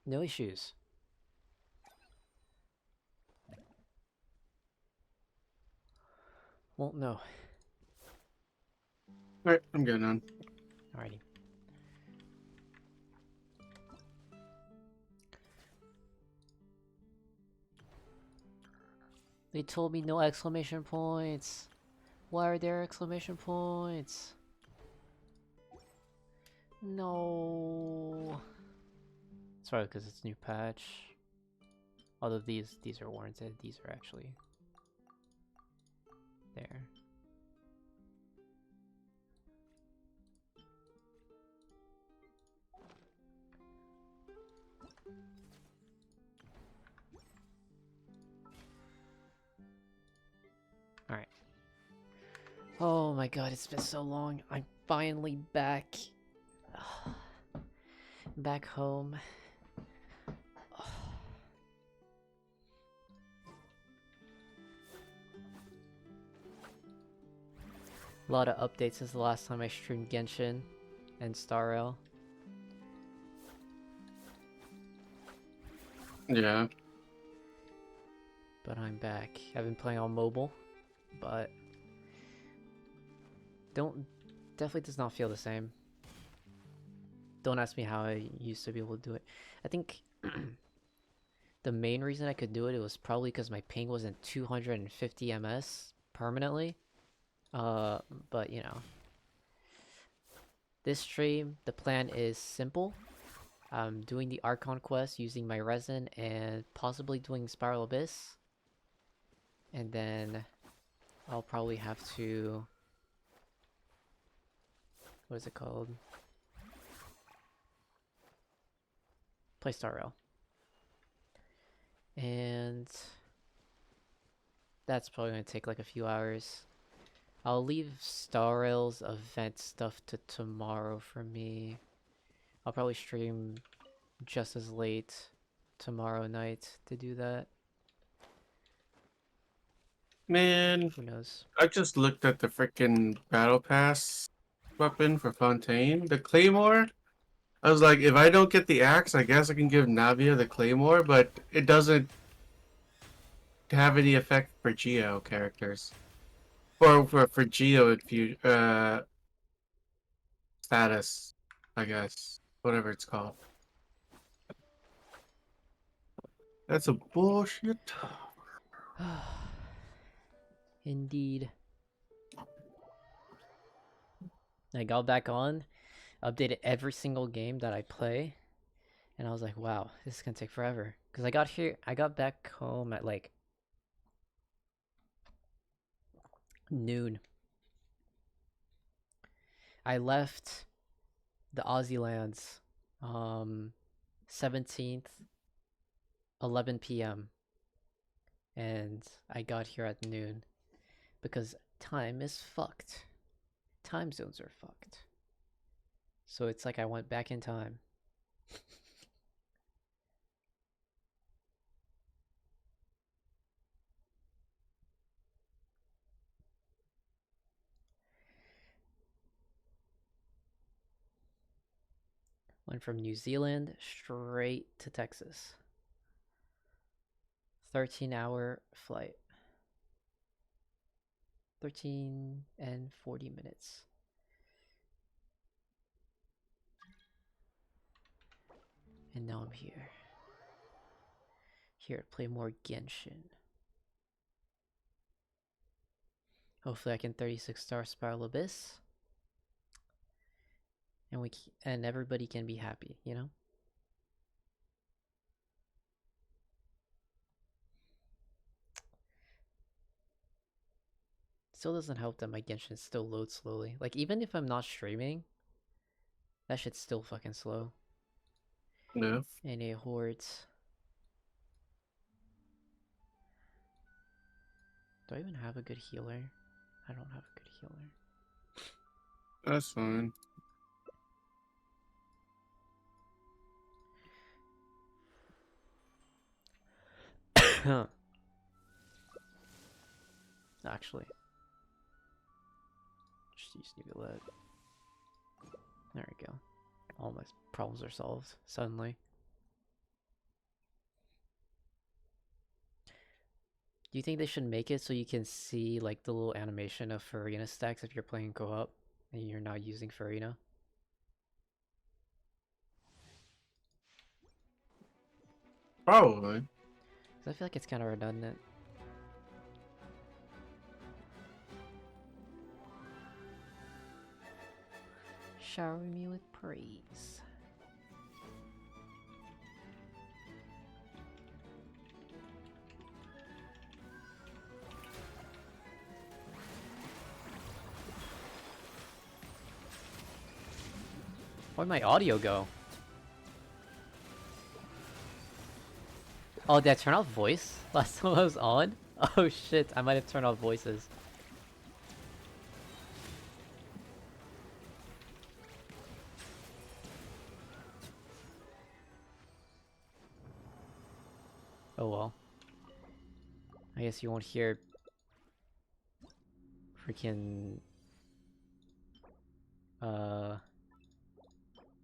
No issues. Won't know. Alright, I'm getting on. Alrighty. They told me no exclamation points. Why are there exclamation points? No. Sorry, because it's new patch. Although these are warranted, these are actually there. Alright. Oh my god, it's been so long. I'm finally back. Back home. A lot of updates since the last time I streamed Genshin and Star Rail. Yeah. But I'm back. I've been playing on mobile, but definitely does not feel the same. Don't ask me how I used to be able to do it. I think the main reason I could do it was probably because my ping wasn't 250 ms permanently. But you know, this stream, the plan is simple. I'm doing the Archon quest using my resin and possibly doing Spiral Abyss. And then I'll probably have to... what is it called? Play Star Rail. And that's probably going to take like a few hours. I'll leave Star Rail's event stuff to tomorrow for me. I'll probably stream just as late tomorrow night to do that. Man, Who knows? I just looked at the freaking battle pass weapon for Fontaine. The Claymore. I was like, if I don't get the axe, I guess I can give Navia the Claymore, but it doesn't have any effect for Geo characters. Or for Geo status, I guess. Whatever it's called. That's a bullshit. Indeed. I got back on, updated every single game that I play, and I was like, wow, this is gonna take forever. Because I got back home at like noon. I left the Aussie lands 17th, 11 p.m. and I got here at noon because time is fucked. Time zones are fucked. So it's like I went back in time. Went from New Zealand straight to Texas. 13-hour flight. 13 and 40 minutes. And now I'm here. Here to play more Genshin. Hopefully I can 36-star Spiral Abyss. And everybody can be happy, you know? Still doesn't help that my Genshin still loads slowly. Like, even if I'm not streaming, that shit's still fucking slow. Yeah. And it hordes. Do I even have a good healer? I don't have a good healer. That's fine. Actually, just use Nugalet. There we go. All my problems are solved suddenly. Do you think they should make it so you can see like the little animation of Farina stacks if you're playing co-op and you're not using Farina? Probably. 'Cause I feel like it's kind of redundant. Shower me with praise. Where'd my audio go? Oh, did I turn off voice last time I was on? Oh shit, I might have turned off voices. Oh well. I guess you won't hear freaking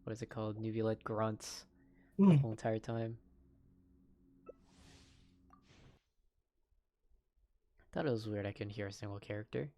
what is it called? Nuvulate grunts the whole entire time. Thought it was weird I couldn't hear a single character.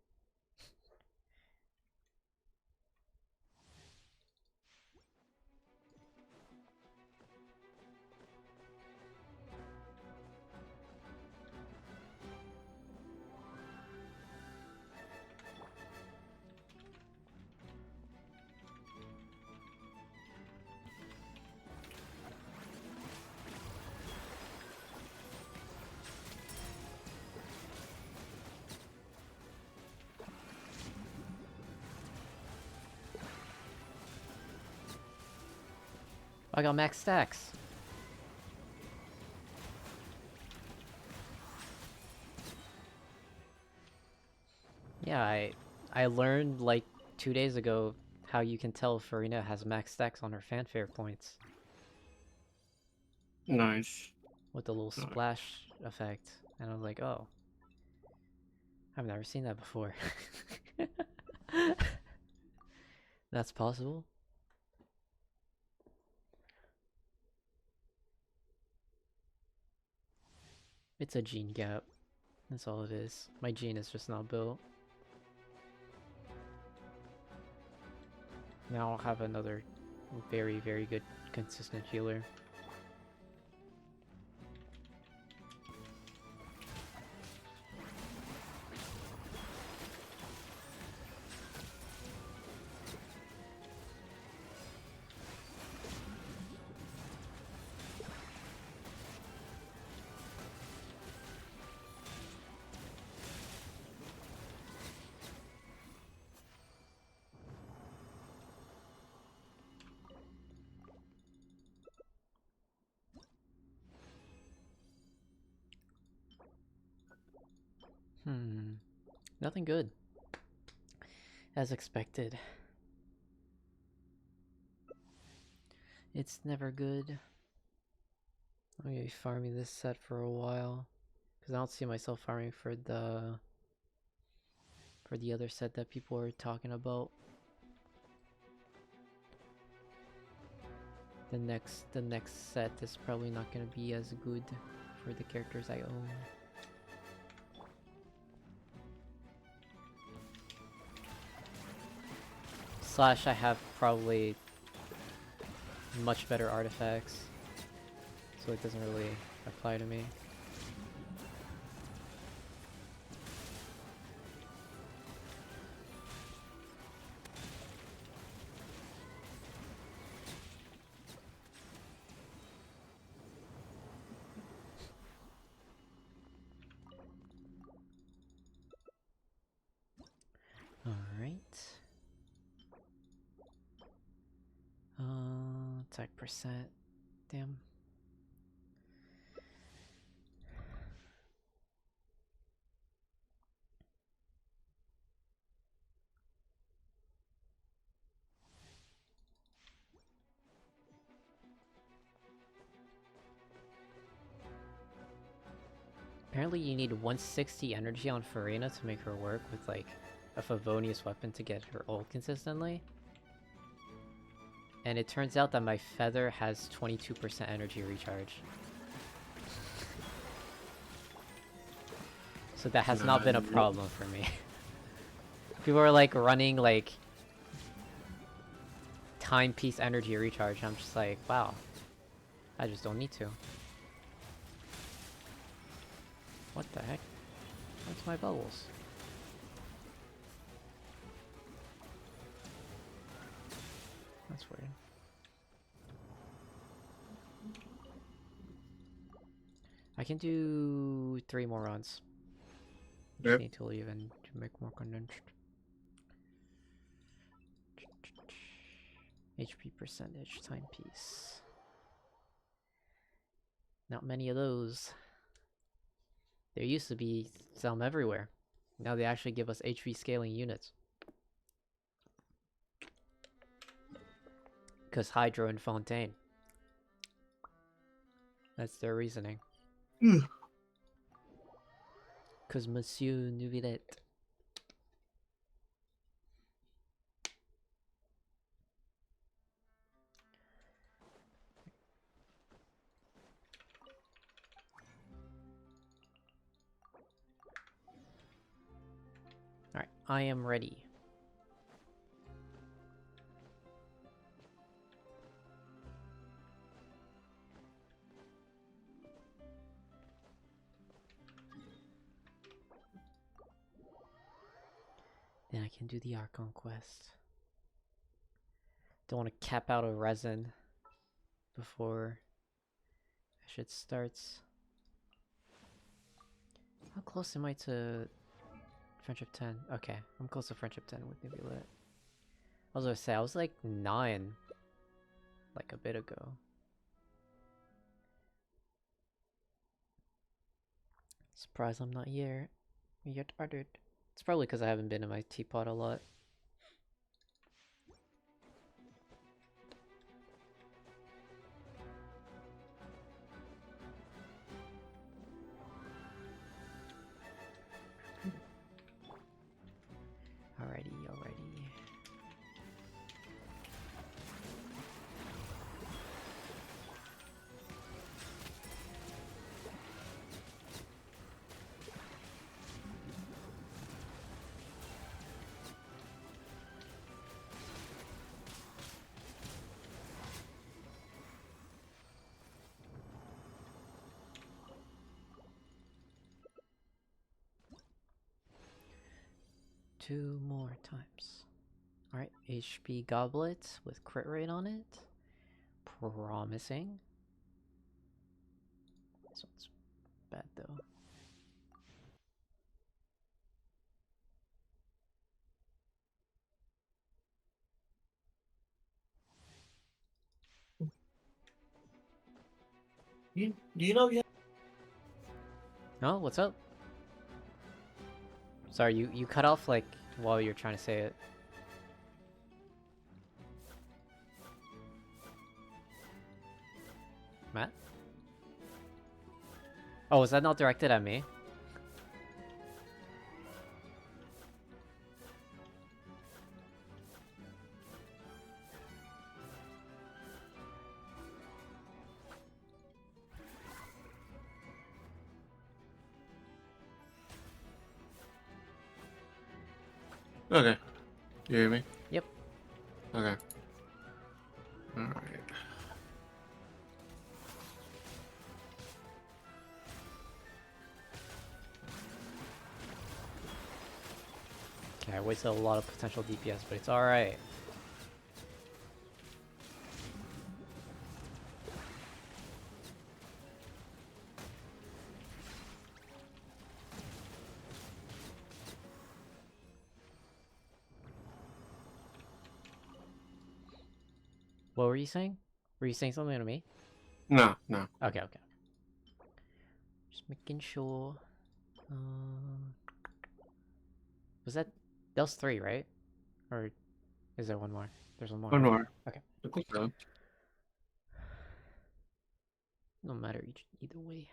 I got max stacks. Yeah, I learned like 2 days ago how you can tell Farina has max stacks on her fanfare points Nice. with the little splash effect. And I was like, oh, I've never seen that before. That's possible? It's a gene gap. That's all it is. My gene is just not built. Now I'll have another very, very good consistent healer. Nothing good. As expected. It's never good. I'm gonna be farming this set for a while. Because I don't see myself farming for the other set that people are talking about. The next set is probably not gonna be as good for the characters I own. Slash, I have probably much better artifacts, so it doesn't really apply to me. Alright. Attack percent. Damn. Apparently you need 160 energy on Farina to make her work with like a Favonius weapon to get her ult consistently. And it turns out that my feather has 22% energy recharge. So that has not Nah, been a problem for me. People are like running like timepiece energy recharge. I'm just like, wow. I just don't need to. What the heck? What's my bubbles? That's weird. I can do 3 more runs. Just Yep. need to leave and to make more condensed. HP percentage, timepiece. Not many of those. There used to be some everywhere. Now they actually give us HP scaling units. Because Hydro and Fontaine. That's their reasoning. Because Monsieur Nuvilette. Alright, I am ready. Then I can do the Archon quest. Don't want to cap out a resin before shit starts. How close am I to Friendship 10? Okay, I'm close to Friendship 10 with Nubilet. I was gonna say, I was like 9 like a bit ago. Surprised I'm not here. Yet ordered. It's probably because I haven't been in my teapot a lot. Alrighty, alrighty. Two more times. Alright, HP Goblet with crit rate on it. Promising. This one's bad though. Do you know yet? Oh, what's up? Sorry, you cut off like while you're trying to say it. Matt? Oh, was that not directed at me? Okay. You hear me? Yep. Okay. Alright. Okay, I wasted a lot of potential DPS, but it's alright. What were you saying? Were you saying something to me? No, no. Okay, okay. Just making sure. Was that was 3, right? Or is there one more? There's one more, One right? more. Okay. I think so. No matter either way.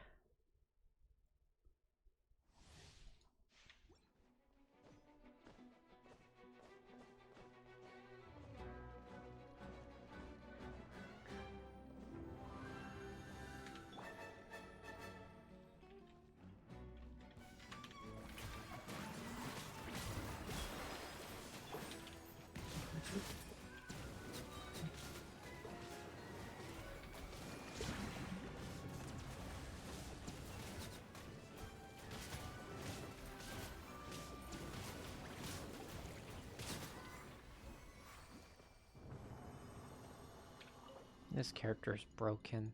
This character's broken.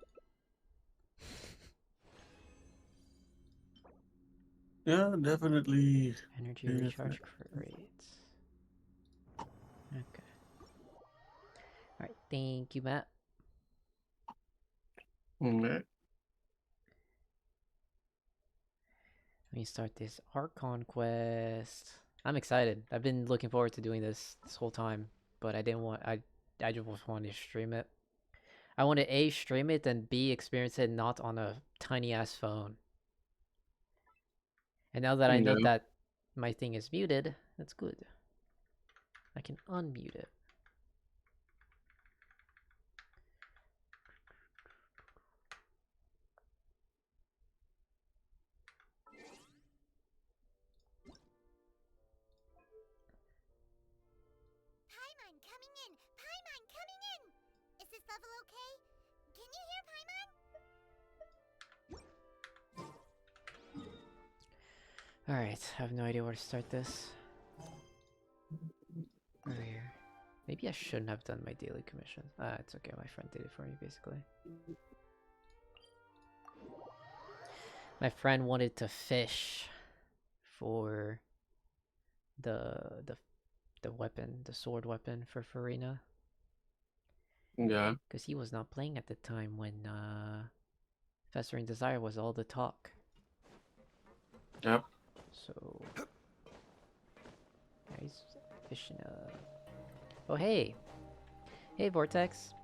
Yeah, definitely. Energy Yeah, recharge rates. Okay. Alright, thank you, Matt. definitely. Let me start this Archon quest. I'm excited. I've been looking forward to doing this whole time, but I didn't want. I just wanted to stream it. I want to A, stream it, and B, experience it not on a tiny ass phone. And now that I know Yeah. that my thing is muted, that's good. I can unmute it. Paimon coming in! Paimon coming in! Is this level okay? Can you hear Paimon? Alright, I have no idea where to start this. Over here. Maybe I shouldn't have done my daily commission. Ah, it's okay. My friend did it for me, basically. My friend wanted to fish for the weapon, the sword weapon for Farina. Yeah. Because he was not playing at the time when Festering Desire was all the talk. Yep. So... yeah, he's fishing oh, hey! Hey, Vortex!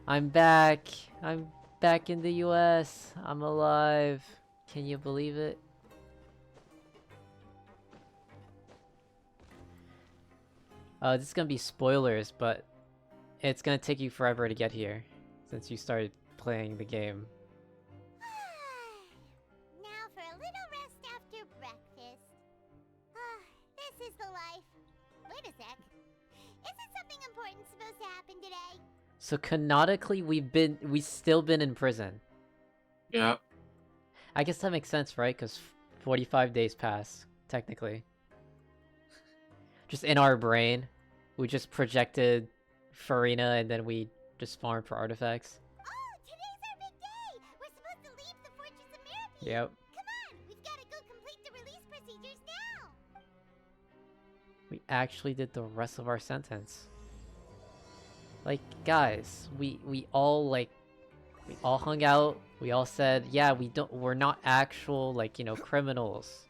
I'm back! I'm back in the US! I'm alive! Can you believe it? This is gonna be spoilers, but it's gonna take you forever to get here, since you started playing the game. Now for a little rest after breakfast. This is the life. Wait a sec. Isn't something important supposed to happen today? So canonically, we've still been in prison. Yeah. I guess that makes sense, right? Because 45 days pass, technically. Just in our brain, we just projected Farina and then we just farmed for artifacts. Oh, today's our big day! We're supposed to leave the Fortress of Mirapede! Yep. Come on! We've gotta go complete the release procedures now! We actually did the rest of our sentence. Like, guys, we all hung out. We all said, yeah, we're not actual, like, you know, criminals.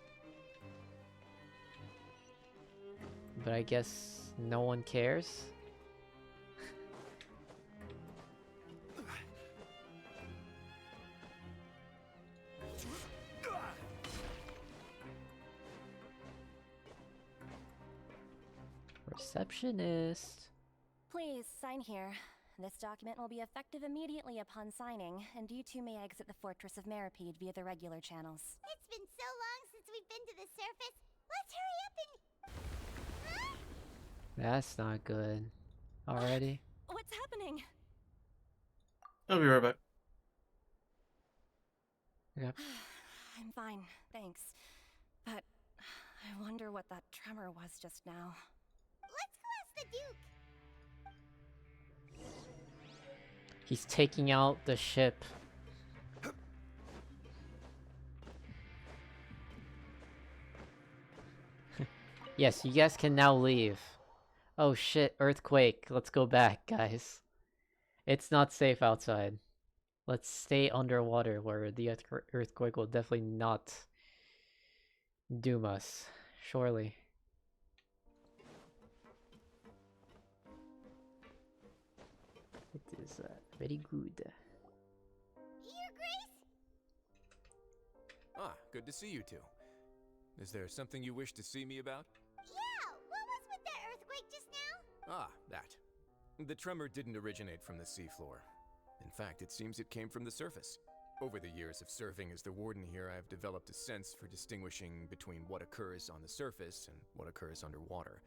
But I guess no one cares. Receptionist. Please, sign here. This document will be effective immediately upon signing, and you two may exit the Fortress of Mirapede via the regular channels. It's been so long since we've been to the surface. Let's hurry up and... Huh? That's not good. Already? What's happening? I'll be right back. Yep. I'm fine, thanks. But I wonder what that tremor was just now. Let's go ask the Duke. He's taking out the ship. Yes, you guys can now leave. Oh shit, earthquake. Let's go back, guys. It's not safe outside. Let's stay underwater where the earthquake will definitely not doom us. Surely. It is very good. Your Grace? Ah, good to see you two. Is there something you wish to see me about? Yeah, what was with that earthquake just now? Ah, that. The tremor didn't originate from the seafloor. In fact, it seems it came from the surface. Over the years of serving as the warden here, I have developed a sense for distinguishing between what occurs on the surface and what occurs underwater.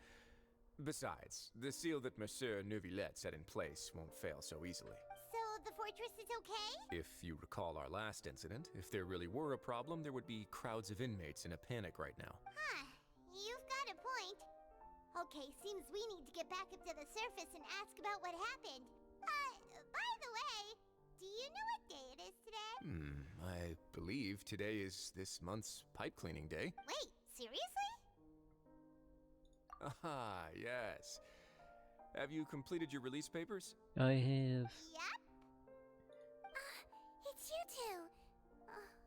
Besides, the seal that Monsieur Neuvillette set in place won't fail so easily. So the fortress is okay? If you recall our last incident, if there really were a problem, there would be crowds of inmates in a panic right now. Huh, you've got a point. Okay, seems we need to get back up to the surface and ask about what happened. By the way, do you know what day it is today? I believe today is this month's pipe cleaning day. Wait, seriously? Ah, yes. Have you completed your release papers? I have. Yep. It's you two.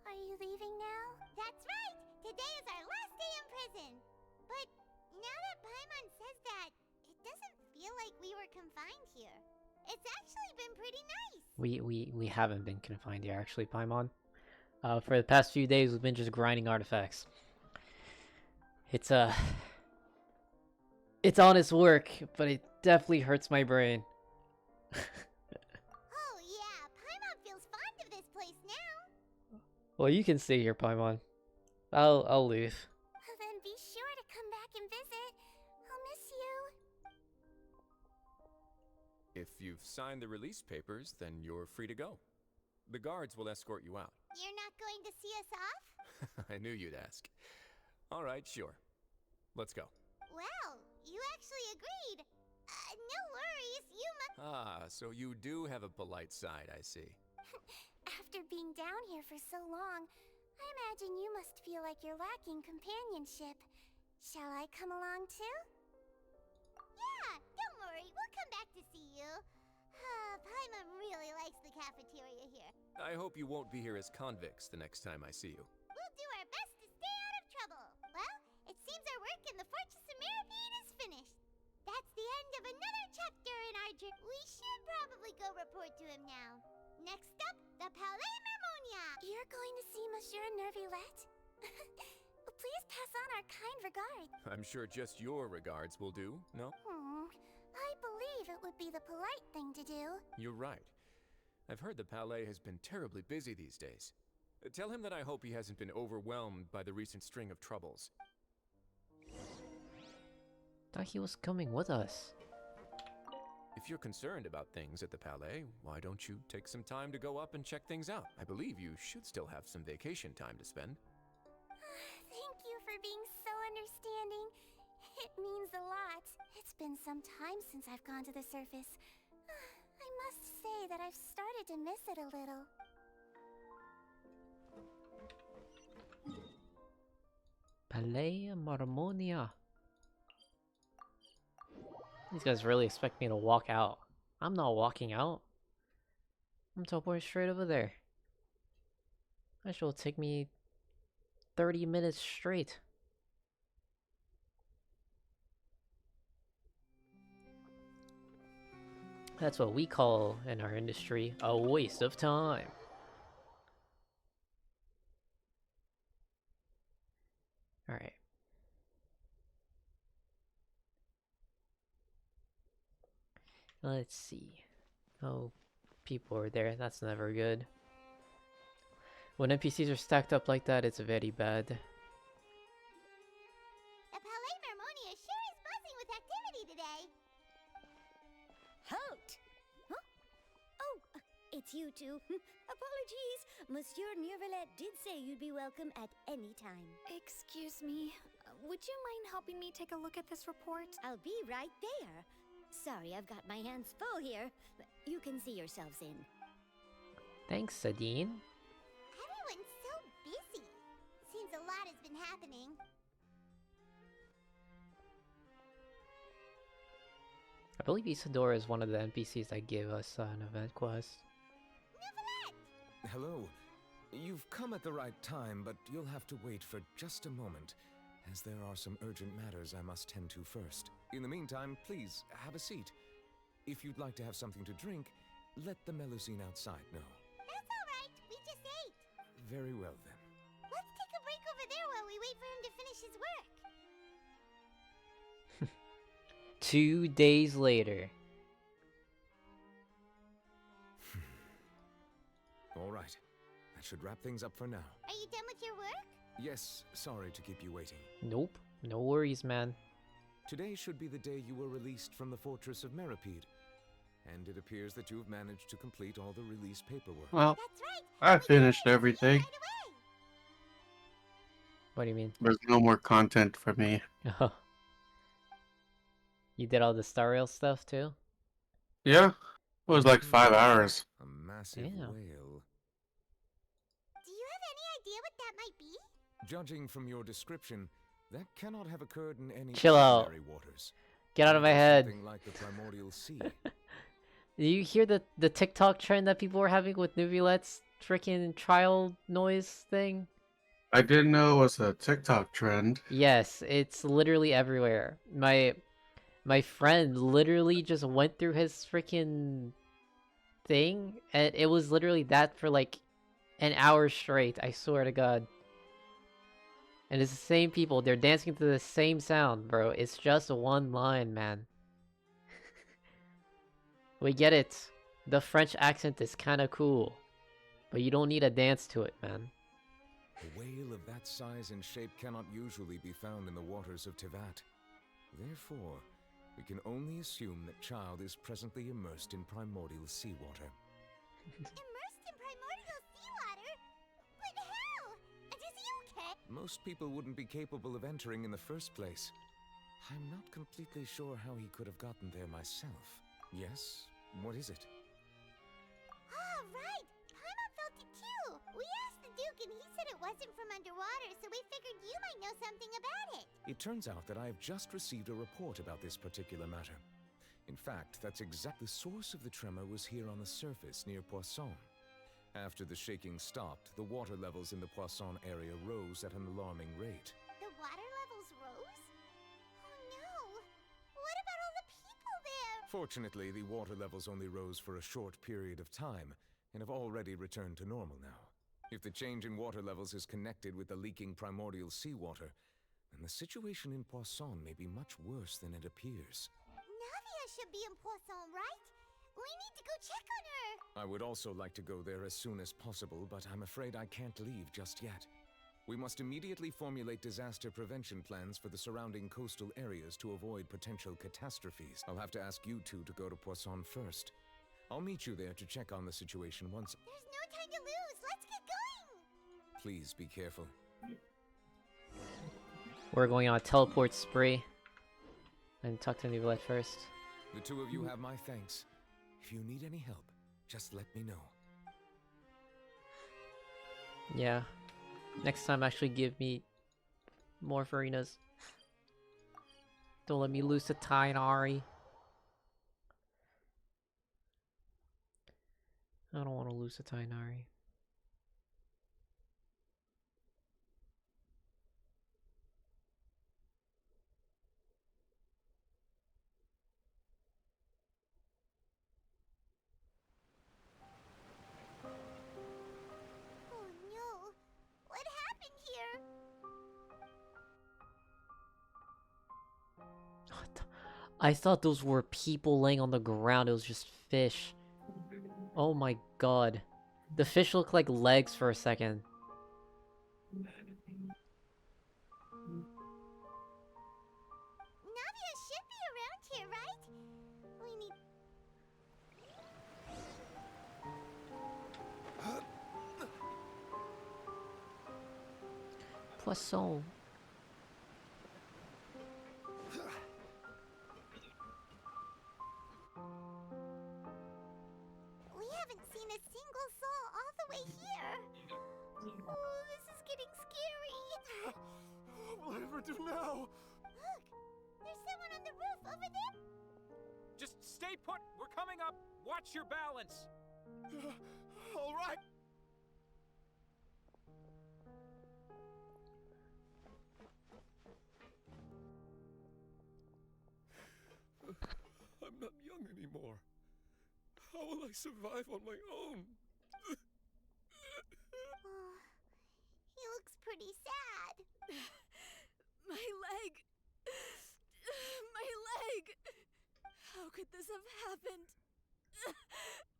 Are you leaving now? That's right. Today is our last day in prison. But now that Paimon says that, it doesn't feel like we were confined here. It's actually been pretty nice. We haven't been confined here, actually, Paimon. For the past few days, we've been just grinding artifacts. It's honest work, but it definitely hurts my brain. Oh yeah, Paimon feels fond of this place now. Well, you can stay here, Paimon. I'll leave. Then be sure to come back and visit. I'll miss you. If you've signed the release papers, then you're free to go. The guards will escort you out. You're not going to see us off? I knew you'd ask. All right, sure. Let's go. Well, you actually agreed. No worries, you must. Ah, so you do have a polite side, I see. After being down here for so long, I imagine you must feel like you're lacking companionship. Shall I come along too? Yeah, don't worry, we'll come back to see you. Paimon really likes the cafeteria here. I hope you won't be here as convicts the next time I see you. We'll do our best to stay out of trouble. Well, it seems our work in the Fortress of Mirapede is finished. That's the end of another chapter in our journey. We should probably go report to him now. Next up, the Palais Mermonia. You're going to see Monsieur Nervillette? Please pass on our kind regards. I'm sure just your regards will do, no? I believe it would be the polite thing to do. You're right. I've heard the Palais has been terribly busy these days. Tell him that I hope he hasn't been overwhelmed by the recent string of troubles. Thought he was coming with us. If you're concerned about things at the Palais, why don't you take some time to go up and check things out? I believe you should still have some vacation time to spend. Thank you for being so understanding. It means a lot. It's been some time since I've gone to the surface. I must say that I've started to miss it a little. Palais Marmonia. These guys really expect me to walk out. I'm not walking out. I'm teleporting straight over there. That will take me 30 minutes straight. That's what we call in our industry a waste of time. Alright. Let's see. Oh, people are there. That's never good. When NPCs are stacked up like that, it's very bad. The Palais Mermonia sure is buzzing with activity today. Halt! Huh? Oh, it's you two. Apologies. Monsieur Nervillette did say you'd be welcome at any time. Excuse me. Would you mind helping me take a look at this report? I'll be right there. Sorry, I've got my hands full here. You can see yourselves in. Thanks, Sadine. Everyone's so busy. Seems a lot has been happening. I believe Isadora is one of the NPCs that gave us an event quest. Hello. You've come at the right time, but you'll have to wait for just a moment, as there are some urgent matters I must tend to first. In the meantime, please, have a seat. If you'd like to have something to drink, let the Melusine outside know. That's all right. We just ate. Very well, then. Let's take a break over there while we wait for him to finish his work. 2 days later. All right. That should wrap things up for now. Are you done with your work? Yes, sorry to keep you waiting. Nope. No worries, man. Today should be the day you were released from the Fortress of Mirapede. And it appears that you've managed to complete all the release paperwork. Well, That's right. I We did finished it everything. right away. What do you mean? There's no more content for me. Oh. You did all the Star Rail stuff too? Yeah, It was like 5 hours. A massive Damn. whale. Do you have any idea what that might be? Judging from your description, that cannot have occurred in any Chill out. ordinary waters. Get out of my Maybe head. Something like the primordial sea. Did you hear the TikTok trend that people were having with Nuvulet's freaking trial noise thing? I didn't know it was a TikTok trend. Yes, it's literally everywhere. My friend literally just went through his freaking thing, and it was literally that for like an hour straight. I swear to God. And it's the same people. They're dancing to the same sound, bro. It's just one line, man. We get it. The French accent is kind of cool, but you don't need a dance to it, man. A whale of that size and shape cannot usually be found in the waters of Tivat. Therefore, we can only assume that Child is presently immersed in primordial seawater. Immersed in primordial seawater? But how? And is he okay? Most people wouldn't be capable of entering in the first place. I'm not completely sure how he could have gotten there myself. Yes? What is it? Oh, right! Paimon felt it too! We asked the Duke and he said it wasn't from underwater, so we figured you might know something about it. It turns out that I have just received a report about this particular matter. In fact, that's exactly the source of the tremor was here on the surface near Poisson. After the shaking stopped, the water levels in the Poisson area rose at an alarming rate. The water levels rose? Oh no! What about all the people there? Fortunately, the water levels only rose for a short period of time and have already returned to normal now. If the change in water levels is connected with the leaking primordial seawater, then the situation in Poisson may be much worse than it appears. Navia should be in Poisson, right? We need to go check on her! I would also like to go there as soon as possible, but I'm afraid I can't leave just yet. We must immediately formulate disaster prevention plans for the surrounding coastal areas to avoid potential catastrophes. I'll have to ask you two to go to Poisson first. I'll meet you there to check on the situation once. There's no time to lose! Let's get going! Please be careful. We're going on a teleport spree. And talk to Nuvulet first. The two of you have my thanks. If you need any help, just let me know. Yeah. Next time, actually give me more Farinas. Don't let me lose to Tainari. I don't want to lose to Tainari. Oh no! What happened here? I thought those were people laying on the ground. It was just fish. Oh my god. The fish looked like legs for a second. Navia should be around here, right? We need... Poisson. We haven't seen a single soul all the way here. Oh, this is getting scary. What will I ever do now? Look, there's someone on the roof over there. Just stay put. We're coming up. Watch your balance. All right. I'm not young anymore. How will I survive on my own? Oh, he looks pretty sad. My leg! My leg! How could this have happened?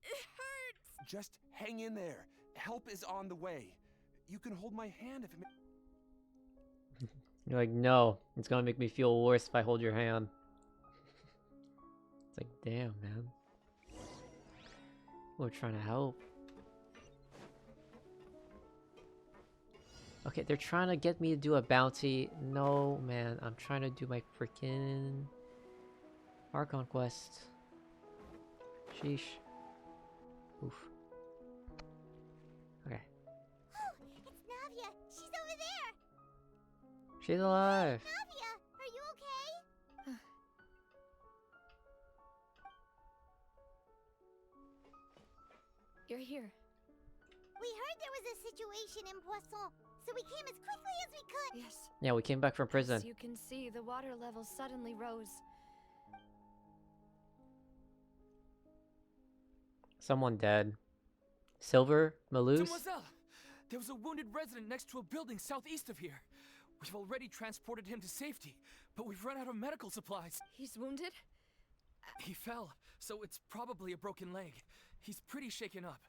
It hurts! Just hang in there. Help is on the way. You can hold my hand if it You're like, no. It's gonna make me feel worse if I hold your hand. It's like, damn, man. We're trying to help. Okay, they're trying to get me to do a bounty. No, man. I'm trying to do my freaking Archon quest. Sheesh. Oof. Okay. Oh, it's Navia. She's over there. She's alive. Navia, are you okay? You're here. We heard there was a situation in Poisson, so we came as quickly as we could. Yes. Yeah, we came back from prison. As you can see, the water level suddenly rose. Someone dead. Silver? Malouse? Demoiselle! There was a wounded resident next to a building southeast of here. We've already transported him to safety, but we've run out of medical supplies. He's wounded? He fell, so it's probably a broken leg. He's pretty shaken up.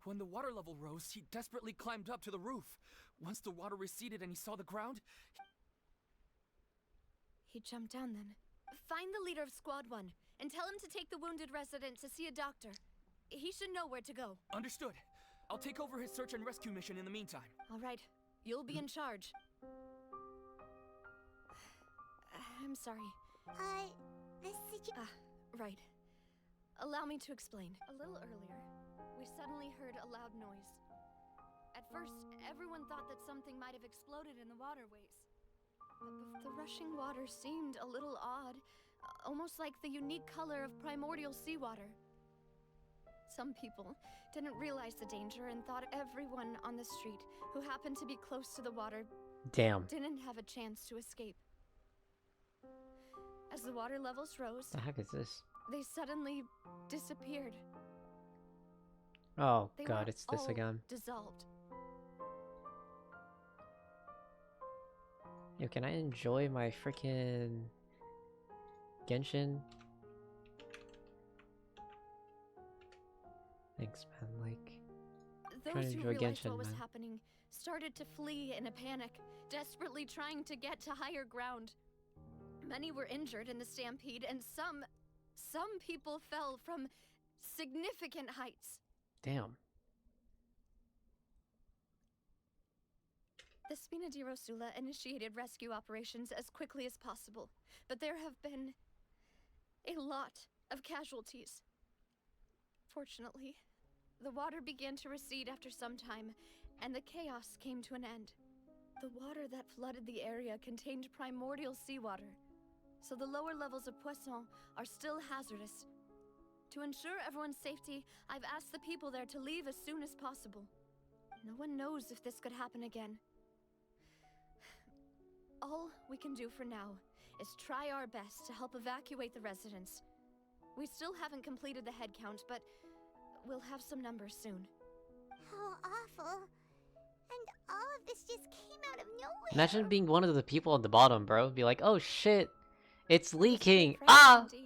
When the water level rose, he desperately climbed up to the roof. Once the water receded and he saw the ground, He jumped down then. Find the leader of Squad 1 and tell him to take the wounded resident to see a doctor. He should know where to go. Understood. I'll take over his search and rescue mission in the meantime. All right. You'll be in charge. I'm sorry. The situation... Right. Allow me to explain. A little earlier, we suddenly heard a loud noise. At first, everyone thought that something might have exploded in the waterways. But the rushing water seemed a little odd, almost like the unique color of primordial seawater. Some people didn't realize the danger and thought everyone on the street who happened to be close to the water didn't have a chance to escape. As the water levels rose, The heck is this? they suddenly disappeared. Oh They god, were it's this all again. dissolved. Yo, can I enjoy my freaking Genshin? Thanks, man. Like, trying Those to who enjoy realized Genshin, what was man. happening started to flee in a panic, desperately trying to get to higher ground. Many were injured in the stampede, and some people fell from significant heights. Damn. The Spina di Rosula initiated rescue operations as quickly as possible, but there have been a lot of casualties. Fortunately, the water began to recede after some time, and the chaos came to an end. The water that flooded the area contained primordial seawater, so the lower levels of Poisson are still hazardous. To ensure everyone's safety, I've asked the people there to leave as soon as possible. No one knows if this could happen again. All we can do for now is try our best to help evacuate the residents. We still haven't completed the head count, but we'll have some numbers soon. How awful. And all of this just came out of nowhere. Imagine being one of the people at the bottom, bro. Be like, oh shit, it's leaking. Frank, Ah! indeed.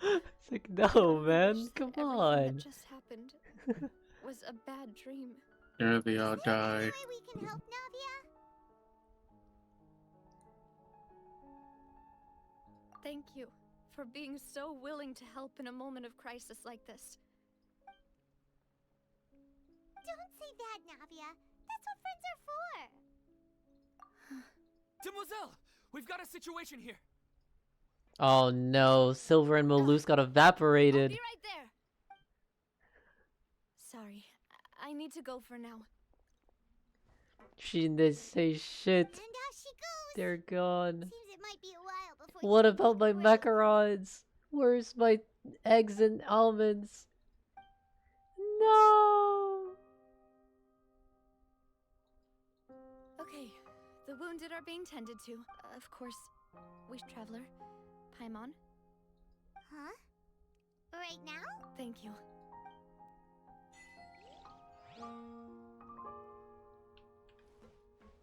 It's like, no, man. Come Everything on. that just happened was a bad dream. Here they all Is there any die. way we can help Navia? Thank you for being so willing to help in a moment of crisis like this. Don't say that, Navia. That's what friends are for. Demoiselle! We've got a situation here. Oh no, Silver and Malouse got I'll evaporated. be right there. Sorry, I need to go for now. She didn't say shit. And out she goes. They're gone. Seems it might be a while before What she about my gets away. macarons? Where's my eggs and almonds? No! Okay, the wounded are being tended to. Of course, Wish Traveler, Paimon, Huh? Right now? thank you.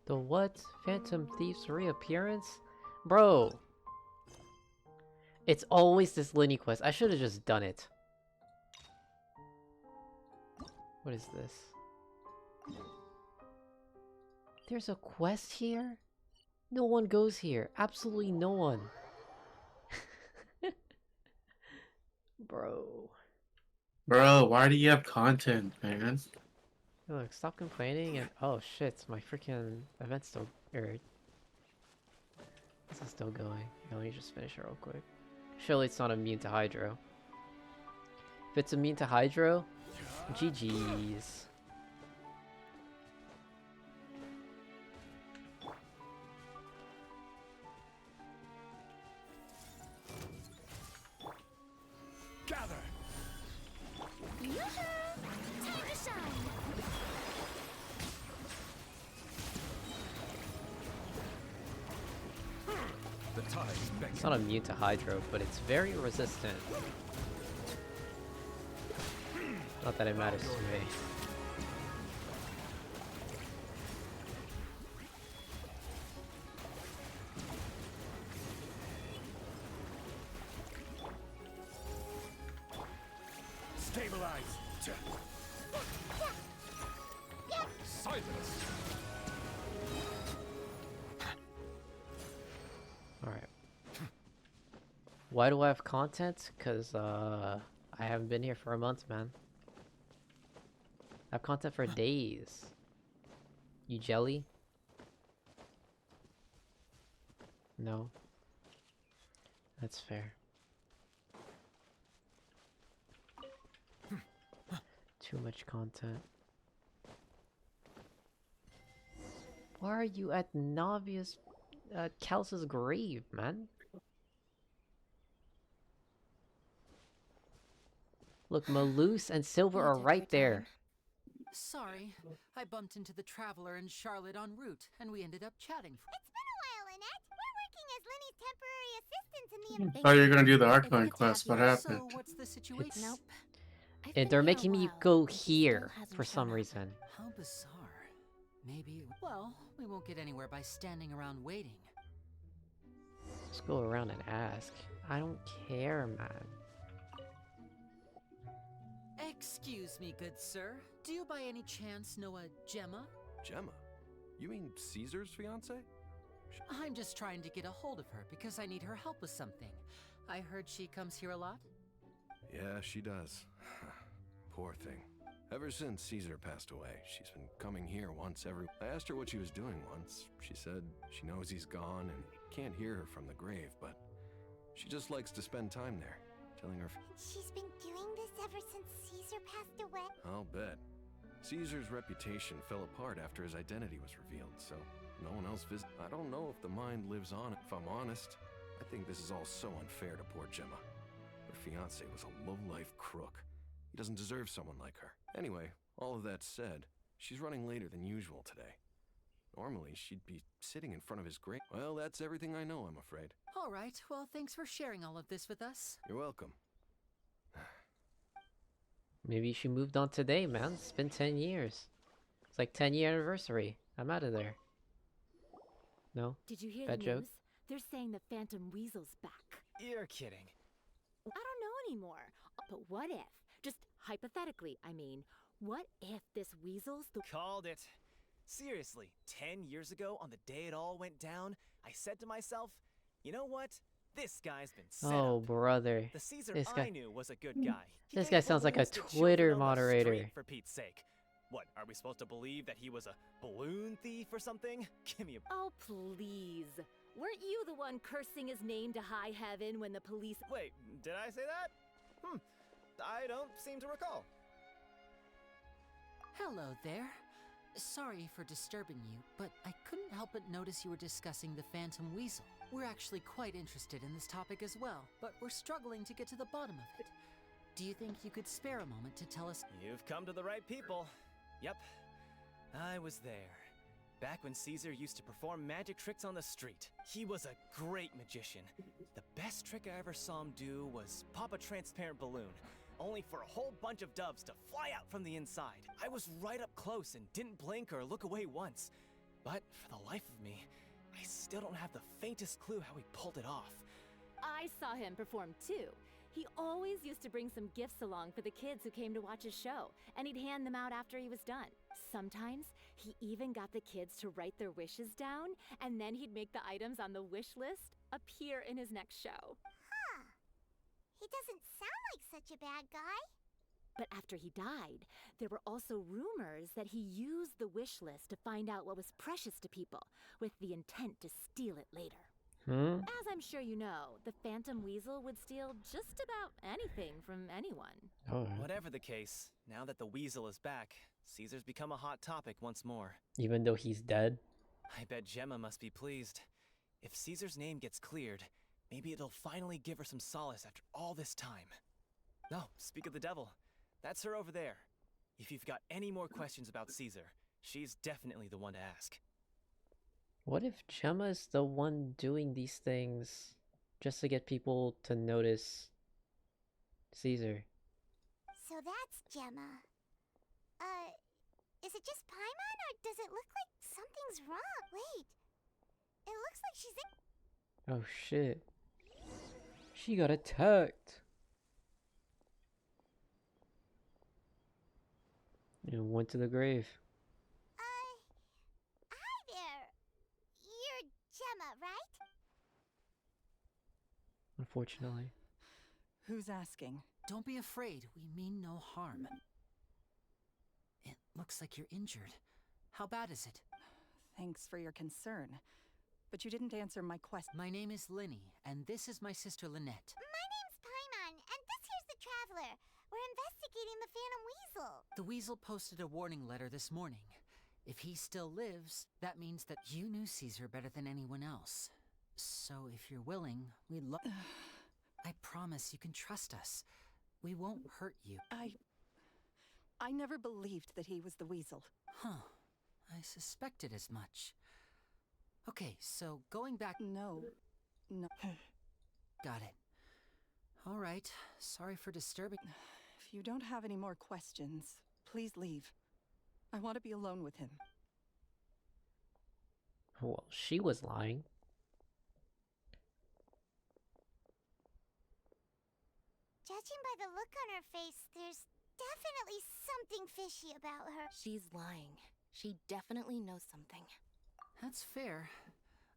The what? Phantom Thief's reappearance? Bro! It's always this Linny quest. I should have just done it. What is this? There's a quest here? No one goes here. Absolutely no one. Bro. Bro, why do you have content, man? Look, stop complaining and oh shit, my freaking event's still this is still going. Here, let me just finish it real quick. Surely it's not immune to Hydro. If it's immune to Hydro, GG's. Gather! Yoo-hoo! Time to shine! The tides beckon. It's not immune to Hydro, but it's very resistant. Not that it matters to me. Stabilize! Silence! Alright. Why do I have content? Cause I haven't been here for a month, man. I have content for days. You jelly? No. That's fair. Too much content. Why are you at Navia's, Callus's grave, man? Look, Maloose and Silver are right there. Sorry, I bumped into the Traveler and Charlotte en route, and we ended up chatting. It's been a while, Annette. We're working as Lenny's temporary assistants in the... Oh, you're gonna do the If Arcane it's quest. What happier, happened? So what's the situation? It's- Nope. I've And been they're here a making me while, go but he still here hasn't for shown some up. reason. How bizarre. Maybe. Well, we won't get anywhere by standing around waiting. Let's go around and ask. I don't care, man. Excuse me, good sir. Do you by any chance know a Gemma? Gemma? You mean Caesar's fiance? I'm just trying to get a hold of her because I need her help with something. I heard she comes here a lot. Yeah, she does. Poor thing. Ever since Caesar passed away, she's been coming here once every... I asked her what she was doing once. She said she knows he's gone and can't hear her from the grave, but she just likes to spend time there, telling her... She's been doing this ever since Caesar passed away? I'll bet. Caesar's reputation fell apart after his identity was revealed, so no one else visits. I don't know if the mind lives on, if I'm honest. I think this is all so unfair to poor Gemma. Her fiancé was a low-life crook. He doesn't deserve someone like her. Anyway, all of that said, she's running later than usual today. Normally, she'd be sitting in front of his grave. Well, that's everything I know, I'm afraid. All right, well, thanks for sharing all of this with us. You're welcome. Maybe she moved on today, man. It's been 10 years. It's like 10-year anniversary. I'm out of there. No? Did you hear Bad the joke? news? They're saying the Phantom Weasel's back. You're kidding. I don't know anymore. But what if? Just hypothetically, I mean. What if this weasel's the... Called it. Seriously, 10 years ago, on the day it all went down, I said to myself, you know what? This guy's been set Oh, up. brother. The Caesar This I guy. knew was a good guy. He This gave guy sounds like a balloons to children Twitter on the moderator. street, for Pete's sake. What, are we supposed to believe that he was a balloon thief or something? Give me a... Oh, please. Weren't you the one cursing his name to high heaven when the police... Wait, did I say that? I don't seem to recall. Hello there. Sorry for disturbing you, but I couldn't help but notice you were discussing the Phantom Weasel. We're actually quite interested in this topic as well, but we're struggling to get to the bottom of it. Do you think you could spare a moment to tell us? You've come to the right people. Yep, I was there. Back when Caesar used to perform magic tricks on the street. He was a great magician. The best trick I ever saw him do was pop a transparent balloon, only for a whole bunch of doves to fly out from the inside. I was right up close and didn't blink or look away once. But for the life of me, I still don't have the faintest clue how he pulled it off. I saw him perform too. He always used to bring some gifts along for the kids who came to watch his show, and he'd hand them out after he was done. Sometimes, he even got the kids to write their wishes down, and then he'd make the items on the wish list appear in his next show. Huh. He doesn't sound like such a bad guy. But after he died, there were also rumors that he used the wish list to find out what was precious to people, with the intent to steal it later. As I'm sure you know, the Phantom Weasel would steal just about anything from anyone. Oh, Whatever the case, now that the weasel is back, Caesar's become a hot topic once more. even though he's dead. I bet Gemma must be pleased. If Caesar's name gets cleared, maybe it'll finally give her some solace after all this time. No, speak of the devil. That's her over there. If you've got any more questions about Caesar, she's definitely the one to ask. What if Gemma's the one doing these things just to get people to notice Caesar? So that's Gemma. Is it just Paimon, or does it look like something's wrong? Wait. It looks like she's in. Oh shit. She got attacked. And went to the grave. Hi there. You're Gemma, right? Unfortunately. Who's asking? Don't be afraid. We mean no harm. It looks like you're injured. How bad is it? Thanks for your concern. But you didn't answer my question. My name is Linny, and this is my sister Lynette. My name's Paimon, and this here's the Traveler. We're investigating the Phantom Weasel. The Weasel posted a warning letter this morning. If he still lives, that means that you knew Caesar better than anyone else. So if you're willing, we'd love... I promise you can trust us. We won't hurt you. I never believed that he was the Weasel. Huh. I suspected as much. Okay, so going back... No. Got it. All right. Sorry for disturbing... If you don't have any more questions, please leave. I want to be alone with him. Well, she was lying. Judging by the look on her face, there's definitely something fishy about her. She's lying. She definitely knows something. That's fair.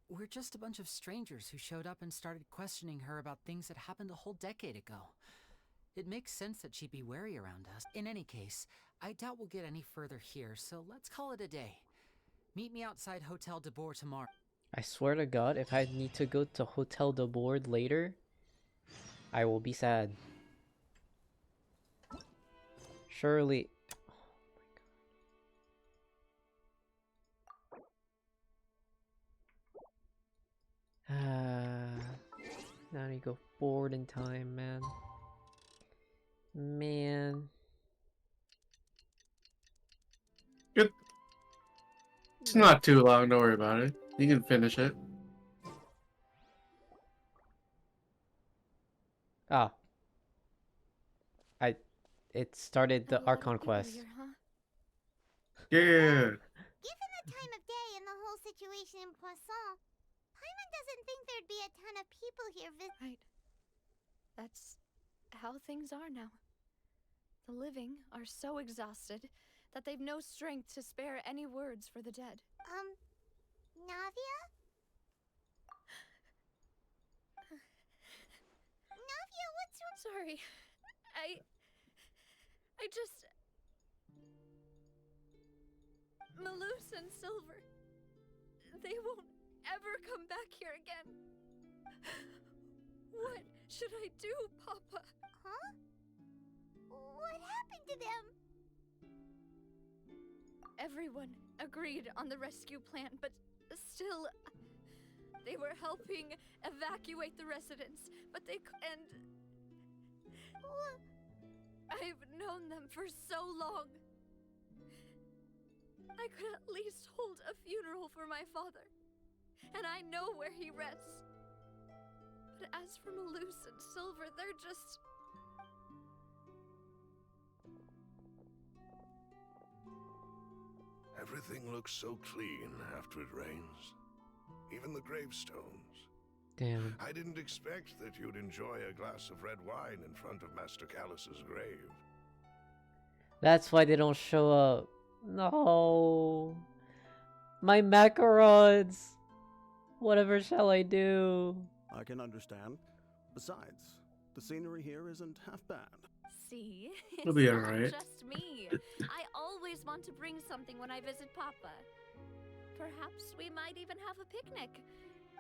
We're just a bunch of strangers who showed up and started questioning her about things that happened a whole decade ago. It makes sense that she'd be wary around us. In any case, I doubt we'll get any further here, so let's call it a day. Meet me outside Hotel de Boer tomorrow. I swear to God, if I need to go to Hotel de Board later, I will be sad. Surely. Oh my God. Now I need to go forward in time, man. Man. Good. It's not too long, don't worry about it. You can finish it. Ah. It started the Archon quest. Here, huh? Yeah. Given the time of day and the whole situation in Poisson, Paimon doesn't think there'd be a ton of people here Right. That's how things are now. The living are so exhausted that they've no strength to spare any words for the dead. Navia? Navia, what's wrong? Sorry. I just... Maloose and Silver. They won't ever come back here again. What should I do, Papa? Huh? What happened to them? Everyone agreed on the rescue plan, but still... They were helping evacuate the residents, but and... I've known them for so long. I could at least hold a funeral for my father, and I know where he rests. But as for Maloose and Silver, they're just... Everything looks so clean after it rains. Even the gravestones. Damn. I didn't expect that you'd enjoy a glass of red wine in front of Master Callus's grave. That's why they don't show up. No. My macarons. Whatever shall I do? I can understand. Besides, the scenery here isn't half bad. See? It'll It's be not alright. just me. I always want to bring something when I visit Papa. Perhaps we might even have a picnic.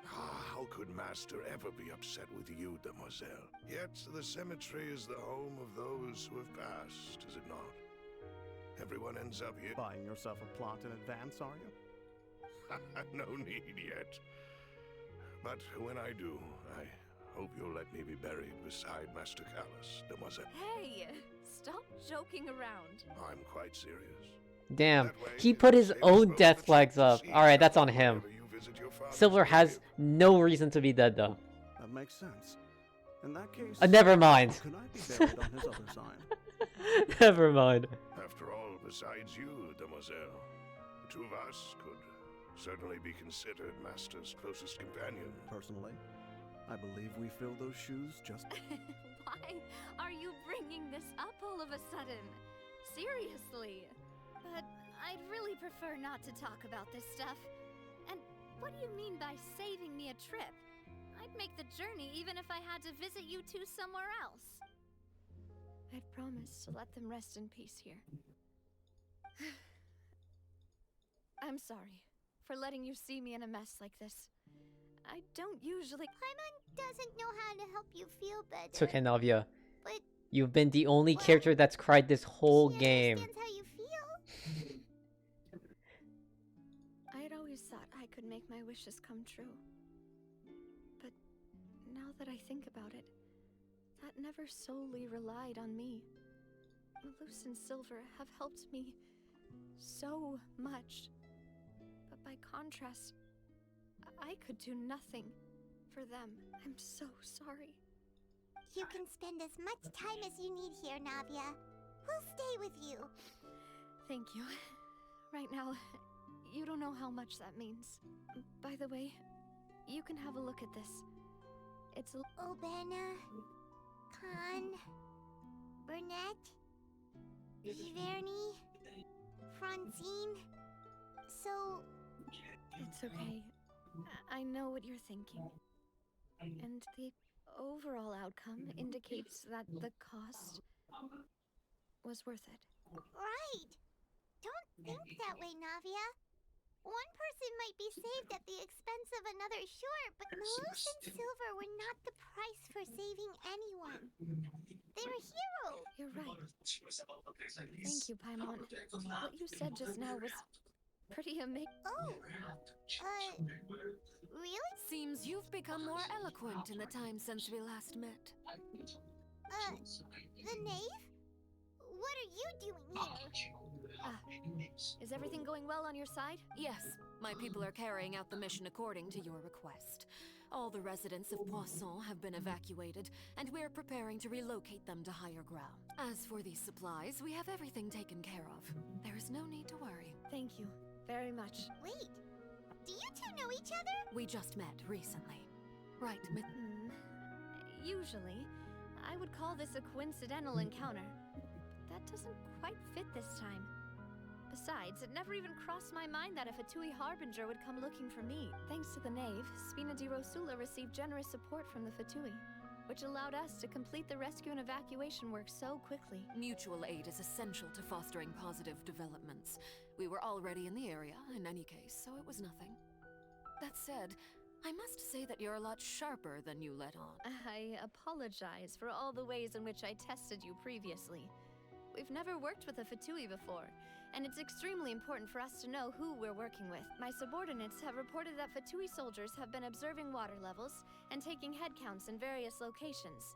How could Master ever be upset with you, demoiselle? Yet the cemetery is the home of those who have passed, is it not? Everyone ends up here. Buying yourself a plot in advance, are you? No need yet. But when I do, I hope you'll let me be buried beside Master Callus, demoiselle. Hey, stop joking around. I'm quite serious. Damn, he put his own death flags up. Alright, that's on him. Silver has no reason to be dead, though. That makes sense. In that case, Never mind. could I be buried on his other side? Never mind. After all, besides you, demoiselle, the two of us could certainly be considered Master's closest companion. Personally, I believe we fill those shoes just... Why are you bringing this up all of a sudden? Seriously. But I'd really prefer not to talk about this stuff. And what do you mean by saving me a trip? I'd make the journey even if I had to visit you two somewhere else. I'd promised to let them rest in peace here. I'm sorry for letting you see me in a mess like this. I don't usually... Paimon doesn't know how to help you feel better. It's okay, Navia. But You've been the only character that's cried this whole game. understands how you feel. I'd always thought I could make my wishes come true. But now that I think about it, that never solely relied on me. Malus and Silver have helped me so much. But by contrast, I could do nothing for them. I'm so sorry. You can spend as much time as you need here, Navia. We'll stay with you. Thank you. Right now, you don't know how much that means. By the way, you can have a look at this. It's Obena, Khan, Burnett, Giverny, Francine. So... It's okay. I know what you're thinking. And the overall outcome indicates that the cost was worth it. Right. Don't think that way, Navia. One person might be saved at the expense of another, sure, but Malus and Silver were not the price for saving anyone. They were heroes. You're right. Thank you, Paimon. What you said just now was pretty amazing. Oh, really? Seems you've become more eloquent in the time since we last met. The knave? What are you doing here? Is everything going well on your side? Yes, my people are carrying out the mission according to your request. All the residents of Poisson have been evacuated, and we're preparing to relocate them to higher ground. As for these supplies, we have everything taken care of. There is no need to worry. Thank you very much. Wait, do you two know each other? We just met recently. Right, Usually, I would call this a coincidental encounter. But that doesn't quite fit this time. Besides, it never even crossed my mind that a Fatui Harbinger would come looking for me. Thanks to the Knave, Spina di Rosula received generous support from the Fatui, which allowed us to complete the rescue and evacuation work so quickly. Mutual aid is essential to fostering positive developments. We were already in the area, in any case, so it was nothing. That said, I must say that you're a lot sharper than you let on. I apologize for all the ways in which I tested you previously. We've never worked with a Fatui before, and it's extremely important for us to know who we're working with. My subordinates have reported that Fatui soldiers have been observing water levels and taking head counts in various locations.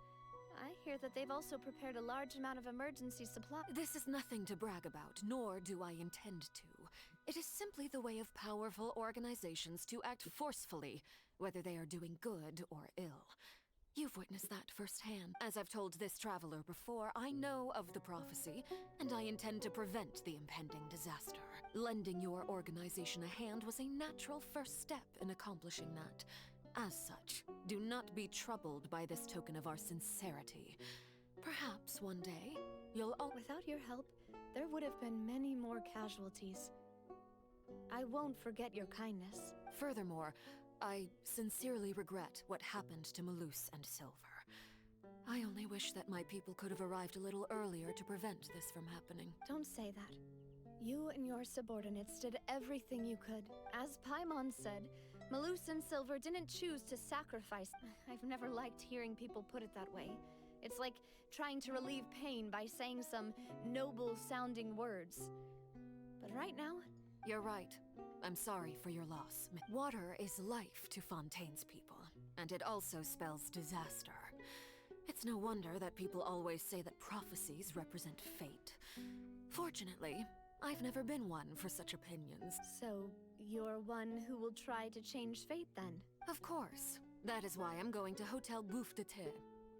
I hear that they've also prepared a large amount of emergency supply. This is nothing to brag about, nor do I intend to. It is simply the way of powerful organizations to act forcefully, whether they are doing good or ill. You've witnessed that firsthand. As I've told this traveler before, I know of the prophecy, and I intend to prevent the impending disaster. Lending your organization a hand was a natural first step in accomplishing that. As such, do not be troubled by this token of our sincerity. Perhaps one day, you'll all— Without your help, there would have been many more casualties. I won't forget your kindness. Furthermore, I sincerely regret what happened to Malus and Silver. I only wish that my people could have arrived a little earlier to prevent this from happening. Don't say that. You and your subordinates did everything you could. As Paimon said, Malus and Silver didn't choose to sacrifice. I've never liked hearing people put it that way. It's like trying to relieve pain by saying some noble-sounding words. But right now... You're right. I'm sorry for your loss. Water is life to Fontaine's people, and it also spells disaster. It's no wonder that people always say that prophecies represent fate. Fortunately, I've never been one for such opinions. So, you're one who will try to change fate then? Of course. That is why I'm going to Hotel Bouffe de Thé.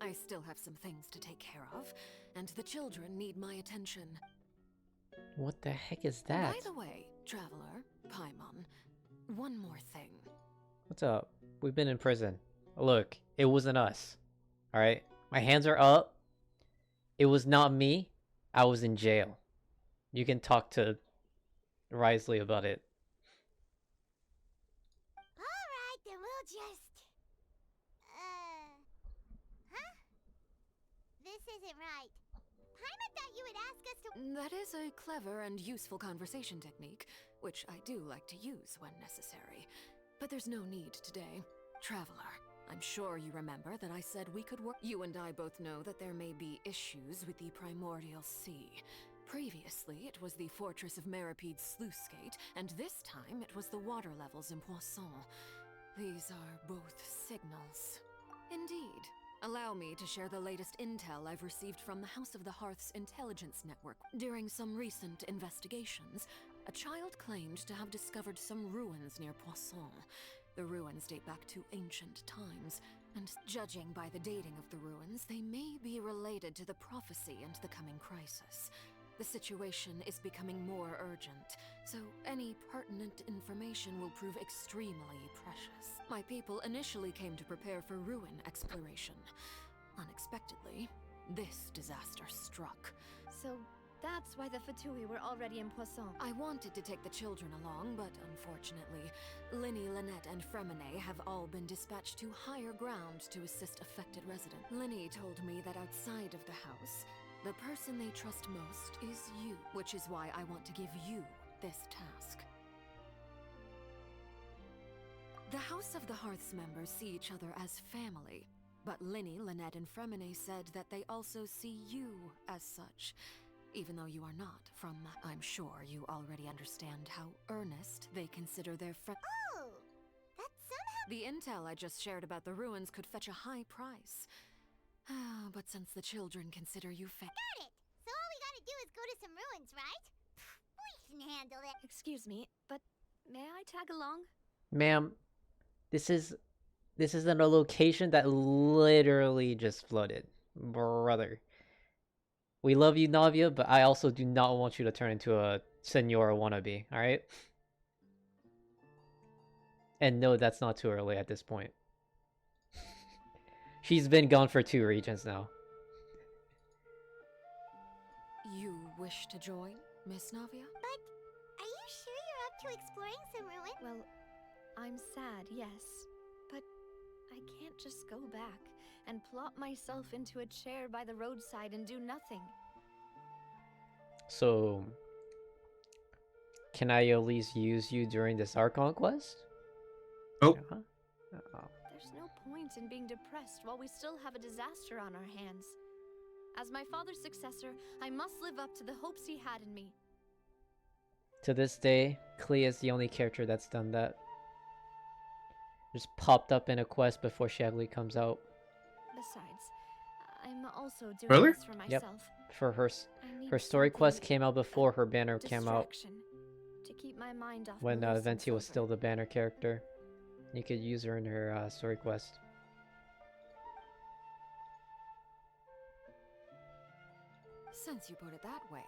I still have some things to take care of, and the children need my attention. What the heck is that? By the way, Traveler, Paimon, one more thing. What's up? We've been in prison. Look, it wasn't us. Alright? My hands are up. It was not me. I was in jail. You can talk to Risley about it. Alright, then we'll just... Huh? This isn't right. Paimon thought you would ask us to... That is a clever and useful conversation technique, which I do like to use when necessary. But there's no need today. Traveler, I'm sure you remember that I said we could work. You and I both know that there may be issues with the Primordial Sea. Previously, it was the Fortress of Meripede's sluice gate, and this time it was the water levels in Poisson. These are both signals. Indeed. Allow me to share the latest intel I've received from the House of the Hearth's intelligence network. During some recent investigations, a child claimed to have discovered some ruins near Poisson. The ruins date back to ancient times, and judging by the dating of the ruins, they may be related to the prophecy and the coming crisis. The situation is becoming more urgent, so any pertinent information will prove extremely precious. My people initially came to prepare for ruin exploration. Unexpectedly, this disaster struck. So that's why the Fatui were already in Poisson. I wanted to take the children along, but unfortunately, Linny, Lynette, and Fremine have all been dispatched to higher ground to assist affected residents. Linny told me that outside of the house, the person they trust most is you, which is why I want to give you this task. The House of the Hearth's members see each other as family, but Linny, Lynette, and Fremine said that they also see you as such, even though you are not. I'm sure you already understand how earnest they consider their friend. Oh! That's somehow... The intel I just shared about the ruins could fetch a high price. But since the children consider you Got it! So all we gotta do is go to some ruins, right? We can handle it. Excuse me, but may I tag along? Ma'am, this isn't a location that literally just flooded. Brother. We love you, Navia, but I also do not want you to turn into a Senora wannabe, alright? And no, that's not too early at this point. She's been gone for 2 regions now. You wish to join, Miss Navia? But are you sure you're up to exploring some ruins? Well, I'm sad, yes. But I can't just go back and plop myself into a chair by the roadside and do nothing. So, can I at least use you during this Archon quest? Nope. Oh. There's no point in being depressed while we still have a disaster on our hands. As my father's successor, I must live up to the hopes he had in me. To this day, Clea is the only character that's done that. Just popped up in a quest before she actually comes out. Besides, I'm also doing Really? this for myself. Yep. For her I need her story quest something- came out before her banner came out. distraction to keep my mind off When Malus and Venti was Silver. still the banner character. You could use her in her story quest. Since you put it that way,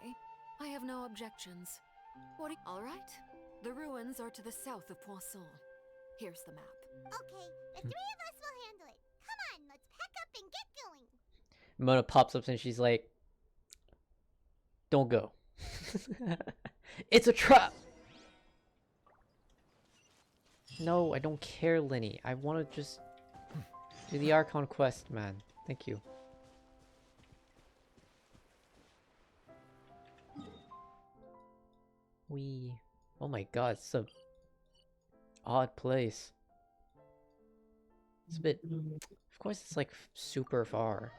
I have no objections. All right. The ruins are to the south of Poisson. Here's the map. Okay, the 3 of us will handle it. Come on, let's pack up and get going. Mona pops up and she's like, "Don't go. It's a trap." No, I don't care, Linny. I want to just do the Archon quest, man. Thank you. Oh my god, it's a odd place. It's a bit... Of course it's like super far.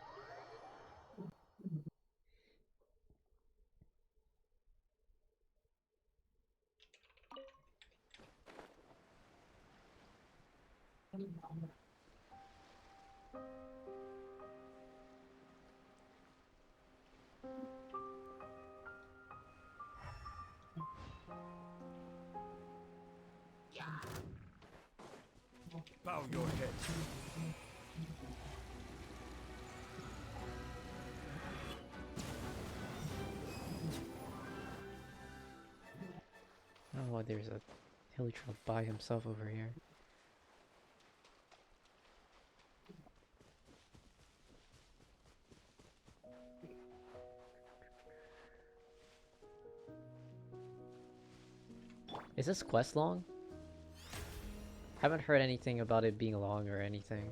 Bow your head. Oh, there's a Hilichurl by himself over here. Is this quest long? Haven't heard anything about it being long or anything.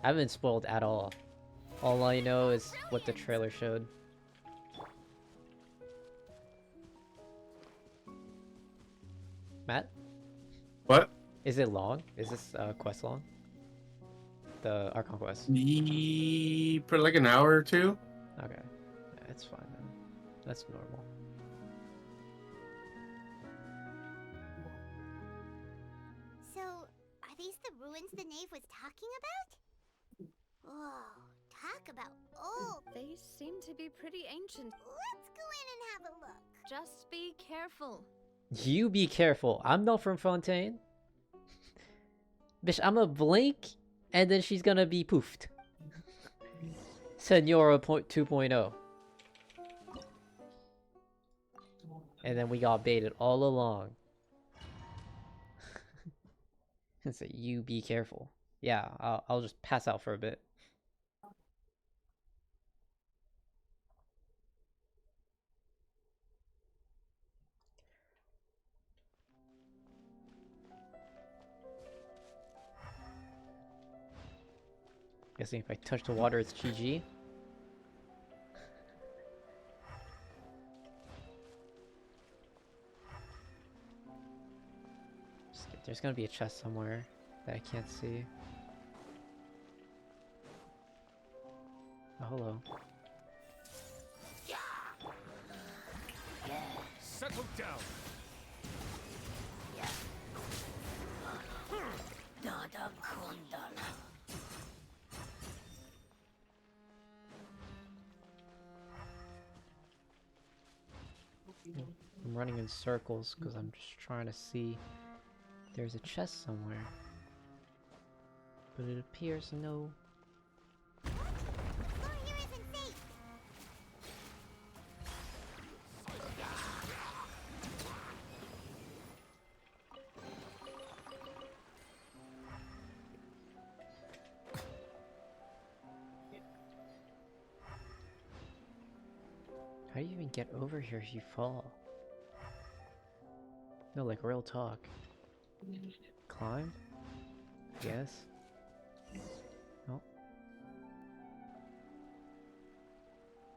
I haven't been spoiled at all. All I know is what the trailer showed. Matt? What? Is it long? Is this quest long? The Archon quest? For like an hour or two. Okay. Yeah, it's fine then. That's normal. So, are these the ruins the knave was talking about? Whoa, talk about old. They seem to be pretty ancient. Let's go in and have a look. Just be careful. You be careful. I'm not from Fontaine. Bitch, I'm a blink, and then she's gonna be poofed. Senora 2.0. And then we got baited all along. So you be careful. Yeah, I'll just pass out for a bit. Guessing if I touch the water, it's GG. There's gonna be a chest somewhere that I can't see. Oh, hello. Settle down. I'm running in circles because I'm just trying to see. There's a chest somewhere. But it appears no. How do you even get over here if you fall? No, like real talk. Climb? Yes. No.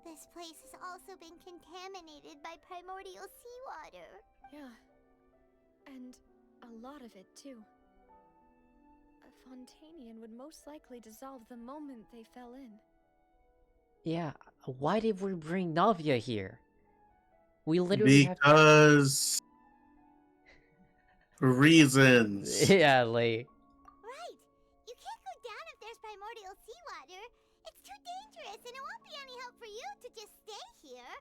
This place has also been contaminated by primordial seawater. Yeah. And a lot of it, too. A Fontainian would most likely dissolve the moment they fell in. Yeah, why did we bring Navia here? We literally because reasons. Yeah, like... Right! You can't go down if there's primordial seawater. It's too dangerous, and it won't be any help for you to just stay here.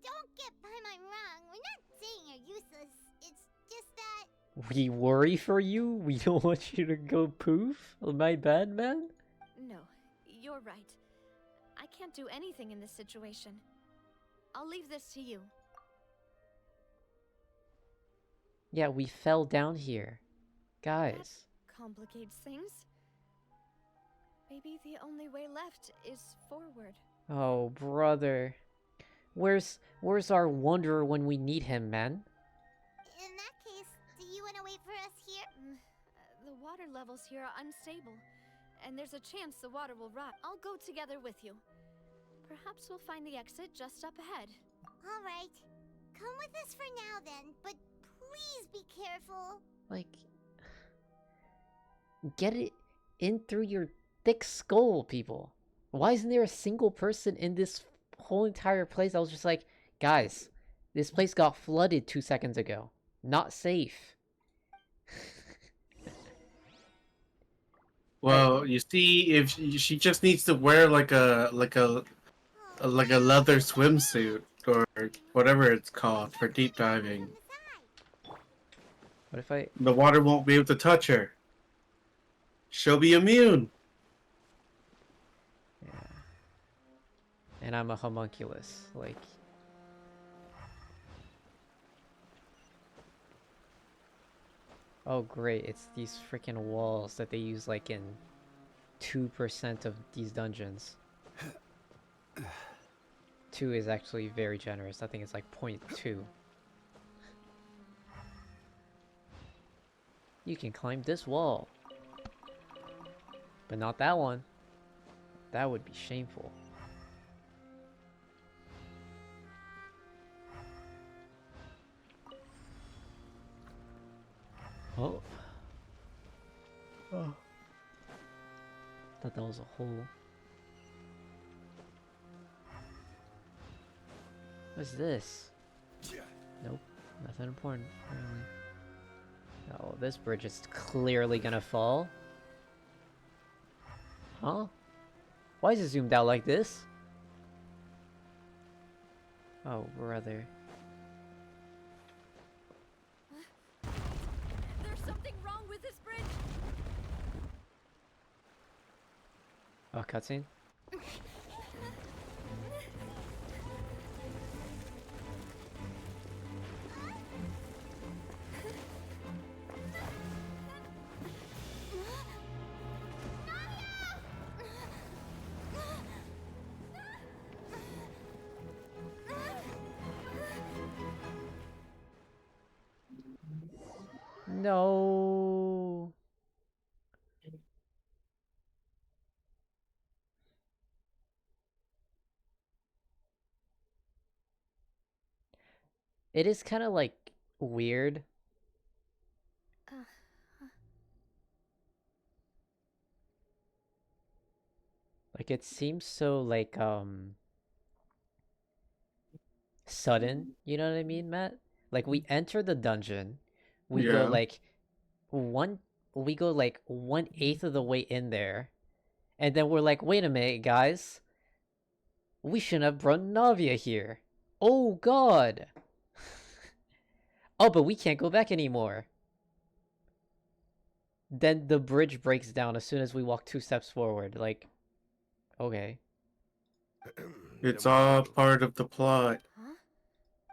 Don't get by my wrong. We're not saying you're useless. It's just that... We worry for you? We don't want you to go poof? My bad, man? No, you're right. I can't do anything in this situation. I'll leave this to you. Yeah, we fell down here. Guys. That complicates things. Maybe the only way left is forward. Oh, brother. Where's our wanderer when we need him, man? In that case, do you want to wait for us here? The water levels here are unstable, and there's a chance the water will rot. I'll go together with you. Perhaps we'll find the exit just up ahead. All right. Come with us for now then, but please be careful. Like... get it in through your thick skull, people. Why isn't there a single person in this whole entire place? I was just like, guys, this place got flooded 2 seconds ago. Not safe. Well, you see, if she just needs to wear like a leather swimsuit or whatever it's called for deep diving. What if I... The water won't be able to touch her. She'll be immune. Yeah. And I'm a homunculus, like... Oh great, it's these freaking walls that they use like in 2% of these dungeons. 2 is actually very generous. I think it's like 0.2. You can climb this wall. But not that one. That would be shameful. Oh. Oh. Thought that was a hole. What's this? Nope. Nothing important, apparently. Oh, this bridge is clearly gonna fall. Huh? Why is it zoomed out like this? Oh, brother. There's something wrong with this bridge. Oh, cutscene? No. It is kind of like weird. Like it seems so like sudden, you know what I mean, Matt? Like we enter the dungeon, we go Yeah. like one we go like 1/8 of the way in there, and then we're like, wait a minute, guys. We shouldn't have brought Navia here. Oh god. Oh, but we can't go back anymore. Then the bridge breaks down as soon as we walk 2 steps forward. Like, okay. It's all part of the plot.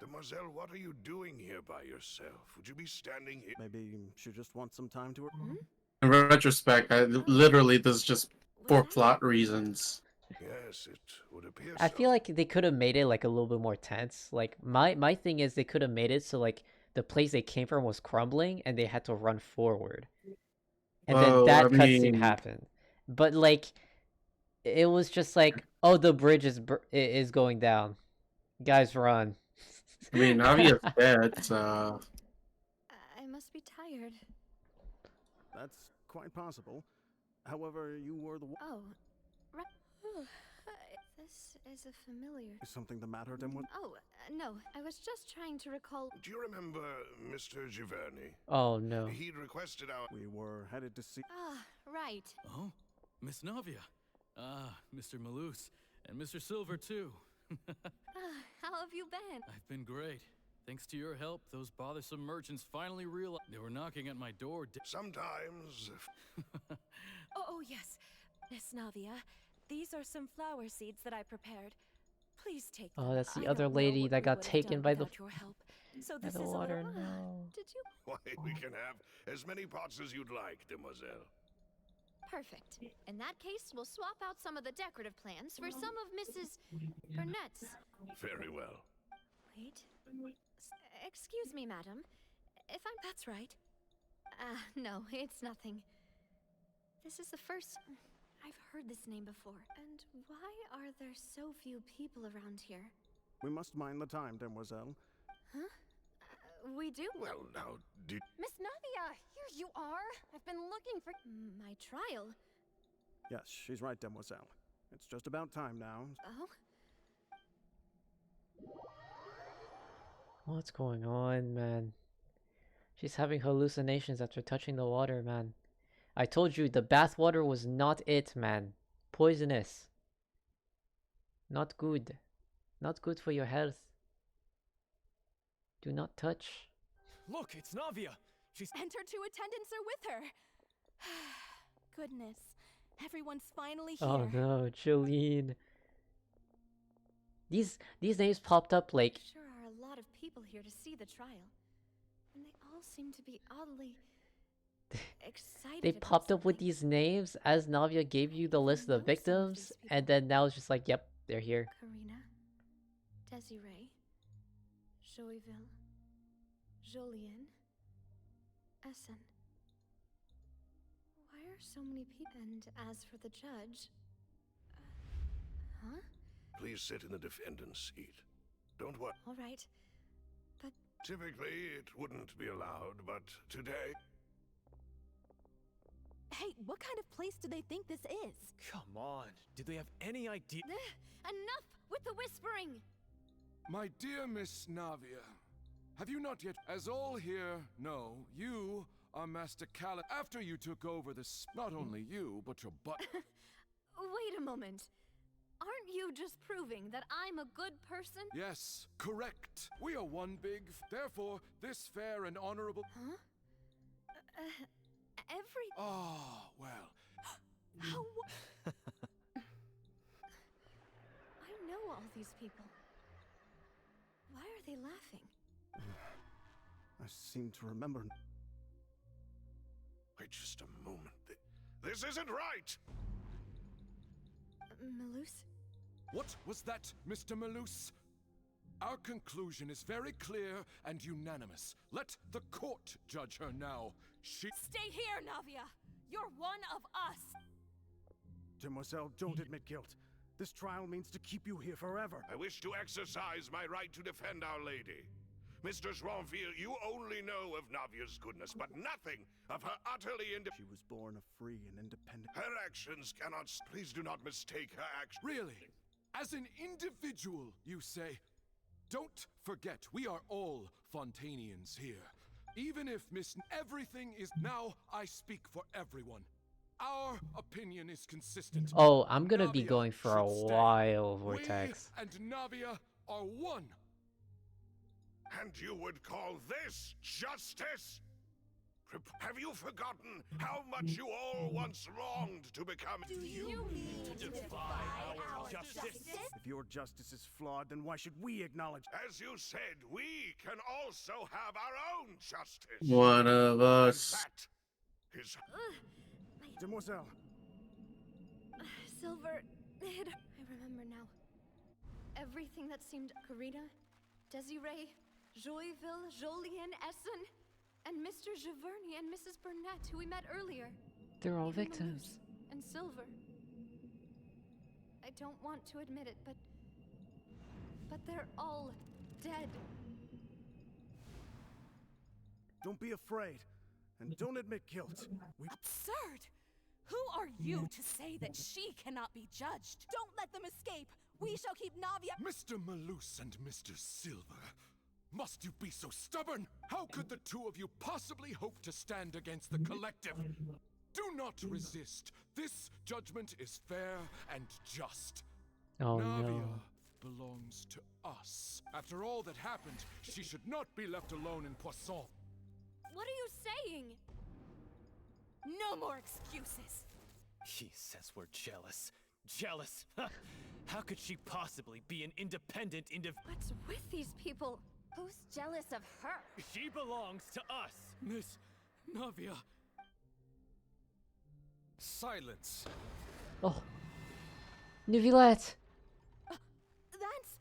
Demoiselle, what are you doing here by yourself? Would you be standing here? Maybe she just wants some time to... In retrospect, literally this is just for plot reasons. Yes, it would appear I so. feel like they could have made it like a little bit more tense. Like my thing is they could have made it so like the place they came from was crumbling and they had to run forward. And then Well, that I cutscene mean- happened. But like it was just like, oh, the bridge is going down. Guys, run. I mean, Navia's dead, so... I must be tired. That's quite possible. However, you were the one... Oh, right. This is a familiar... Is something the matter, Demoiselle? Oh, no. I was just trying to recall... Do you remember Mr. Giverny? Oh, no. He'd requested our... We were headed to see... Ah, right. Oh, Miss Navia. Ah, Mr. Malus. And Mr. Silver, too. How have you been? I've been great. Thanks to your help, those bothersome merchants finally realized they were knocking at my door. Sometimes... Oh, yes. Miss Navia, these are some flower seeds that I prepared. Please take them. Oh, that's the I other don't know lady what that we got would have taken done by the without your help. So by this the is a water. little... No. Did you... Why, we can have as many pots as you'd like, demoiselle. Perfect. In that case, we'll swap out some of the decorative plants for some of Mrs. Burnett's. Very well. Wait. Excuse me, madam. If I'm... That's right. No, it's nothing. This is the first... I've heard this name before. And why are there so few people around here? We must mind the time, Demoiselle. Huh? We do? Well, now, did... Miss Navia, here you are. I've been looking for My trial. Yes, she's right, Demoiselle. It's just about time now. Oh? What's going on, man? She's having hallucinations after touching the water, man. I told you the bath water was not it, man. Poisonous. Not good. Not good for your health. Do not touch. Look, it's Navia. She's... And her two attendants are with her. Goodness. Everyone's finally here. Oh no, Jolene. These names popped up like... Sure are a lot of people here to see the trial. And they all seem to be oddly excited. They about popped up with something. these names as Navia gave you the list of the victims, and then now it's just like, yep, they're here. Karina, Desiree, Joyville, Jolien, Essen. Why are so many people? And as for the judge, huh? Please sit in the defendant's seat. Don't worry. All right, but Typically, it wouldn't be allowed, but today... Hey, what kind of place do they think this is? Come on. Do they have any idea? Enough with the whispering! My dear Miss Navia, have you not yet... As all here know, you are Master Callum. After you took over this... Not only you, but your butt... Wait a moment. Aren't you just proving that I'm a good person? Yes, correct. We are one big... Therefore, this fair and honorable... Huh? Every... Ah, well... How... I know all these people. Why are they laughing? I seem to remember... Wait just a moment. This isn't right! Malus? What was that, Mr. Malus? Our conclusion is very clear and unanimous. Let the court judge her now. She... Stay here, Navia! You're one of us! Demoiselle, don't admit guilt. This trial means to keep you here forever. I wish to exercise my right to defend Our Lady. Mr. Joinville, you only know of Navia's goodness, but nothing of her utterly independent... She was born a free and independent... Her actions cannot... Please do not mistake her actions. Really? As an individual, you say? Don't forget, we are all Fontainians here. Even if everything is... Now, I speak for everyone. Our opinion is consistent. Oh, I'm gonna be Navia going for a should stay. while, Vortex. We and Navia are one. And you would call this justice? Have you forgotten how much you all once longed to become? Do you mean to defy our justice? If your justice is flawed, then why should we acknowledge... As you said, we can also have our own justice. One of us. That is... Demoiselle. Silver... I remember now. Everything that seemed... Karina, Desiree, Joyville, Jolien, Essen, and Mr. Giverny and Mrs. Burnett, who we met earlier. They're all Even victims. Malus and Silver. I don't want to admit it, but they're all dead. Don't be afraid. And don't admit guilt. Absurd! Who are you to say that she cannot be judged? Don't let them escape! We shall keep Navia— Mr. Malus and Mr. Silver, must you be so stubborn? How could the two of you possibly hope to stand against the collective? Do not resist. This judgment is fair and just. Oh Navia no. belongs to us. After all that happened, she should not be left alone in Poisson. What are you saying? No more excuses! He says we're jealous. Jealous? How could she possibly be an independent What's with these people? Who's jealous of her? She belongs to us! Miss Navia. Silence. Oh. Neuvillette! That's...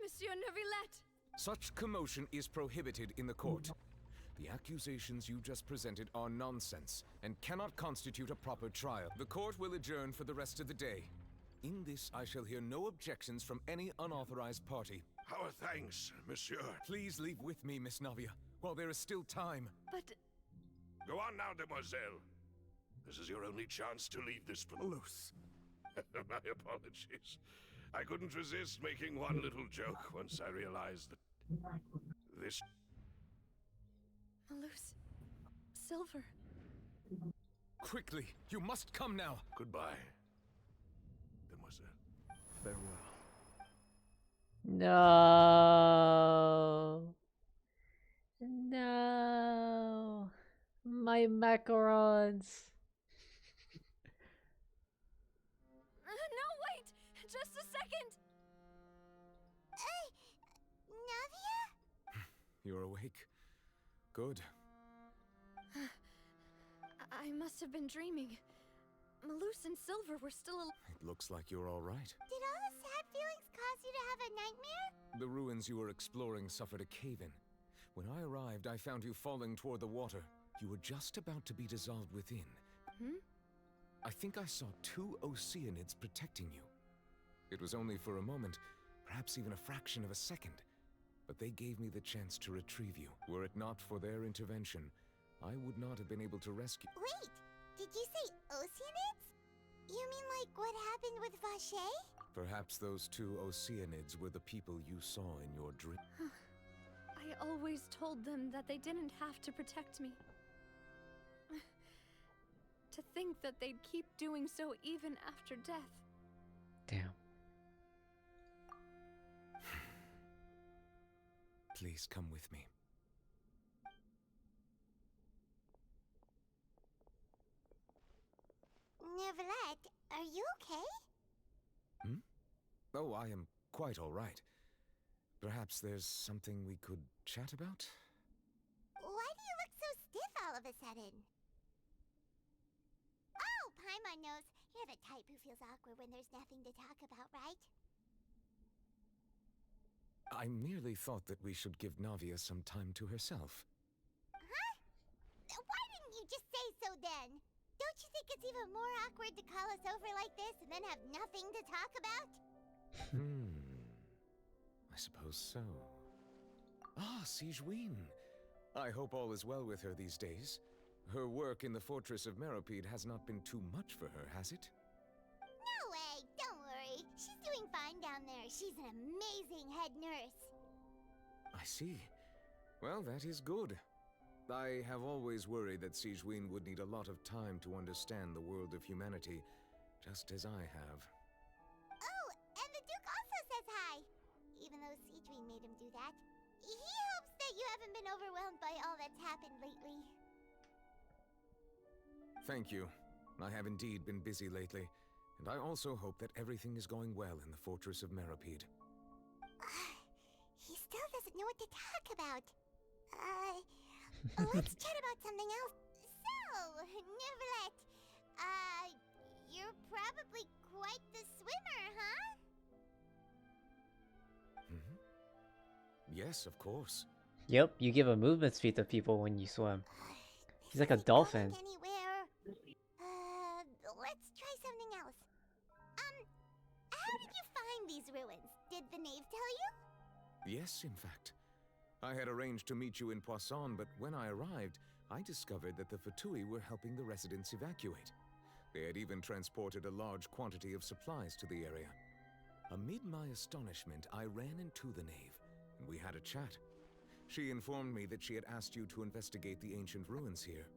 Monsieur Neuvillette! Such commotion is prohibited in the court. The accusations you just presented are nonsense and cannot constitute a proper trial. The court will adjourn for the rest of the day. In this, I shall hear no objections from any unauthorized party. Our thanks, monsieur. Please leave with me, Miss Navia, while there is still time. But... Go on now, demoiselle. This is your only chance to leave this loose. My apologies. I couldn't resist making one little joke once I realized that this... Malus... Silver... Quickly, you must come now. Goodbye, demoiselle. Farewell. No. No. My macarons. no, wait! Just a second! Navia? You're awake. Good. I must have been dreaming. Malus and Silver were still alive. It looks like you're all right. Did all the sad feelings cause you to have a nightmare? The ruins you were exploring suffered a cave-in. When I arrived, I found you falling toward the water. You were just about to be dissolved within. I think I saw 2 Oceanids protecting you. It was only for a moment, perhaps even a fraction of a second, but they gave me the chance to retrieve you. Were it not for their intervention, I would not have been able to rescue... Wait, did you say Oceanids? You mean like what happened with Vache? Perhaps those 2 Oceanids were the people you saw in your dream. I always told them that they didn't have to protect me. To think that they'd keep doing so even after death. Damn. Please come with me. Neverlet, are you okay? Oh, I am quite all right. Perhaps there's something we could chat about? Why do you look so stiff all of a sudden? Oh, Paimon knows. You're the type who feels awkward when there's nothing to talk about, right? I merely thought that we should give Navia some time to herself. Huh? Why didn't you just say so then? Don't you think it's even more awkward to call us over like this and then have nothing to talk about? I suppose so. Ah, Sigewinne. I hope all is well with her these days. Her work in the Fortress of Meropide has not been too much for her, has it? No way, don't worry. She's doing fine down there. She's an amazing head nurse. I see. Well, that is good. I have always worried that Sigewinne would need a lot of time to understand the world of humanity, just as I have. Oh, and the Duke also says hi. Even though Sigewinne made him do that. He hopes that you haven't been overwhelmed by all that's happened lately. Thank you. I have indeed been busy lately, and I also hope that everything is going well in the Fortress of Meropide. He still doesn't know what to talk about. Let's chat about something else. So, Neverlet, you're probably quite the swimmer, huh? Yes, of course. Yep, you give a movement speed to people when you swim. He's like a dolphin. Anywhere. Let's try something else. How did you find these ruins? Did the knave tell you? Yes, in fact. I had arranged to meet you in Poisson, but when I arrived, I discovered that the Fatui were helping the residents evacuate. They had even transported a large quantity of supplies to the area. Amid my astonishment, I ran into the knave, and we had a chat. She informed me that she had asked you to investigate the ancient ruins here.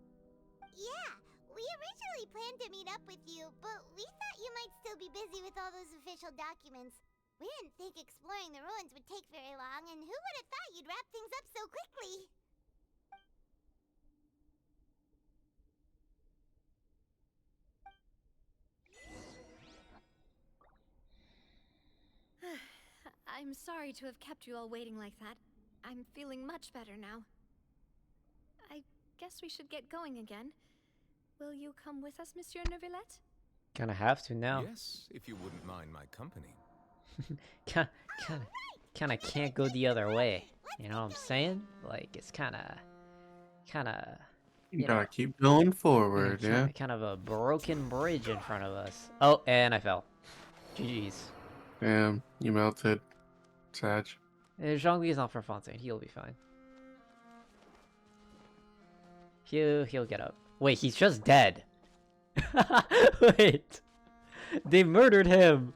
Yeah, we originally planned to meet up with you, but we thought you might still be busy with all those official documents. We didn't think exploring the ruins would take very long, and who would have thought you'd wrap things up so quickly? I'm sorry to have kept you all waiting like that. I'm feeling much better now. I guess we should get going again. Will you come with us, Monsieur Neuvillette? Kinda have to now. Yes, if you wouldn't mind my company. Kinda can't go the other way. You know what I'm saying? Like, it's kinda... You gotta keep going forward, yeah. Kind of a broken bridge in front of us. Oh, and I fell. GG's. Damn, you melted. Sag. Zhongli is not from Fontaine. He'll be fine. He'll get up. Wait, he's just dead. Wait. They murdered him.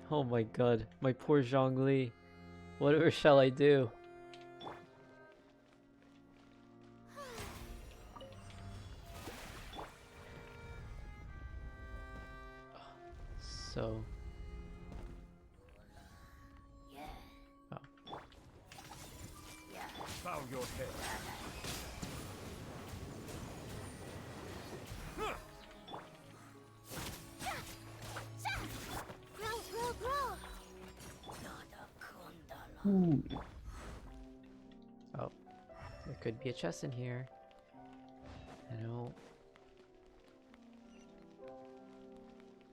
Oh my god. My poor Zhongli. Whatever shall I do? So... Oh. Bow your head. Oh. There could be a chest in here. I know.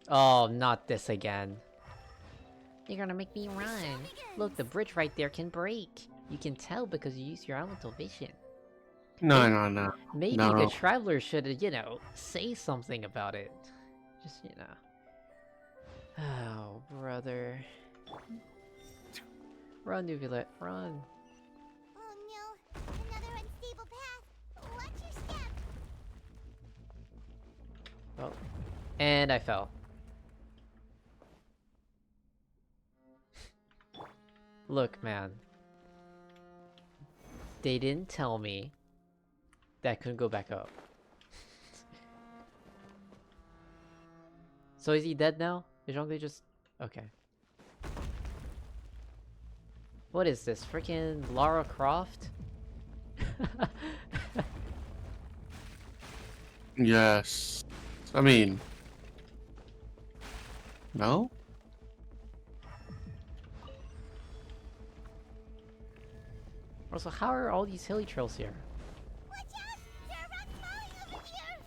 Oh, not this again. You're gonna make me run. Look, the bridge right there can break. You can tell because you use your elemental vision. No. Maybe No. the traveler should, say something about it. Just, Oh, brother. Run, Nuvulet, run. Oh no, another unstable path. Watch your step. Oh. And I fell. Look, man. They didn't tell me that I couldn't go back up. So is he dead now? Is Zhongli just... Okay. What is this? Freaking Lara Croft? Yes. I mean... No? Also, how are all these hilly trails here? Watch out! There are rocks falling over here!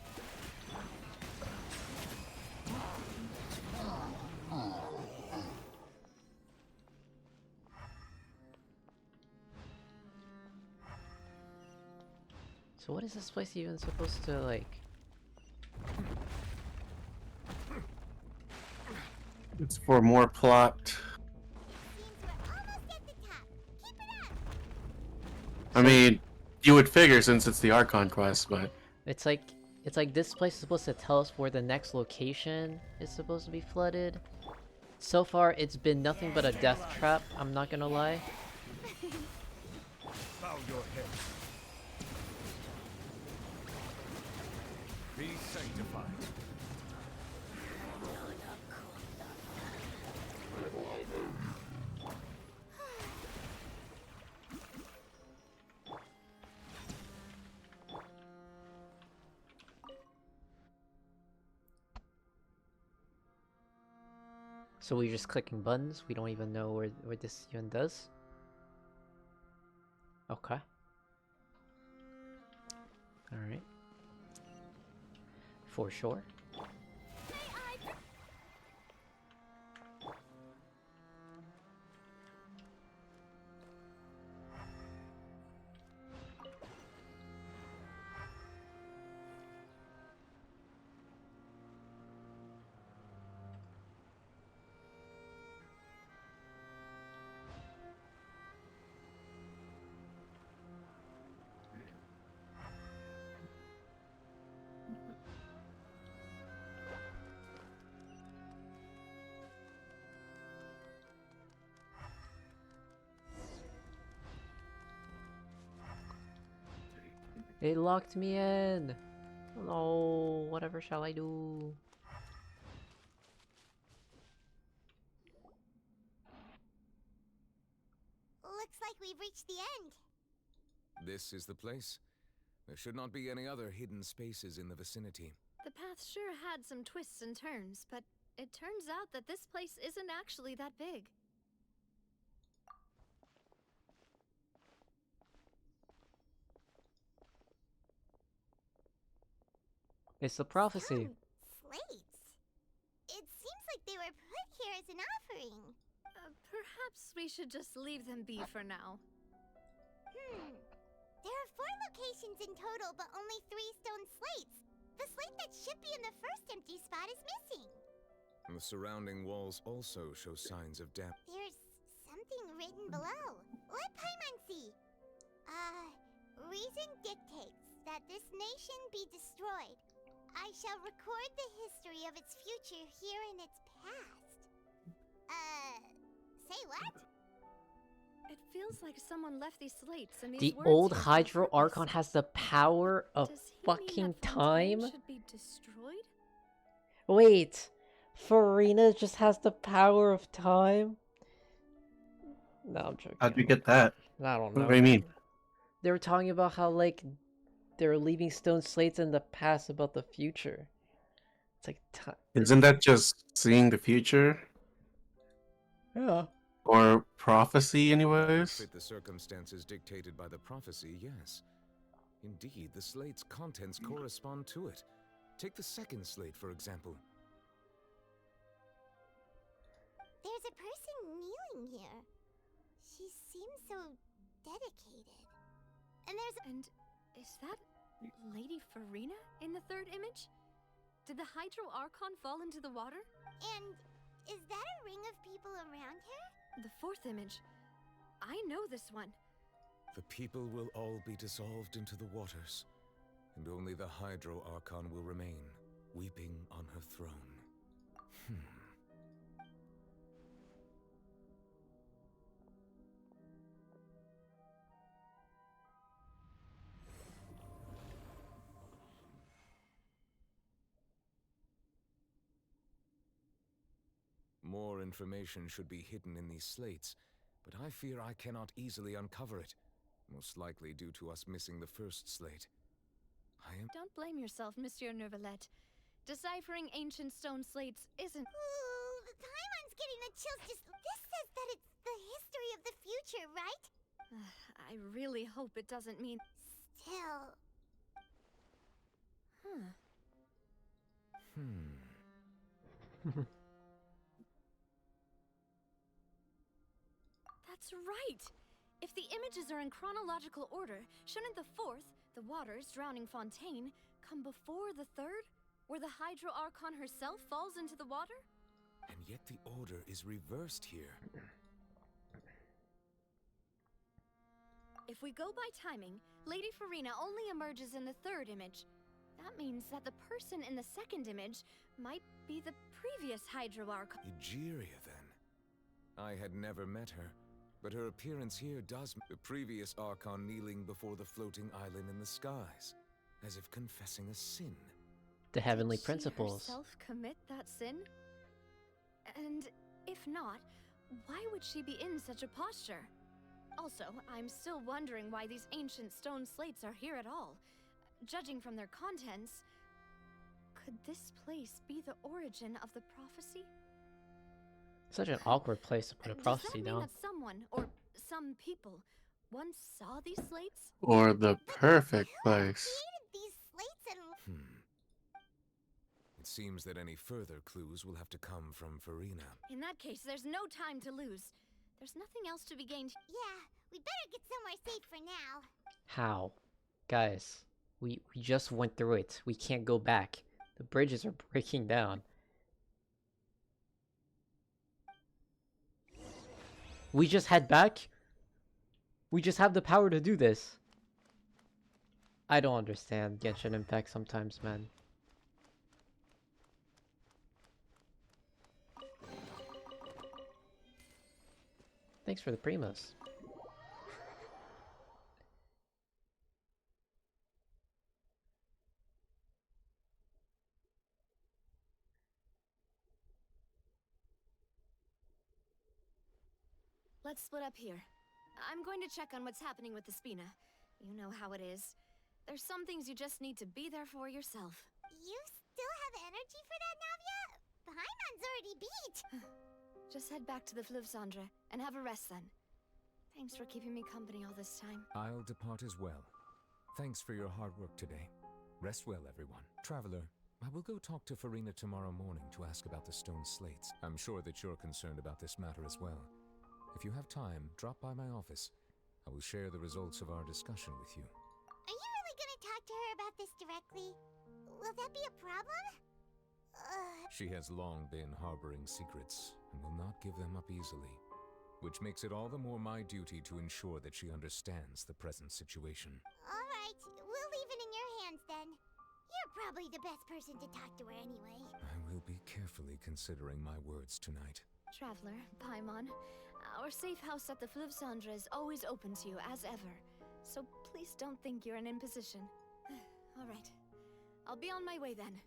So what is this place even supposed to, like... It's for more plot. I mean, you would figure since it's the Archon quest, but... It's like this place is supposed to tell us where the next location is supposed to be flooded. So far, it's been nothing but a death trap, I'm not gonna lie. Bow your head. Be sanctified. So we're just clicking buttons, we don't even know where this even does? Okay. Alright. For sure. It locked me in! No, whatever shall I do? Looks like we've reached the end. This is the place. There should not be any other hidden spaces in the vicinity. The path sure had some twists and turns, but it turns out that this place isn't actually that big. It's the prophecy. Slates. It seems like they were put here as an offering. Perhaps we should just leave them be for now. There are 4 locations in total, but only 3 stone slates. The slate that should be in the first empty spot is missing. The surrounding walls also show signs of damage. There's something written below. Let Paimon see. Reason dictates that this nation be destroyed. I shall record the history of its future here in its past. Say what? It feels like someone left these slates and these The words old here on Hydro purpose. Archon has the power of Does he mean fucking that Fontaine time? should be destroyed? Wait, Farina just has the power of time? No, I'm joking. How'd you get that? I don't What know. do you mean? They were talking about how, like, they're leaving stone slates in the past about the future. It's like time. Isn't that just seeing the future? Yeah. Or prophecy, That would anyways? fit the circumstances dictated by the prophecy, yes. Indeed, the slate's contents correspond to it. Take the second slate, for example. There's a person kneeling here. She seems so dedicated. And there's And is that Lady Farina in the third image? Did the Hydro Archon fall into the water? And is that a ring of people around her? The fourth image. I know this one. The people will all be dissolved into the waters, and only the Hydro Archon will remain, weeping on her throne. More information should be hidden in these slates, but I fear I cannot easily uncover it, most likely due to us missing the first slate. Don't blame yourself, Monsieur Neuvillette. Deciphering ancient stone slates isn't... Ooh, the Paimon's getting the chills just... This says that it's the history of the future, right? I really hope it doesn't mean... Still... That's right! If the images are in chronological order, shouldn't the fourth, the waters drowning Fontaine, come before the third, where the Hydro Archon herself falls into the water? And yet the order is reversed here. If we go by timing, Lady Farina only emerges in the third image. That means that the person in the second image might be the previous Hydro Archon. Egeria, then. I had never met her, but her appearance here does the previous Archon kneeling before the floating island in the skies, as if confessing a sin. The heavenly Did principles. she herself commit that sin? And if not, why would she be in such a posture? Also, I'm still wondering why these ancient stone slates are here at all. Judging from their contents, could this place be the origin of the prophecy? Such an awkward place to put a prophecy Does that mean down. that someone, or some people, once saw these slates? Or the perfect place. These slates and... It seems that any further clues will have to come from Farina. In that case, there's no time to lose. There's nothing else to be gained. Yeah, we better get somewhere safe for now. How? Guys, we just went through it. We can't go back. The bridges are breaking down. We just head back? We just have the power to do this. I don't understand Genshin Impact sometimes, man. Thanks for the primos. Let's split up here. I'm going to check on what's happening with the Spina. You know how it is. There's some things you just need to be there for yourself. You still have energy for that, Navia? Paimon's already beat! Just head back to the Fleuve Cendre and have a rest then. Thanks for keeping me company all this time. I'll depart as well. Thanks for your hard work today. Rest well, everyone. Traveler, I will go talk to Farina tomorrow morning to ask about the stone slates. I'm sure that you're concerned about this matter as well. If you have time, drop by my office. I will share the results of our discussion with you. Are you really gonna talk to her about this directly? Will that be a problem? She has long been harboring secrets and will not give them up easily, which makes it all the more my duty to ensure that she understands the present situation. Alright, we'll leave it in your hands then. You're probably the best person to talk to her anyway. I will be carefully considering my words tonight. Traveler, Paimon, our safe house at the Flivsandra is always open to you as ever. So please don't think you're an imposition. Alright. I'll be on my way then.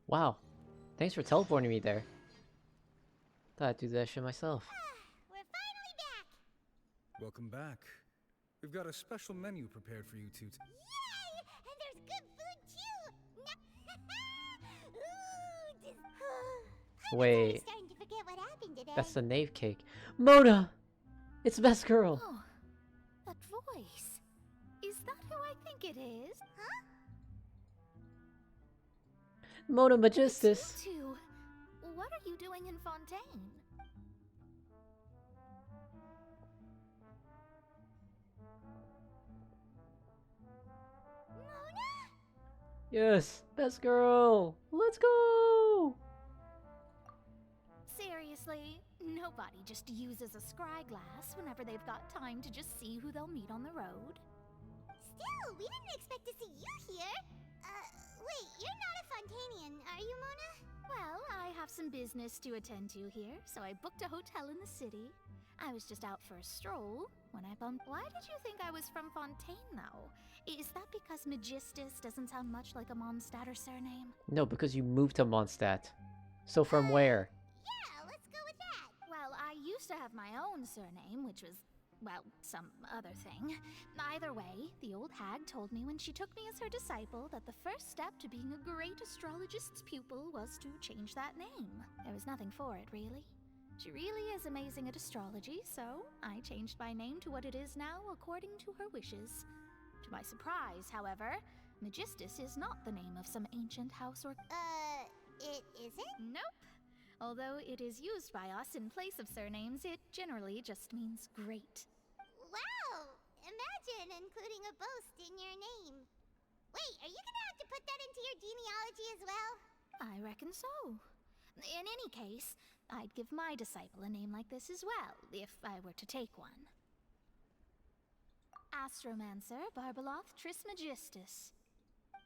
Wow. Thanks for teleporting me there. Thought I'd do that shit myself. We're finally back! Welcome back. We've got a special menu prepared for you two. Yay! And there's good food too! Ooh, I'm Wait. starting to forget what happened today. That's the knave cake. Mona! It's Best Girl! Oh, that voice. Is that who I think it is? Huh? Mona Magistus! You two. What are you doing in Fontaine? Yes! Best Girl! Let's go! Seriously, nobody just uses a scry glass whenever they've got time to just see who they'll meet on the road. Still, we didn't expect to see you here. Wait, you're not a Fontainian, are you, Mona? Well, I have some business to attend to here, so I booked a hotel in the city. I was just out for a stroll when I bumped. Why did you think I was from Fontaine, though? Is that because Magistus doesn't sound much like a Mondstadter surname? No, because you moved to Mondstadt. So from where? Yeah, let's go with that. Well, I used to have my own surname, which was, well, some other thing. Either way, the old hag told me when she took me as her disciple that the first step to being a great astrologist's pupil was to change that name. There was nothing for it, really. She really is amazing at astrology, so I changed my name to what it is now according to her wishes. To my surprise, however, Magistus is not the name of some ancient house or... It isn't? Nope. Although it is used by us in place of surnames, it generally just means great. Wow! Imagine including a boast in your name. Wait, are you gonna have to put that into your genealogy as well? I reckon so. In any case, I'd give my disciple a name like this as well, if I were to take one. Astromancer Barbeloth Trismegistus.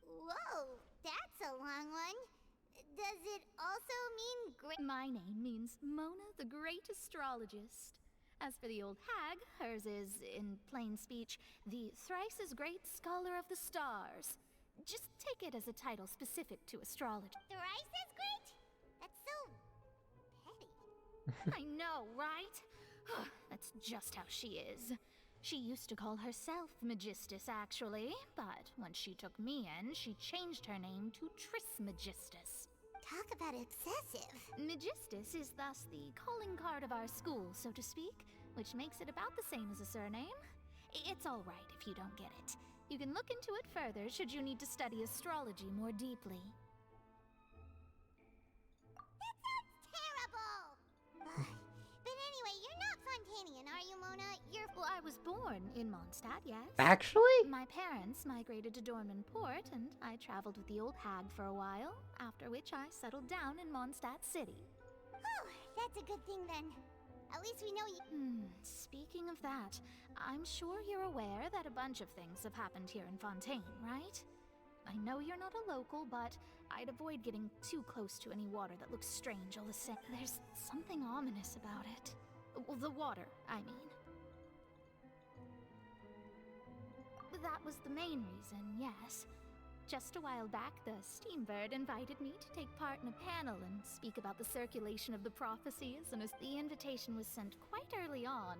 Whoa, that's a long one. Does it also mean great? My name means Mona the Great Astrologist. As for the old hag, hers is, in plain speech, the thrice as great scholar of the stars. Just take it as a title specific to astrology. Thrice as great? That's so petty. I know, right? That's just how she is. She used to call herself Magistus, actually, but when she took me in, she changed her name to Trismegistus. Talk about obsessive. Magistus is thus the calling card of our school, so to speak, which makes it about the same as a surname. It's all right if you don't get it. You can look into it further should you need to study astrology more deeply. That sounds terrible! But anyway, you're not Fontainian, are you, Mona? Well, I was born in Mondstadt, yes. Actually? My parents migrated to Dornman Port, and I traveled with the old hag for a while, after which I settled down in Mondstadt City. Oh, that's a good thing then. At least we know you... Speaking of that, I'm sure you're aware that a bunch of things have happened here in Fontaine, right? I know you're not a local, but I'd avoid getting too close to any water that looks strange all the same. There's something ominous about it. Well, the water, I mean. That was the main reason, yes. Just a while back, the Steambird invited me to take part in a panel and speak about the circulation of the prophecies, and as the invitation was sent quite early on,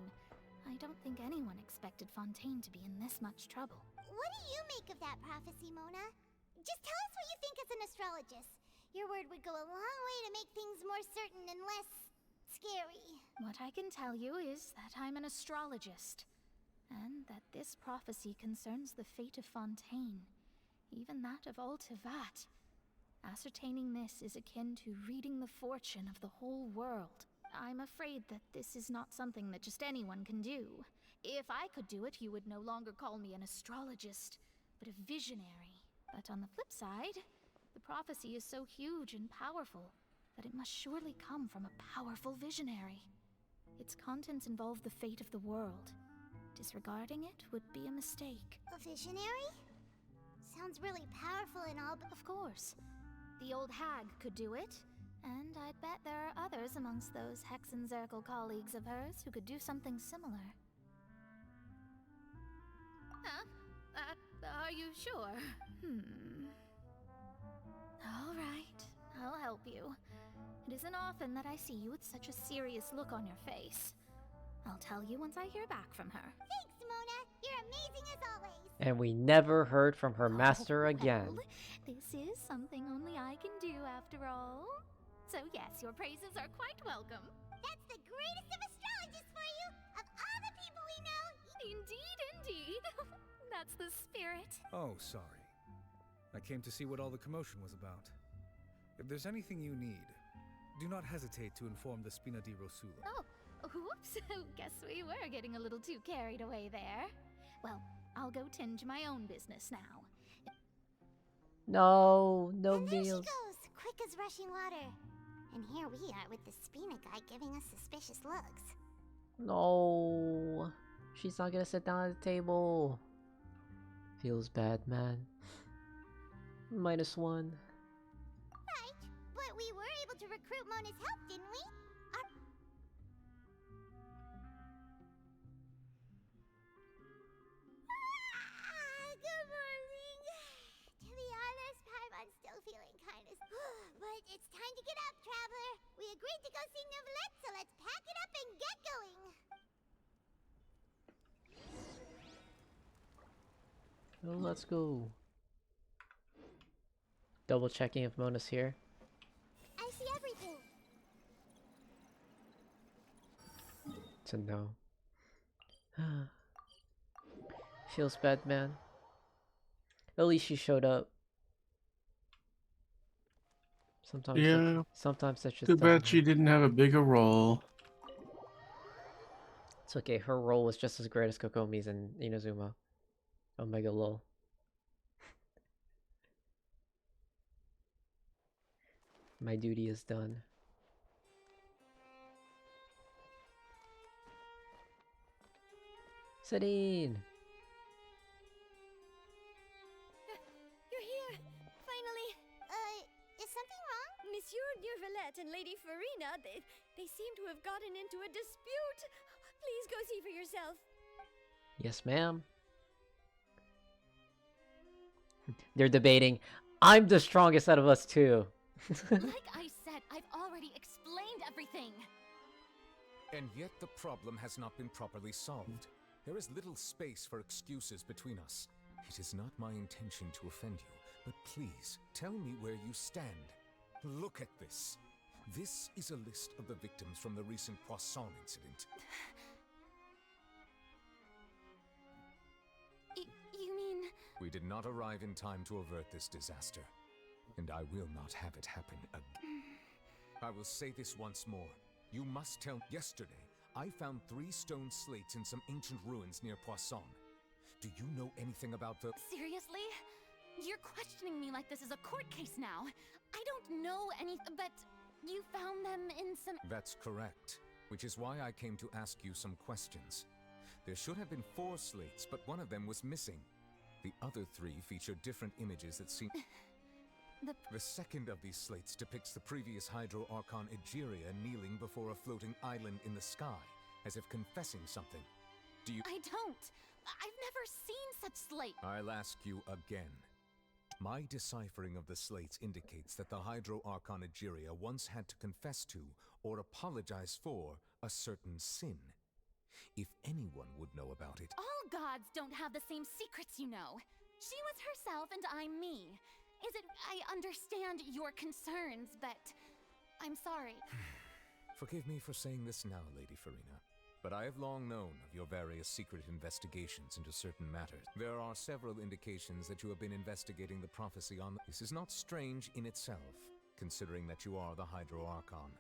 I don't think anyone expected Fontaine to be in this much trouble. What do you make of that prophecy, Mona? Just tell us what you think as an astrologist. Your word would go a long way to make things more certain and less... scary. What I can tell you is that I'm an astrologist, and that this prophecy concerns the fate of Fontaine, even that of Altivat. Ascertaining this is akin to reading the fortune of the whole world. I'm afraid that this is not something that just anyone can do. If I could do it, you would no longer call me an astrologist, but a visionary. But on the flip side, the prophecy is so huge and powerful that it must surely come from a powerful visionary. Its contents involve the fate of the world. Disregarding it would be a mistake. A visionary? Sounds really powerful and all, but of course. The old hag could do it, and I'd bet there are others amongst those Hexen Circle colleagues of hers who could do something similar. Huh? Are you sure? All right, I'll help you. It isn't often that I see you with such a serious look on your face. I'll tell you once I hear back from her. Thanks, Mona. You're amazing as always. And we never heard from her master again. Well, this is something only I can do after all. So yes, your praises are quite welcome. That's the greatest of astrologists for you! Of all the people we know! Indeed, indeed. That's the spirit. Oh, sorry. I came to see what all the commotion was about. If there's anything you need, do not hesitate to inform the Spina di Rosula. Oh, whoops. Guess we were getting a little too carried away there. Well, I'll go tend to my own business now. No And there meals. she goes, quick as rushing water. And here we are with the Spina guy giving us suspicious looks. No. She's not gonna sit down at the table. Feels bad, man. -1. Right, but we were able to recruit Mona's help, didn't we? Good morning. To be honest, Paimon's still feeling kind of... But it's time to get up, Traveler. We agreed to go see Neuvillette, so let's pack it up and get going. Oh, let's go. Double checking if Mona's here. I see everything. To know. Feels bad, man. At least she showed up. Sometimes, Yeah. sometimes that just Too doesn't bad she happen. didn't have a bigger role. It's okay. Her role was just as great as Kokomi's and Inazuma. Omega lol. My duty is done. Sadine! You're here! Finally! Is something wrong? Monsieur Neuvillette and Lady Farina, they seem to have gotten into a dispute. Please go see for yourself. Yes, ma'am. They're debating. I'm the strongest out of us too. Like I said, I've already explained everything. And yet the problem has not been properly solved. There is little space for excuses between us. It is not my intention to offend you, but please, tell me where you stand. Look at this. This is a list of the victims from the recent Poisson incident. You mean... We did not arrive in time to avert this disaster, and I will not have it happen again. I will say this once more. You must tell... Yesterday, I found 3 stone slates in some ancient ruins near Poisson. Do you know anything about the... Seriously? You're questioning me like this is a court case now. I don't know anything, but you found them in some... That's correct, which is why I came to ask you some questions. There should have been 4 slates, but one of them was missing. The other 3 feature different images that seem... The second of these slates depicts the previous Hydro Archon Egeria kneeling before a floating island in the sky, as if confessing something. Do you... I don't. I've never seen such slate. I'll ask you again. My deciphering of the slates indicates that the Hydro Archon Egeria once had to confess to, or apologize for, a certain sin. If anyone would know about it... All gods don't have the same secrets, you know. She was herself and I'm me. I understand your concerns, but I'm sorry. Forgive me for saying this now, Lady Farina, but I have long known of your various secret investigations into certain matters. There are several indications that you have been investigating the prophecy on... This is not strange in itself, considering that you are the Hydro Archon.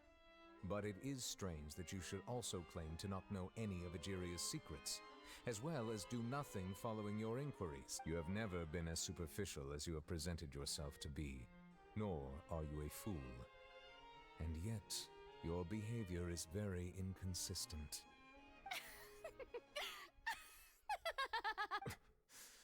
But it is strange that you should also claim to not know any of Egeria's secrets, as well as do nothing following your inquiries. You have never been as superficial as you have presented yourself to be, nor are you a fool. And yet, your behavior is very inconsistent.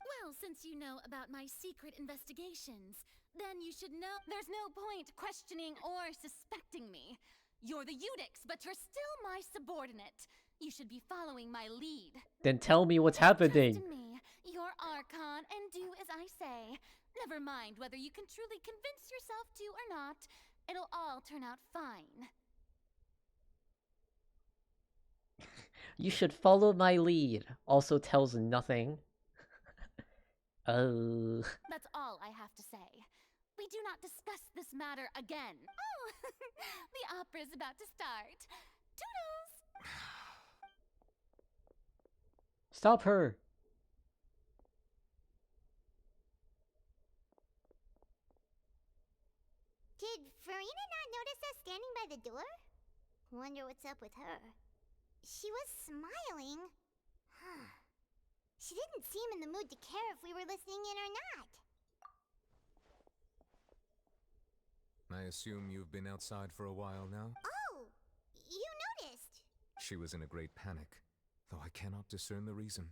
Well, since you know about my secret investigations, then you should know there's no point questioning or suspecting me. You're the Eudix, but you're still my subordinate. You should be following my lead. Then tell me what's Trust happening. in me, your Archon, and do as I say. Never mind whether you can truly convince yourself to or not. It'll all turn out fine. You should follow my lead. Also tells nothing. Oh. That's all I have to say. We do not discuss this matter again. Oh, the opera's about to start. Toodles! Stop her. Did Farina not notice us standing by the door? Wonder what's up with her. She was smiling. Huh. She didn't seem in the mood to care if we were listening in or not. I assume you've been outside for a while now? Oh, you noticed. She was in a great panic, though I cannot discern the reason.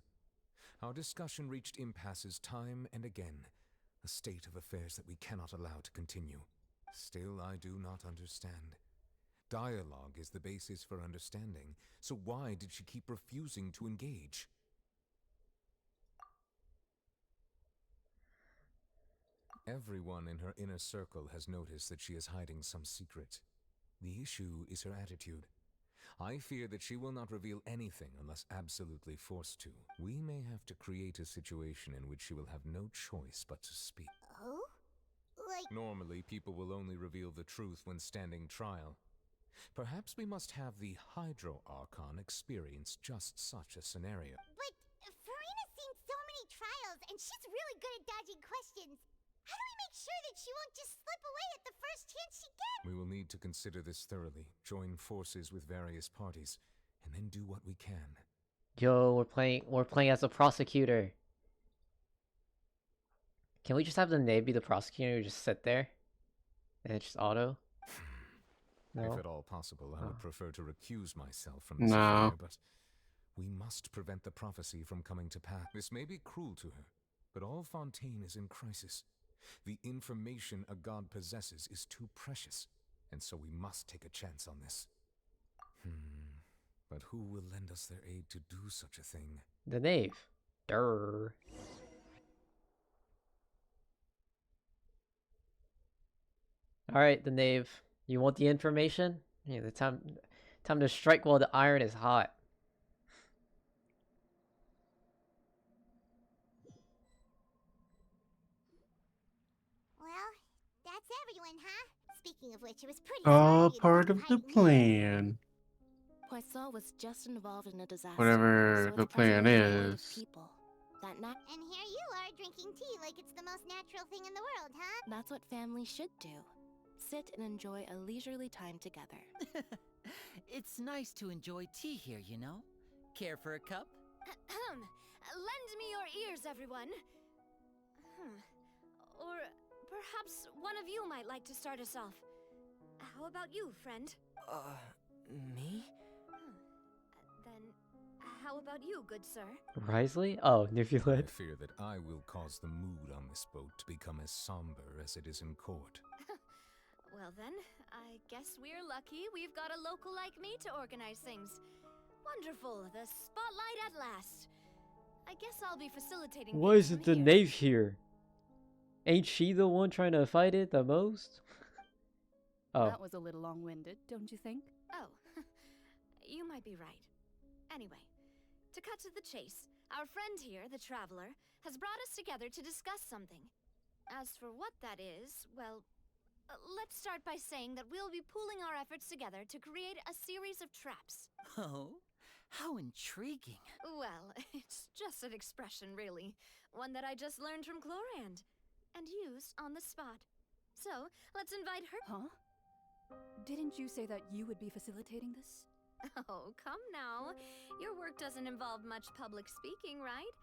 Our discussion reached impasses time and again, a state of affairs that we cannot allow to continue. Still, I do not understand. Dialogue is the basis for understanding, so why did she keep refusing to engage? Everyone in her inner circle has noticed that she is hiding some secret. The issue is her attitude. I fear that she will not reveal anything unless absolutely forced to. We may have to create a situation in which she will have no choice but to speak. Oh? Like... Normally, people will only reveal the truth when standing trial. Perhaps we must have the Hydro Archon experience just such a scenario. But Farina's seen so many trials, and she's really good at dodging questions. How do we make sure that she won't just slip away at the first chance she gets? We will need to consider this thoroughly, join forces with various parties, and then do what we can. Yo, we're playing as a prosecutor. Can we just have the knave be the prosecutor and just sit there? And it's just auto? No? If at all possible, I would prefer to recuse myself from this affair, but we must prevent the prophecy from coming to pass. This may be cruel to her, but all Fontaine is in crisis. The information a god possesses is too precious, and so we must take a chance on this. But who will lend us their aid to do such a thing? The knave. Durr. Alright, the knave. You want the information? Yeah, the time to strike while the iron is hot. Well, that's everyone, huh? Speaking of which, it was pretty All smart part of the plan. Poisson was just involved in a disaster. Whatever so the it's plan presently devoid of is. people. That not And here you are drinking tea like it's the most natural thing in the world, huh? That's what families should do. Sit and enjoy a leisurely time together. It's nice to enjoy tea here, you know? Care for a cup? Lend me your ears, everyone. Or perhaps one of you might like to start us off. How about you, friend? Me? Then, how about you, good sir? Risley? Oh, I Nifulet. fear that I will cause the mood on this boat to become as somber as it is in court. Well then, I guess we're lucky we've got a local like me to organize things. Wonderful, the spotlight at last. I guess I'll be facilitating. Why isn't the knave here? Ain't she the one trying to fight it the most? Oh. That was a little long-winded, don't you think? Oh, you might be right. Anyway, to cut to the chase, our friend here, the Traveler, has brought us together to discuss something. As for what that is, well, let's start by saying that we'll be pooling our efforts together to create a series of traps. Oh, how intriguing. Well, it's just an expression, really. One that I just learned from Chlorand and used on the spot. So, let's invite her. Huh? Didn't you say that you would be facilitating this? Oh, come now. Your work doesn't involve much public speaking, right?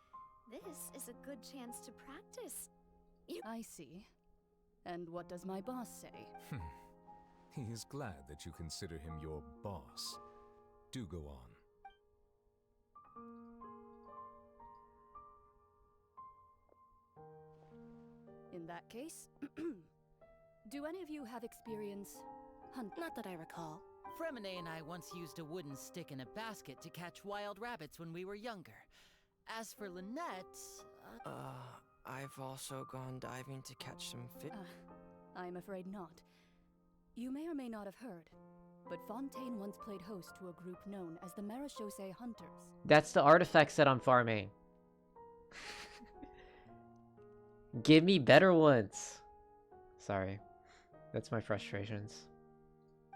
This is a good chance to practice. I see. And what does my boss say? He is glad that you consider him your boss. Do go on. In that case, do any of you have experience hunting? Not that I recall. Fremine and I once used a wooden stick in a basket to catch wild rabbits when we were younger. As for Lynette... I've also gone diving to catch some fish. I'm afraid not. You may or may not have heard, but Fontaine once played host to a group known as the Marechaussee Hunters. That's the artifact set I'm farming. Give me better ones. Sorry. That's my frustrations.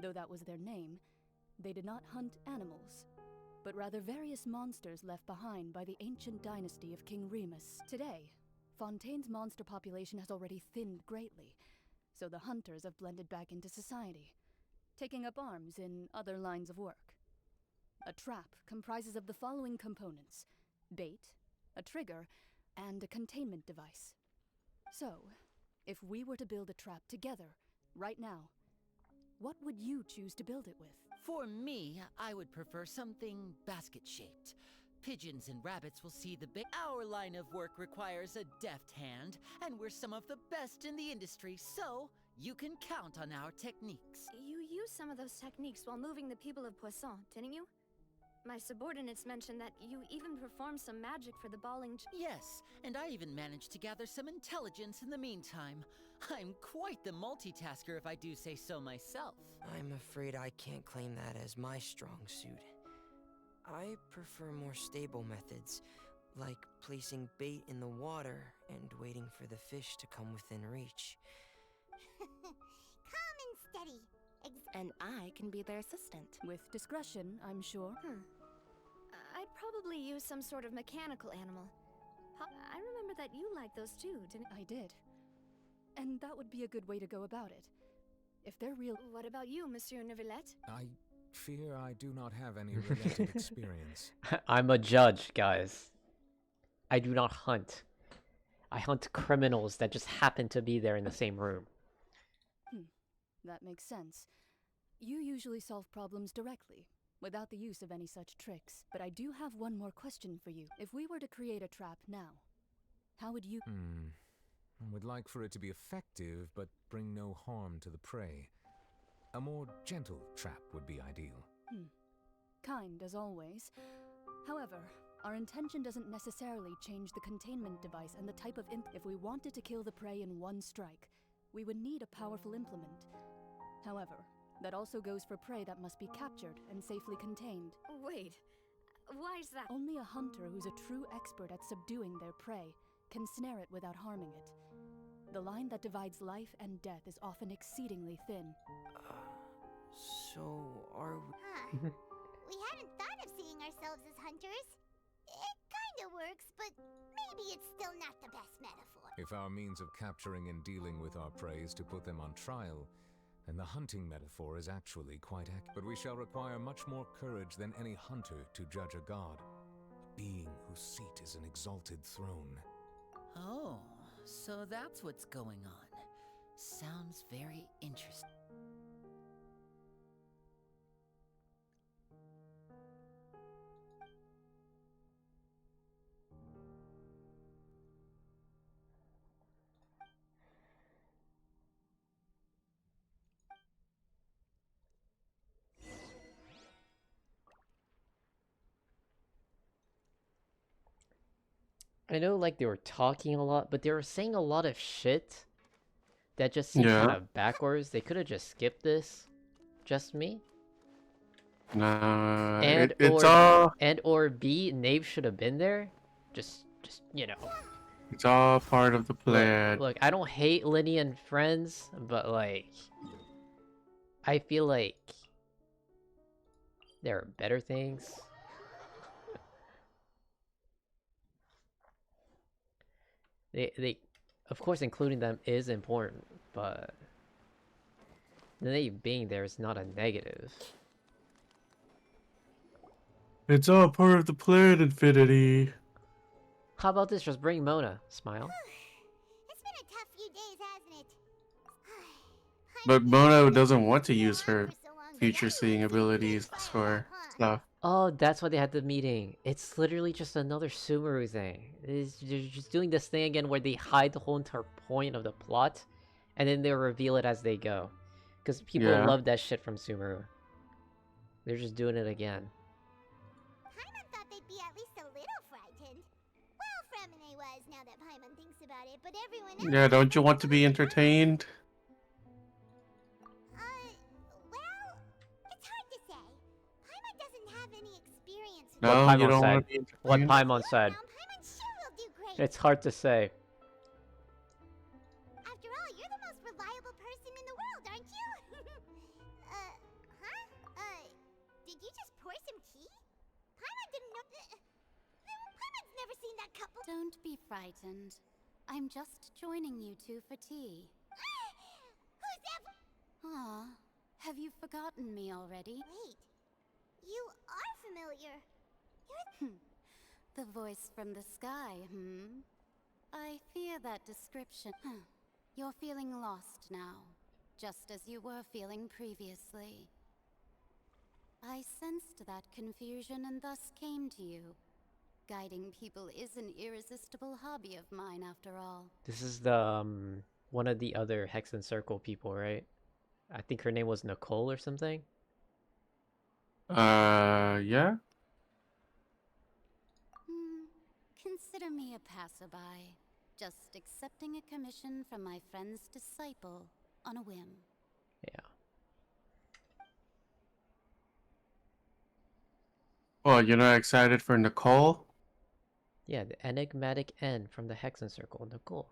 Though that was their name, they did not hunt animals, but rather various monsters left behind by the ancient dynasty of King Remus. Today, Fontaine's monster population has already thinned greatly, so the hunters have blended back into society, taking up arms in other lines of work. A trap comprises of the following components: bait, a trigger, and a containment device. So, if we were to build a trap together, right now, what would you choose to build it with? For me, I would prefer something basket-shaped. Pigeons and rabbits will see the big... Our line of work requires a deft hand, and we're some of the best in the industry, so you can count on our techniques. You used some of those techniques while moving the people of Poisson, didn't you? My subordinates mentioned that you even performed some magic for the balling... Yes, and I even managed to gather some intelligence in the meantime. I'm quite the multitasker if I do say so myself. I'm afraid I can't claim that as my strong suit. I prefer more stable methods, like placing bait in the water and waiting for the fish to come within reach. Calm and steady. And I can be their assistant. With discretion, I'm sure. I'd probably use some sort of mechanical animal. I remember that you liked those too, didn't I did. And that would be a good way to go about it. If they're real... What about you, Monsieur Neuvillette? I fear I do not have any related experience. I'm a judge, guys. I do not hunt. I hunt criminals that just happen to be there in the same room. That makes sense. You usually solve problems directly, without the use of any such tricks. But I do have one more question for you. If we were to create a trap now, how would you... I would like for it to be effective, but bring no harm to the prey. A more gentle trap would be ideal. Kind, as always. However, our intention doesn't necessarily change the containment device and the type of If we wanted to kill the prey in one strike, we would need a powerful implement. However, that also goes for prey that must be captured and safely contained. Wait, why is that? Only a hunter who's a true expert at subduing their prey can snare it without harming it. The line that divides life and death is often exceedingly thin. So are we... We hadn't thought of seeing ourselves as hunters. It kinda works, but maybe it's still not the best metaphor. If our means of capturing and dealing with our prey is to put them on trial, then the hunting metaphor is actually quite accurate. But we shall require much more courage than any hunter to judge a god, a being whose seat is an exalted throne. Oh, so that's what's going on. Sounds very interesting. I know, like, they were talking a lot, but they were saying a lot of shit that just seemed Yeah. kind of backwards. They could have just skipped this. Just me. Nah, It's all... And or B, Nave should have been there. Just, you know. It's all part of the plan. Look, I don't hate Lenny and friends, but, like, I feel like there are better things. They, of course, including them is important, but they being there is not a negative. It's all part of the plan, Infinity. How about this? Just bring Mona. Smile. It's been a tough few days, hasn't it? But Mona doesn't want to use her future seeing abilities for stuff. Oh, that's why they had the meeting. It's literally just another Sumeru thing. They're just doing this thing again where they hide the whole entire point of the plot, and then they'll reveal it as they go. Because people Yeah. love that shit from Sumeru. They're just doing it again. Paimon thought they'd be at least a little frightened. Well, Fremine was, now that Paimon thinks about it, but everyone else... Yeah, don't you want to be entertained? Well, it's hard to say. Paimon doesn't have any experience with... No, What you Paimon don't said. want to be entertained? What Paimon said. Paimon sure will do great. It's hard to say. After all, you're the most reliable person in the world, aren't you? Did you just pour some tea? Paimon didn't know... Paimon's never seen that couple. Don't be frightened. I'm just joining you two for tea. Who's ever... Aw, have you forgotten me already? Wait, you are familiar. You're... The voice from the sky, I fear that description. You're feeling lost now, just as you were feeling previously. I sensed that confusion and thus came to you. Guiding people is an irresistible hobby of mine, after all. This is the, one of the other Hex and Circle people, right? I think her name was Nicole or something? Yeah? Consider me a passerby, just accepting a commission from my friend's disciple on a whim. Yeah. Oh, you're not excited for Nicole? Yeah, the enigmatic N from the Hex and Circle, Nicole.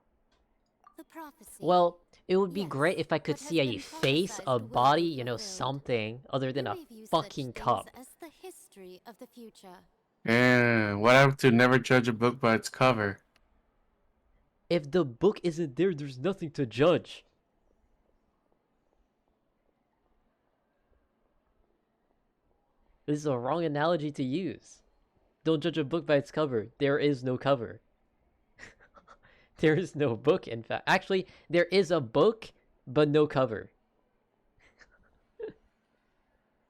The prophecy. Well, it would be great if I could see a face, a body, you know, something other than a fucking cup. As the history of the future. Yeah, what happened to never judge a book by its cover? If the book isn't there, there's nothing to judge. This is a wrong analogy to use. Don't judge a book by its cover. There is no cover. There is no book, in fact. Actually, there is a book, but no cover.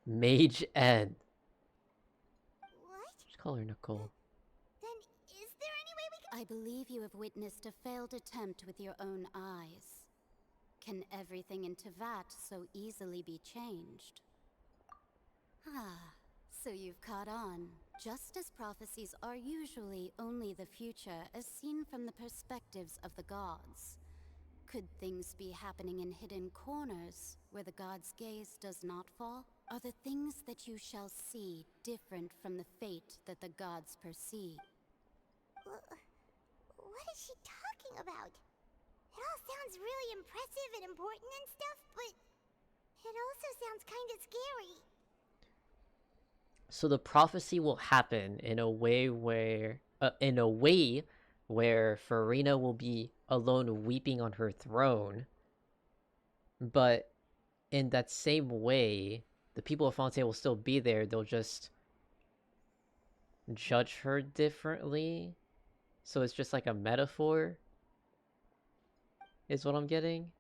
Mage N. What? Just call her Nicole. Then is there any way we can... I believe you have witnessed a failed attempt with your own eyes. Can everything in Tevat so easily be changed? Ah, so you've caught on. Just as prophecies are usually only the future as seen from the perspectives of the gods. Could things be happening in hidden corners where the gods' gaze does not fall? Are the things that you shall see different from the fate that the gods perceive? What is she talking about? It all sounds really impressive and important and stuff, but it also sounds kind of scary. So the prophecy will happen in a way where Farina will be alone weeping on her throne. But in that same way, the people of Fontaine will still be there. They'll just judge her differently. So it's just like a metaphor, is what I'm getting.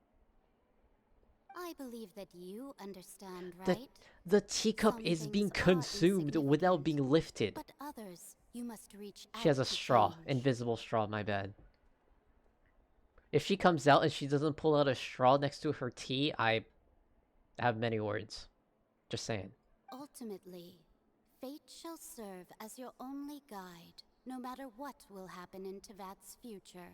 I believe that you understand, right? The teacup Some is being things are consumed without being lifted. But others, you must reach out She has a to straw. change. Invisible straw, my bad. If she comes out and she doesn't pull out a straw next to her tea, I have many words. Just saying. Ultimately, fate shall serve as your only guide, no matter what will happen in Tevat's future.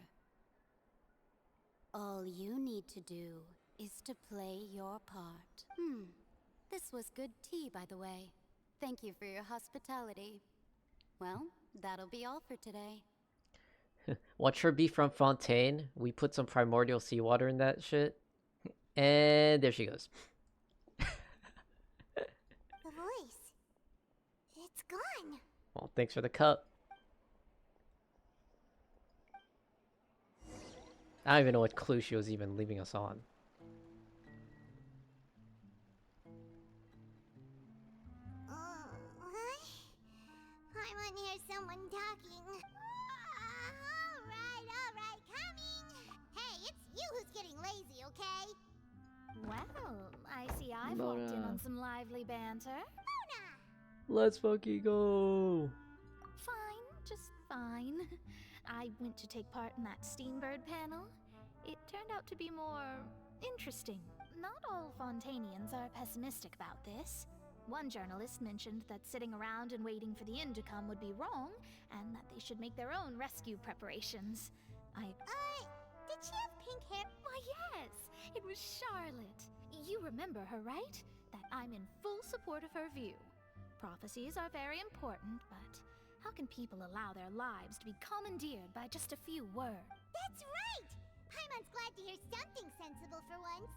All you need to do is to play your part. This was good tea, by the way. Thank you for your hospitality. Well, that'll be all for today. Watch her be from Fontaine. We put some primordial seawater in that shit. And there she goes. The voice. It's gone. Well, thanks for the cup. I don't even know what clue she was even leaving us on. Well, I see I've walked in on some lively banter. Let's fucking go. Fine, just fine. I went to take part in that Steambird panel. It turned out to be more interesting. Not all Fontainians are pessimistic about this. One journalist mentioned that sitting around and waiting for the end to come would be wrong, and that they should make their own rescue preparations. Did she have pink hair? Why, yes! It was Charlotte. You remember her, right? That I'm in full support of her view. Prophecies are very important, but how can people allow their lives to be commandeered by just a few words? That's right! Paimon's glad to hear something sensible for once.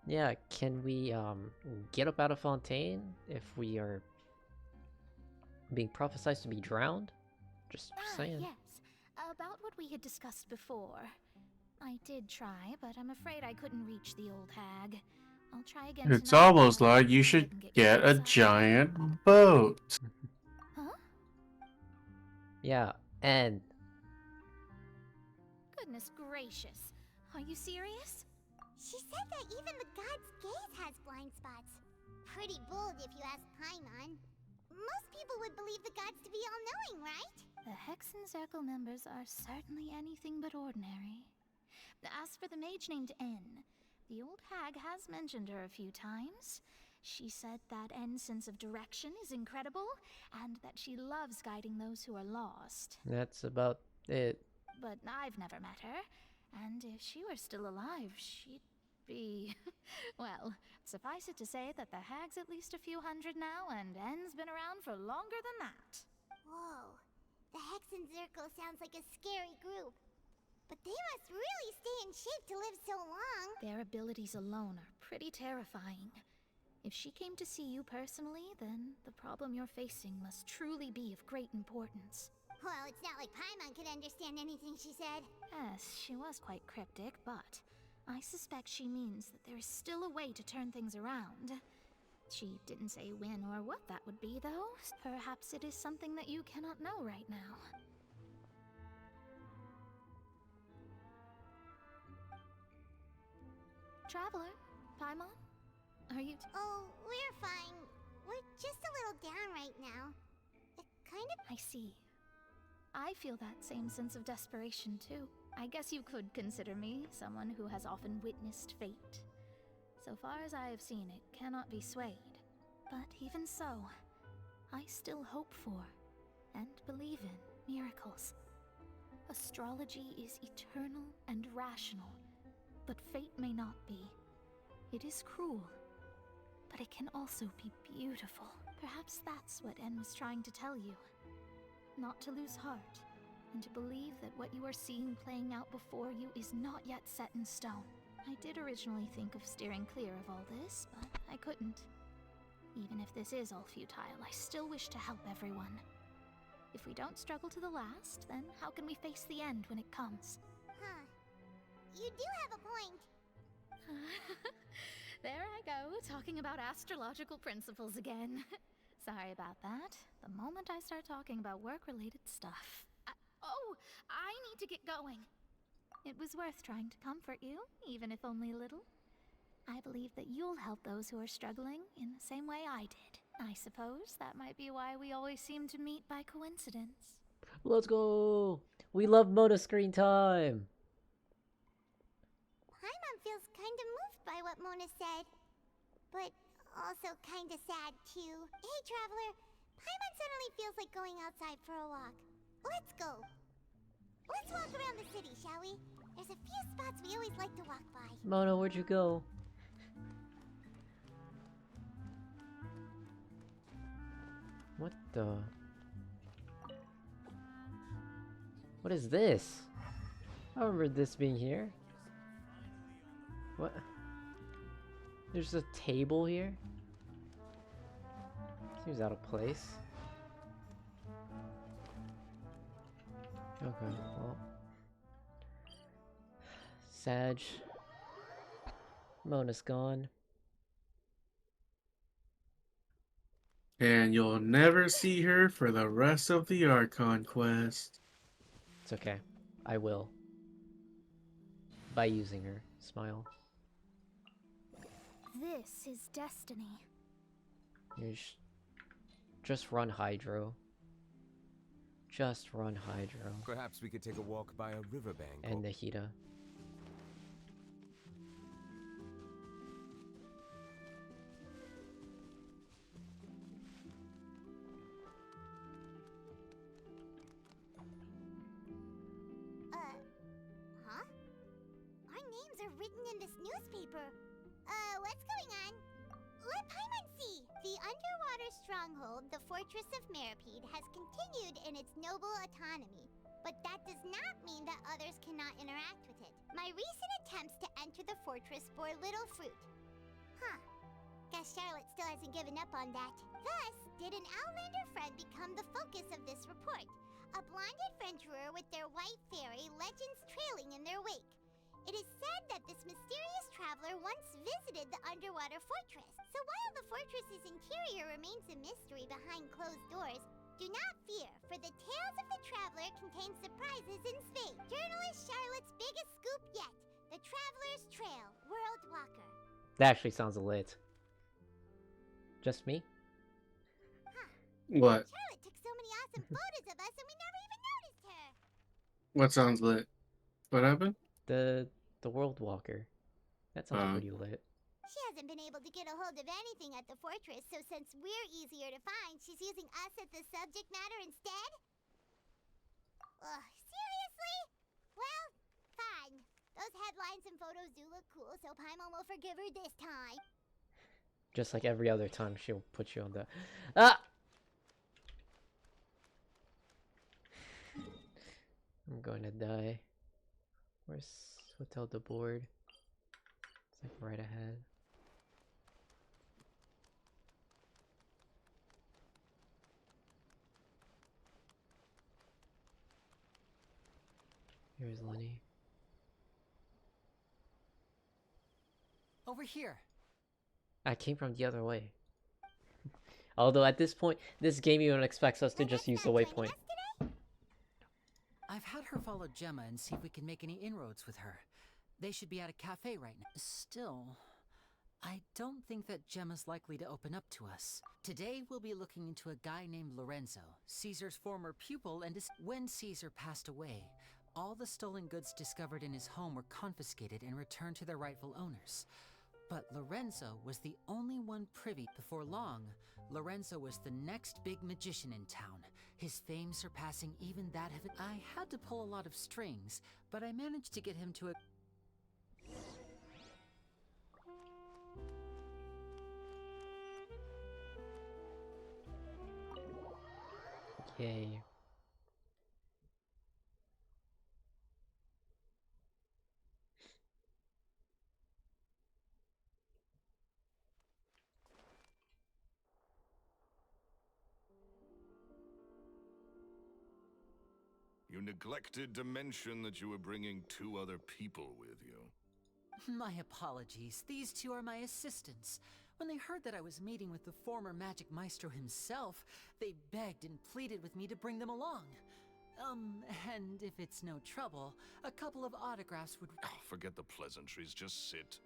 Yeah, can we get up out of Fontaine if we are being prophesized to be drowned? Just saying. Yes. About what we had discussed before. I did try, but I'm afraid I couldn't reach the old hag. I'll try again It's tonight, almost though. like you should get a giant boat. Huh? Yeah, and Goodness gracious. Are you serious? She said that even the god's gaze has blind spots. Pretty bold if you ask Paimon. Most people would believe the gods to be all-knowing, right? The Hexen Circle members are certainly anything but ordinary. As for the mage named N, the old hag has mentioned her a few times. She said that N's sense of direction is incredible, and that she loves guiding those who are lost. that's about it. But I've never met her, and if she were still alive, she'd be... well, suffice it to say that the hag's at least a few hundred now, and N's been around for longer than that. Whoa. The Hexen Circle sounds like a scary group. But they must really stay in shape to live so long. Their abilities alone are pretty terrifying. If she came to see you personally, then the problem you're facing must truly be of great importance. Well, it's not like Paimon could understand anything she said. Yes, she was quite cryptic, but I suspect she means that there is still a way to turn things around. She didn't say when or what that would be, though. Perhaps it is something that you cannot know right now. Traveler, Paimon, are you... Oh, we're fine. We're just a little down right now. It kind of... I see. I feel that same sense of desperation, too. I guess you could consider me someone who has often witnessed fate. So far as I have seen, it cannot be swayed. But even so, I still hope for and believe in miracles. Astrology is eternal and rational, but fate may not be. It is cruel, but it can also be beautiful. Perhaps that's what En was trying to tell you. Not to lose heart, and to believe that what you are seeing playing out before you is not yet set in stone. I did originally think of steering clear of all this, but I couldn't. Even if this is all futile, I still wish to help everyone. If we don't struggle to the last, then how can we face the end when it comes? Huh. You do have a point. There I go, talking about astrological principles again. Sorry about that. The moment I start talking about work-related stuff... I need to get going. It was worth trying to comfort you, even if only a little. I believe that you'll help those who are struggling in the same way I did. I suppose that might be why we always seem to meet by coincidence. Let's go! We love Mona screen time! Paimon feels kind of moved by what Mona said. But also kind of sad, too. Hey, Traveler. Paimon suddenly feels like going outside for a walk. Let's go. Let's walk around the city, shall we? There's a few spots we always like to walk by. Mona, where'd you go? What the... What is this? I don't remember this being here. What? There's a table here? Seems out of place. Okay, well. Sag. Mona's gone. And you'll never see her for the rest of the Archon quest. It's okay. I will. By using her. Smile. This is destiny. You just run Hydro. Just run Hydro. Perhaps we could take a walk by a riverbank. And Nahida. Huh? Our names are written in this newspaper. What's going on? Let Paimon see! The underwater stronghold, the Fortress of Meripede, has continued in its noble autonomy. But that does not mean that others cannot interact with it. My recent attempts to enter the fortress bore little fruit. Huh. Guess Charlotte still hasn't given up on that. Thus, did an Outlander friend become the focus of this report? A blonde adventurer with their white fairy, legends trailing in their wake. It is said that this mysterious traveler once visited the underwater fortress. So while the fortress's interior remains a mystery behind closed doors, do not fear, for the tales of the traveler contain surprises in spades. Journalist Charlotte's biggest scoop yet, the Traveler's Trail, World Walker. That actually sounds lit. Just me? What? Charlotte took so many awesome photos of us and we never even noticed her. What sounds lit? What happened? The World Walker. That sounds pretty lit. She hasn't been able to get a hold of anything at the fortress, so since we're easier to find, she's using us as the subject matter instead? Ugh, seriously? Well, fine. Those headlines and photos do look cool, so Paimon will forgive her this time. Just like every other time she'll put you on the... Ah! I'm going to die. Where's Hotel de Board? It's like right ahead. Here's Lenny. Over here. I came from the other way. Although at this point, this game even expects us to just use the waypoint. I've had her follow Gemma and see if we can make any inroads with her. They should be at a cafe right now. Still, I don't think that Gemma's likely to open up to us. Today, we'll be looking into a guy named Lorenzo, Caesar's former pupil, and when Caesar passed away, all the stolen goods discovered in his home were confiscated and returned to their rightful owners. But Lorenzo was the only one privy. Before long, Lorenzo was the next big magician in town, his fame surpassing even that of it. I had to pull a lot of strings, but I managed to get him to a... Yay. You neglected to mention that you were bringing 2 other people with you. My apologies. These 2 are my assistants. When they heard that I was meeting with the former magic maestro himself, they begged and pleaded with me to bring them along. And if it's no trouble, a couple of autographs would... Oh, forget the pleasantries, just sit.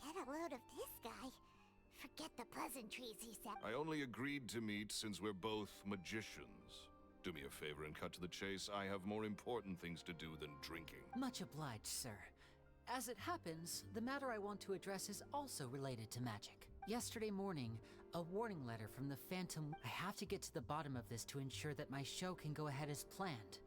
Get a load of this guy. Forget the pleasantries, he said. I only agreed to meet since we're both magicians. Do me a favor and cut to the chase. I have more important things to do than drinking. Much obliged, sir. As it happens, the matter I want to address is also related to magic. Yesterday morning, a warning letter from the Phantom... I have to get to the bottom of this to ensure that my show can go ahead as planned.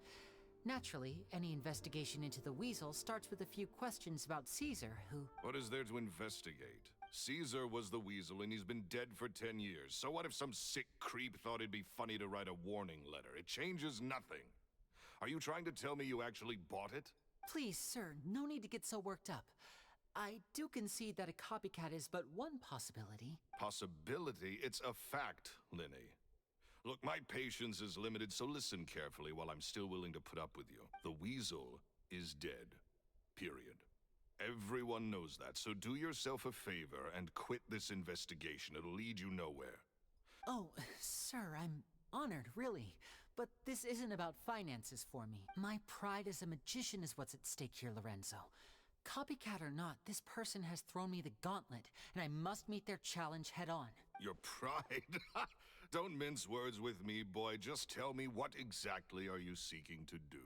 Naturally, any investigation into the Weasel starts with a few questions about Caesar, who... What is there to investigate? Caesar was the Weasel and he's been dead for 10 years. So what if some sick creep thought it'd be funny to write a warning letter? It changes nothing. Are you trying to tell me you actually bought it? Please, sir, no need to get so worked up. I do concede that a copycat is but one possibility. Possibility? It's a fact, Linny. Look, my patience is limited, so listen carefully while I'm still willing to put up with you. The Weasel is dead. Period. Everyone knows that, so do yourself a favor and quit this investigation. It'll lead you nowhere. Oh, sir, I'm honored, really. But this isn't about finances for me. My pride as a magician is what's at stake here, Lorenzo. Copycat or not, this person has thrown me the gauntlet, and I must meet their challenge head on. Your pride? Don't mince words with me, boy. Just tell me, what exactly are you seeking to do?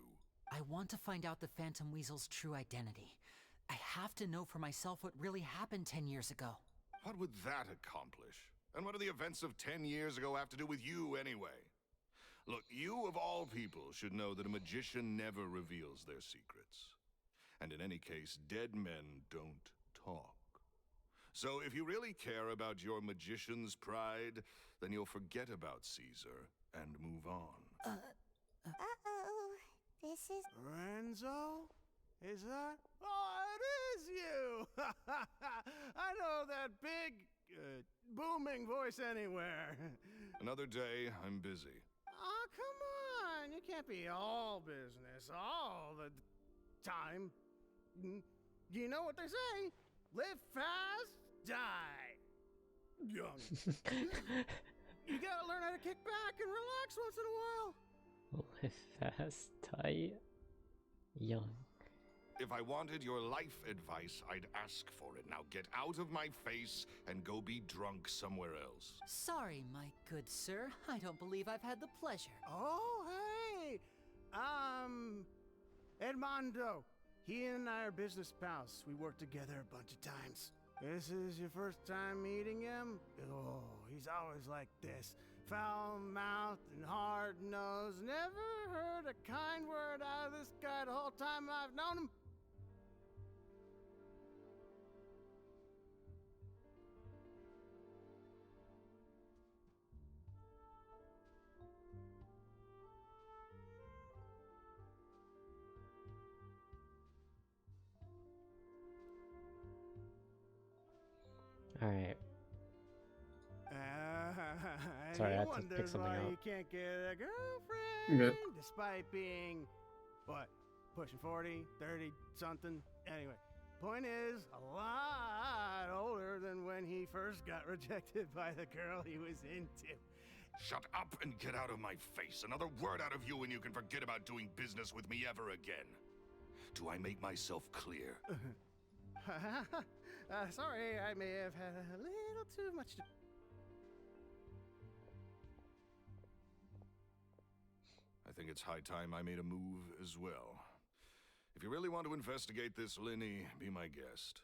I want to find out the Phantom Weasel's true identity. I have to know for myself what really happened 10 years ago. What would that accomplish? And what do the events of 10 years ago have to do with you, anyway? Look, you of all people should know that a magician never reveals their secrets. And in any case, dead men don't talk. So if you really care about your magician's pride, then you'll forget about Caesar and move on. Uh-oh. This is... Lorenzo? Is that? Oh, it is you! I know that big, booming voice anywhere. Another day, I'm busy. Oh, come on! You can't be all business all the time. You know what they say? Live fast, die young. You gotta learn how to kick back and relax once in a while. Live fast, die young. If I wanted your life advice, I'd ask for it. Now get out of my face and go be drunk somewhere else. Sorry, my good sir. I don't believe I've had the pleasure. Oh, hey! Edmondo. He and I are business pals. We worked together a bunch of times. This is your first time meeting him? Oh, he's always like this. Foul-mouthed and hard-nosed. Never heard a kind word out of this guy the whole time I've known him. Alright. Sorry, I had to pick something why up. he can't get a girlfriend Good. despite being, what, pushing 40, 30, something? Anyway, point is, a lot older than when he first got rejected by the girl he was into. Shut up and get out of my face. Another word out of you and you can forget about doing business with me ever again. Do I make myself clear? Sorry, I may have had a little too much to... I think it's high time I made a move as well. If you really want to investigate this, Linny, be my guest.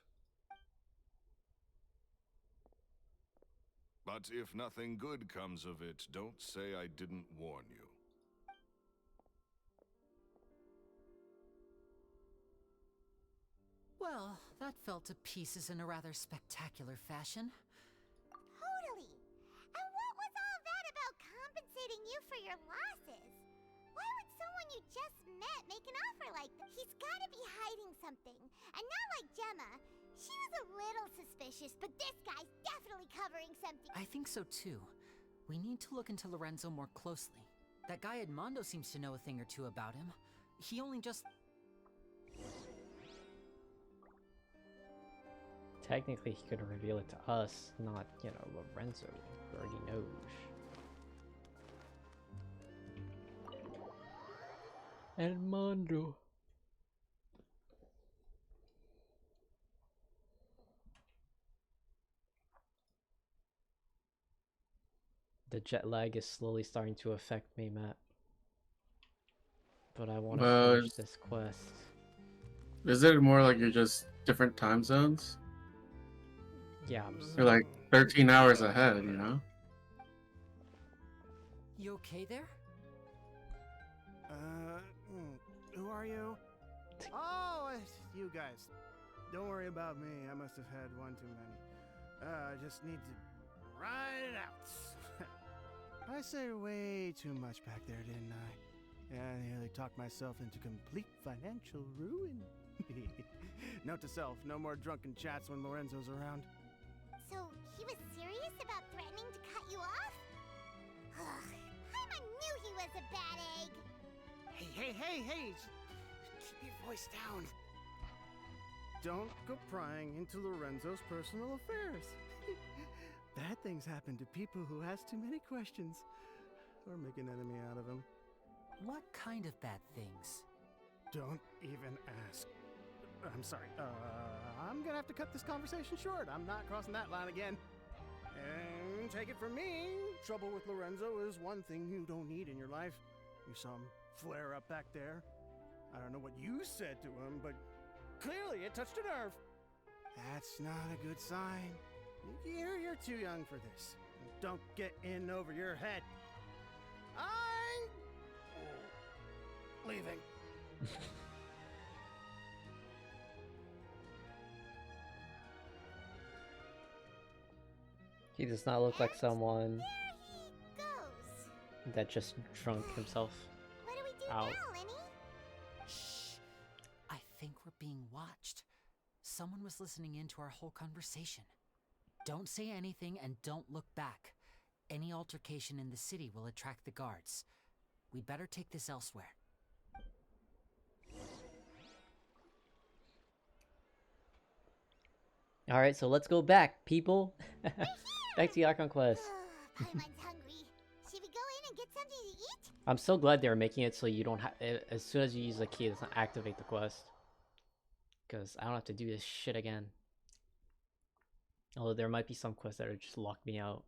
But if nothing good comes of it, don't say I didn't warn you. Well, that fell to pieces in a rather spectacular fashion. Totally. And what was all that about compensating you for your losses? Why would someone you just met make an offer like that? He's gotta be hiding something. And not like Gemma. She was a little suspicious, but this guy's definitely covering something. I think so too. We need to look into Lorenzo more closely. That guy Edmondo seems to know a thing or two about him. He only just... Technically, he could reveal it to us, not, you know, Lorenzo, who already knows. Edmondo. The jet lag is slowly starting to affect me, Matt. But I want to finish this quest. Is it more like you're just different time zones? Yeah, You're like 13 hours ahead, you know? You okay there? Who are you? Oh, it's you guys. Don't worry about me. I must have had one too many. I just need to ride it out. I said way too much back there, didn't I? Yeah, I nearly talked myself into complete financial ruin. Note to self, no more drunken chats when Lorenzo's around. So, he was serious about threatening to cut you off? Ugh, Paimon knew he was a bad egg! Hey! Keep your voice down. Don't go prying into Lorenzo's personal affairs. Bad things happen to people who ask too many questions or make an enemy out of him. What kind of bad things? Don't even ask. I'm sorry. I'm gonna have to cut this conversation short. I'm not crossing that line again. And take it from me, trouble with Lorenzo is one thing you don't need in your life. You saw him flare up back there. I don't know what you said to him, but clearly it touched a nerve. That's not a good sign. You're too young for this. Don't get in over your head. I'm leaving. He does not look like someone that just drunk himself out. Shh. I think we're being watched. Someone was listening in to our whole conversation. Don't say anything and don't look back. Any altercation in the city will attract the guards. We'd better take this elsewhere. Alright, so let's go back, people. Back to the Archon Quest. Paimon's hungry. Should we go in and get something to eat? I'm so glad they're making it so you don't have, as soon as you use the key, it doesn't activate the quest. Because I don't have to do this shit again. Although there might be some quests that are just lock me out.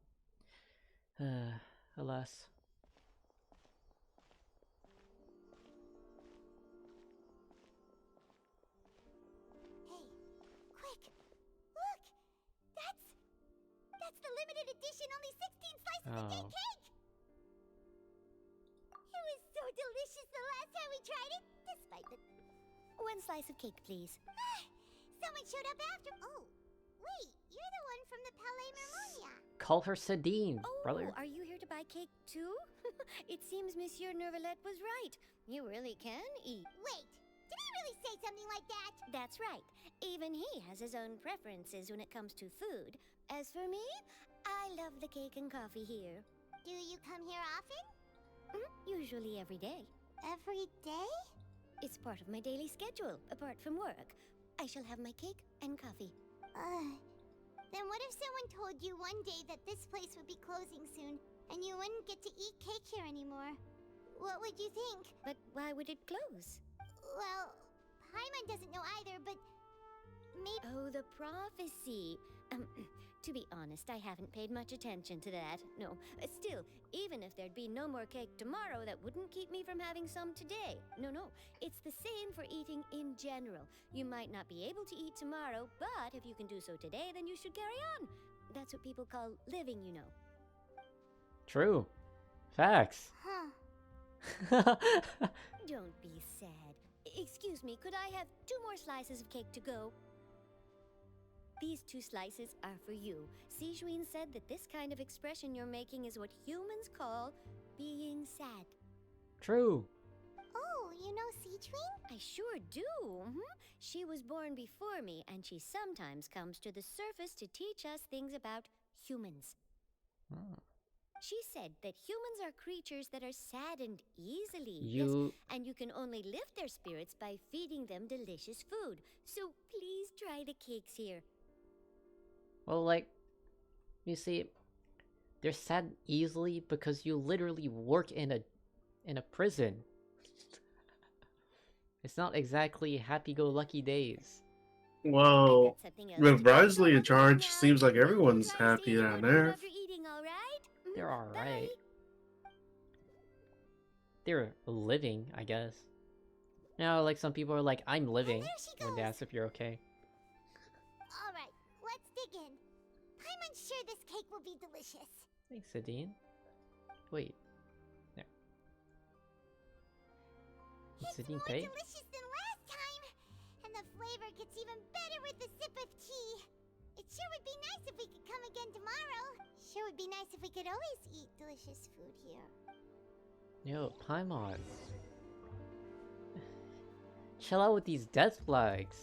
Alas. Hey, quick! Look! That's the limited edition, only 16 slices of day cake! It was so delicious the last time we tried it, despite the... One slice of cake, please. Someone showed up after... Oh, wait, you're the one from the Palais Mermonia. Call her Sedine, brother. Are you here to buy cake too? It seems Monsieur Nervalette was right. You really can eat. Wait, did he really say something like that? That's right. Even he has his own preferences when it comes to food. As for me, I love the cake and coffee here. Do you come here often? Usually every day. Every day? It's part of my daily schedule, apart from work. I shall have my cake and coffee. Then what if someone told you one day that this place would be closing soon, and you wouldn't get to eat cake here anymore? What would you think? But why would it close? Well, Paimon doesn't know either, but maybe... Oh, the prophecy. To be honest, I haven't paid much attention to that. No, still, even if there'd be no more cake tomorrow, that wouldn't keep me from having some today. No, it's the same for eating in general. You might not be able to eat tomorrow, but if you can do so today, then you should carry on. That's what people call living, you know. True. Facts. Don't be sad. Excuse me, could I have 2 more slices of cake to go? These 2 slices are for you. Sijuin said that this kind of expression you're making is what humans call being sad. True. Oh, you know Sijuin? I sure do. She was born before me, and she sometimes comes to the surface to teach us things about humans. She said that humans are creatures that are saddened easily. Yes, and you can only lift their spirits by feeding them delicious food. So please try the cakes here. Well, like, you see, they're sad easily because you literally work in a prison. It's not exactly happy-go-lucky days. Well, with Brisley in charge, seems like everyone's happy down there. They're alright. They're living, I guess. Now, like, some people are like, I'm living, when they ask if you're okay. Alright, let's dig in. Paimon's sure this cake will be delicious. Thanks, Sedine. Wait. There. It's Sedine more pay? delicious than last time! And the flavor gets even better with a sip of tea. It sure would be nice if we could come again tomorrow. Sure would be nice if we could always eat delicious food here. Yo, Paimon. Chill out with these death flags.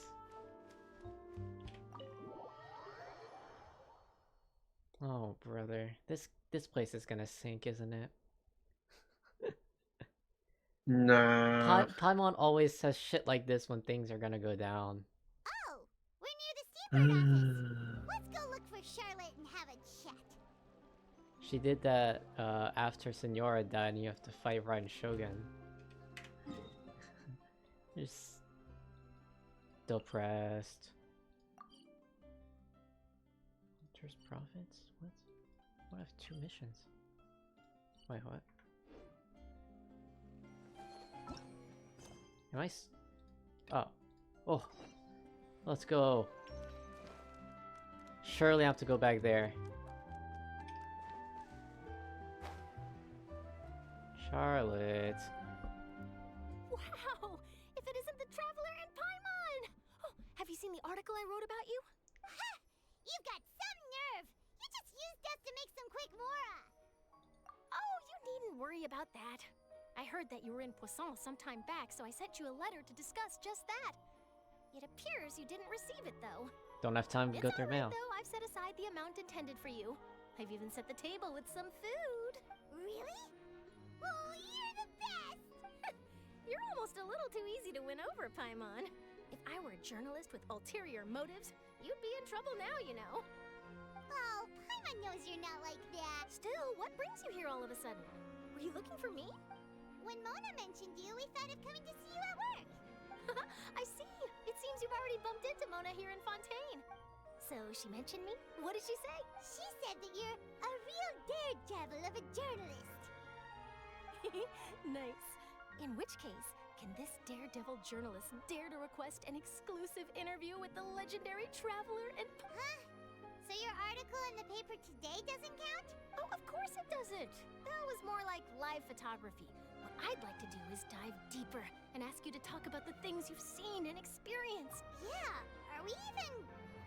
Oh, brother. This place is gonna sink, isn't it? Nah. Paimon always says shit like this when things are gonna go down. Oh, we're near the Seabird office. Let's go look for Charlotte and have a chat. She did that after Senora died and you have to fight Raiden Shogun. Just depressed. Hunter's profits? What? What, I have 2 missions? Wait, what? Am I oh. Oh. Let's go. Surely I have to go back there. Charlotte. Wow! If it isn't the Traveler and Paimon! Oh, have you seen the article I wrote about you? Ha! You've got some nerve! You just used us to make some quick Mora! Oh, you needn't worry about that. I heard that you were in Poisson some time back, so I sent you a letter to discuss just that. It appears you didn't receive it, though. Don't have time to go through mail. Though I've set aside the amount intended for you. I've even set the table with some food. Really? Oh, you're the best! You're almost a little too easy to win over, Paimon. If I were a journalist with ulterior motives, you'd be in trouble now, you know. Oh, Paimon knows you're not like that. Still, what brings you here all of a sudden? Were you looking for me? When Mona mentioned you, we thought of coming to see you at work. I see. It seems you've already bumped into Mona here in Fontaine. So she mentioned me? What did she say? She said that you're a real daredevil of a journalist. Nice. In which case, can this daredevil journalist dare to request an exclusive interview with the legendary Traveler and... Huh? So your article in the paper today doesn't count? Oh, of course it doesn't. That was more like live photography. What I'd like to do is dive deeper and ask you to talk about the things you've seen and experienced. Yeah, are we even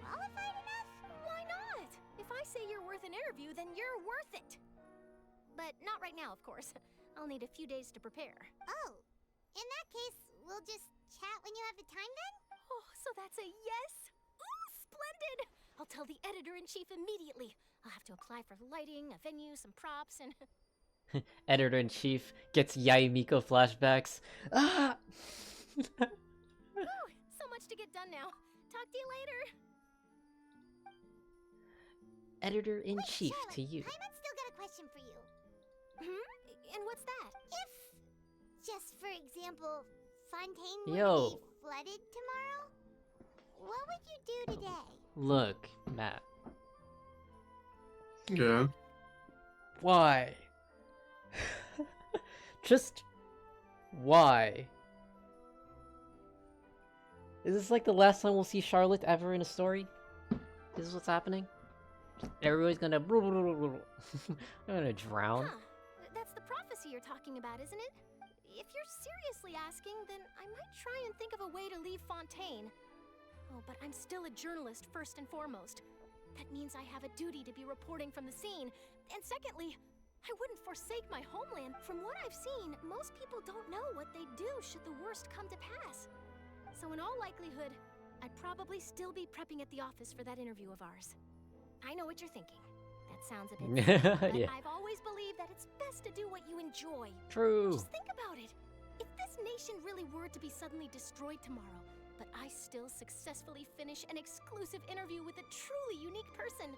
qualified enough? Why not? If I say you're worth an interview, then you're worth it. But not right now, of course. I'll need a few days to prepare. Oh, in that case, we'll just chat when you have the time then? Oh, so that's a yes? Ooh, splendid! I'll tell the editor-in-chief immediately. I'll have to apply for lighting, a venue, some props, and... Editor-in-chief gets Yaimiko flashbacks. Ah! Whew, so much to get done now. Talk to you later. Editor-in-chief to you. Paimon's still got a question for you. And what's that? If, just for example, Fontaine were Yo. to be flooded tomorrow, what would you do today? Look, Matt. Yeah. Why? Just why? Is this like the last time we'll see Charlotte ever in a story? This is what's happening? Everybody's gonna I'm gonna drown. Huh. That's the prophecy you're talking about, isn't it? If you're seriously asking, then I might try and think of a way to leave Fontaine. Oh, but I'm still a journalist first and foremost. That means I have a duty to be reporting from the scene. And secondly, I wouldn't forsake my homeland. From what I've seen, most people don't know what they'd do should the worst come to pass. So in all likelihood, I'd probably still be prepping at the office for that interview of ours. I know what you're thinking. That sounds a bit silly, but Yeah. I've always believed that it's best to do what you enjoy. True. Just think about it. If this nation really were to be suddenly destroyed tomorrow, but I still successfully finish an exclusive interview with a truly unique person,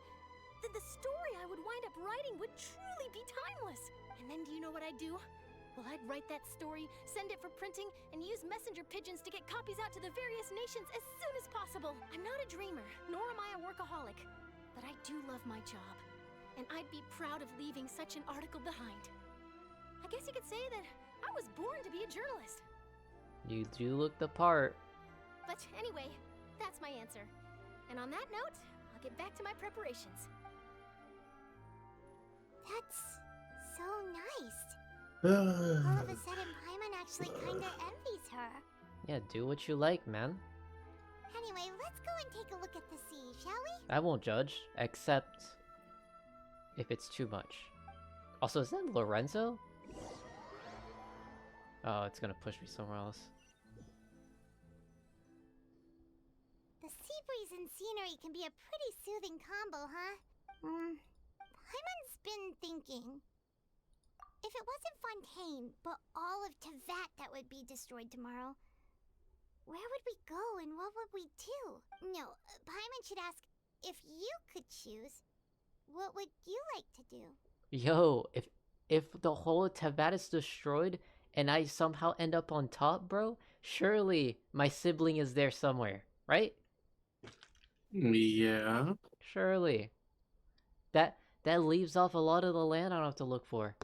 then the story I would wind up writing would truly be timeless. And then do you know what I'd do? Well, I'd write that story, send it for printing, and use messenger pigeons to get copies out to the various nations as soon as possible. I'm not a dreamer, nor am I a workaholic, but I do love my job, and I'd be proud of leaving such an article behind. I guess you could say that I was born to be a journalist. You do look the part. But anyway, that's my answer. And on that note, I'll get back to my preparations. That's so nice. All of a sudden, Paimon actually kinda envies her. Yeah, do what you like, man. Anyway, let's go and take a look at the sea, shall we? I won't judge, except if it's too much. Also, is that Lorenzo? Oh, it's gonna push me somewhere else. The sea breeze and scenery can be a pretty soothing combo, huh? Paimon's been thinking. If it wasn't Fontaine, but all of Tevat that would be destroyed tomorrow, where would we go and what would we do? No, Paimon should ask, if you could choose, what would you like to do? Yo, if the whole Tevat is destroyed and I somehow end up on top, bro, surely my sibling is there somewhere, right? Yeah. Surely. That leaves off a lot of the land I don't have to look for.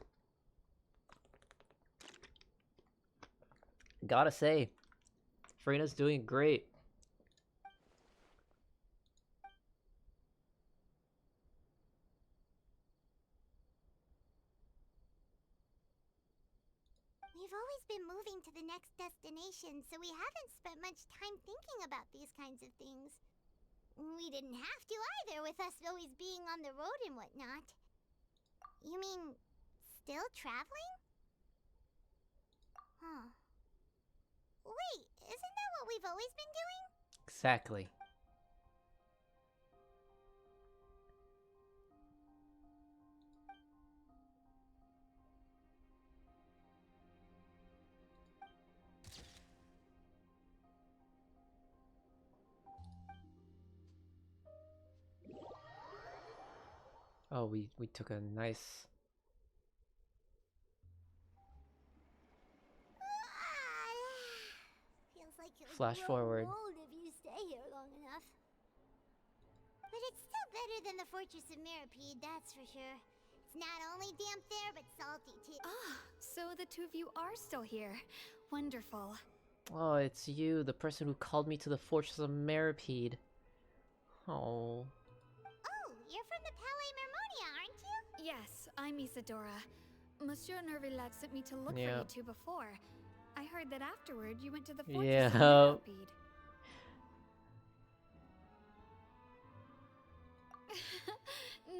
Gotta say, Farina's doing great. We've always been moving to the next destination, so we haven't spent much time thinking about these kinds of things. We didn't have to either, with us always being on the road and whatnot. You mean, still traveling? Huh. Wait, isn't that what we've always been doing? Exactly. Oh, we took a nice Feels like you'll flash grow forward. old if you stay here long enough. But it's still better than the Fortress of Mirapede, that's for sure. It's not only damp there, but salty too. Ah, so the two of you are still here. Wonderful. Oh, it's you, the person who called me to the Fortress of Mirapede. Oh. Oh, you're from the Palais Mermonia, aren't you? Yes, I'm Isadora. Monsieur Nervillac sent me to look for Yeah. you two before. I heard that afterward you went to the Fortress Yeah. of Mirapede.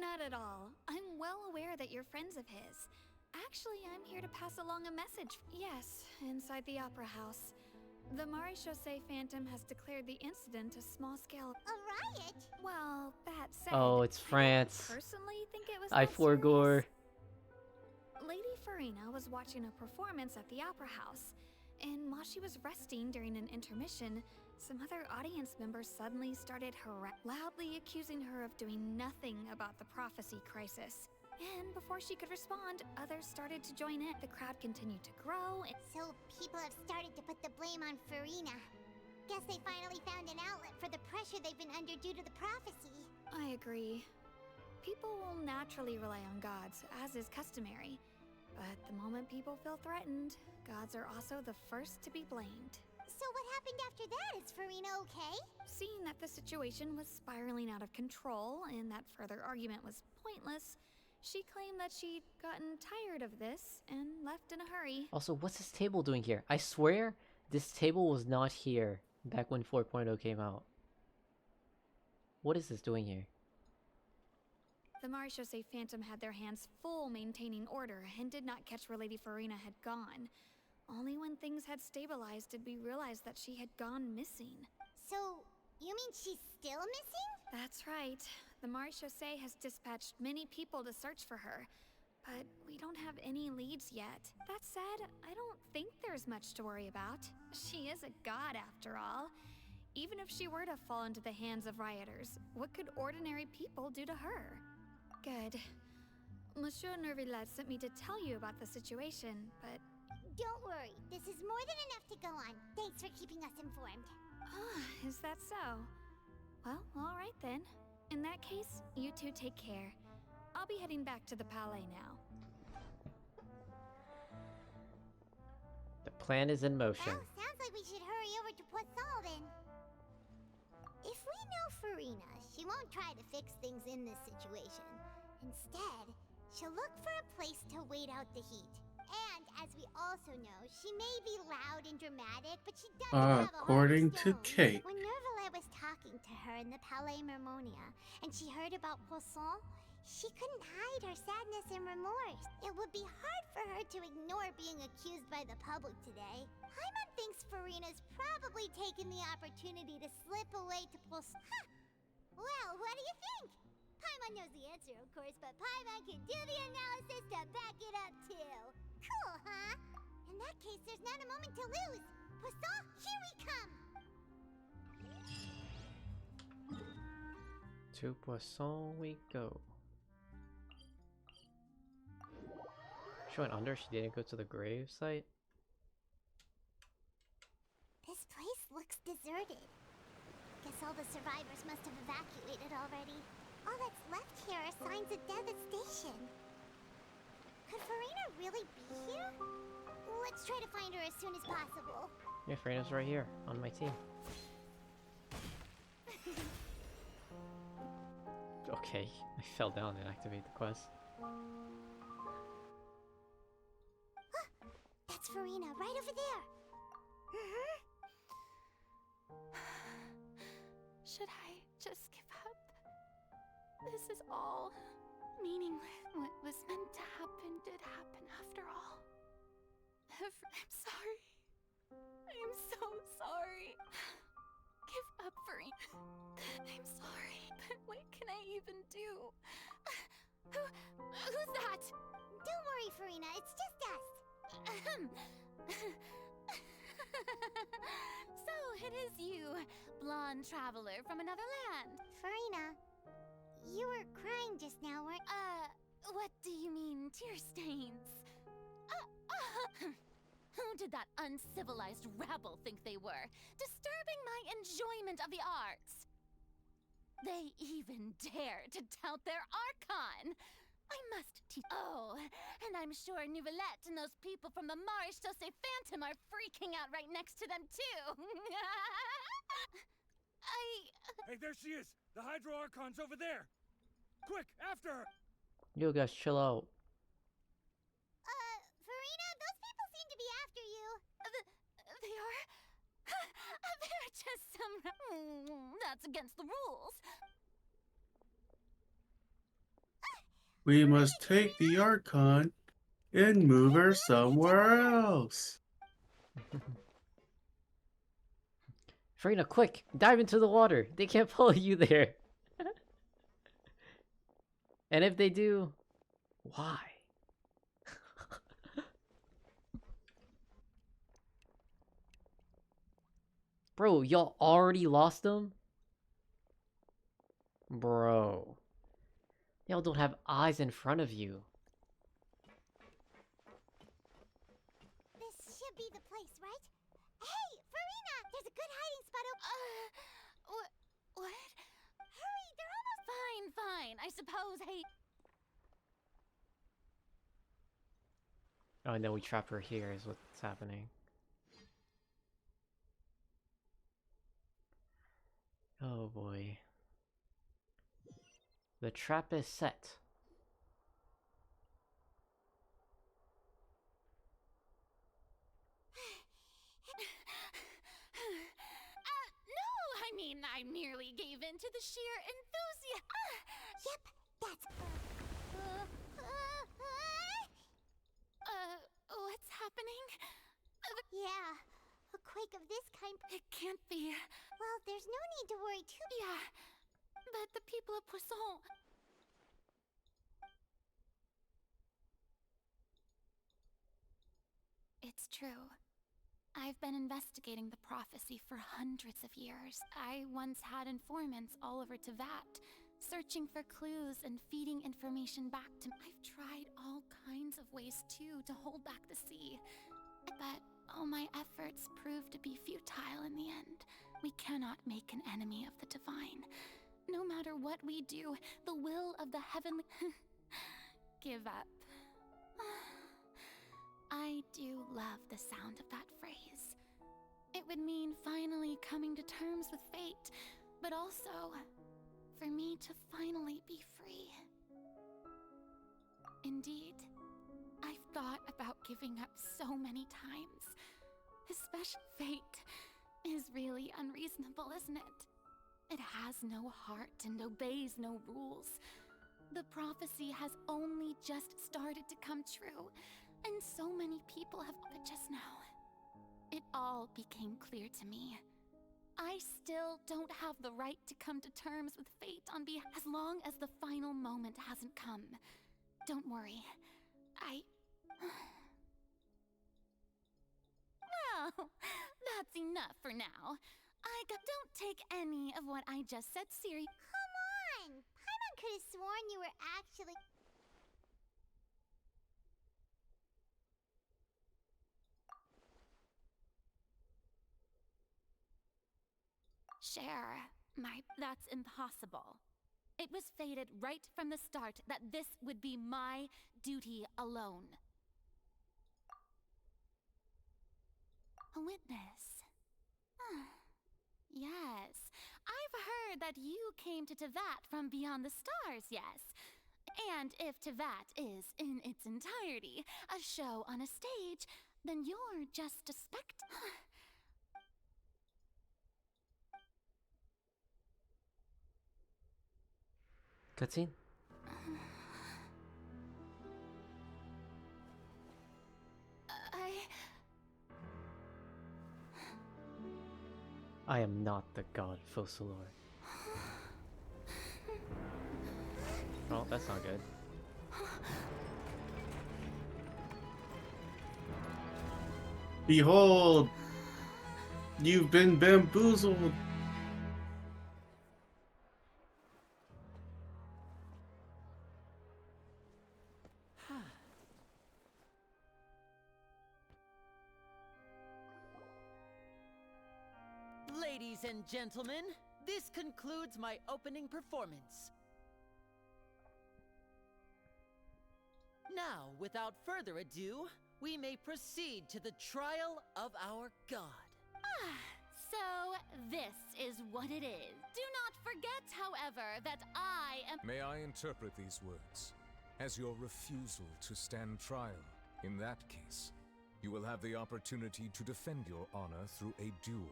Not at all. I'm well aware that you're friends of his. Actually, I'm here to pass along a message. Yes, inside the Opera House. The Maréchaussée Phantom has declared the incident a small-scale... A riot? Well, that said... Oh, it's France. I personally think it was I that forgore. Lady Farina was watching a performance at the Opera House, and while she was resting during an intermission, some other audience members suddenly started loudly accusing her of doing nothing about the prophecy crisis. And before she could respond, others started to join in. The crowd continued to grow, and So people have started to put the blame on Farina. Guess they finally found an outlet for the pressure they've been under due to the prophecy. I agree. People will naturally rely on gods, as is customary. But the moment people feel threatened, gods are also the first to be blamed. So what happened after that? Is Farina okay? Seeing that the situation was spiraling out of control and that further argument was pointless, she claimed that she'd gotten tired of this and left in a hurry. Also, what's this table doing here? I swear this table was not here back when 4.0 came out. What is this doing here? The Maréchaussée Phantom had their hands full maintaining order and did not catch where Lady Farina had gone. Only when things had stabilized did we realize that she had gone missing. So, you mean she's still missing? That's right. The Maréchaussée has dispatched many people to search for her, but we don't have any leads yet. That said, I don't think there's much to worry about. She is a god after all. Even if she were to fall into the hands of rioters, what could ordinary people do to her? Good. Monsieur Nervillac sent me to tell you about the situation, but... Don't worry, this is more than enough to go on. Thanks for keeping us informed. Ah, is that so? Well, alright then. In that case, you two take care. I'll be heading back to the Palais now. The plan is in motion. Well, sounds like we should hurry over to Poisson then. If we know Farina, she won't try to fix things in this situation. Instead, she'll look for a place to wait out the heat. And, as we also know, she may be loud and dramatic, but she doesn't have a heart of According to stone. Kate. When Nervalet was talking to her in the Palais Mermonia, and she heard about Poisson, she couldn't hide her sadness and remorse. It would be hard for her to ignore being accused by the public today. Paimon thinks Farina's probably taken the opportunity to slip away to Poisson. Huh. Well, what do you think? Paimon knows the answer, of course, but Paimon can do the analysis to back it up, too. Cool, huh? In that case, there's not a moment to lose. Poisson, here we come! To Poisson we go. She went under, she didn't go to the grave site? looks deserted. Guess all the survivors must have evacuated already. All that's left here are signs of devastation. Could Farina really be here? Let's try to find her as soon as possible. Yeah, Farina's right here on my team. Okay, I fell down and activated the quest. That's Farina, right over there. Should I just give up? This is all meaningless. What was meant to happen did happen after all. I'm sorry. I'm so sorry. Give up, Farina. I'm sorry, but what can I even do? Who's that? Don't worry, Farina, it's just us. So it is you, blonde traveler from another land. Farina, you were crying just now, weren't What do you mean, tear stains? Who did that uncivilized rabble think they were, disturbing my enjoyment of the arts? They even dare to tout their Archon! I must teach. Oh, and I'm sure Nouvellette and those people from the Maréchaussée Phantom are freaking out right next to them, too! Hey, there she is! The Hydro Archon's over there! Quick, after her! Yo guys, chill out. Farina, those people seem to be after you. They are? They're just some... That's against the rules. We must take the Archon and move her somewhere else. Farina, quick! Dive into the water! They can't follow you there! And if they do, why? Bro, y'all already lost them? Bro. Y'all don't have eyes in front of you. This should be the place, right? Hey, Farina! There's a good hiding spot What? Hurry, they're almost... Fine. I suppose, hey... Oh, and then we trap her here is what's happening. Oh boy. The trap is set. No! I mean, I merely gave in to the sheer enthusiasm. Yep, that's... What's happening? Yeah, a quake of this kind... It can't be. Well, there's no need to worry too... Yeah, but the people of Poisson... It's true. I've been investigating the prophecy for hundreds of years. I once had informants all over Tevat, searching for clues and feeding information back to me. I've tried all kinds of ways, too, to hold back the sea. But all my efforts proved to be futile in the end. We cannot make an enemy of the divine. No matter what we do, the will of the heavenly... Give up. I do love the sound of that phrase. It would mean finally coming to terms with fate, but also for me to finally be free. Indeed, I've thought about giving up so many times. Especially fate is really unreasonable, isn't it? It has no heart and obeys no rules. The prophecy has only just started to come true, and so many people have... But just now, it all became clear to me. I still don't have the right to come to terms with fate on behalf... As long as the final moment hasn't come. Don't worry. Well, that's enough for now. Don't take any of what I just said serious. Come on! Paimon could have sworn you were actually... share my... That's impossible. It was fated right from the start that this would be my duty alone. A witness. Yes, I've heard that you came to Tevat from beyond the stars, yes. And if Tevat is, in its entirety, a show on a stage, then you're just a Cutscene? I am not the god Focalor. Oh, that's not good. Behold! You've been bamboozled! Ladies and gentlemen, this concludes my opening performance. Now, without further ado, we may proceed to the trial of our god. So, this is what it is. Do not forget, however, that I am... May I interpret these words as your refusal to stand trial? In that case, you will have the opportunity to defend your honor through a duel.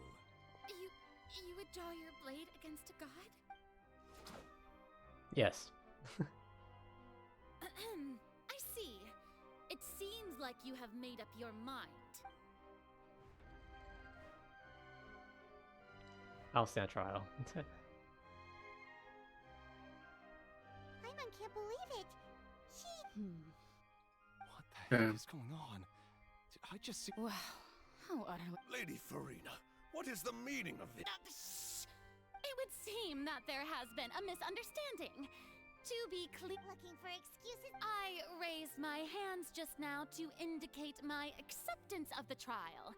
You would draw your blade against a god? Yes. I see. It seems like you have made up your mind. I'll stand trial. Paimon can't believe it. She... What the Yeah. heck is going on? I just see... Wow, how utterly... Lady Farina, what is the meaning of this? It would seem that there has been a misunderstanding. To be clear... Looking for excuses? I raised my hands just now to indicate my acceptance of the trial.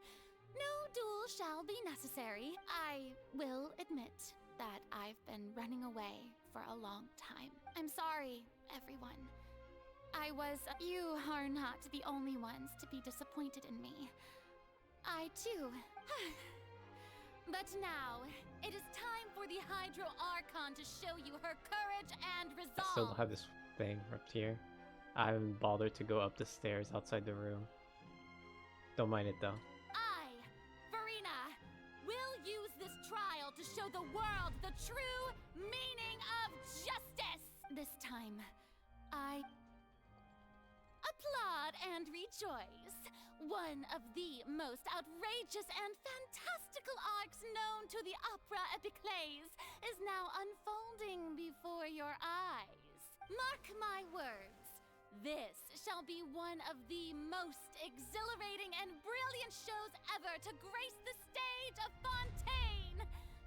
No duel shall be necessary. I will admit that I've been running away for a long time. I'm sorry, everyone. You are not the only ones to be disappointed in me. I too. But now, it is time for the Hydro Archon to show you her courage and I resolve. still have this thing up here. I haven't bothered to go up the stairs outside the room. Don't mind it though. I, Farina, will use this trial to show the world the true meaning of justice. This time, I applaud and rejoice. One of the most outrageous and fantastical arcs known to the opera epiclese is now unfolding before your eyes. Mark my words. This shall be one of the most exhilarating and brilliant shows ever to grace the stage of Fontaine.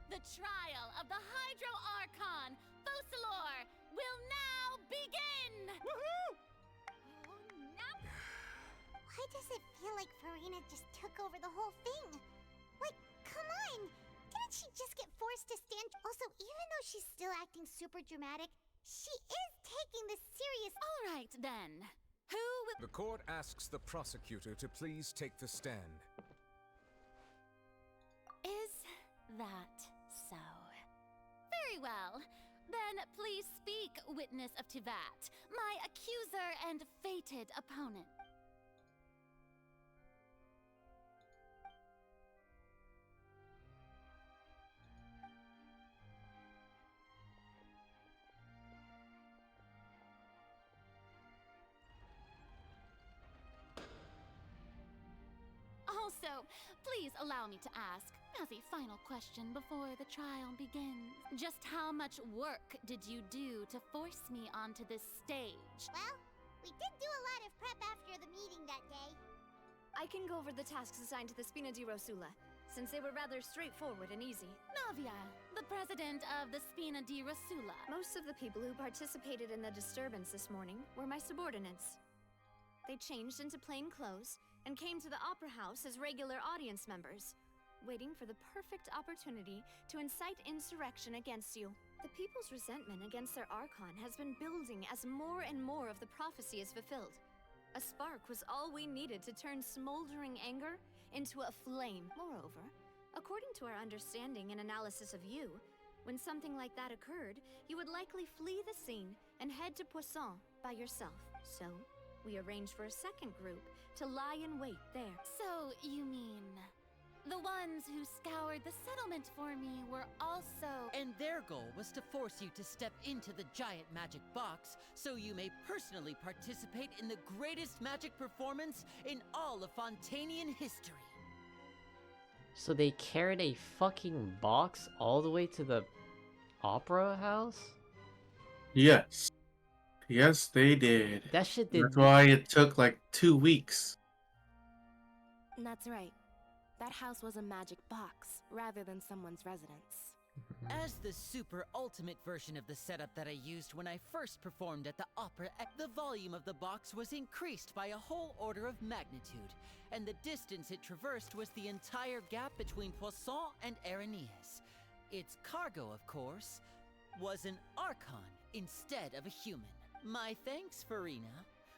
The trial of the Hydro Archon, Focalor, will now begin! Woohoo! Why does it feel like Farina just took over the whole thing? Like, come on! Didn't she just get forced to stand? Also, even though she's still acting super dramatic, she is taking this serious. All right, then. Who will... The court asks the prosecutor to please take the stand. Is that so? Very well. Then please speak, witness of Tevat, my accuser and fated opponent. Also, please allow me to ask, as a final question before the trial begins, just how much work did you do to force me onto this stage? Well, we did do a lot of prep after the meeting that day. I can go over the tasks assigned to the Spina di Rosula, since they were rather straightforward and easy. Navia, the president of the Spina di Rosula. Most of the people who participated in the disturbance this morning were my subordinates. They changed into plain clothes and came to the Opera House as regular audience members. waiting for the perfect opportunity to incite insurrection against you. The people's resentment against their Archon has been building as more and more of the prophecy is fulfilled. A spark was all we needed to turn smoldering anger into a flame. Moreover, according to our understanding and analysis of you, when something like that occurred, you would likely flee the scene and head to Poisson by yourself. So, we arranged for a second group to lie in wait there. So, you mean the ones who scoured the settlement for me were also... And their goal was to force you to step into the giant magic box so you may personally participate in the greatest magic performance in all of Fontainian history. So they carried a fucking box all the way to the opera house? Yes. Yes, they did. That shit did. That's why it took like 2 weeks. That's right. That house was a magic box, rather than someone's residence. As the super ultimate version of the setup that I used when I first performed at the opera, the volume of the box was increased by a whole order of magnitude, and the distance it traversed was the entire gap between Poisson and Araneas. Its cargo, of course, was an Archon instead of a human. My thanks, Farina.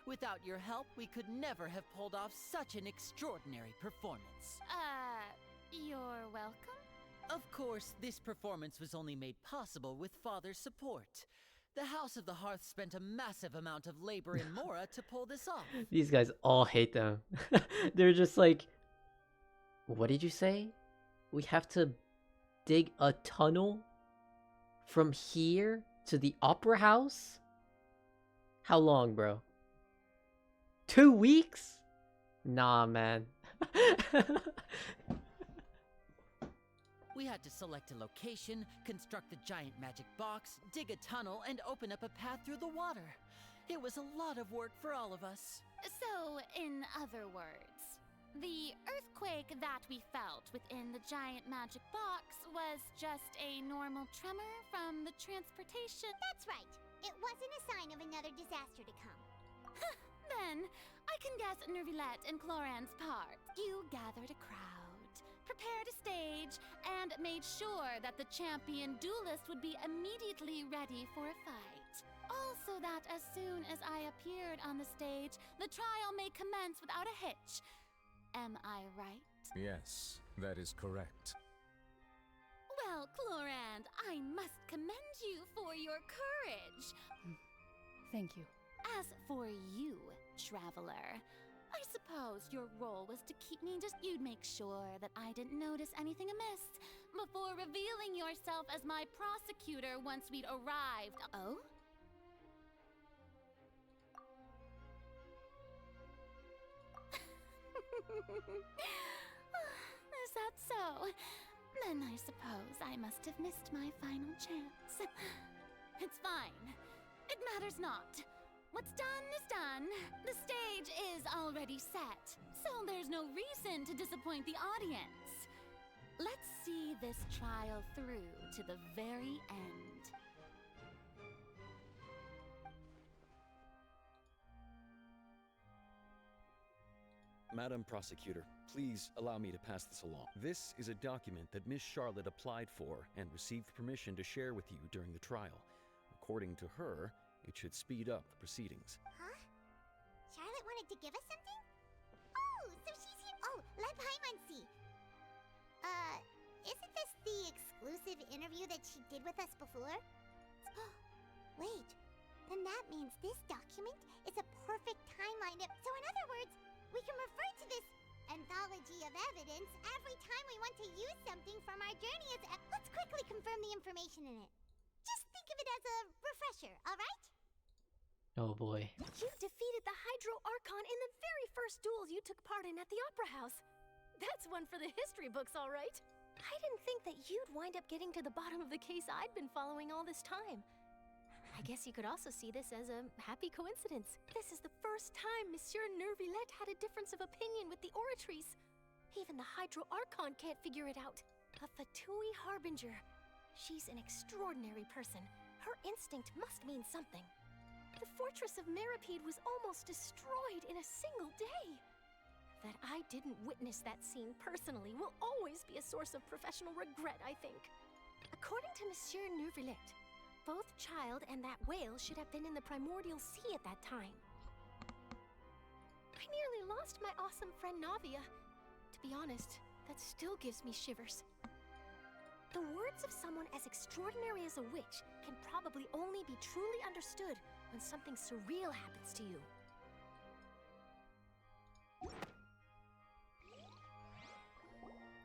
Without your help, we could never have pulled off such an extraordinary performance. You're welcome? Of course, this performance was only made possible with Father's support. The House of the Hearth spent a massive amount of labor in Mora to pull this off. These guys all hate them. They're just like, what did you say? We have to dig a tunnel from here to the opera house? How long, bro? 2 weeks? Nah, man. We had to select a location, construct the giant magic box, dig a tunnel, and open up a path through the water. It was a lot of work for all of us. So, in other words, the earthquake that we felt within the giant magic box was just a normal tremor from the transportation? That's right. It wasn't a sign of another disaster to come. Then, I can guess Nervilette and Cloran's part. You gathered a crowd, prepared a stage, and made sure that the champion duelist would be immediately ready for a fight. Also that as soon as I appeared on the stage, the trial may commence without a hitch. Am I right? Yes, that is correct. Well, Clorand, I must commend you for your courage. Thank you. As for you, traveler, I suppose your role was to keep me you'd make sure that I didn't notice anything amiss before revealing yourself as my prosecutor once we'd arrived. Oh? Is that so? Then I suppose I must have missed my final chance. It's fine. It matters not. What's done is done. The stage is already set, so there's no reason to disappoint the audience. Let's see this trial through to the very end. Madam Prosecutor, please allow me to pass this along. This is a document that Miss Charlotte applied for and received permission to share with you during the trial. According to her, it should speed up the proceedings. Huh? Charlotte wanted to give us something? Oh, so she's here. Oh, let Paimon see. Isn't this the exclusive interview that she did with us before? Wait, then that means this document is a perfect timeline. So in other words, we can refer to this anthology of evidence every time we want to use something from our journey. Let's quickly confirm the information in it. Just think of it as a refresher, alright? Oh boy. You defeated the Hydro Archon in the very first duels you took part in at the Opera House. That's one for the history books, all right. I didn't think that you'd wind up getting to the bottom of the case I'd been following all this time. I guess you could also see this as a happy coincidence. This is the first time Monsieur Nervilette had a difference of opinion with the Oratrice. Even the Hydro Archon can't figure it out. A Fatui Harbinger. She's an extraordinary person. Her instinct must mean something. The fortress of Meripede was almost destroyed in a single day. that I didn't witness that scene personally will always be a source of professional regret, I think. According to Monsieur Neuvillette, both Child and that whale should have been in the primordial sea at that time. I nearly lost my awesome friend Navia. To be honest, that still gives me shivers. The words of someone as extraordinary as a witch can probably only be truly understood when something surreal happens to you.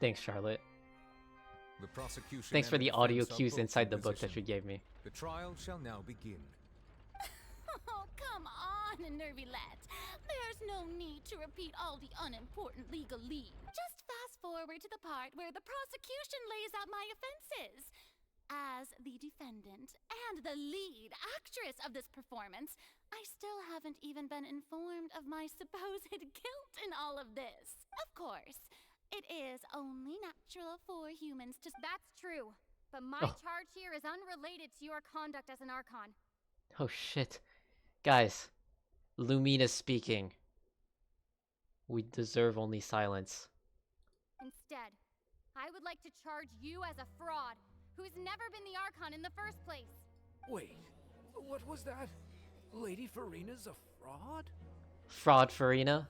Thanks, Charlotte. The prosecution Thanks for and the the audio defense are cues both inside in the book that position. you gave me. The trial shall now begin. Oh, come on, Neuvillette. There's no need to repeat all the unimportant legalese. Just fast forward to the part where the prosecution lays out my offenses. As the defendant and the lead actress of this performance, I still haven't even been informed of my supposed guilt in all of this. Of course, it is only natural for humans to... That's true, but my Oh. charge here is unrelated to your conduct as an Archon. Oh shit. Guys, Lumina's speaking. We deserve only silence. Instead, I would like to charge you as a fraud, who's never been the Archon in the first place. Wait, what was that? Lady Farina's a fraud? Fraud Farina.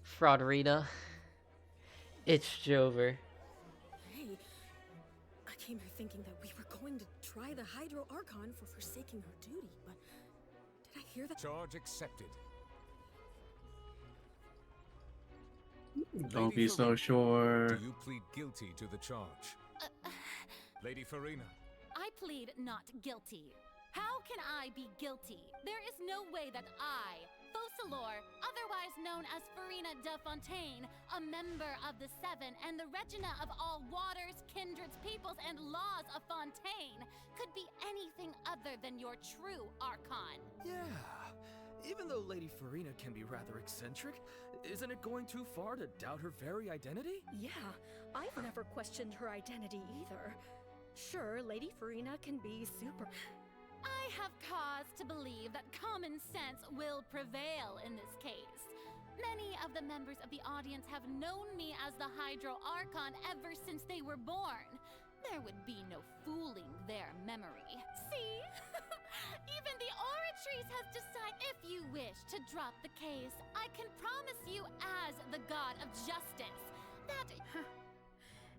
Fraudrina. It's Jover. Hey, I came here thinking that we were going to try the Hydro Archon for forsaking her duty, but did I hear that? Charge accepted. Don't Lady be so Farina, sure. Do you plead guilty to the charge? Lady Farina. I plead not guilty. How can I be guilty? There is no way that I, Focalor, otherwise known as Farina de Fontaine, a member of the Seven and the Regina of all waters, kindreds, peoples, and laws of Fontaine, could be anything other than your true Archon. Yeah. Even though Lady Farina can be rather eccentric, isn't it going too far to doubt her very identity? Yeah, I've never questioned her identity either. Sure, Lady Farina can be super... I have cause to believe that common sense will prevail in this case. Many of the members of the audience have known me as the Hydro Archon ever since they were born. There would be no fooling their memory. See? Even the Oratrice has decided. If you wish to drop the case, I can promise you as the God of Justice that...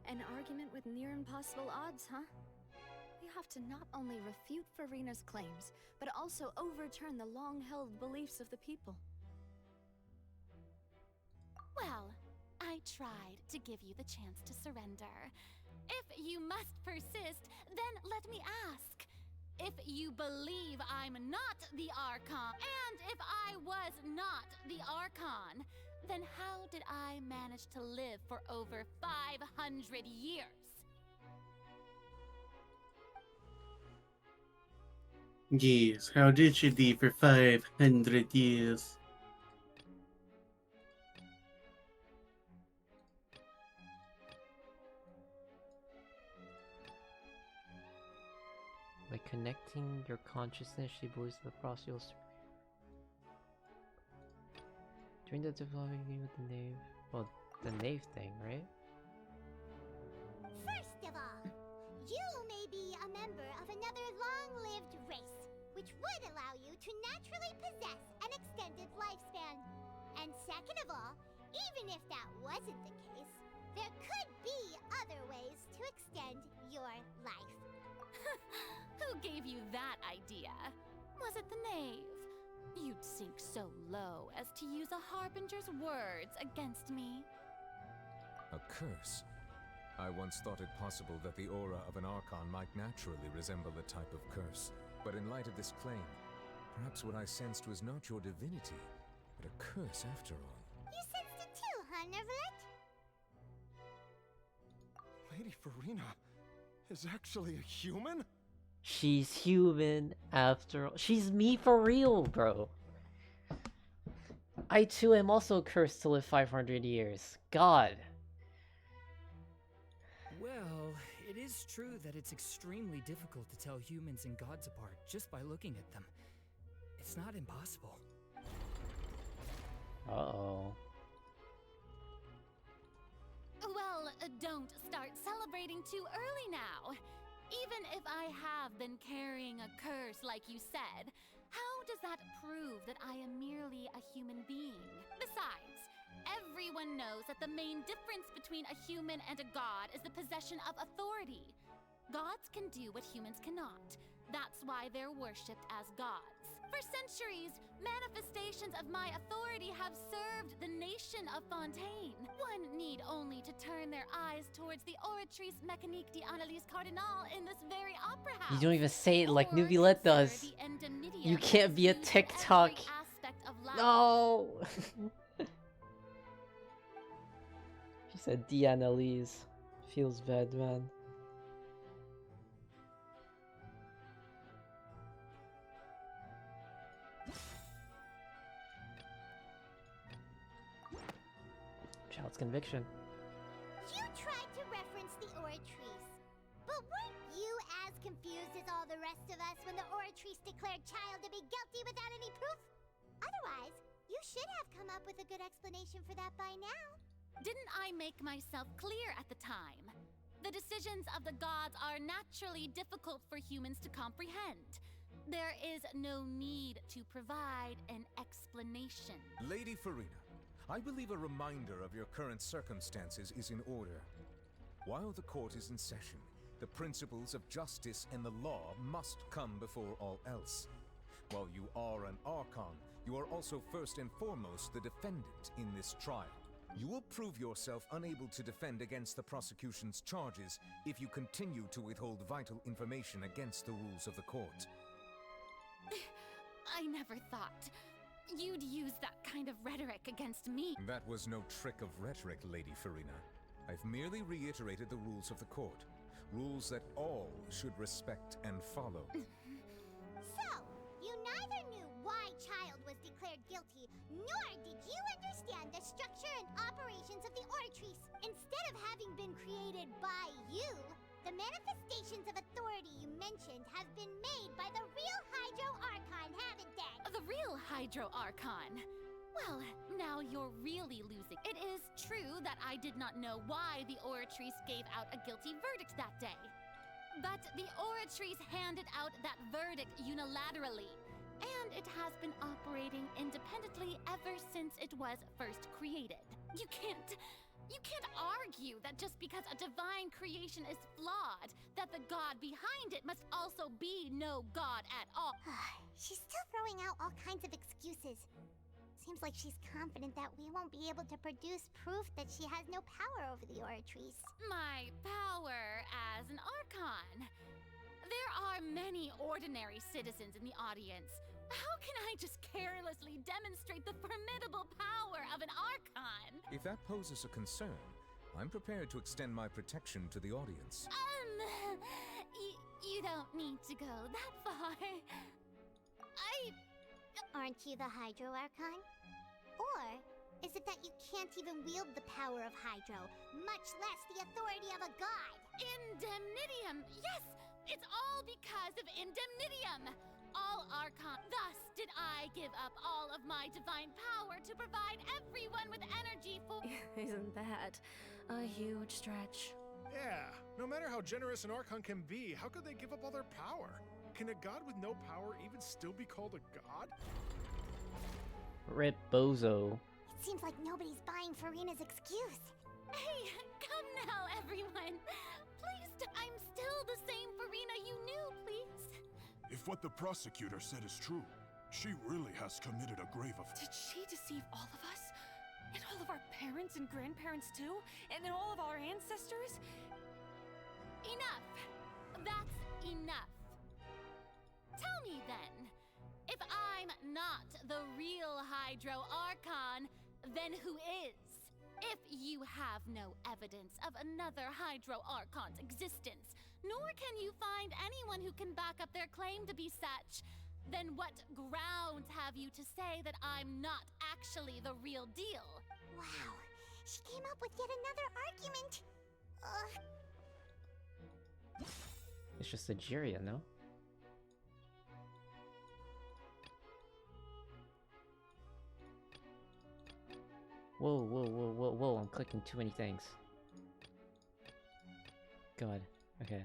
An argument with near impossible odds, huh? We have to not only refute Farina's claims, but also overturn the long-held beliefs of the people. Well, I tried to give you the chance to surrender. If you must persist, then let me ask. If you believe I'm not the Archon, and if I was not the Archon, then how did I manage to live for over 500 years? Yes, how did she live for 500 years? By connecting your consciousness, she believes the process. During the developing with the knave. Well, the knave thing, right? First of all, you may be a member of another long-lived race, which would allow you to naturally possess an extended lifespan. And second of all, even if that wasn't the case, there could be other ways to extend your life. Who gave you that idea? Was it the knave? You'd sink so low as to use a harbinger's words against me. A curse? I once thought it possible that the aura of an Archon might naturally resemble a type of curse. But in light of this claim, perhaps what I sensed was not your divinity, but a curse after all. You sensed it too, huh, Neuvillette? Lady Farina is actually a human? She's human after all. She's me for real, bro. I too am also cursed to live 500 years. God. Well, it is true that it's extremely difficult to tell humans and gods apart just by looking at them. It's not impossible. Uh-oh. Well, don't start celebrating too early now. Even if I have been carrying a curse like you said, how does that prove that I am merely a human being? Besides, everyone knows that the main difference between a human and a god is the possession of authority. Gods can do what humans cannot. That's why they're worshipped as gods. For centuries, manifestations of my authority have served the nation of Fontaine. One need only to turn their eyes towards the Oratrice Mécanique d'Analyse Cardinal in this very opera house. You don't even say it like Nubilette does. You can't be a TikTok. No. She said D'Analyse. Feels bad, man. Child's conviction. You tried to reference the Oratrice, but weren't you as confused as all the rest of us when the Oratrice declared Child to be guilty without any proof? Otherwise, you should have come up with a good explanation for that by now. Didn't I make myself clear at the time? The decisions of the gods are naturally difficult for humans to comprehend. There is no need to provide an explanation. Lady Farina, I believe a reminder of your current circumstances is in order. While the court is in session, the principles of justice and the law must come before all else. While you are an Archon, you are also first and foremost the defendant in this trial. You will prove yourself unable to defend against the prosecution's charges if you continue to withhold vital information against the rules of the court. I never thought you'd use that kind of rhetoric against me. That was no trick of rhetoric, Lady Farina. I've merely reiterated the rules of the court. Rules that all should respect and follow. So, you neither knew why Child was declared guilty, nor did you understand the structure and operations of the Oratrice. Instead of having been created by you, the manifestations of authority you mentioned have been made by the real Hydro Archon, haven't they? The real Hydro Archon? Well, now you're really losing. It is true that I did not know why the Oratrice gave out a guilty verdict that day. But the Oratrice handed out that verdict unilaterally, and it has been operating independently ever since it was first created. You can't argue that just because a divine creation is flawed, that the god behind it must also be no god at all. She's still throwing out all kinds of excuses. Seems like she's confident that we won't be able to produce proof that she has no power over the Oratrice. My power as an Archon. There are many ordinary citizens in the audience. How can I just carelessly demonstrate the formidable power of an Archon? If that poses a concern, I'm prepared to extend my protection to the audience. You don't need to go that far. Aren't you the Hydro Archon? Or is it that you can't even wield the power of Hydro, much less the authority of a god? Indemnitium! Yes! It's all because of Indemnitium! All Archon. Thus did I give up all of my divine power to provide everyone with energy for— Isn't that a huge stretch? Yeah, no matter how generous an Archon can be, how could they give up all their power? Can a god with no power even still be called a god? Rip Bozo. It seems like nobody's buying Farina's excuse. Hey, come now, everyone. Please, I'm still the same Farina you knew, please. If what the prosecutor said is true, she really has committed a grave offense. Did she deceive all of us? And all of our parents and grandparents too? And all of our ancestors? Enough! That's enough. Tell me then, if I'm not the real Hydro Archon, then who is? If you have no evidence of another Hydro Archon's existence, nor can you find anyone who can back up their claim to be such, then what grounds have you to say that I'm not actually the real deal? Wow, she came up with yet another argument. It's just a Jiria, no? Whoa, I'm clicking too many things. God. Okay.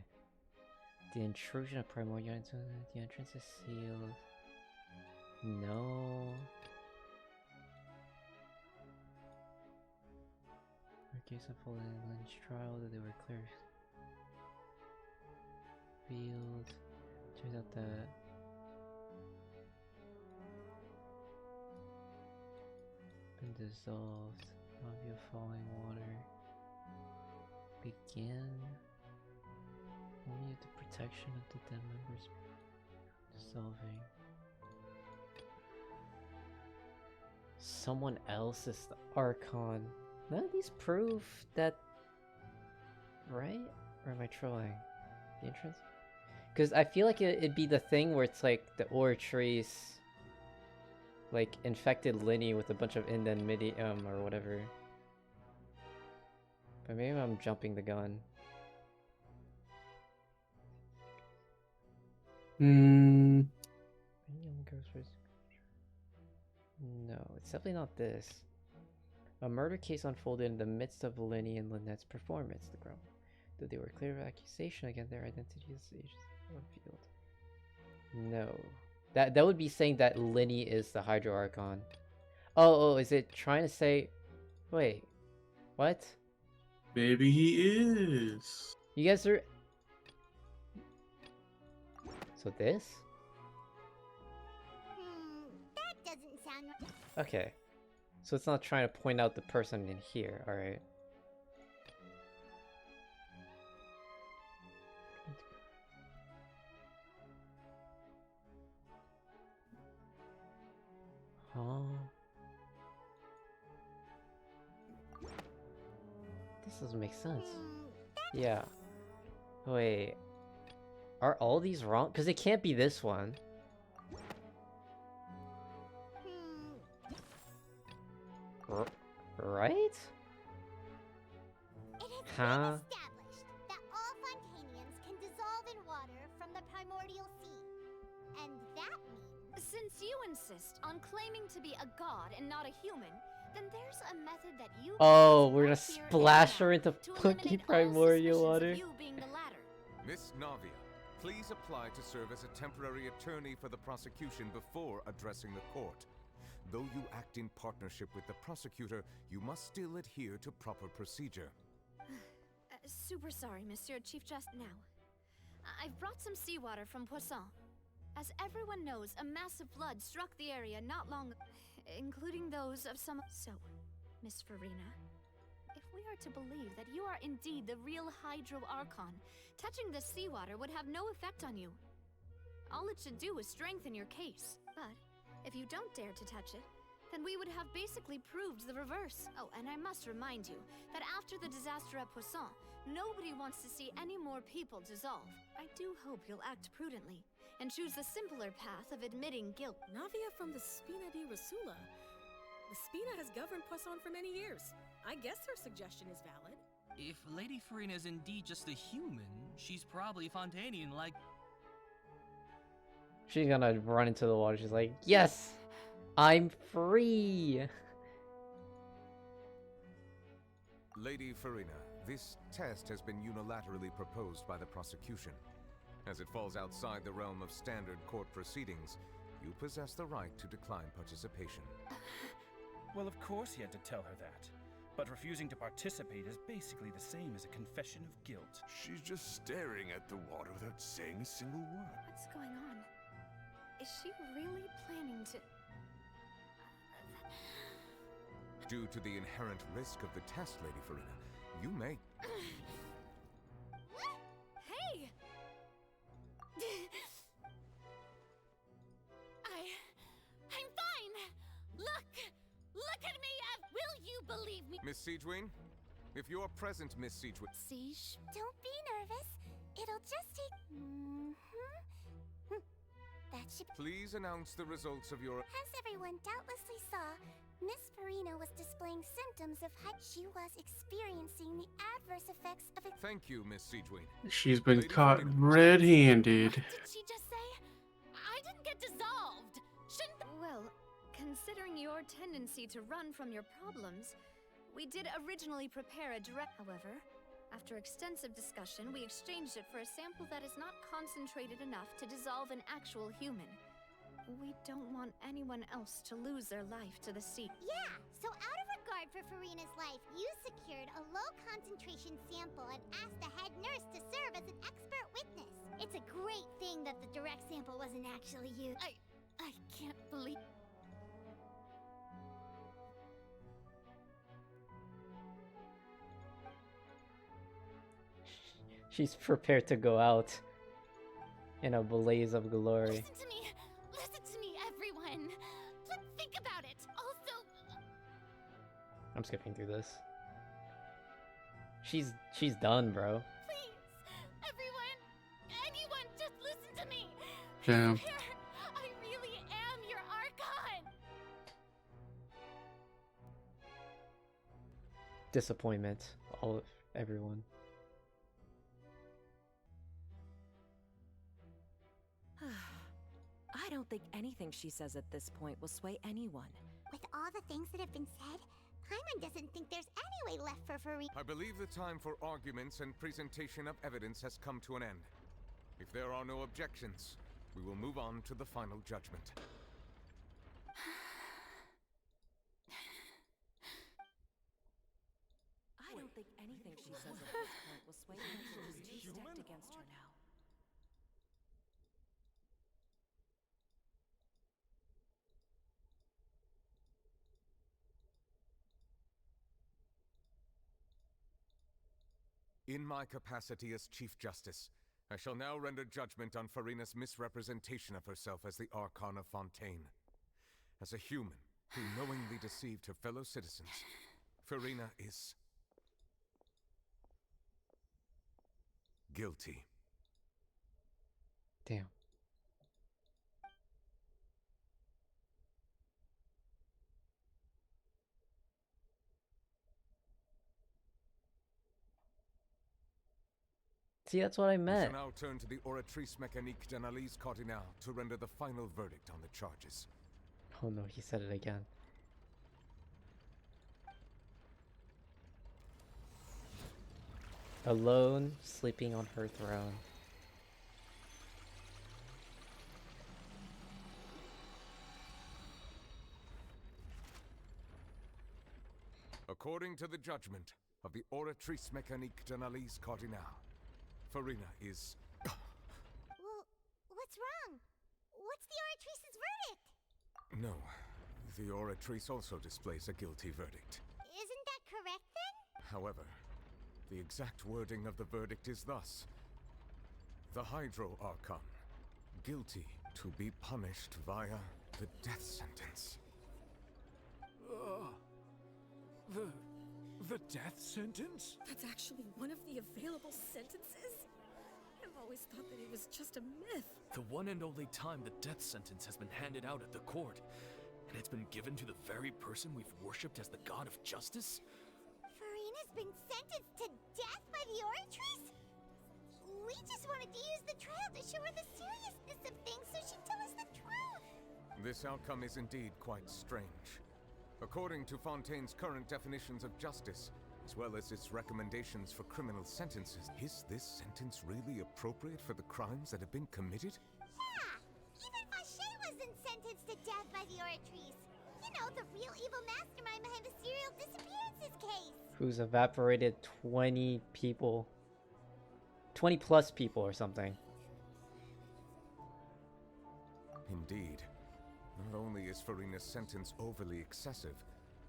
The intrusion of primordial into the entrance is sealed. No. Our case unfolded in Lynch trial that they were clear. Field. Turns out that been dissolved. Obvious falling water. Begin. Only the protection of the dead members dissolving. Someone else is the Archon. None of these prove that, right? Or am I trolling? The entrance? Because I feel like it'd be the thing where it's like the Oratrice like infected Linny with a bunch of indemnity or whatever. But maybe I'm jumping the gun. Hmm. No, it's definitely not this. A murder case unfolded in the midst of Linny and Lynette's performance, the ground. Though they were clear of accusation against their identities, revealed. No. That would be saying that Linny is the Hydro Archon. Oh, is it trying to say... Wait. What? Maybe he is. You guys are... So this? That doesn't sound right. Okay. So it's not trying to point out the person in here, alright. Huh? This doesn't make sense. Yeah. Wait. Are all these wrong? Because it can't be this one. Right? It has Huh? been established that all Fontainians can dissolve in water from the primordial sea. And that means... Since you insist on claiming to be a god and not a human, then there's a method that you Oh, can we're gonna use right here and splash now her into to fucking eliminate all primordial suspicions water. of you being the latter. Miss Navia, please apply to serve as a temporary attorney for the prosecution before addressing the court. Though you act in partnership with the prosecutor, you must still adhere to proper procedure. Super sorry, Monsieur Chief Just now. I've brought some seawater from Poisson. As everyone knows, a massive flood struck the area not long, including those of some... So, Miss Farina, if we are to believe that you are indeed the real Hydro Archon, touching the seawater would have no effect on you. All it should do is strengthen your case. But if you don't dare to touch it, then we would have basically proved the reverse. Oh, and I must remind you that after the disaster at Poisson, nobody wants to see any more people dissolve. I do hope you'll act prudently and choose the simpler path of admitting guilt. Navia from the Spina di Rasula. The Spina has governed Poisson for many years. I guess her suggestion is valid. If Lady Farina is indeed just a human, she's probably Fontainian like... She's gonna run into the water. She's like, yes! I'm free! Lady Farina, this test has been unilaterally proposed by the prosecution. As it falls outside the realm of standard court proceedings, you possess the right to decline participation. Well, of course he had to tell her that. But refusing to participate is basically the same as a confession of guilt. She's just staring at the water without saying a single word. What's going on? Is she really planning to... Due to the inherent risk of the test, Lady Farina, you may... Hey! I'm fine! Look at me! Will you believe me? Miss Siegewin? If you are present, Miss Siegewin... Siege, don't be nervous. It'll just take... That should... Please announce the results of your... As everyone doubtlessly saw, Miss Farina was displaying symptoms of she was experiencing the adverse effects of it. Thank you, Miss Siegewin. She's been caught red-handed. Did she just say? I didn't get dissolved! Shouldn't... Well, considering your tendency to run from your problems, we did originally prepare a direct... However, After extensive discussion, we exchanged it for a sample that is not concentrated enough to dissolve an actual human. We don't want anyone else to lose their life to the sea. Yeah, so out of regard for Farina's life, you secured a low-concentration sample and asked the head nurse to serve as an expert witness. It's a great thing that the direct sample wasn't actually you. I can't believe... She's prepared to go out in a blaze of glory. Listen to me, everyone. Think about it. Also, I'm skipping through this. She's done, bro. please, everyone, anyone, just listen to me. Damn. I really am your Archon. Disappointment, all of everyone. I don't think anything she says at this point will sway anyone. With all the things that have been said, Paimon doesn't think there's any way left for Farina. I believe the time for arguments and presentation of evidence has come to an end. If there are no objections, we will move on to the final judgment. I don't think anything she says at this point will sway anyone who's too stacked against her now. In my capacity as Chief Justice, I shall now render judgment on Farina's misrepresentation of herself as the Archon of Fontaine. As a human who knowingly deceived her fellow citizens, Farina is guilty. Damn. See, that's what I We meant. shall now turn to the Oratrice Mécanique d'Analyse Cardinal to render the final verdict on the charges. Oh no, he said it again. Alone, sleeping on her throne. According to the judgment of the Oratrice Mécanique d'Analyse Cardinal, Farina is... Well, what's wrong? What's the Oratrice's verdict? No, the Oratrice also displays a guilty verdict. Isn't that correct then? However, the exact wording of the verdict is thus. The Hydro Archon, guilty to be punished via the death sentence. The death sentence? That's actually one of the available sentences? I've always thought that it was just a myth. The one and only time the death sentence has been handed out at the court, and it's been given to the very person we've worshipped as the god of justice? Farina's been sentenced to death by the Oratrice? We just wanted to use the trial to show her the seriousness of things so she'd tell us the truth. This outcome is indeed quite strange. According to Fontaine's current definitions of justice, as well as its recommendations for criminal sentences, is this sentence really appropriate for the crimes that have been committed? Yeah, even Vache wasn't sentenced to death by the Oratrice. You know, the real evil mastermind behind the serial disappearances case. Who's evaporated 20 people. 20 plus people or something. Indeed. Not only is Farina's sentence overly excessive,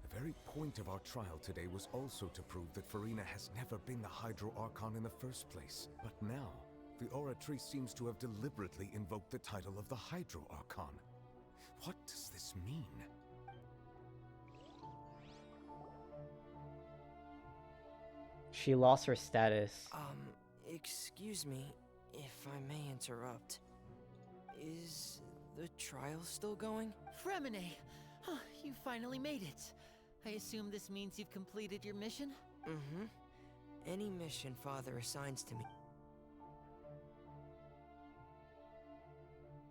the very point of our trial today was also to prove that Farina has never been the Hydro Archon in the first place. But now, the Oratrice seems to have deliberately invoked the title of the Hydro Archon. What does this mean? She lost her status. Excuse me, if I may interrupt. Is the trial still going? Fremine! Huh, you finally made it. I assume this means you've completed your mission? Mm-hmm. Any mission Father assigns to me.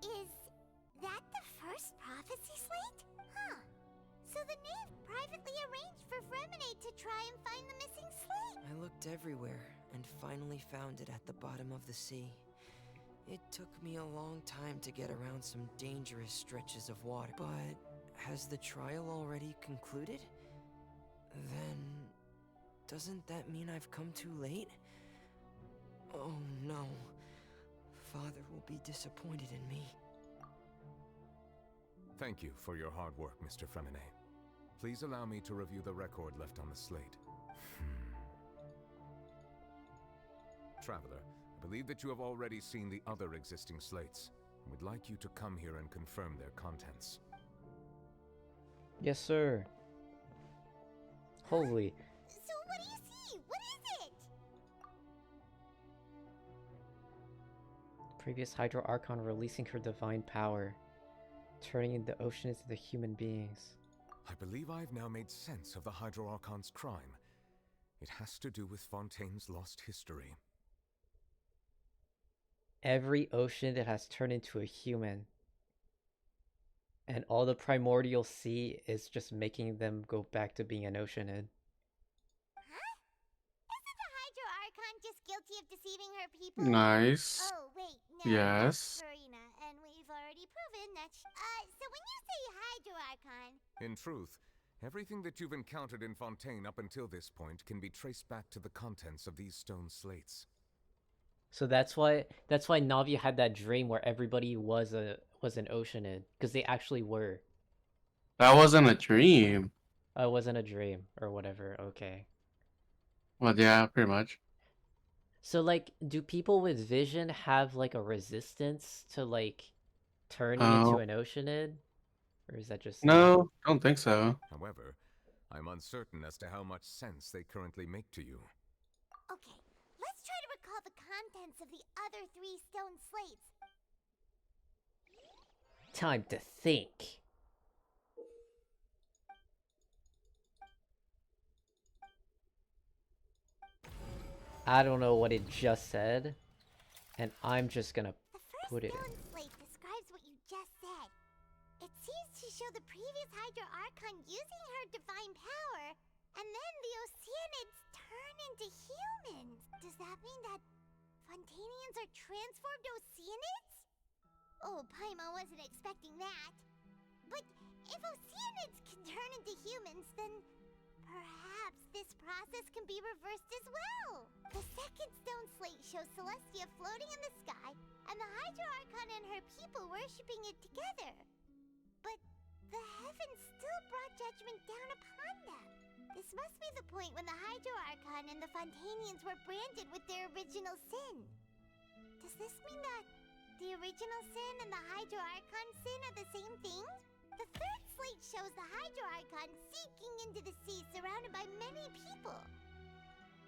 Is that the first prophecy slate? Huh. So the knave privately arranged for Fremine to try and find the missing slate. I looked everywhere and finally found it at the bottom of the sea. It took me a long time to get around some dangerous stretches of water. But has the trial already concluded? Then doesn't that mean I've come too late? Oh no. Father will be disappointed in me. Thank you for your hard work, Mr. Fremine. Please allow me to review the record left on the slate. Traveler, I believe that you have already seen the other existing slates. I would like you to come here and confirm their contents. Yes, sir. Holy. So what do you see? What is it? Previous Hydro Archon releasing her divine power, turning the oceans into human beings. I believe I've now made sense of the Hydro Archon's crime. It has to do with Fontaine's lost history. Every ocean that has turned into a human. And all the primordial sea is just making them go back to being an oceanid. Huh? Isn't the Hydro Archon just guilty of deceiving her people? Nice. Oh, wait, no. Yes. That's Farina, and we've already proven that so when you say Hydro Archon... In truth, everything that you've encountered in Fontaine up until this point can be traced back to the contents of these stone slates. So that's why Navi had that dream where everybody was an oceanid, because they actually were. That wasn't a dream. It wasn't a dream or whatever. Okay. Well, yeah, pretty much. So like, do people with vision have like a resistance to like turning into an oceanid, or is that just No, don't think so. However, I'm uncertain as to how much sense they currently make to you. Okay, let's try to recall the contents of the other 3 stone slates. time to think? I don't know what it just said, and I'm just gonna put it in. The slate describes what you just said. It seems to show the previous Hydro Archon using her divine power, and then the Oceanids turn into humans. Does that mean that Fontainians are transformed Oceanids? Oh, Paimon wasn't expecting that. But if Oceanids can turn into humans, then perhaps this process can be reversed as well. The second stone slate shows Celestia floating in the sky, and the Hydro Archon and her people worshipping it together. But the heavens still brought judgment down upon them. This must be the point when the Hydro Archon and the Fontainians were branded with their original sin. Does this mean that the original sin and the Hydro Archon sin are the same thing? The third slate shows the Hydro Archon seeking into the sea surrounded by many people.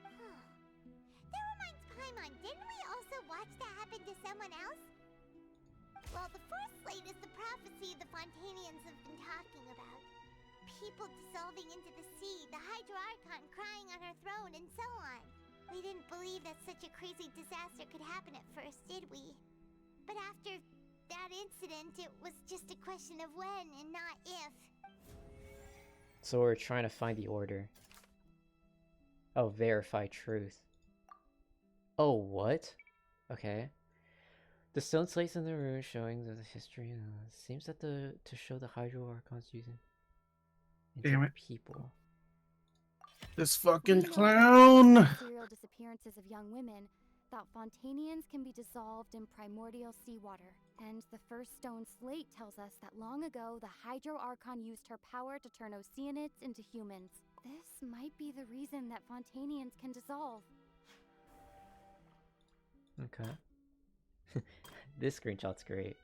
That reminds Paimon, didn't we also watch that happen to someone else? Well, the fourth slate is the prophecy the Fontainians have been talking about. People dissolving into the sea, the Hydro Archon crying on her throne, and so on. We didn't believe that such a crazy disaster could happen at first, did we? But after that incident, it was just a question of when and not if. So we're trying to find the order. Oh, verify truth. Oh, what? Okay. The stone slates in the room showing the history. Seems that to show the Hydro Archons using Damn it. people. This fucking clown! Serial disappearances of young women thought Fontainians can be dissolved in primordial seawater. And the first stone slate tells us that long ago, the Hydro Archon used her power to turn Oceanids into humans. This might be the reason that Fontainians can dissolve. Okay. This screenshot's great.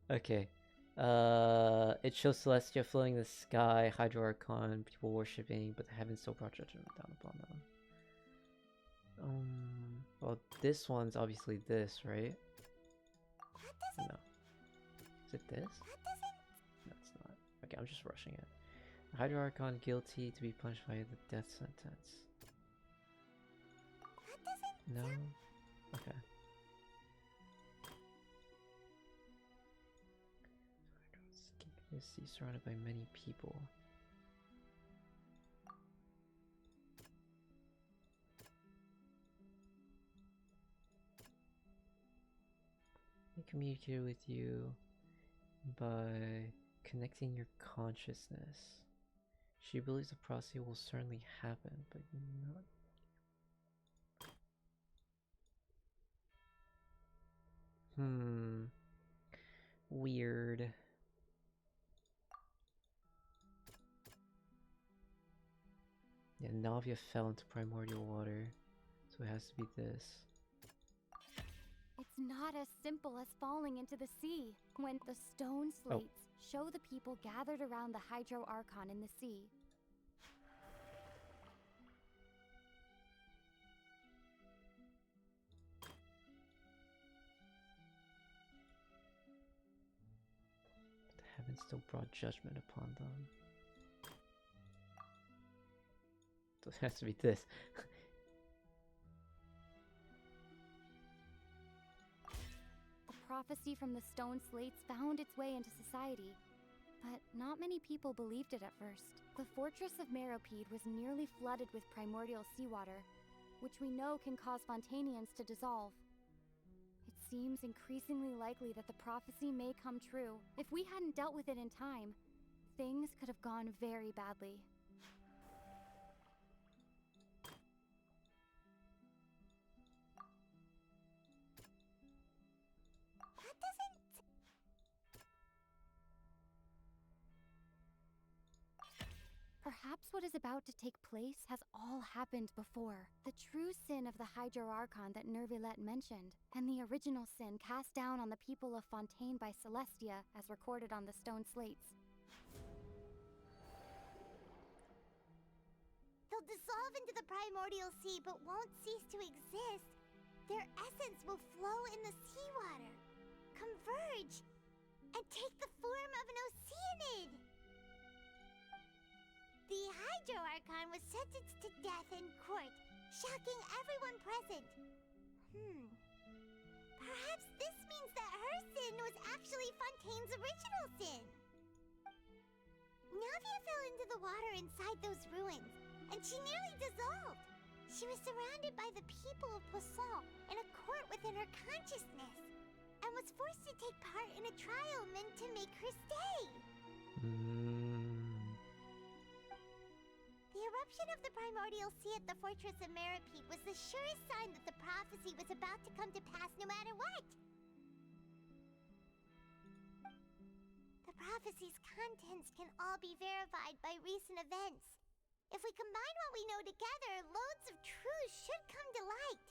Okay. It shows Celestia floating in the sky, Hydro Archon, people worshipping, but the heavens still brought judgment down upon them. Well, this one's obviously this, right? No. Is it this? No, it's not. Okay, I'm just rushing it. Hydro Archon guilty to be punished by the death sentence. No? Okay. The sea surrounded by many people. They communicate with you by connecting your consciousness. She believes the process will certainly happen, but not. Weird. Yeah, Navia fell into primordial water, so it has to be this. It's not as simple as falling into the sea. When the stone slates show the people gathered around the Hydro Archon in the sea. The heavens still brought judgment upon them. So it has to be this. The prophecy from the stone slates found its way into society, but not many people believed it at first. The fortress of Meropide was nearly flooded with primordial seawater, which we know can cause Fontainians to dissolve. It seems increasingly likely that the prophecy may come true. If we hadn't dealt with it in time, things could have gone very badly. Perhaps what is about to take place has all happened before. The true sin of the Hydro Archon that Nervilette mentioned, and the original sin cast down on the people of Fontaine by Celestia, as recorded on the stone slates. They'll dissolve into the primordial sea but won't cease to exist. Their essence will flow in the seawater, converge, and take the form of an oceanid. The Hydro Archon was sentenced to death in court, shocking everyone present. Perhaps this means that her sin was actually Fontaine's original sin. Navia fell into the water inside those ruins, and she nearly dissolved. She was surrounded by the people of Poisson in a court within her consciousness, and was forced to take part in a trial meant to make her stay. The eruption of the primordial sea at the fortress of Meropide was the surest sign that the prophecy was about to come to pass no matter what. The prophecy's contents can all be verified by recent events. If we combine what we know together, loads of truths should come to light.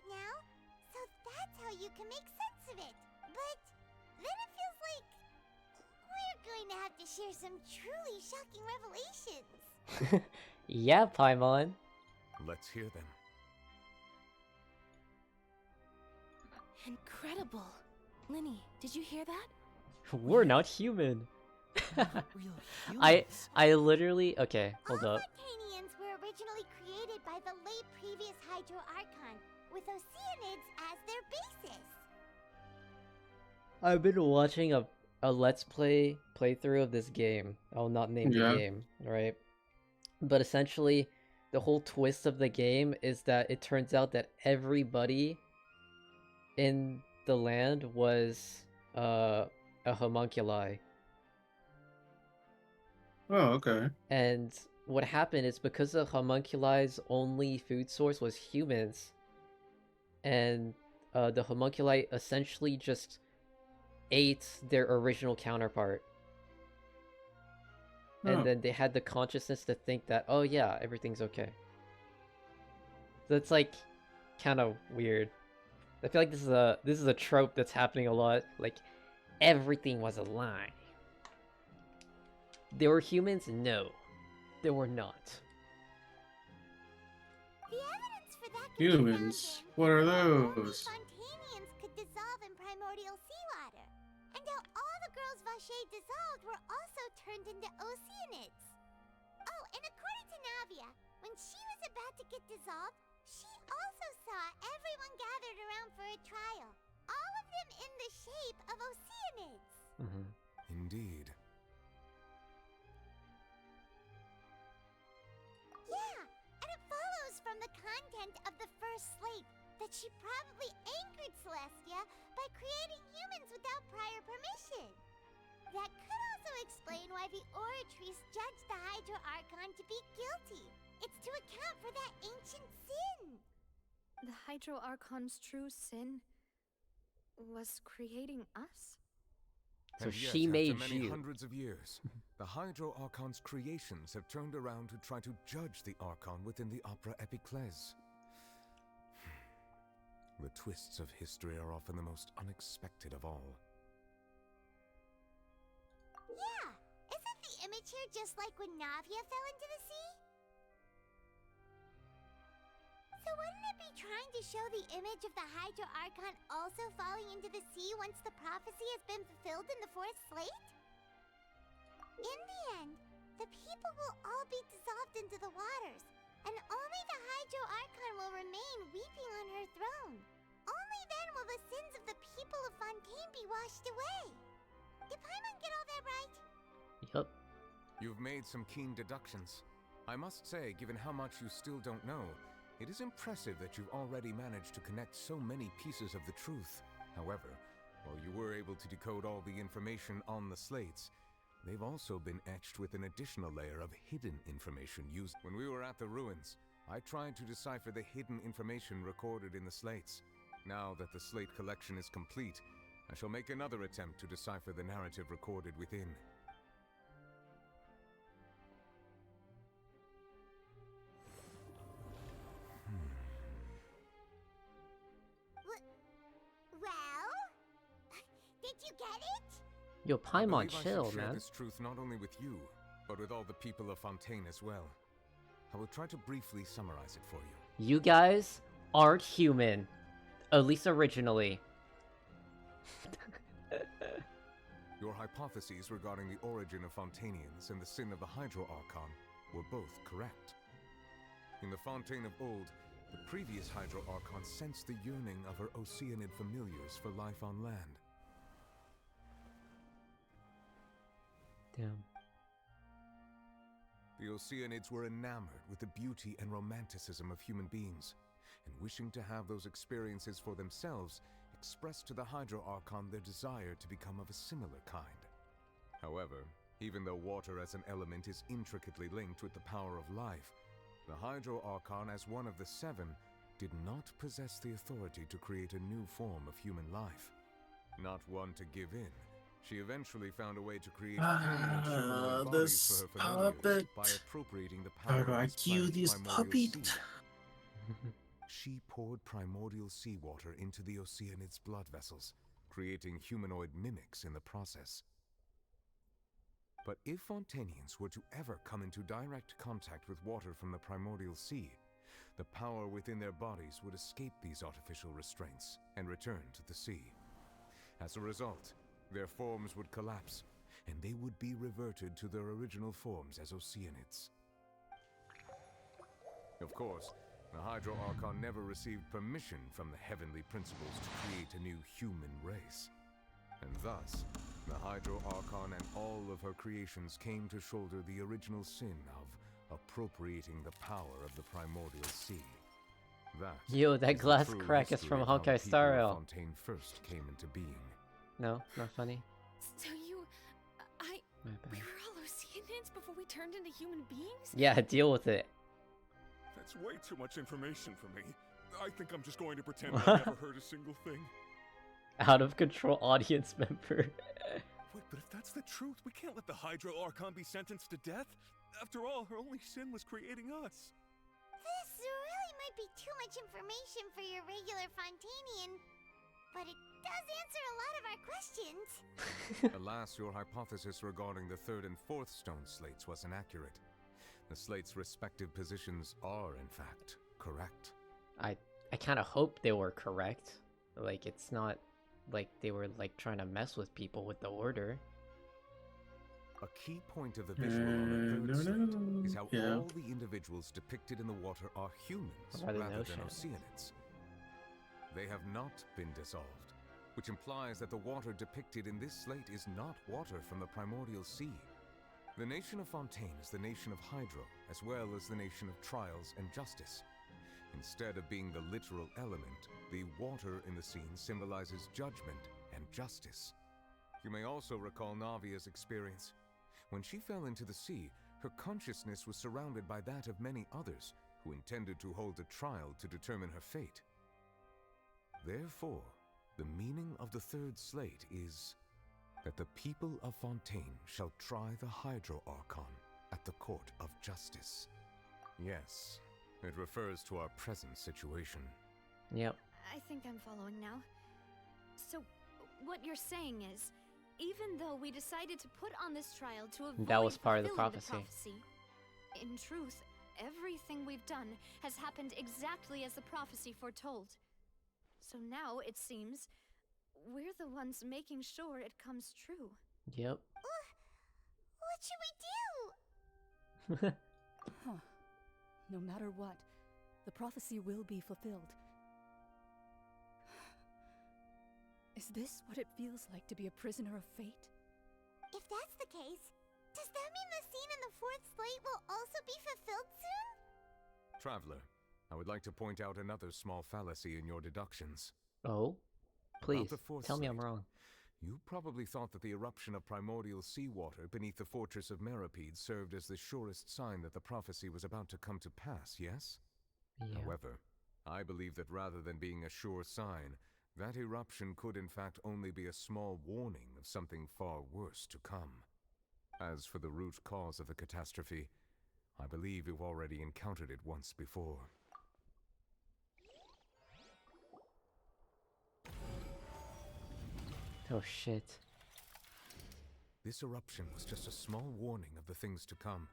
Now, so that's how you can make sense of it. But then it feels like we're going to have to share some truly shocking revelations. Yeah, Paimon. Let's hear them. Incredible. Linny, did you hear that? We're not human. I literally hold up. Fontainians were originally created by the late previous Hydro Archon, with oceanids as their basis. I've been watching a let's play playthrough of this game. I'll not name the game, right? But essentially, the whole twist of the game is that it turns out that everybody in the land was a homunculi. Oh, okay. And what happened is because the homunculi's only food source was humans, and the homunculi essentially just ate their original counterpart. And then they had the consciousness to think that, oh yeah, everything's okay. So it's like kind of weird. I feel like this is a trope that's happening a lot. Like everything was a lie. They were humans? No, they were not. The evidence for that Humans? What are those? Fontainians primordial seawater. And how all the girls Vacher dissolved were also turned into Oceanids. Oh, and according to Navia, when she was about to get dissolved, she also saw everyone gathered around for a trial. All of them in the shape of Oceanids. Indeed. Yeah, and it follows from the content of the first slate that she probably angered Celestia by creating humans without prior permission. That could also explain why the Oratrice judged the Hydro Archon to be guilty. It's to account for that ancient sin. The Hydro Archon's true sin was creating us? So And yet, she made after many you. hundreds of years, the Hydro Archon's creations have turned around to try to judge the Archon within the Opera Epiclese. The twists of history are often the most unexpected of all. Yeah, isn't the image here just like when Navia fell into the sea? So wouldn't it be trying to show the image of the Hydro Archon also falling into the sea once the prophecy has been fulfilled in the fourth slate? In the end, the people will all be dissolved into the waters, and only the Hydro Archon will remain weeping on her throne. Only then will the sins of the people of Fontaine be washed away. Did Paimon get all that right? Yup. You've made some keen deductions. I must say, given how much you still don't know, it is impressive that you've already managed to connect so many pieces of the truth. However, while you were able to decode all the information on the slates, they've also been etched with an additional layer of hidden information used. When we were at the ruins, I tried to decipher the hidden information recorded in the slates. Now that the slate collection is complete, I shall make another attempt to decipher the narrative recorded within. Well? Did you get it? Yo, I Paimon, believe I should chill, share man. this truth not only with you, but with all the people of Fontaine as well. I will try to briefly summarize it for you. You guys aren't human. At least originally. Your hypotheses regarding the origin of Fontainians and the sin of the Hydro Archon were both correct. In the Fontaine of old, the previous Hydro Archon sensed the yearning of her Oceanid familiars for life on land. Damn. The Oceanids were enamored with the beauty and romanticism of human beings, and wishing to have those experiences for themselves, expressed to the Hydro Archon their desire to become of a similar kind. However, even though water as an element is intricately linked with the power of life, the Hydro Archon, as one of the seven, did not possess the authority to create a new form of human life. Not one to give in, she eventually found a way to create human bodies this for her familiars puppet. by appropriating the How power do of I this cue planet's this primordial puppet? sea. She poured primordial seawater into the Oceanid's blood vessels, creating humanoid mimics in the process. But if Fontainians were to ever come into direct contact with water from the primordial sea, the power within their bodies would escape these artificial restraints and return to the sea. As a result, their forms would collapse, and they would be reverted to their original forms as Oceanids. Of course, the Hydro Archon never received permission from the heavenly principles to create a new human race. And thus, the Hydro Archon and all of her creations came to shoulder the original sin of appropriating the power of the primordial sea. That Yo, that is the glass true crack is history from of how the Honkai people Star of Rail. Fontaine first came into being. No, not funny. So you... My bad. We were all Oceanids before we turned into human beings? Yeah, deal with it. That's way too much information for me. I think I'm just going to pretend I never heard a single thing. Out of control audience member. Wait, but if that's the truth, we can't let the Hydro Archon be sentenced to death. After all, her only sin was creating us. This really might be too much information for your regular Fontainian, but it does answer a lot of our questions. Alas, your hypothesis regarding the third and fourth stone slates was inaccurate. The slates' respective positions are, in fact, correct. I kind of hope they were correct. Like, it's not like they were like trying to mess with people with the order. A key point of the visual on the third slate is how all the individuals depicted in the water are humans Rather rather than than Oceanids. They have not been dissolved, which implies that the water depicted in this slate is not water from the primordial sea. The nation of Fontaine is the nation of Hydro, as well as the nation of Trials and Justice. Instead of being the literal element, the water in the scene symbolizes judgment and justice. You may also recall Navia's experience. When she fell into the sea, her consciousness was surrounded by that of many others who intended to hold a trial to determine her fate. Therefore, the meaning of the third slate is that the people of Fontaine shall try the Hydro Archon at the Court of Justice. Yes, it refers to our present situation. Yep. I think I'm following now. So, what you're saying is, even though we decided to put on this trial to avoid That was part of the fulfilling prophecy. In truth, everything we've done has happened exactly as the prophecy foretold. So now, it seems, we're the ones making sure it comes true. Yep. What should we do? Huh. No matter what, the prophecy will be fulfilled. Is this what it feels like to be a prisoner of fate? If that's the case, does that mean the scene in the fourth slate will also be fulfilled soon? Traveler, I would like to point out another small fallacy in your deductions. Oh? Please, About the fourth tell me I'm slate, wrong. You probably thought that the eruption of primordial seawater beneath the fortress of Meripede served as the surest sign that the prophecy was about to come to pass, yes? Yeah. However, I believe that rather than being a sure sign, that eruption could in fact only be a small warning of something far worse to come. As for the root cause of the catastrophe, I believe you've already encountered it once before. Oh shit. This eruption was just a small warning of the things to come.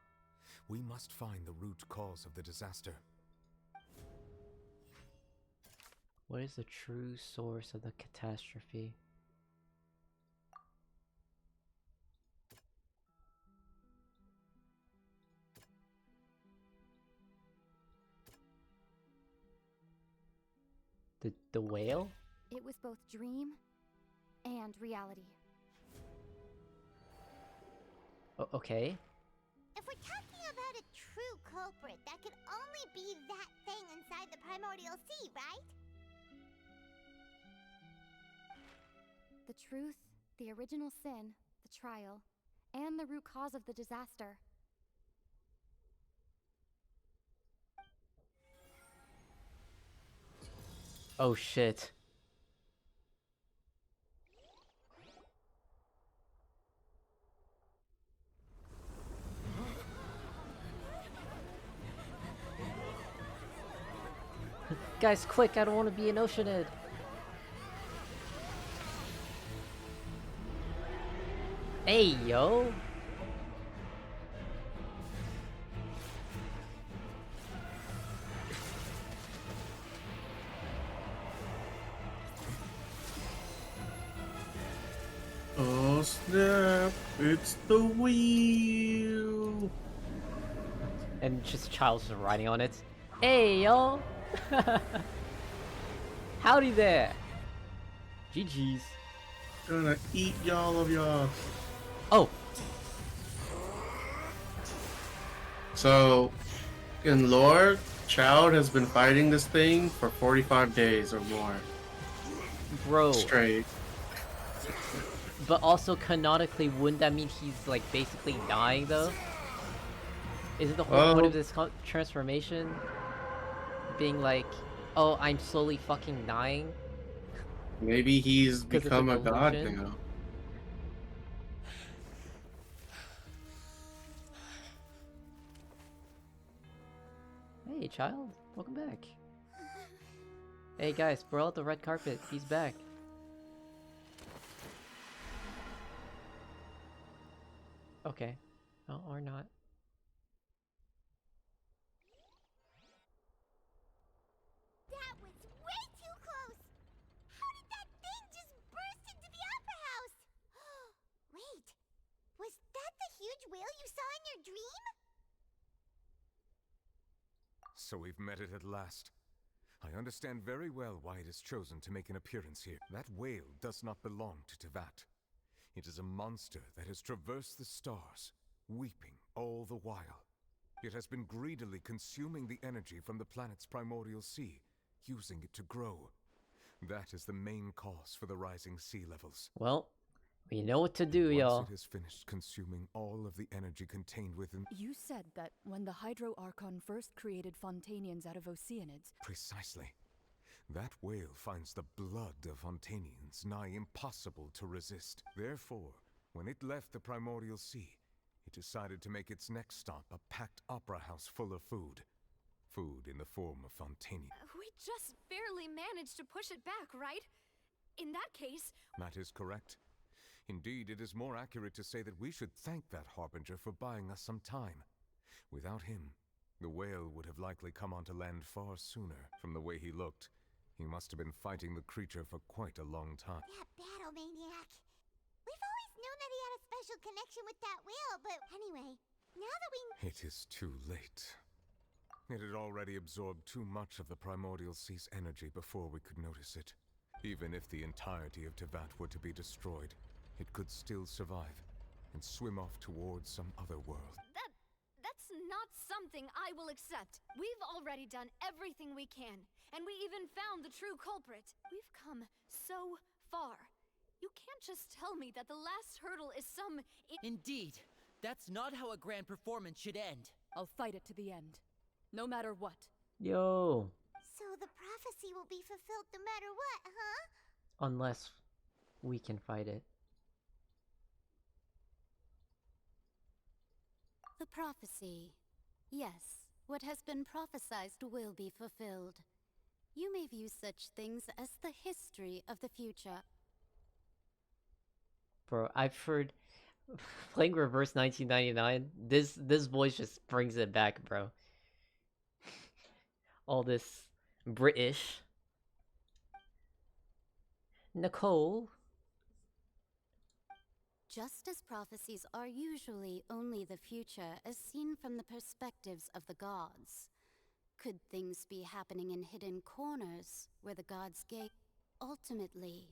We must find the root cause of the disaster. What is the true source of the catastrophe? The whale? It was both dream and reality. Okay. If we're talking about a true culprit, that could only be that thing inside the primordial sea, right? The truth, the original sin, the trial, and the root cause of the disaster. Oh shit. Guys, quick, I don't want to be an Oceanid. Hey, yo. Oh snap! It's the wheel. And just Child's just riding on it. Hey, yo. Howdy there. GG's. Gonna eat y'all of y'all. Oh. So, in lore, Child has been fighting this thing for 45 days or more. Bro. Straight. But also canonically, wouldn't that mean he's like basically dying though? Is it the whole point of this transformation? Being like, oh, I'm slowly fucking dying? Maybe he's 'Cause it's become a a god delusion? now. Hey, Child. Welcome back. Hey guys, bro, the red carpet. He's back. Okay. Oh, or not. That was way too close! How did that thing just burst So we've met it at last. I understand very well why it has chosen to make an appearance here. That whale does not belong to Tevat. It is a monster that has traversed the stars, weeping all the while. It has been greedily consuming the energy from the planet's primordial sea, using it to grow. That is the main cause for the rising sea levels. Well, we know what to do, Once y'all. it has finished consuming all of the energy contained within... You said that when the Hydro Archon first created Fontainians out of Oceanids... Precisely. That whale finds the blood of Fontainians nigh impossible to resist. Therefore, when it left the primordial sea, it decided to make its next stop a packed opera house full of food. Food in the form of Fontainians. We just barely managed to push it back, right? In that case... That is correct. Indeed, it is more accurate to say that we should thank that Harbinger for buying us some time. Without him, the whale would have likely come onto land far sooner. From the way he looked, he must have been fighting the creature for quite a long time. That battle maniac. We've always known that he had a special connection with that whale, but anyway, now that we... It is too late. It had already absorbed too much of the primordial sea's energy before we could notice it. Even if the entirety of Tevat were to be destroyed, it could still survive and swim off towards some other world. That's not something I will accept. We've already done everything we can, and we even found the true culprit. We've come so far. You can't just tell me that the last hurdle is some... Indeed. That's not how a grand performance should end. I'll fight it to the end. No matter what. Yo. So the prophecy will be fulfilled no matter what, huh? Unless we can fight it. The prophecy. Yes, what has been prophesied will be fulfilled. You may view such things as the history of the future. Bro, I've heard playing Reverse 1999. This voice just brings it back, bro. All this British. Nicole. Just as prophecies are usually only the future as seen from the perspectives of the gods, could things be happening in hidden corners where the gods gate? Ultimately,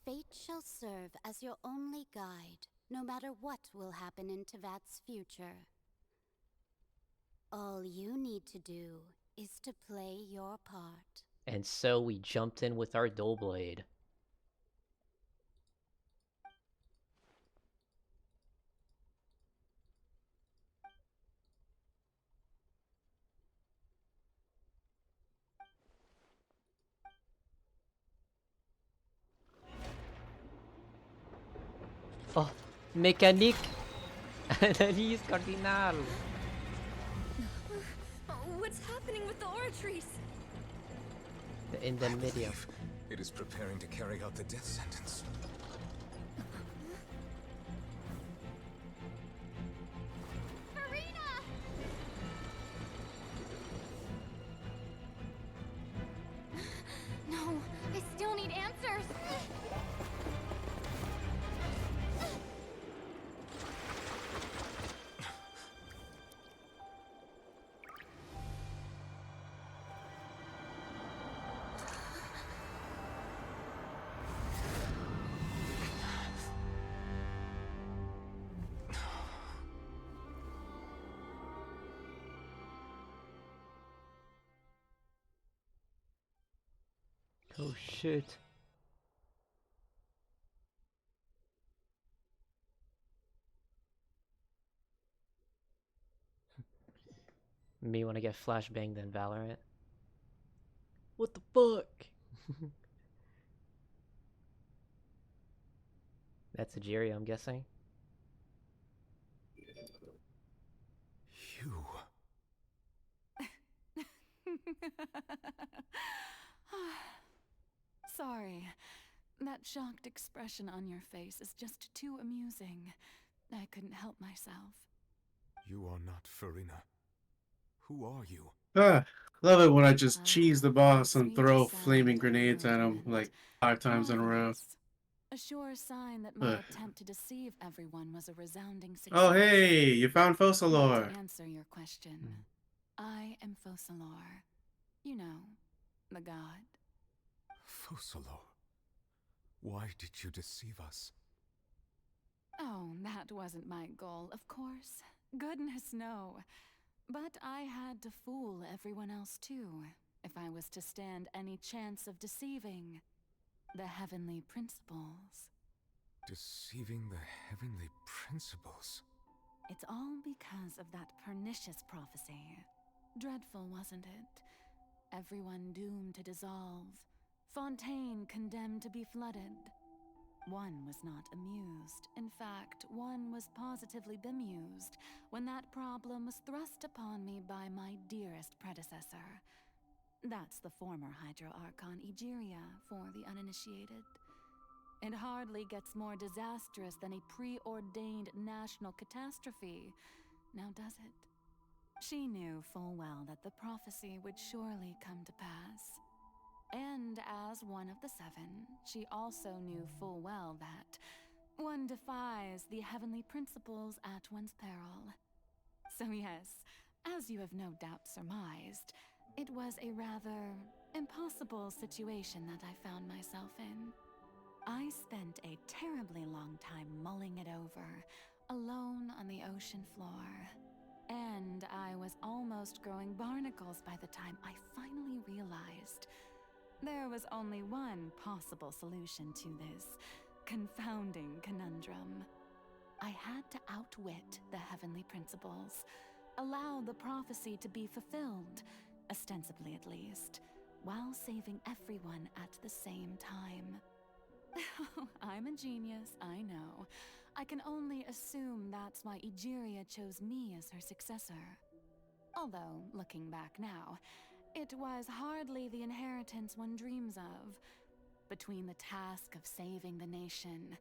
fate shall serve as your only guide, no matter what will happen in Tevat's future. All you need to do is to play your part. And so we jumped in with our dual blade. Oh, mécanique! Analyse cardinal! What's happening with the oratories? The indemnity. It is preparing to carry out the death sentence. Farina! No, I still need answers! Oh shit. Me when I get flashbanged in Valorant. What the fuck? That's a Jiri, I'm guessing. You. Sorry. That shocked expression on your face is just too amusing. I couldn't help myself. You are not Farina. Who are you? Ah, love it when I just cheese the boss and throw flaming grenades at him like 5 times in a row. A sure sign that my attempt to deceive everyone was a resounding success. Oh hey, you found Fossilor. To answer your question, I am Focalor. You know, the god. Focalor, why did you deceive us? Oh, that wasn't my goal, of course. Goodness, no. But I had to fool everyone else too, if I was to stand any chance of deceiving the heavenly principles. Deceiving the heavenly principles? It's all because of that pernicious prophecy. Dreadful, wasn't it? Everyone doomed to dissolve. Fontaine condemned to be flooded. One was not amused. In fact, one was positively bemused when that problem was thrust upon me by my dearest predecessor. That's the former Hydro Archon Egeria for the uninitiated. It hardly gets more disastrous than a preordained national catastrophe, now does it? She knew full well that the prophecy would surely come to pass. And as one of the seven, she also knew full well that one defies the heavenly principles at one's peril. So yes, as you have no doubt surmised, it was a rather impossible situation that I found myself in. I spent a terribly long time mulling it over, alone on the ocean floor. And I was almost growing barnacles by the time I finally realized there was only one possible solution to this confounding conundrum. I had to outwit the heavenly principles, allow the prophecy to be fulfilled, ostensibly at least, while saving everyone at the same time. I'm a genius, I know. I can only assume that's why Egeria chose me as her successor. Although, looking back now, it was hardly the inheritance one dreams of. Between the task of saving the nation,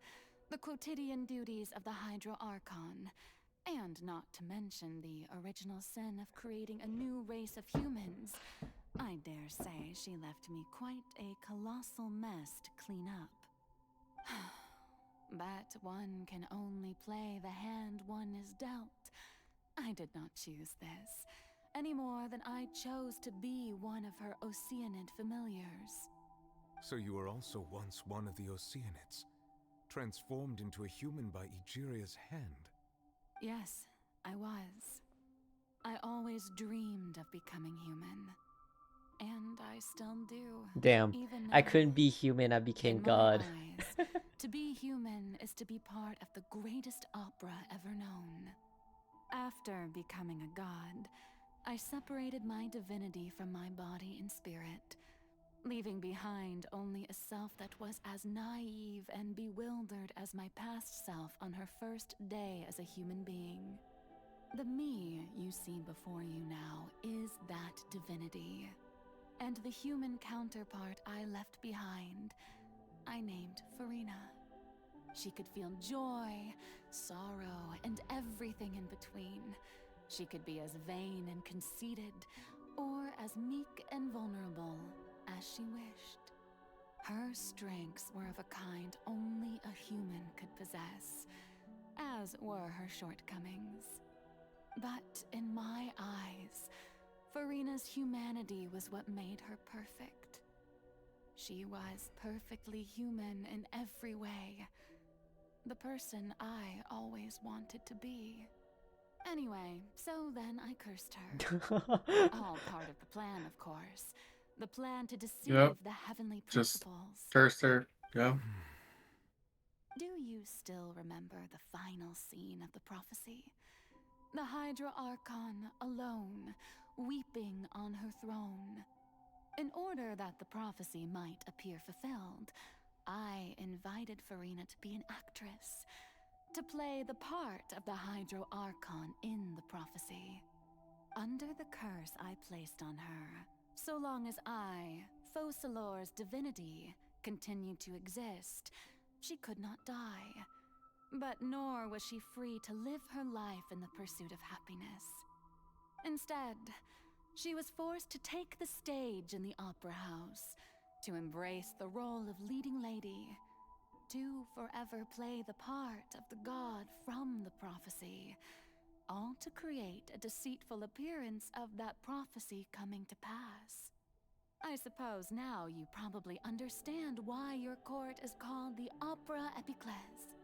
the quotidian duties of the Hydro Archon, and not to mention the original sin of creating a new race of humans, I dare say she left me quite a colossal mess to clean up. But one can only play the hand one is dealt. I did not choose this, any more than I chose to be one of her Oceanid familiars. So you were also once one of the Oceanids, transformed into a human by Egeria's hand? Yes, I was. I always dreamed of becoming human. And I still do. Damn, Even I now. couldn't be human, I became In God. my eyes, to be human is to be part of the greatest opera ever known. After becoming a god, I separated my divinity from my body and spirit, leaving behind only a self that was as naive and bewildered as my past self on her first day as a human being. The me you see before you now is that divinity. And the human counterpart I left behind, I named Farina. She could feel joy, sorrow, and everything in between. She could be as vain and conceited, or as meek and vulnerable as she wished. Her strengths were of a kind only a human could possess, as were her shortcomings. But in my eyes, Farina's humanity was what made her perfect. She was perfectly human in every way. The person I always wanted to be. Anyway, so then I cursed her. All part of the plan, of course. The plan to deceive the heavenly principles. Just cursed her, yeah. Do you still remember the final scene of the prophecy? The Hydra Archon alone, weeping on her throne. In order that the prophecy might appear fulfilled, I invited Farina to be an actress, to play the part of the Hydro Archon in the prophecy. Under the curse I placed on her, so long as I, Focalor's divinity, continued to exist, she could not die. But nor was she free to live her life in the pursuit of happiness. Instead, she was forced to take the stage in the opera house, to embrace the role of leading lady, to forever play the part of the god from the prophecy, all to create a deceitful appearance of that prophecy coming to pass. I suppose now you probably understand why your court is called the Opera Epiclese.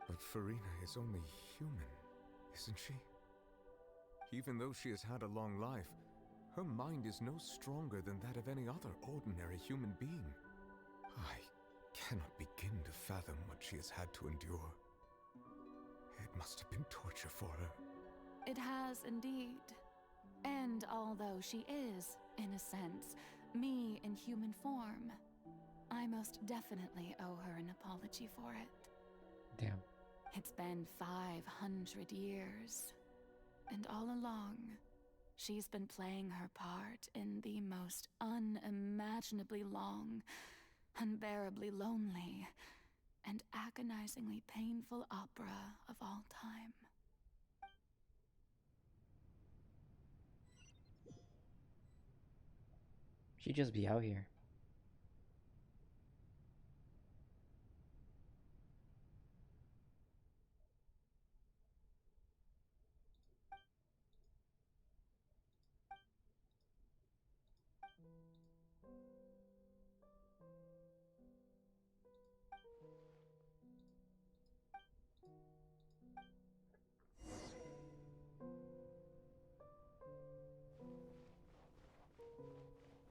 But Farina is only human, isn't she? Even though she has had a long life, her mind is no stronger than that of any other ordinary human being. I cannot begin to fathom what she has had to endure. It must have been torture for her. It has indeed. And although she is, in a sense, me in human form, I most definitely owe her an apology for it. Damn. It's been 500 years, and all along, she's been playing her part in the most unimaginably long, unbearably lonely, and agonizingly painful opera of all time. She'd just be out here.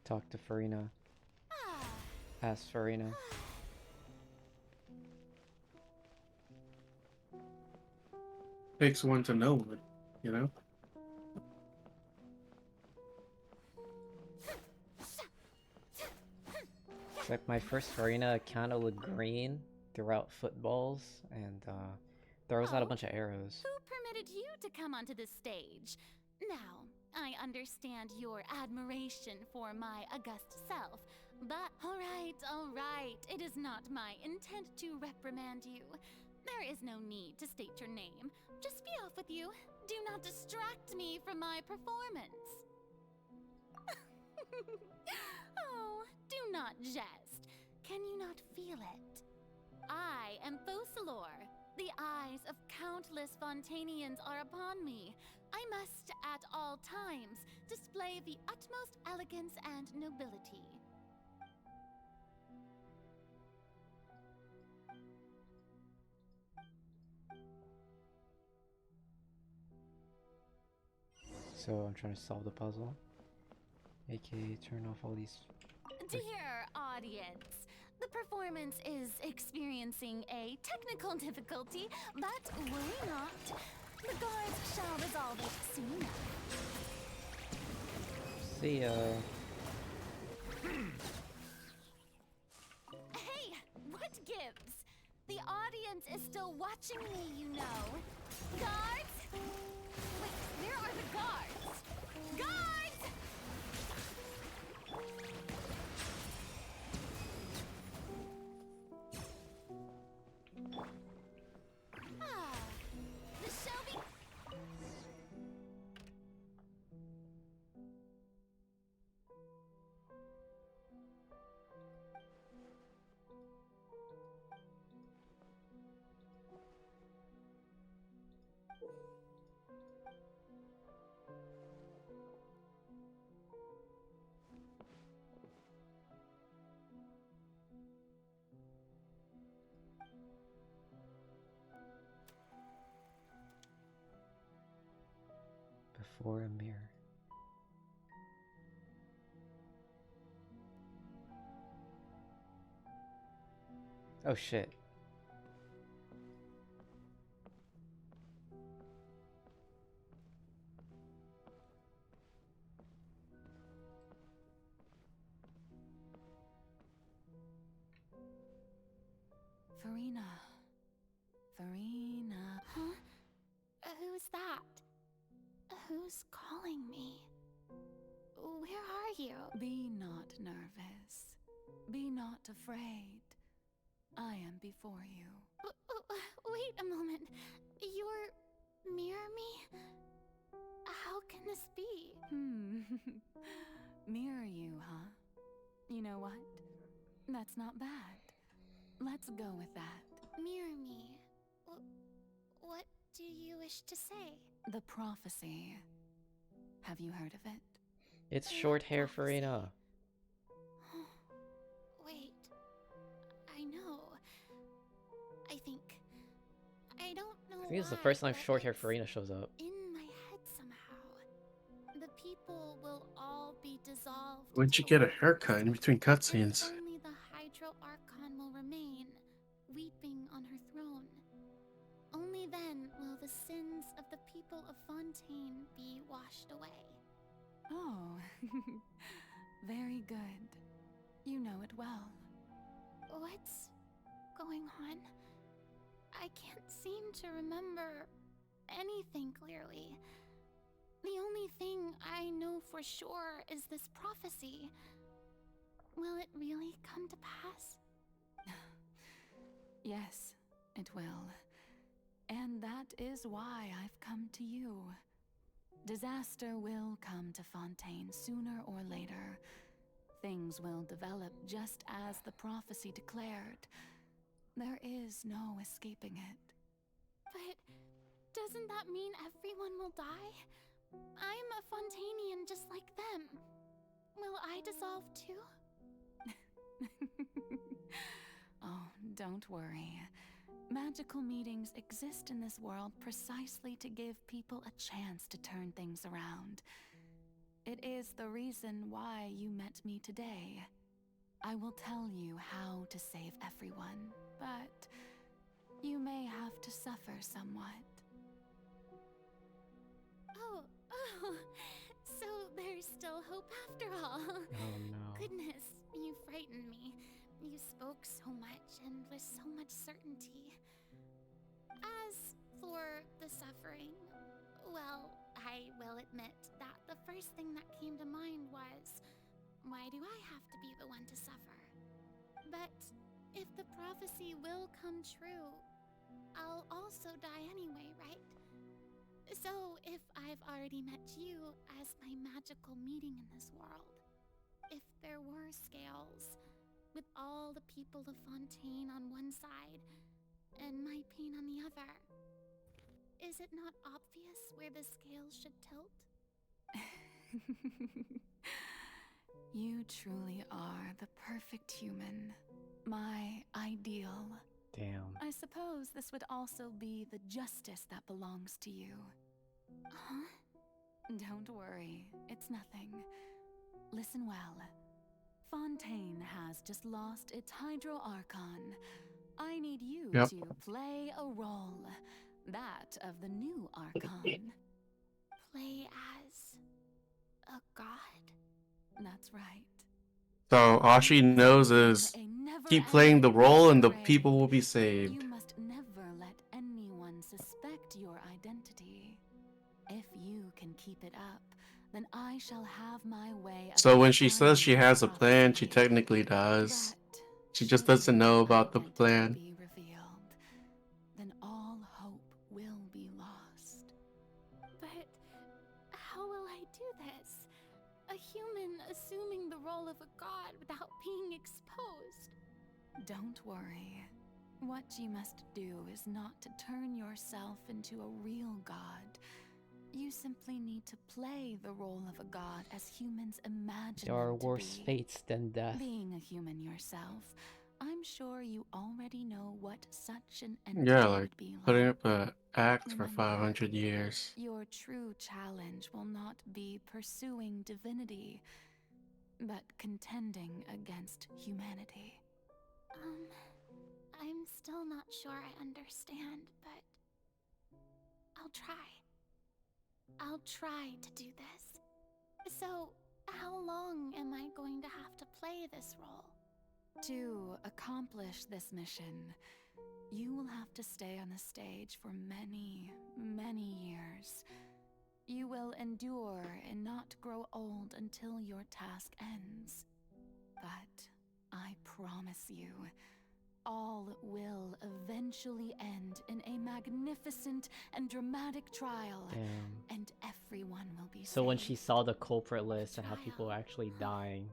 Talk to Farina. Ask Farina. Takes one to know one, you know? It's like my first Farina account looked green throughout footballs and throws out a bunch of arrows. Who permitted you to come onto the stage? Now, I understand your admiration for my august self, but all right, it is not my intent to reprimand you. There is no need to state your name. Just be off with you. Do not distract me from my performance. Oh, do not jest. Can you not feel it? I am Focalor. The eyes of countless Fontainians are upon me. I must, at all times, display the utmost elegance and nobility. So I'm trying to solve the puzzle. AKA turn off all these. Dear audience, the performance is experiencing a technical difficulty, but worry not. The guards shall resolve it soon. See ya. Hey, what gives? The audience is still watching me, you know. Guards? Wait, where are the guards? Guards! Ah, the Shelby. Before a mirror. Oh shit. Farina. Farina. Huh? Who's that? Who's calling me? Where are you? Be not nervous. Be not afraid. I am before you. Wait a moment. You're mirror me? How can this be? Mirror you, huh? You know what? That's not bad. Let's go with that. Mirror me. What do you wish to say? The prophecy. Have you heard of it? It's short hair Farina. Wait. I know. I think. I don't know I think it's the why, first time but short hair it's Farina shows up. in my head somehow. The people will all be dissolved. When'd you get a haircut in between cutscenes? Only the Hydro Archon will remain, weeping on her throne. Only then will the sins of the people of Fontaine be washed away. Oh, very good. You know it well. What's going on? I can't seem to remember anything clearly. The only thing I know for sure is this prophecy. Will it really come to pass? Yes, it will. And that is why I've come to you. Disaster will come to Fontaine sooner or later. Things will develop just as the prophecy declared. There is no escaping it. But doesn't that mean everyone will die? I'm a Fontainian just like them. Will I dissolve too? Oh, don't worry. Magical meetings exist in this world precisely to give people a chance to turn things around. It is the reason why you met me today. I will tell you how to save everyone, but you may have to suffer somewhat. Oh, so there's still hope after all. Oh no. Goodness, you frightened me. You spoke so much and with so much certainty. As for the suffering, well, I will admit that the first thing that came to mind was, why do I have to be the one to suffer? But if the prophecy will come true, I'll also die anyway, right? So if I've already met you as my magical meeting in this world, if there were scales, with all the people of Fontaine on one side and my pain on the other, is it not obvious where the scales should tilt? You truly are the perfect human. My ideal. Damn. I suppose this would also be the justice that belongs to you. Huh? Don't worry, it's nothing. Listen well. Fontaine has just lost its Hydro Archon. I need you Yep. to play a role. That of the new Archon. Play as a god? That's right. So all she knows is keep playing the role and the people will be saved. You must never let anyone suspect your identity. If you can keep it up, then I shall have my way of So when she says she defining has the a plan, she prophecy. technically does. She just doesn't know about the plan. Be revealed, then all hope will be lost. But how will I do this? A human assuming the role of a god without being exposed. Don't worry. What you must do is not to turn yourself into a real god. You simply need to play the role of a god as humans imagine There are them to worse be. fates than death. Being a human yourself, I'm sure you already know what such an entity Yeah, like would be like. putting up an act for Remember, 500 years. Your true challenge will not be pursuing divinity, but contending against humanity. I'm still not sure I understand, but I'll try. I'll try to do this. So, how long am I going to have to play this role? To accomplish this mission, you will have to stay on the stage for many, many years. You will endure and not grow old until your task ends. But I promise you, all will eventually end in a magnificent and dramatic trial. Damn. And everyone will be So when saved. she saw the culprit list and how people were actually dying,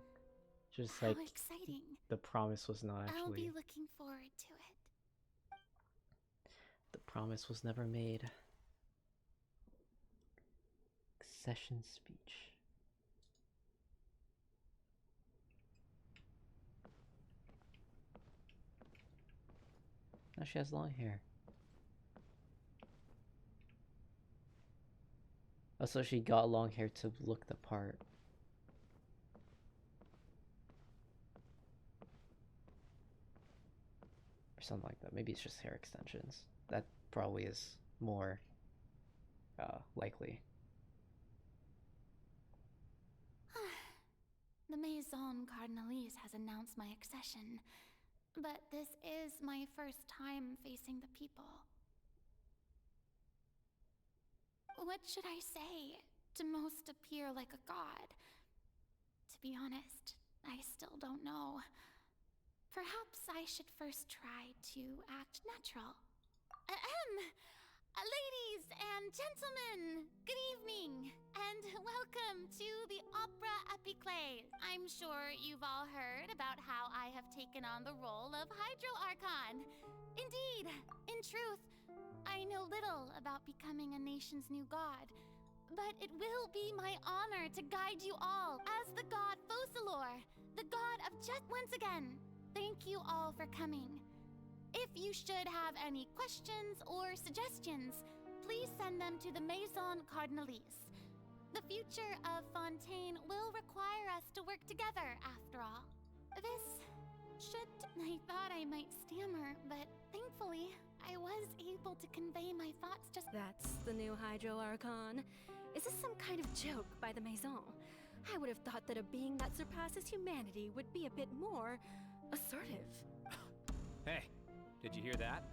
she was How like, exciting. the promise was not I'll be actually, looking forward to it. the promise was never made. Accession speech. Now she has long hair. Oh, so she got long hair to look the part. Or something like that. Maybe it's just hair extensions. That probably is more likely. The Maison Cardinalise has announced my accession, but this is my first time facing the people. What should I say to most appear like a god? To be honest, I still don't know. Perhaps I should first try to act natural. Ladies and gentlemen, good evening, and welcome to the Opera Epiclese. I'm sure you've all heard about how I have taken on the role of Hydro Archon. Indeed, in truth, I know little about becoming a nation's new god, but it will be my honor to guide you all as the god Focalor, the god of just. Once again, thank you all for coming. If you should have any questions or suggestions, please send them to the Maison Cardinalise. The future of Fontaine will require us to work together, after all. I thought I might stammer, but thankfully, I was able to convey my thoughts just. That's the new Hydro Archon. Is this some kind of joke by the Maison? I would have thought that a being that surpasses humanity would be a bit more assertive. Hey, did you hear that?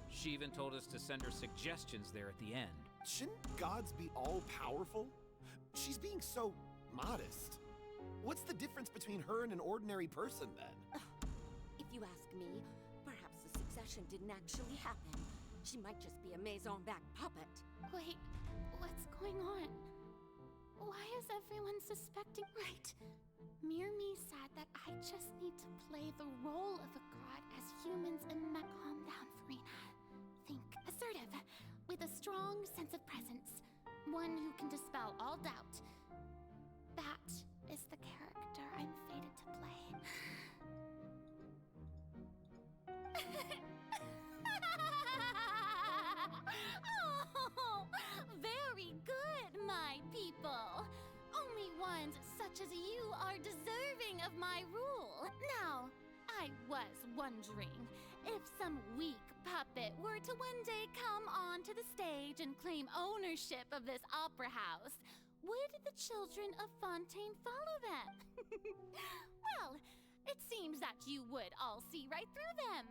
She even told us to send her suggestions there at the end. Shouldn't gods be all-powerful? She's being so modest. What's the difference between her and an ordinary person, then? If you ask me, perhaps the succession didn't actually happen. She might just be a Maison-backed puppet. Wait, what's going on? Why is everyone suspecting? Right. Mirmi said that I just need to play the role of a god as humans and calm down, Farina. Think assertive, with a strong sense of presence. One who can dispel all doubt. That is the character I'm fated to play. Oh, very good, my people. Only ones such as you are deserving of my rule. Now, I was wondering if some weak puppet were to one day come onto the stage and claim ownership of this opera house, would the children of Fontaine follow them? Well, it seems that you would all see right through them.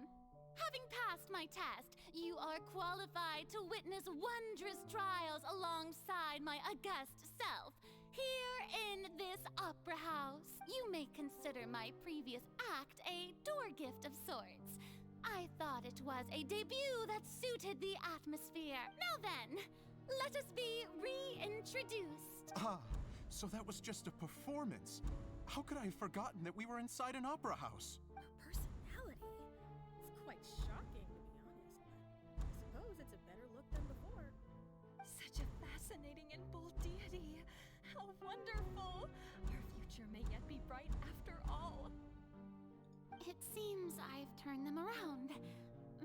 Having passed my test, you are qualified to witness wondrous trials alongside my august self, here in this opera house. You may consider my previous act a door gift of sorts. I thought it was a debut that suited the atmosphere. Now then, let us be reintroduced. Ah, so that was just a performance. How could I have forgotten that we were inside an opera house? Her personality? It's quite shocking, to be honest, but I suppose it's a better look than before. Such a fascinating and bold deity. How wonderful! Our future may yet be bright after all. It seems I've turned them around.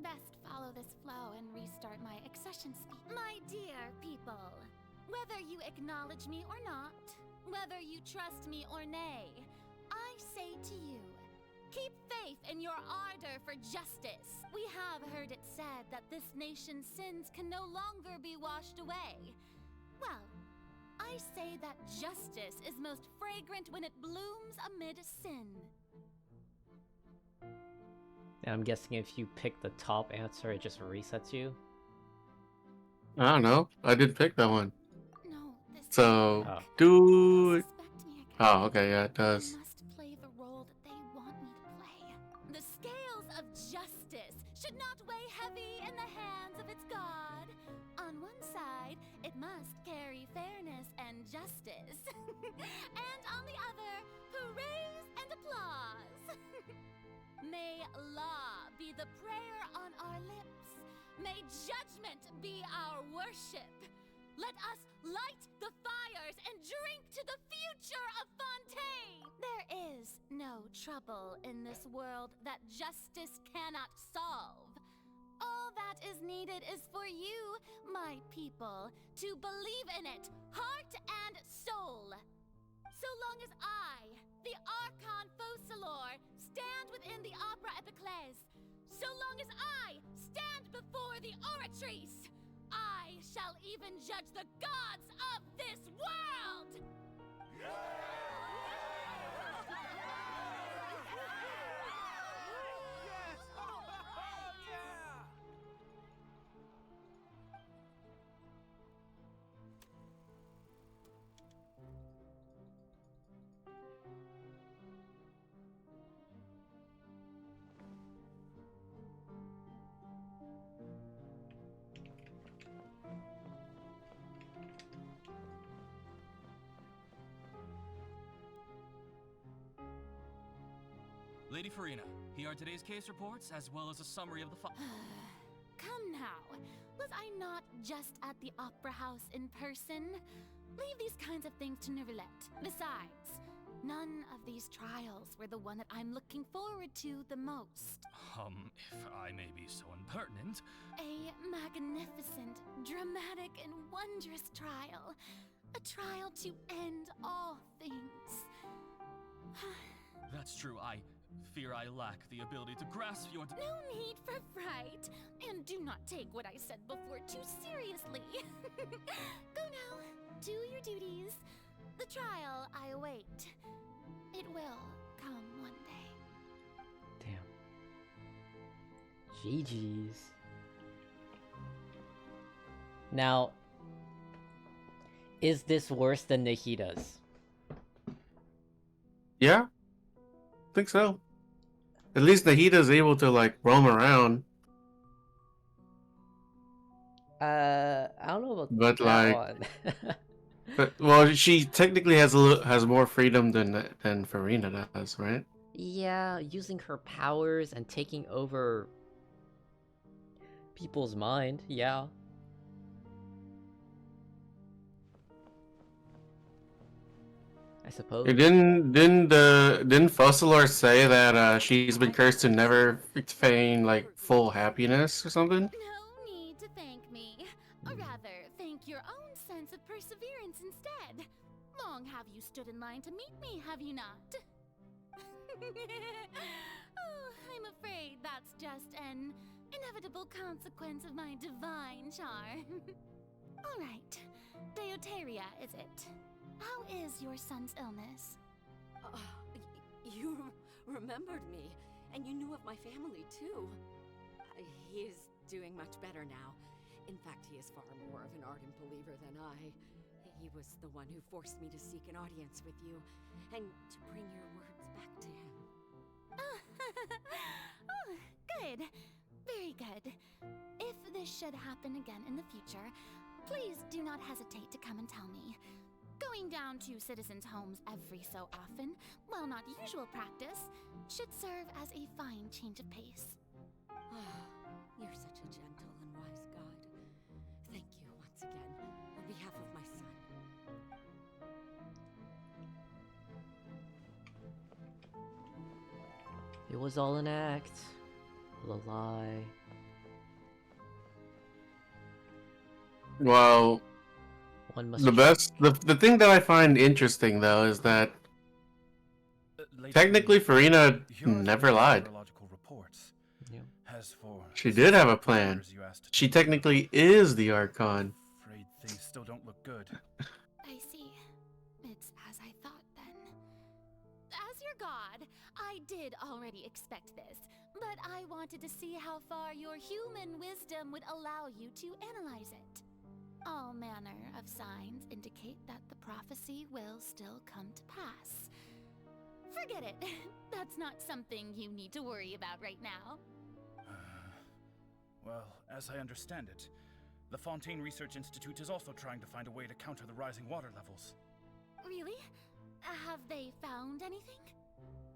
Best follow this flow and restart my accession speech. My dear people, whether you acknowledge me or not, whether you trust me or nay, I say to you, keep faith in your ardor for justice. We have heard it said that this nation's sins can no longer be washed away. Well, I say that justice is most fragrant when it blooms amid sin. And I'm guessing if you pick the top answer, it just resets you? I don't know. I did pick that one. No, so, do it. Oh, okay, yeah, it does. Must play the role that they want me to play. The scales of justice should not weigh heavy in the hands of its god. On one side, it must carry fairness and justice. And on the other, praise and applause. May law be the prayer on our lips. May judgment be our worship. Let us light the fires and drink to the future of Fontaine! There is no trouble in this world that justice cannot solve. All that is needed is for you, my people, to believe in it, heart and soul. So long as I, the Archon Focalor, stand within the Opera Epiclese, so long as I stand before the Oratrice, I shall even judge the gods of this world! Lady Farina, here are today's case reports, as well as a summary of the Come now, was I not just at the Opera House in person? Leave these kinds of things to Neuvillette. Besides, none of these trials were the one that I'm looking forward to the most. If I may be so impertinent. A magnificent, dramatic, and wondrous trial. A trial to end all things. That's true, I fear I lack the ability to grasp your... No need for fright, and do not take what I said before too seriously. Go now, do your duties. The trial I await. It will come one day. Damn. GG's. Now, is this worse than Nahida's? Yeah, I think so. At least Nahida's able to like roam around. I don't know about But that like, one. but well, she technically has more freedom than Farina does, right? Yeah, using her powers and taking over people's mind, yeah. I suppose. Didn't Fusselor say that she's been cursed to never feign like full happiness or something? No need to thank me. Or rather, thank your own sense of perseverance instead. Long have you stood in line to meet me, have you not? Oh, I'm afraid that's just an inevitable consequence of my divine charm. All right, Deoteria, is it? How is your son's illness? You remembered me, and you knew of my family too. He is doing much better now. In fact, he is far more of an ardent believer than I. He was the one who forced me to seek an audience with you, and to bring your words back to him. Oh, good. Very good. If this should happen again in the future, please do not hesitate to come and tell me. Going down to citizens' homes every so often, while not usual practice, should serve as a fine change of pace. You're such a gentle and wise god. Thank you once again, on behalf of my son. It was all an act. All a lie. Well, the thing that I find interesting though is that technically Farina never lied. As for She did have a plan. She technically is the Archon. afraid things still don't look good. I see. It's as I thought then. As your god, I did already expect this, but I wanted to see how far your human wisdom would allow you to analyze it. All manner of signs indicate that the prophecy will still come to pass. Forget it. That's not something you need to worry about right now. Well, as I understand it, the Fontaine Research Institute is also trying to find a way to counter the rising water levels. Really? Have they found anything?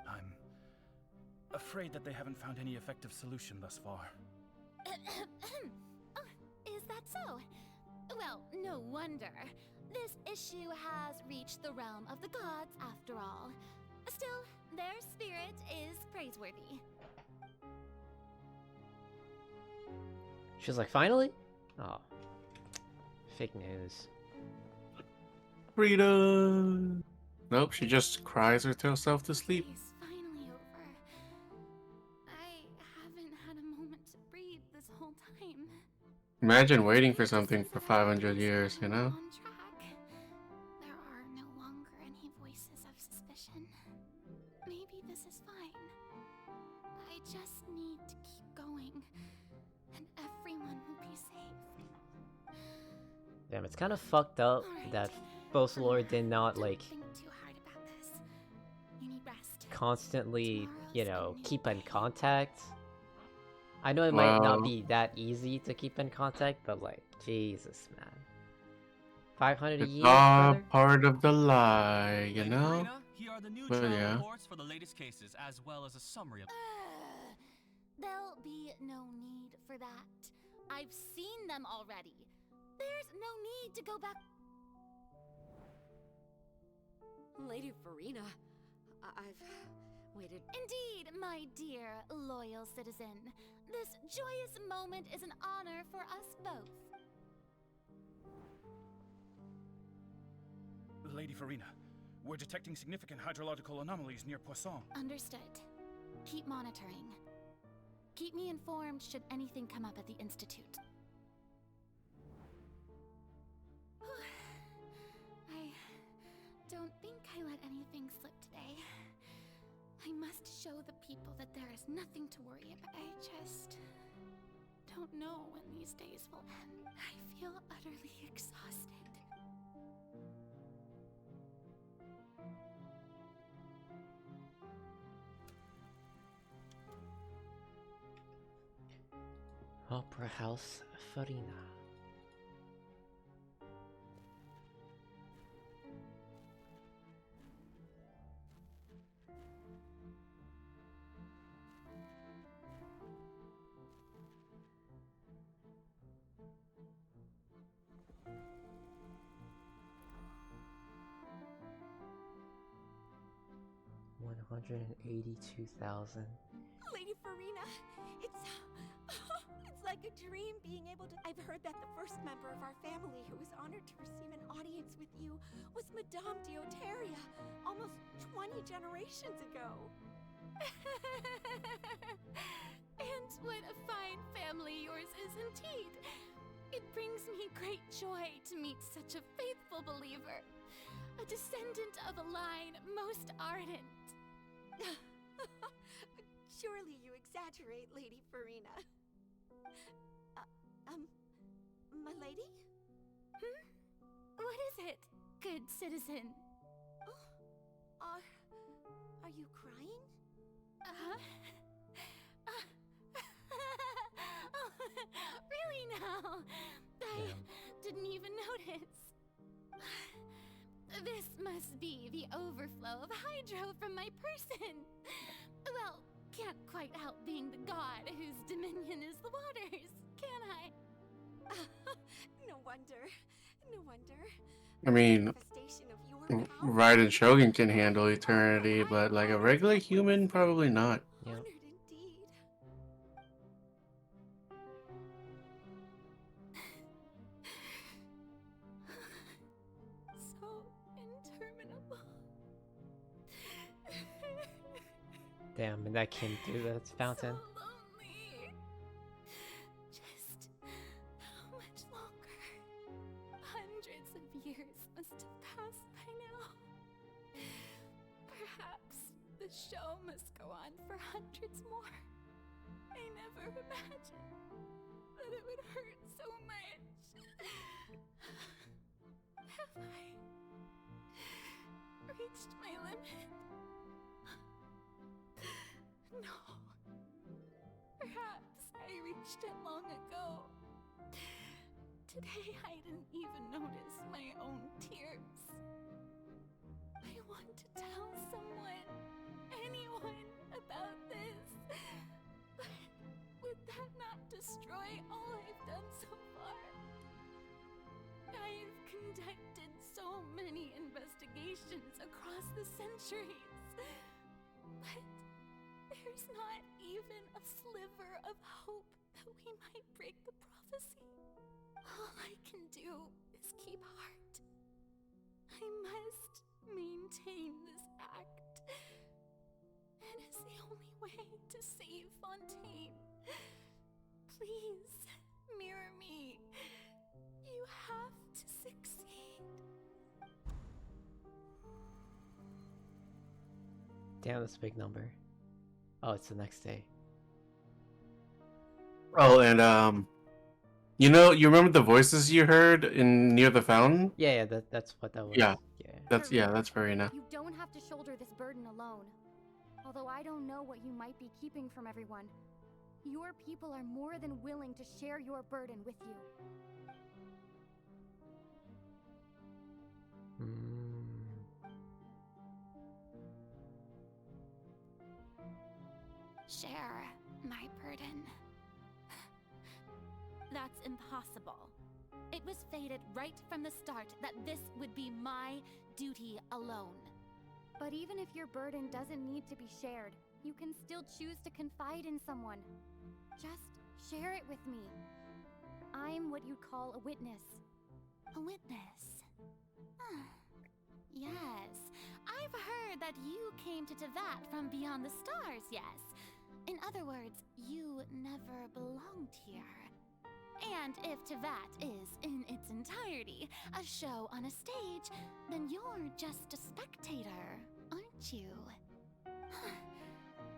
I'm afraid that they haven't found any effective solution thus far. Oh, is that so? Well, no wonder. This issue has reached the realm of the gods, after all. Still, their spirit is praiseworthy. She's like, finally? Oh. Fake news. Freedom! Nope, she just cries herself to sleep. It's finally over. I haven't had a moment to breathe this whole time. Imagine waiting for something for 500 years, you know? On track. There are no longer any voices of suspicion. Maybe this is fine. I just need to keep going, and everyone will be safe. Damn, it's kind of fucked up that Both Lord did not, like, Think too hard about this. You need rest. constantly, you know, keep in contact. I know it might not Well, be that easy to keep in contact, but like, Jesus, man. 500 a it's year, all brother? part of the lie, you Lady know? Farina, here are the new But trial yeah. reports for the latest cases, as well as a summary of. There'll be no need for that. I've seen them already. There's no need to go back. Lady Farina, I've waited. Indeed, my dear, loyal citizen. This joyous moment is an honor for us both. Lady Farina, we're detecting significant hydrological anomalies near Poisson. Understood. Keep monitoring. Keep me informed should anything come up at the Institute. I don't think I let anything slip today. I must show the people that there is nothing to worry about. I just don't know when these days will end. I feel utterly exhausted. Opera House Farina. $182,000. Lady Farina, it's like a dream being able to. I've heard that the first member of our family who was honored to receive an audience with you was Madame Deoteria, almost 20 generations ago. And what a fine family yours is indeed. It brings me great joy to meet such a faithful believer, a descendant of a line most ardent. Surely you exaggerate, Lady Farina. My lady? What is it, good citizen? Are you crying? Oh, really now? I didn't even notice. This must be the overflow of hydro from my person. Well, can't quite help being the god whose dominion is the waters, can I? No wonder. No wonder. I mean, Manifestation of your power. Raiden Shogun can handle eternity, but like a regular human, probably not. Yep. Honored indeed. So interminable. Damn, and that came through the fountain. So lonely. Just how much longer? Hundreds of years must have passed by now. Perhaps the show must go on for hundreds more. I never imagined that it would hurt so much. Have I reached my limit? No. Perhaps I reached it long ago. Today I didn't even notice my own tears. I want to tell someone, anyone, about this. But would that not destroy all I've done so far? conducted so many investigations across the centuries. But there's not even a sliver of hope that we might break the prophecy. All I can do is keep heart. I must maintain this act. It is the only way to save Fontaine. Please, mirror me. You have to succeed. Damn, that's a big number. Oh, it's the next day. Oh, and you remember the voices you heard in near the fountain? Yeah, that's what that was. Yeah, Yeah. that's Farina. You don't have to shoulder this burden alone. Although I don't know what you might be keeping from everyone, your people are more than willing to share your burden with you. Share my burden. That's impossible. It was fated right from the start that this would be my duty alone. But even if your burden doesn't need to be shared, you can still choose to confide in someone. Just share it with me. I'm what you'd call a witness. A witness? Yes, I've heard that you came to Tevat from beyond the stars, yes. In other words, you never belonged here. And if Tevat is, in its entirety, a show on a stage, then you're just a spectator, aren't you?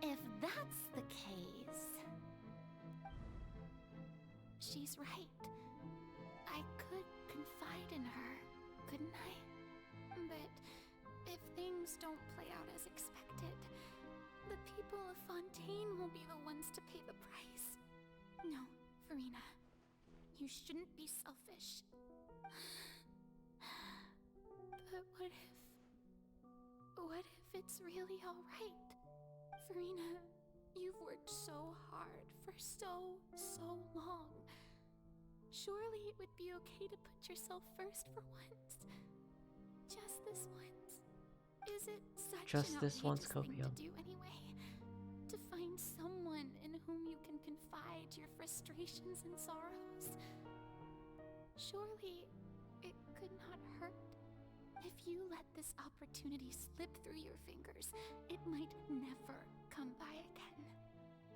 If that's the case... She's right. I could confide in her, couldn't I? But if things don't play out as expected, the people of Fontaine will be the ones to pay the price. No, Farina. You shouldn't be selfish. But what if it's really alright? Farina, you've worked so hard for so long. Surely it would be okay to put yourself first for once. Just this once. Is it such Just an this once, outrageous thing Copium. to do anyway? To find someone in whom you can confide your frustrations and sorrows? Surely it could not hurt. If you let this opportunity slip through your fingers, it might never come by again.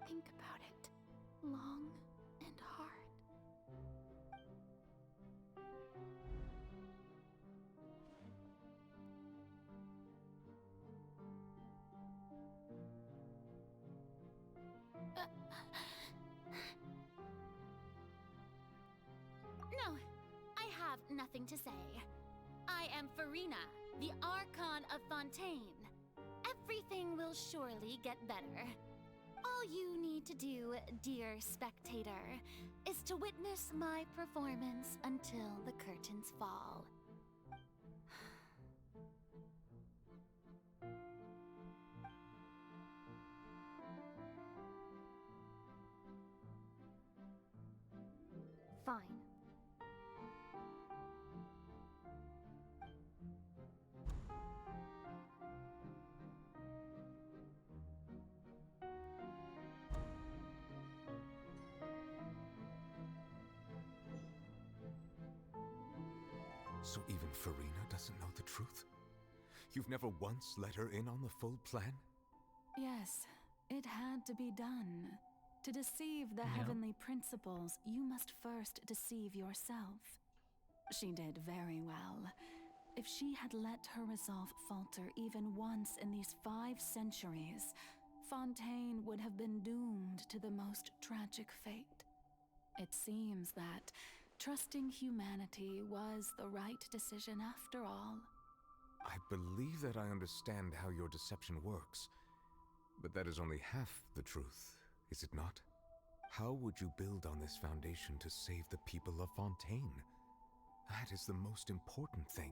Think about it long and hard. No, I have nothing to say. I am Farina, the Archon of Fontaine. Everything will surely get better. All you need to do, dear spectator, is to witness my performance until the curtains fall. Fine. So even Farina doesn't know the truth? You've never once let her in on the full plan? Yes, it had to be done. To deceive the heavenly principles, you must first deceive yourself. She did very well. If she had let her resolve falter even once in these 5 centuries, Fontaine would have been doomed to the most tragic fate. It seems that trusting humanity was the right decision after all. I believe that I understand how your deception works, but that is only half the truth, is it not? How would you build on this foundation to save the people of Fontaine? That is the most important thing.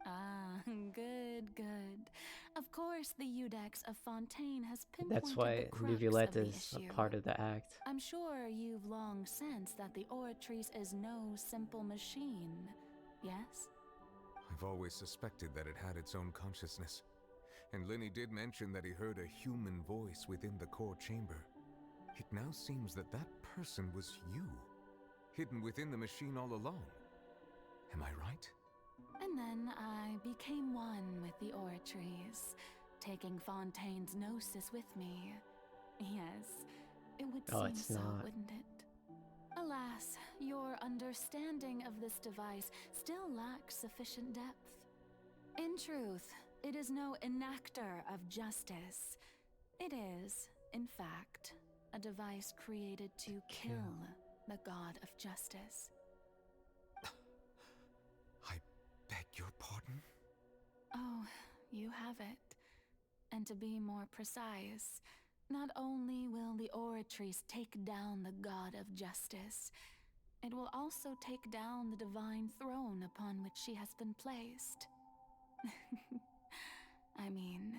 Ah, good, good. Of course, the Udex of Fontaine has pinpointed That's why the crux Nuvulette of the is issue. a part of the act. I'm sure you've long sensed that the Oratrice is no simple machine, yes? I've always suspected that it had its own consciousness. And Lenny did mention that he heard a human voice within the core chamber. It now seems that that person was you, hidden within the machine all along. Am I right? And then I became one with the Oratries, taking Fontaine's gnosis with me. Yes, it would Oh, seem it's so, not. wouldn't it? Alas, your understanding of this device still lacks sufficient depth. In truth, it is no enactor of justice. It is, in fact, a device created to kill the god of justice. I beg your pardon? Oh, you have it. And to be more precise, not only will the Oratrice take down the god of justice, it will also take down the divine throne upon which she has been placed. I mean,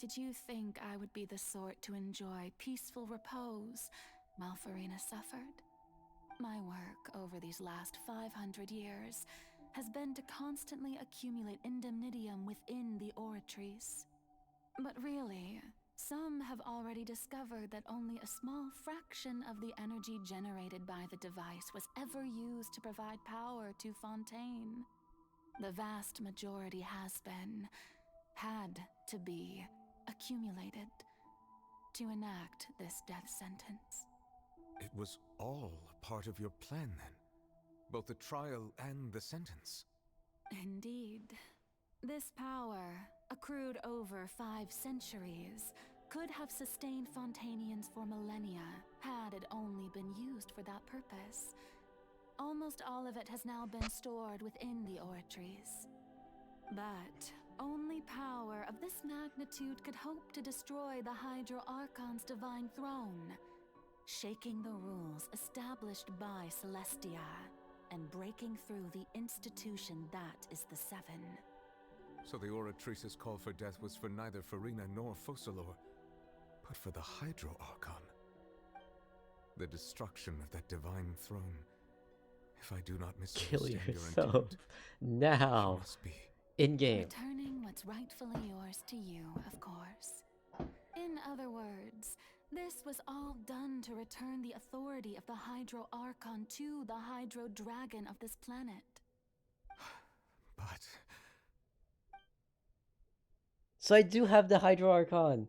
did you think I would be the sort to enjoy peaceful repose while Farina suffered? My work over these last 500 years has been to constantly accumulate indemnitium within the Oratrice. But really, some have already discovered that only a small fraction of the energy generated by the device was ever used to provide power to Fontaine. The vast majority had to be, accumulated to enact this death sentence. It was all part of your plan then? Both the trial and the sentence? Indeed. This power, accrued over 5 centuries, could have sustained Fontainians for millennia had it only been used for that purpose. Almost all of it has now been stored within the Oratrice. But only power of this magnitude could hope to destroy the Hydro Archon's divine throne, shaking the rules established by Celestia and breaking through the institution that is the Seven. So the Oratrice's call for death was for neither Farina nor Focalor, but for the Hydro Archon. The destruction of that divine throne. If I do not Kill misunderstand your yourself intent, now. you must be. In game. Returning what's rightfully yours to you, of course. In other words, this was all done to return the authority of the Hydro Archon to the Hydro Dragon of this planet. But So I do have the Hydro Archon.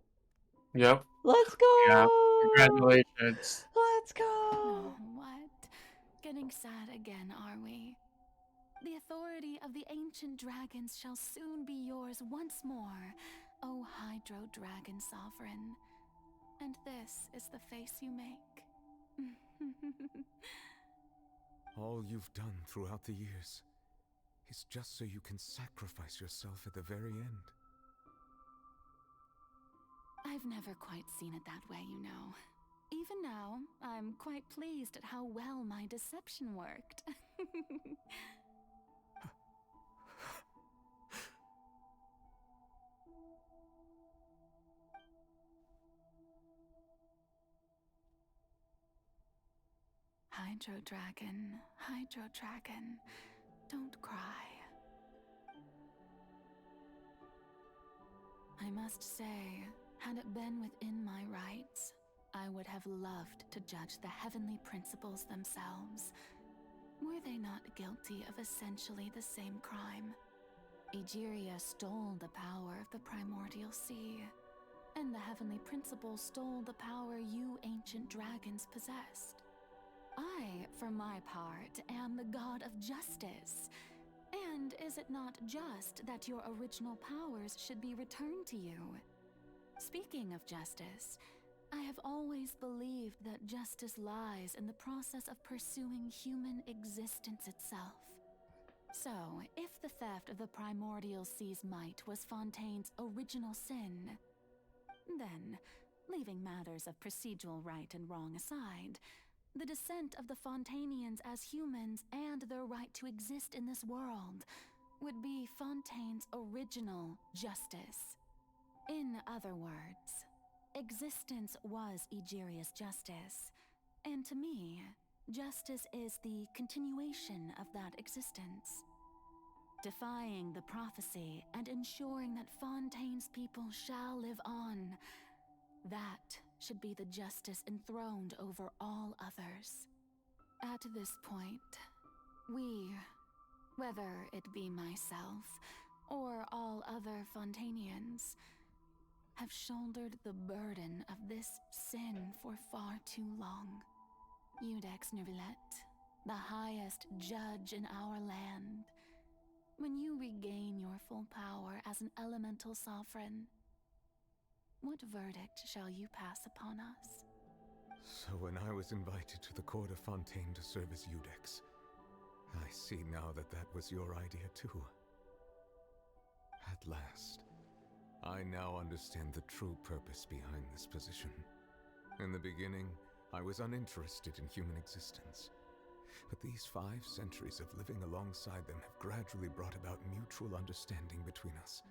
Yep. Let's go! Yeah. Congratulations. Let's go! Oh, what? Getting sad again, are we? The authority of the ancient dragons shall soon be yours once more, O Hydro Dragon Sovereign. And this is the face you make. all you've done throughout the years is just so you can sacrifice yourself at the very end. I've never quite seen it that way, you know. Even now, I'm quite pleased at how well my deception worked. Hydro Dragon, don't cry. I must say, had it been within my rights, I would have loved to judge the heavenly principles themselves. Were they not guilty of essentially the same crime? Egeria stole the power of the primordial sea, and the heavenly principles stole the power you ancient dragons possessed. I, for my part, am the god of justice. And is it not just that your original powers should be returned to you? Speaking of justice, I have always believed that justice lies in the process of pursuing human existence itself. So, if the theft of the primordial sea's might was Fontaine's original sin, then, leaving matters of procedural right and wrong aside, the descent of the Fontainians as humans and their right to exist in this world would be Fontaine's original justice. In other words, existence was Egeria's justice, and to me, justice is the continuation of that existence. defying the prophecy and ensuring that Fontaine's people shall live on. That should be the justice enthroned over all others. At this point, we, whether it be myself or all other Fontainians, have shouldered the burden of this sin for far too long. Iudex Nervilette, the highest judge in our land, when you regain your full power as an elemental sovereign, what verdict shall you pass upon us? So when I was invited to the court of Fontaine to serve as Iudex, I see now that that was your idea too. At last, I now understand the true purpose behind this position. In the beginning, I was uninterested in human existence. But these 5 centuries of living alongside them have gradually brought about mutual understanding between us.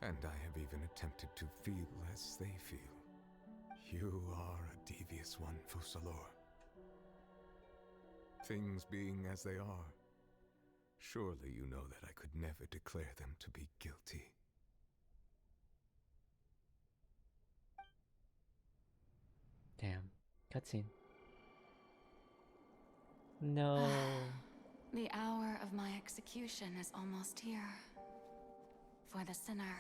And I have even attempted to feel as they feel. You are a devious one, Fussalor. Things being as they are, surely you know that I could never declare them to be guilty. Damn. Cutscene. No. The hour of my execution is almost here. For the sinner,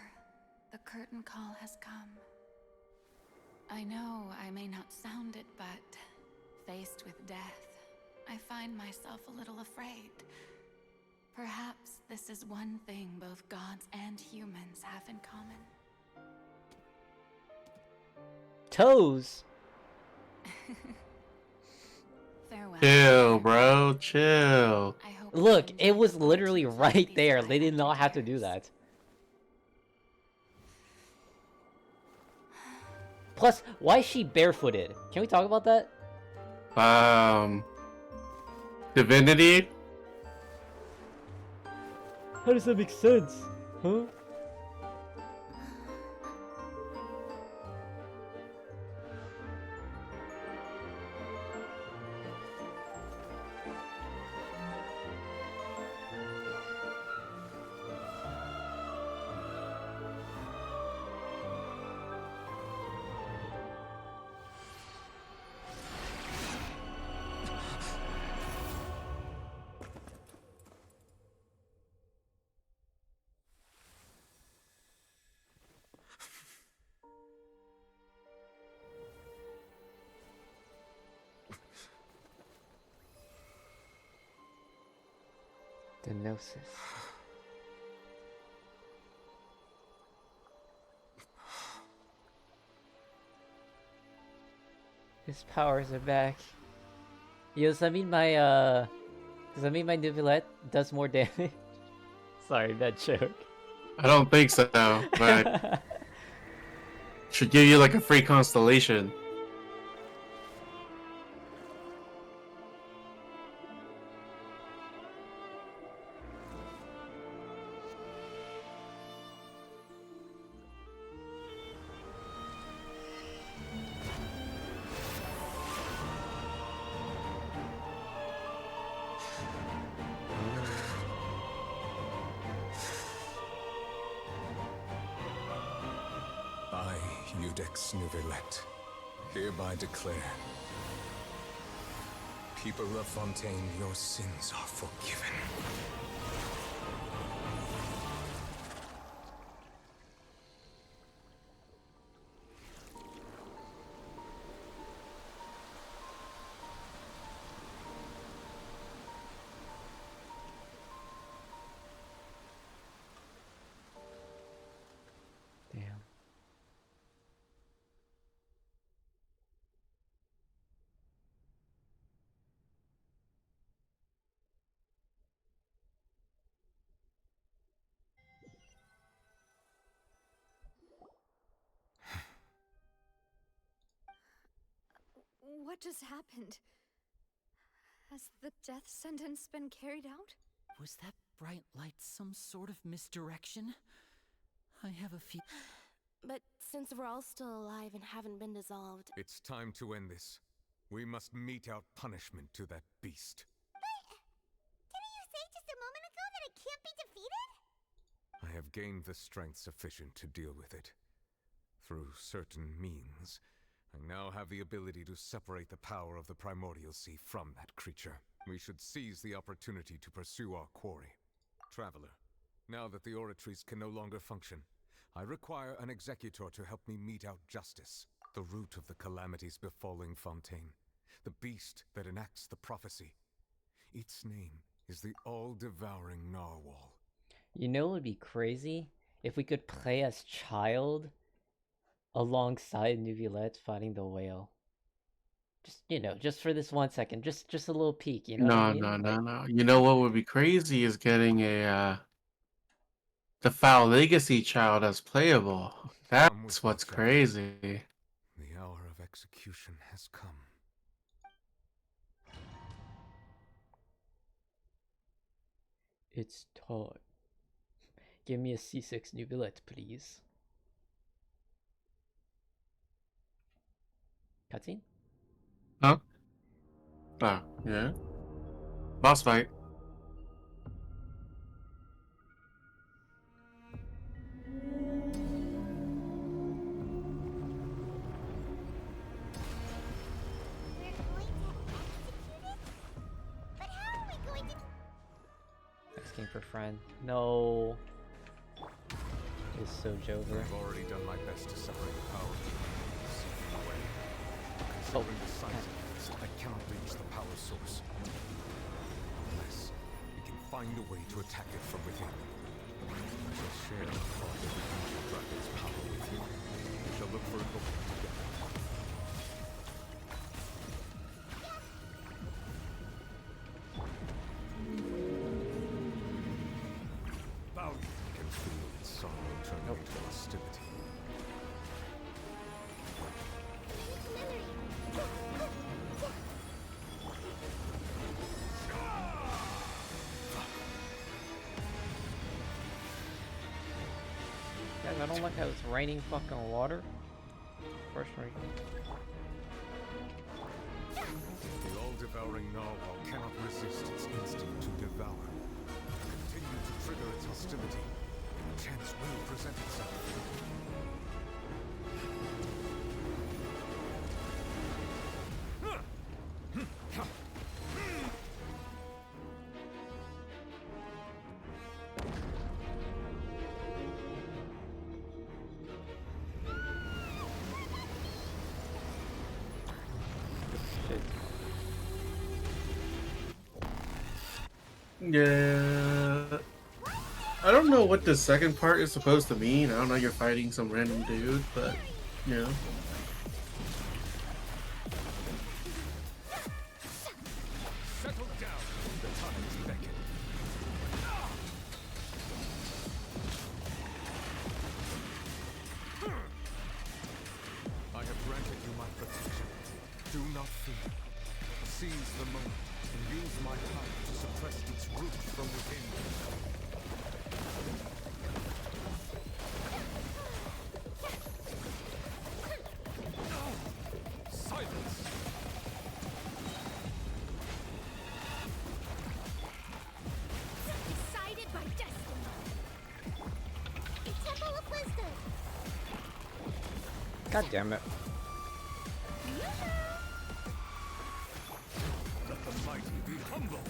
the curtain call has come. I know I may not sound it, but faced with death, I find myself a little afraid. Perhaps this is one thing both gods and humans have in common. Toes! Farewell. Chill, bro. Chill. Look, it was literally right there. They did not have to do that. Plus, why is she barefooted? Can we talk about that? Divinity? How does that make sense? Huh? The Gnosis. His powers are back. Yo, does that mean my Neuvillette does more damage? Sorry, bad joke. I don't think so, but should give you like a free constellation. I, Iudex Nervilette, hereby declare, people of Fontaine, your sins are forgiven. Damn. What just happened? Has the death sentence been carried out? Was that bright light some sort of misdirection? I have a few. But since we're all still alive and haven't been dissolved... It's time to end this. We must mete out punishment to that beast. Didn't you say just a moment ago that it can't be defeated? I have gained the strength sufficient to deal with it. Through certain means, I now have the ability to separate the power of the Primordial Sea from that creature. We should seize the opportunity to pursue our quarry. Traveler, now that the oratories can no longer function, I require an executor to help me mete out justice. The root of the calamities befalling Fontaine. The beast that enacts the prophecy. Its name is the all-devouring Narwhal. You know what would be crazy? If we could play as Child alongside Nuvilette fighting the whale. Just, you know, just for this 1 second. Just a little peek, you know what I No, mean? no, no, no. You know what would be crazy is getting the Foul Legacy child as playable. That's what's crazy. The hour of execution has come. It's time. Give me a C6 Nuvilette, please. Cutscene? Huh? Oh, yeah. Boss fight. Asking for friend. No. It's so Jover. I've already done my best to separate the power away. Considering the size of this, I cannot reach the power source. Unless we can find a way to attack it from within. I shall share the thought of the ancient dragon's power with you. We shall look for an opening together. I can feel its sorrow turning into hostility. Guys, I don't like how it's raining fucking water. First rain. The all-devouring narwhal cannot resist its instinct to devour. Continue to trigger its hostility. A chance will present itself. Yeah. I don't know what the second part is supposed to mean. I don't know you're fighting some random dude, but, you know. Settle down. The time is beckoning. I have granted you my protection. Do not fear. Seize the moment and use my power to suppress its roots from within. Silence! Decided by destiny. The Temple of Wisdom. God damn it. Let the mighty be humbled.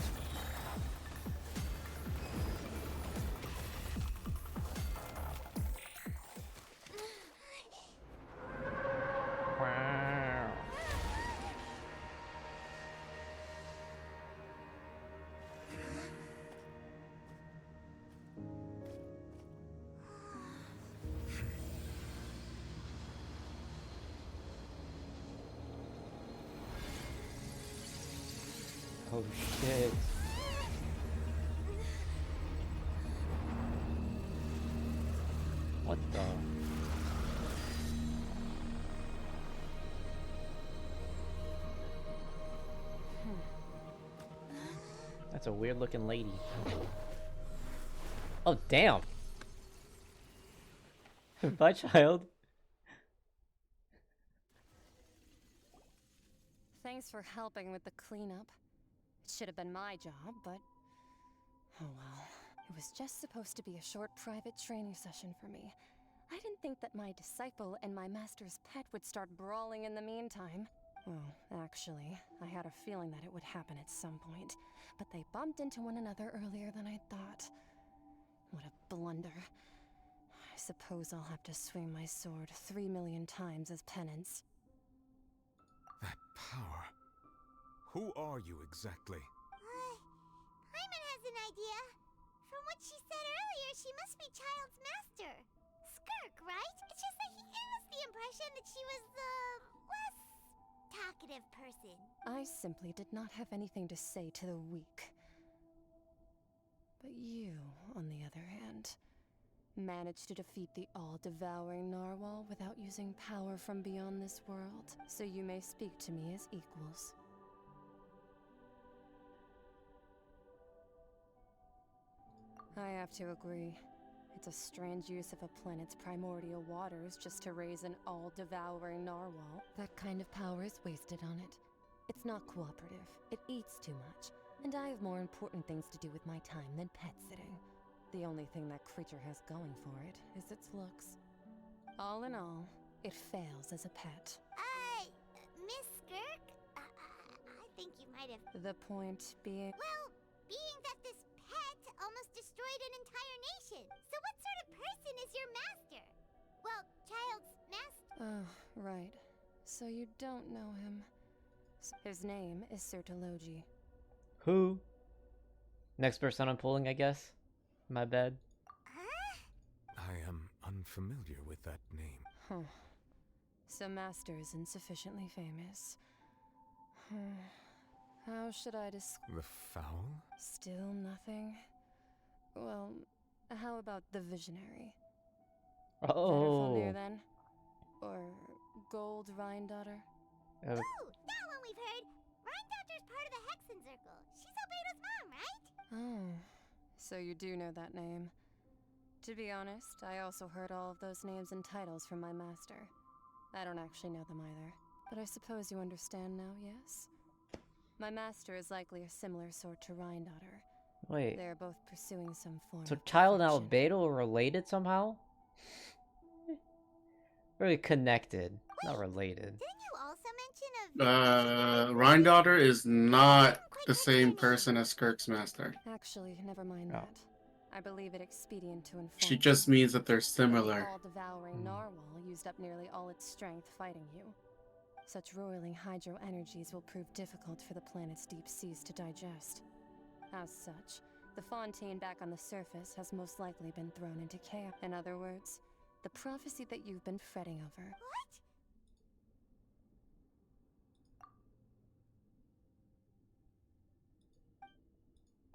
Wow. Oh shit. What the? That's a weird looking lady. Oh damn. Bye, child. Thanks for helping with the cleanup. It should have been my job, but... oh well. It was just supposed to be a short private training session for me. I didn't think that my disciple and my master's pet would start brawling in the meantime. Well, actually, I had a feeling that it would happen at some point, but they bumped into one another earlier than I thought. What a blunder. I suppose I'll have to swing my sword 3 million times as penance. That power. Who are you exactly? Paimon has an idea. From what she said earlier, she must be Child's master. Skirk, right? It's just that he gave us the impression that she was the less talkative person. I simply did not have anything to say to the weak. But you, on the other hand, managed to defeat the all-devouring narwhal without using power from beyond this world, so you may speak to me as equals. I have to agree. It's a strange use of a planet's primordial waters just to raise an all-devouring narwhal. That kind of power is wasted on it. It's not cooperative. It eats too much. And I have more important things to do with my time than pet sitting. The only thing that creature has going for it is its looks. All in all, it fails as a pet. Miss Skirk? I think you might have... The point being... Well, being that this pet almost destroyed an entire nation. So what sort of person is your master? Well, Child's master. Oh, right. So you don't know him. His name is Sertologi. Who? Next person I'm pulling, I guess. My bad. I am unfamiliar with that name. Huh. So Master is insufficiently famous. How should I describe... The Foul? Still nothing? Well, how about the Visionary? Oh. Fenrir then? Or Gold Rhine-daughter? Ooh, that one we've heard. Rhine-daughter's part of the Hexen Circle. She's Albedo's mom, right? Oh, so you do know that name. To be honest, I also heard all of those names and titles from my master. I don't actually know them either. But I suppose you understand now, yes? My master is likely a similar sort to Rhine-daughter. Wait. They're both pursuing some form So of Child and perfection. Albedo are related somehow? Really connected, not related. Didn't you also mention a... Rhine-daughter is not the same person as Skirk's master. Actually, never mind that. I believe it expedient to inform She just means that they're The similar. all-devouring narwhal used up nearly all its strength fighting you. Such roiling hydro energies will prove difficult for the planet's deep seas to digest. As such, the Fontaine back on the surface has most likely been thrown into chaos. In other words, the prophecy that you've been fretting over. What?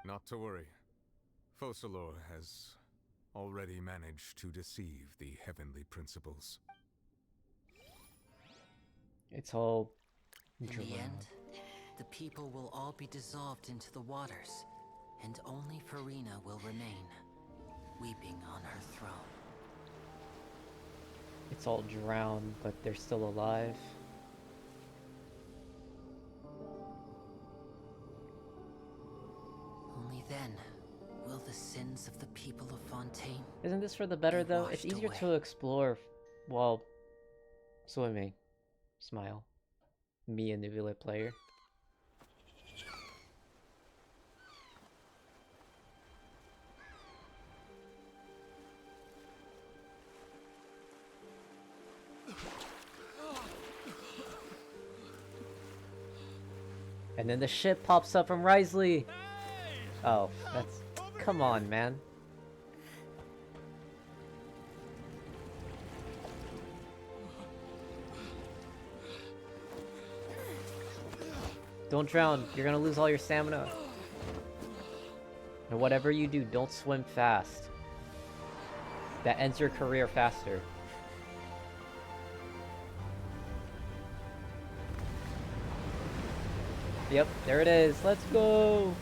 Not to worry. Focalor has already managed to deceive the heavenly principles. It's all In the drama. end, the people will all be dissolved into the waters, and only Farina will remain, weeping on her throne. It's all drowned, but they're still alive. Only then will the sins of the people of Fontaine... Isn't this for the better be though? It's washed easier away. to explore while swimming. Smile. Me, a Nuvula player. And then the ship pops up from Risley. Oh, that's... Come on, man. Don't drown. You're gonna lose all your stamina. And whatever you do, don't swim fast. That ends your career faster. Yep, there it is. Let's go!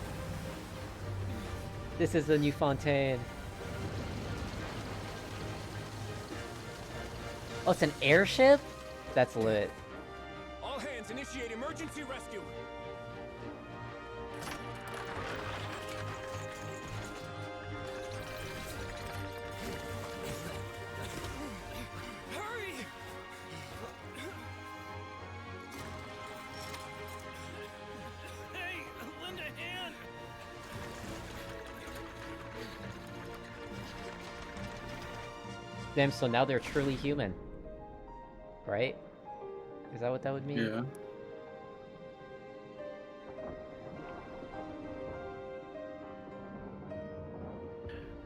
This is the new Fontaine. Oh, it's an airship? That's lit. All hands, initiate emergency rescue! Damn, so now they're truly human. Right? Is that what that would mean?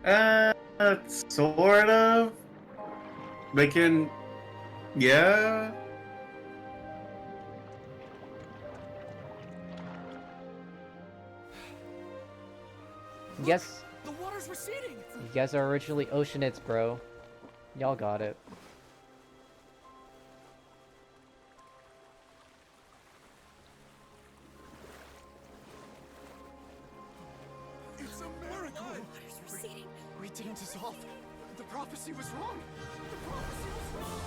Yeah. Sort of. They can, yeah. Yes. The water's receding! You guys are originally Oceanids, bro. Y'all got it. It's a miracle! We didn't dissolve. The prophecy was wrong. The prophecy was wrong.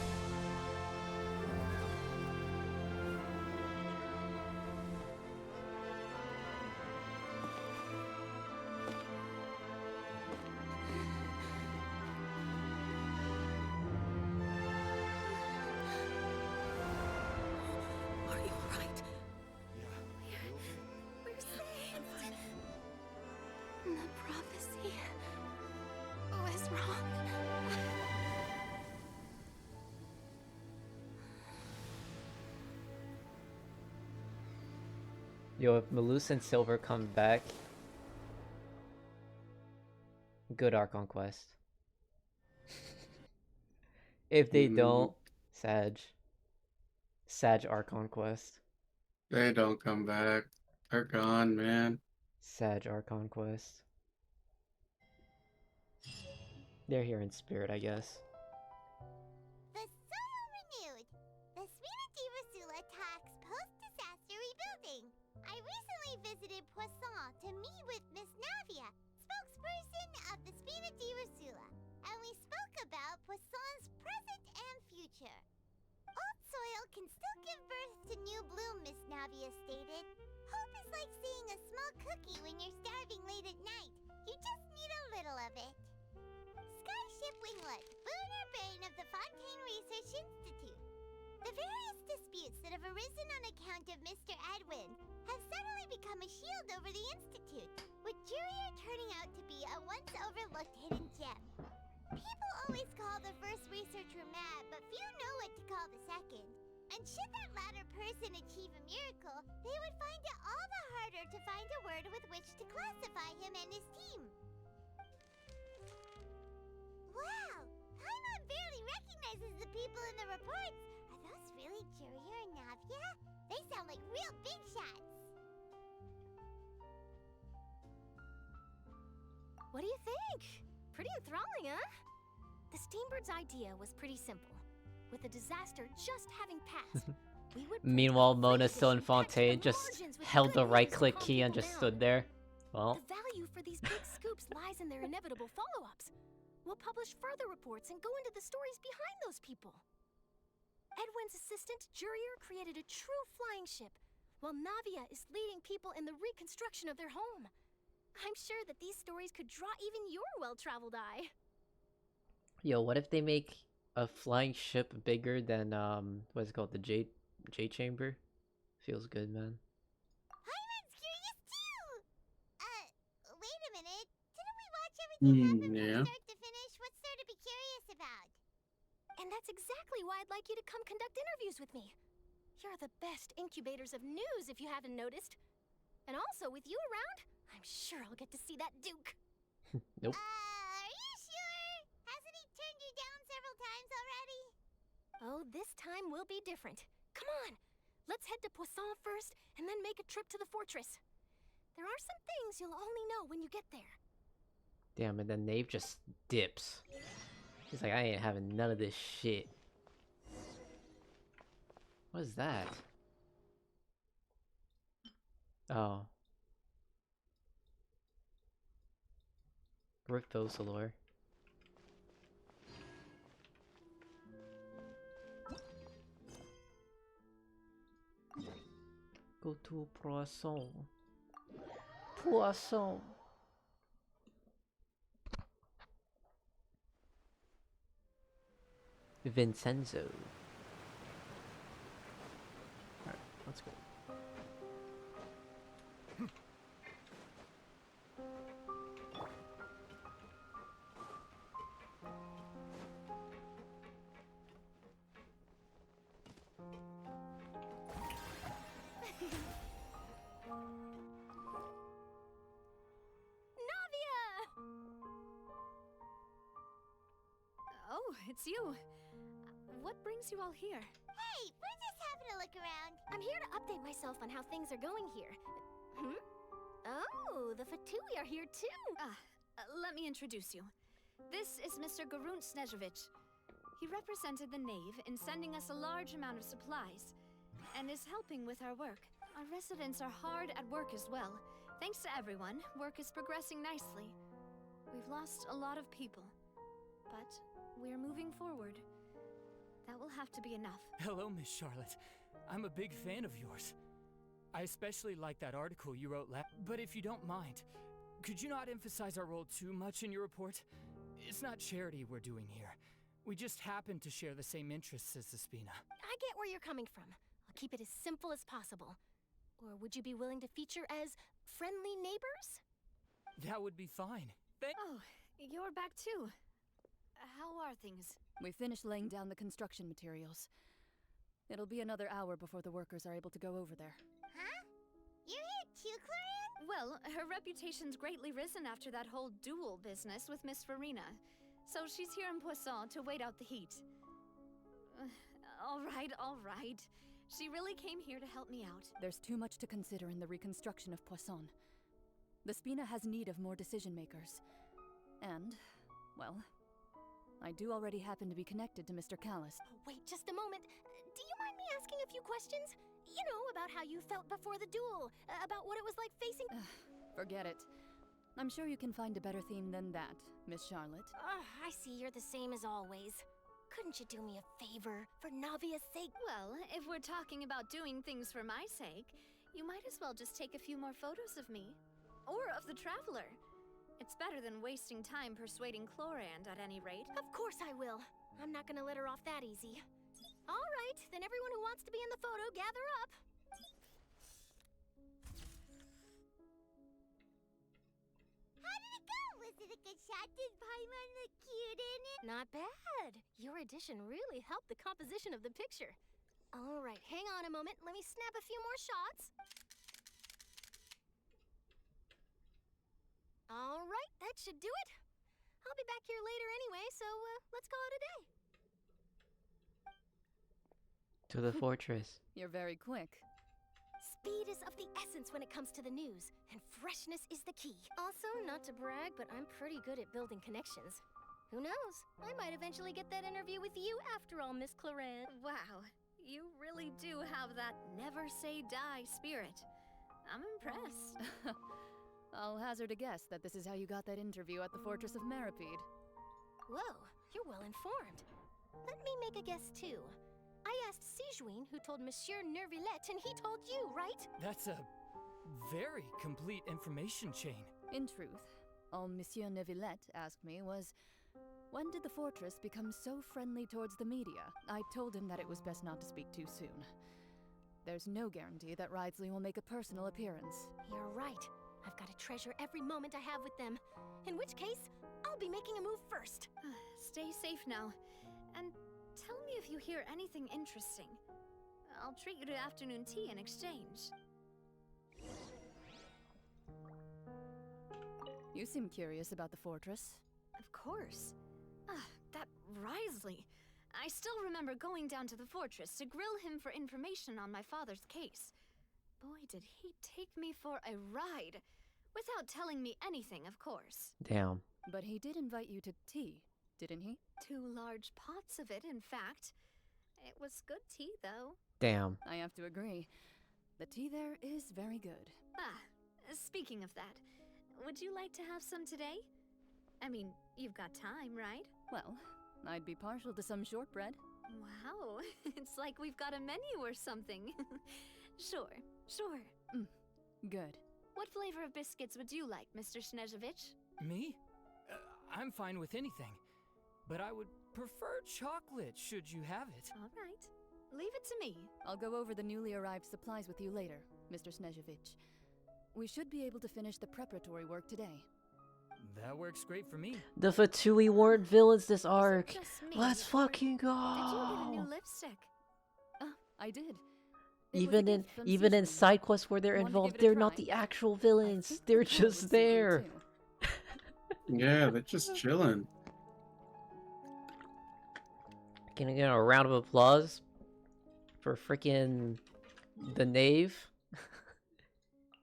Are you alright? We're safe. The prophecy was wrong. Yo, if Malus and Silver come back, good Archon quest. If they don't, Sag Archon quest. They don't come back. They're gone, man. Sag Archon quest. They're here in spirit, I guess. The soil renewed. The Spina Rasula talks post-disaster rebuilding. I recently visited Poisson to meet with Miss Navia, spokesperson of the Spina Rasula, and we spoke about Poisson's present and future. Old soil can still give birth to new bloom, Miss Navia stated. Hope is like seeing a small cookie when you're starving late at night. You just need a little of it. Skyship Winglet, lunar brain of the Fontaine Research Institute. The various disputes that have arisen on account of Mr. Edwin have suddenly become a shield over the Institute, with Jurier turning out to be a once overlooked hidden gem. People always call the first researcher mad, but few know what to call the second. And should that latter person achieve a miracle, they would find it all the harder to find a word with which to classify him and his team. Wow! Paimon barely recognizes the people in the reports. Are those really Jurier and Navia? They sound like real big shots. What do you think? Pretty enthralling, huh? The Steambird's idea was pretty simple. With the disaster just having passed, we would Meanwhile, Mona still in Fontaine just held the right click key and just stood there. Well, The value for these big scoops lies in their inevitable follow-ups. We'll publish further reports and go into the stories behind those people. Edwin's assistant, Jurier, created a true flying ship, while Navia is leading people in the reconstruction of their home. I'm sure that these stories could draw even your well-traveled eye. yo, what if they make a flying ship bigger than what's it called, the J chamber? Feels good, man. Paimon's curious too! Wait a minute. Didn't we watch everything happen Yeah. from start to finish? What's there to be curious about? And that's exactly why I'd like you to come conduct interviews with me. You're the best incubators of news, if you haven't noticed. And also, with you around, I'm sure I'll get to see that Duke. Nope. Are you sure? Hasn't he turned you down several times already? Oh, this time will be different. Come on! Let's head to Poisson first, and then make a trip to the fortress. There are some things you'll only know when you get there. Damn, and then Nave just dips. He's like, I ain't having none of this shit. What is that? Oh. Rift Ocelor. Go to Poisson. Poisson. Vincenzo. Alright, let's go. Oh, it's you. What brings you all here? Hey, we're just having a look around. I'm here to update myself on how things are going here. Oh, the Fatui are here too. Let me introduce you. This is Mr. Garunt Snezhevich. He represented the Knave in sending us a large amount of supplies, and is helping with our work. Our residents are hard at work as well. Thanks to everyone, work is progressing nicely. We've lost a lot of people, but we're moving forward. That will have to be enough. Hello, Miss Charlotte. I'm a big fan of yours. I especially like that article you wrote but if you don't mind, could you not emphasize our role too much in your report? It's not charity we're doing here. We just happen to share the same interests as the Spina. I get where you're coming from. I'll keep it as simple as possible. Or would you be willing to feature as friendly neighbors? That would be fine. Oh, you're back too. How are things? We finished laying down the construction materials. It'll be another hour before the workers are able to go over there. Huh? You're here too, Clorian? Well, her reputation's greatly risen after that whole duel business with Miss Farina. So she's here in Poisson to wait out the heat. All right. She really came here to help me out. There's too much to consider in the reconstruction of Poisson. The Spina has need of more decision makers. And, well, I do already happen to be connected to Mr. Callis. Oh, wait just a moment. Do you mind me asking a few questions? You know, about how you felt before the duel, about what it was like facing... Forget it. I'm sure you can find a better theme than that, Miss Charlotte. I see you're the same as always. Couldn't you do me a favor, for Navia's sake? Well, if we're talking about doing things for my sake, you might as well just take a few more photos of me. Or of the Traveler. It's better than wasting time persuading Chlorand at any rate. Of course I will. I'm not gonna let her off that easy. All right, then everyone who wants to be in the photo, gather up. How did it go? Was it a good shot? Did Paimon look cute in it? Not bad. Your addition really helped the composition of the picture. All right, hang on a moment. Let me snap a few more shots. All right, that should do it. I'll be back here later anyway, so let's call it a day. To the fortress. You're very quick. Speed is of the essence when it comes to the news, and freshness is the key. Also, not to brag, but I'm pretty good at building connections. Who knows? I might eventually get that interview with you after all, Miss Clorand. Wow, you really do have that never say die spirit. I'm impressed. I'll hazard a guess that this is how you got that interview at the Fortress of Meripede. Whoa, you're well informed. Let me make a guess too. I asked Sijuin, who told Monsieur Nervillette, and he told you, right? That's a very complete information chain. In truth, all Monsieur Nervillette asked me was, when did the fortress become so friendly towards the media? I told him that it was best not to speak too soon. There's no guarantee that Ridesley will make a personal appearance. You're right. I've got to treasure every moment I have with them. In which case, I'll be making a move first. Stay safe now. And tell me if you hear anything interesting. I'll treat you to afternoon tea in exchange. You seem curious about the fortress. Of course. That Risley. I still remember going down to the fortress to grill him for information on my father's case. Boy, did he take me for a ride. Without telling me anything, of course. Damn. But he did invite you to tea, didn't he? 2 large pots of it, in fact. It was good tea, though. Damn. I have to agree. The tea there is very good. Speaking of that, would you like to have some today? I mean, you've got time, right? Well, I'd be partial to some shortbread. Wow, it's like we've got a menu or something. Sure. Good. What flavor of biscuits would you like, Mr. Snezhevich? Me? I'm fine with anything. But I would prefer chocolate, should you have it. All right. Leave it to me. I'll go over the newly arrived supplies with you later, Mr. Snezhevich. We should be able to finish the preparatory work today. That works great for me. The Fatui weren't villains this arc. Just me, Let's fucking go. Did you get a new lipstick? I did. Even in side quests where they're involved, they're not the actual villains. They're just there. Yeah, they're just chilling. Can I get a round of applause for freaking the knave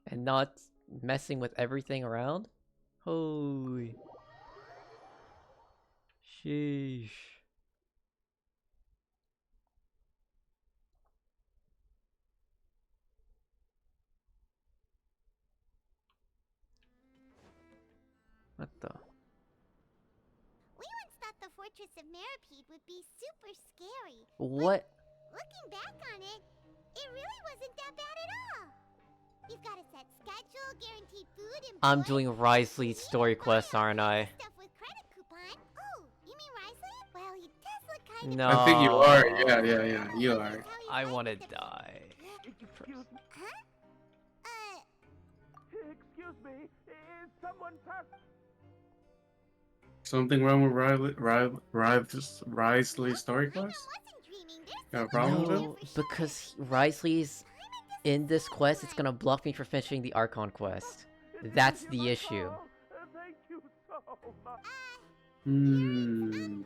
and not messing with everything around? Holy. Sheesh. What the? We once thought the Fortress of Meripede would be super scary. What? Looking back on it, it really wasn't that bad at all. You've got a set schedule, guaranteed food and I'm board. doing Risley's story quest, aren't I? Stuff with credit coupon. Oh, you mean Risley? Well, he does look kind of. No. I think you are. Yeah, you are. I want to die. Huh? Excuse me, is someone past? Something wrong with Risley's story quest? Got a problem with it? No, because Risley's in this quest, it's gonna block me from finishing the Archon quest. That's the issue. Thank you so much. Hmm.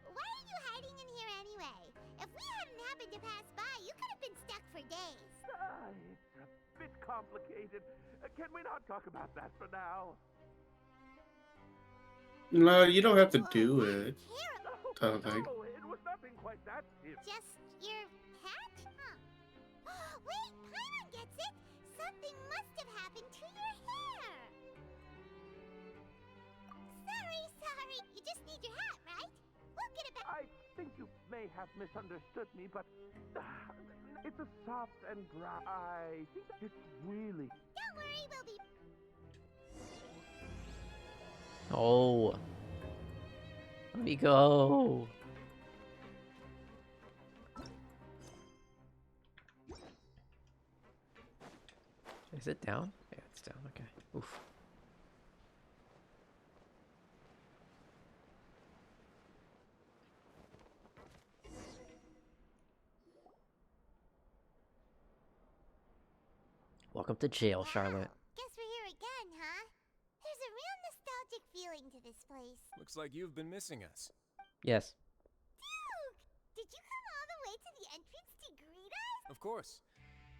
Why are you hiding in here anyway? If we hadn't happened to pass by, you could have been stuck for days. It's a bit complicated. Can we not talk about that for now? No, you don't have to do it. I don't think. No, it was nothing quite that serious. Just your hat? Huh. Wait, Paimon gets it! Something must have happened to your hair! Sorry. You just need your hat, right? We'll get it back. I think you may have misunderstood me, but it's a soft and dry. I think it's really. Don't worry, we'll be. Oh. Let me go. Is it down? Yeah, it's down. Okay. Oof. Welcome to jail, Charlotte. Guess we're here again, huh? There's a real nostalgic feeling to this place. Looks like you've been missing us. Yes. Duke! Did you come all the way to the entrance to greet us? Of course.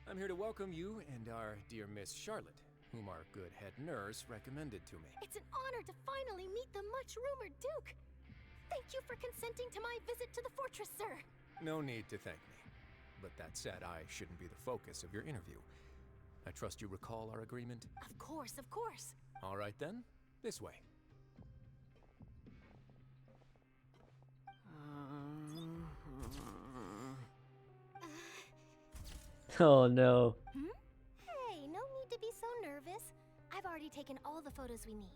I'm here to welcome you and our dear Miss Charlotte, whom our good head nurse recommended to me. It's an honor to finally meet the much-rumored Duke. Thank you for consenting to my visit to the fortress, sir. No need to thank me. But that said, I shouldn't be the focus of your interview. I trust you recall our agreement? Of course, of course. All right then, this way. Oh no. Hey, no need to be so nervous. I've already taken all the photos we need.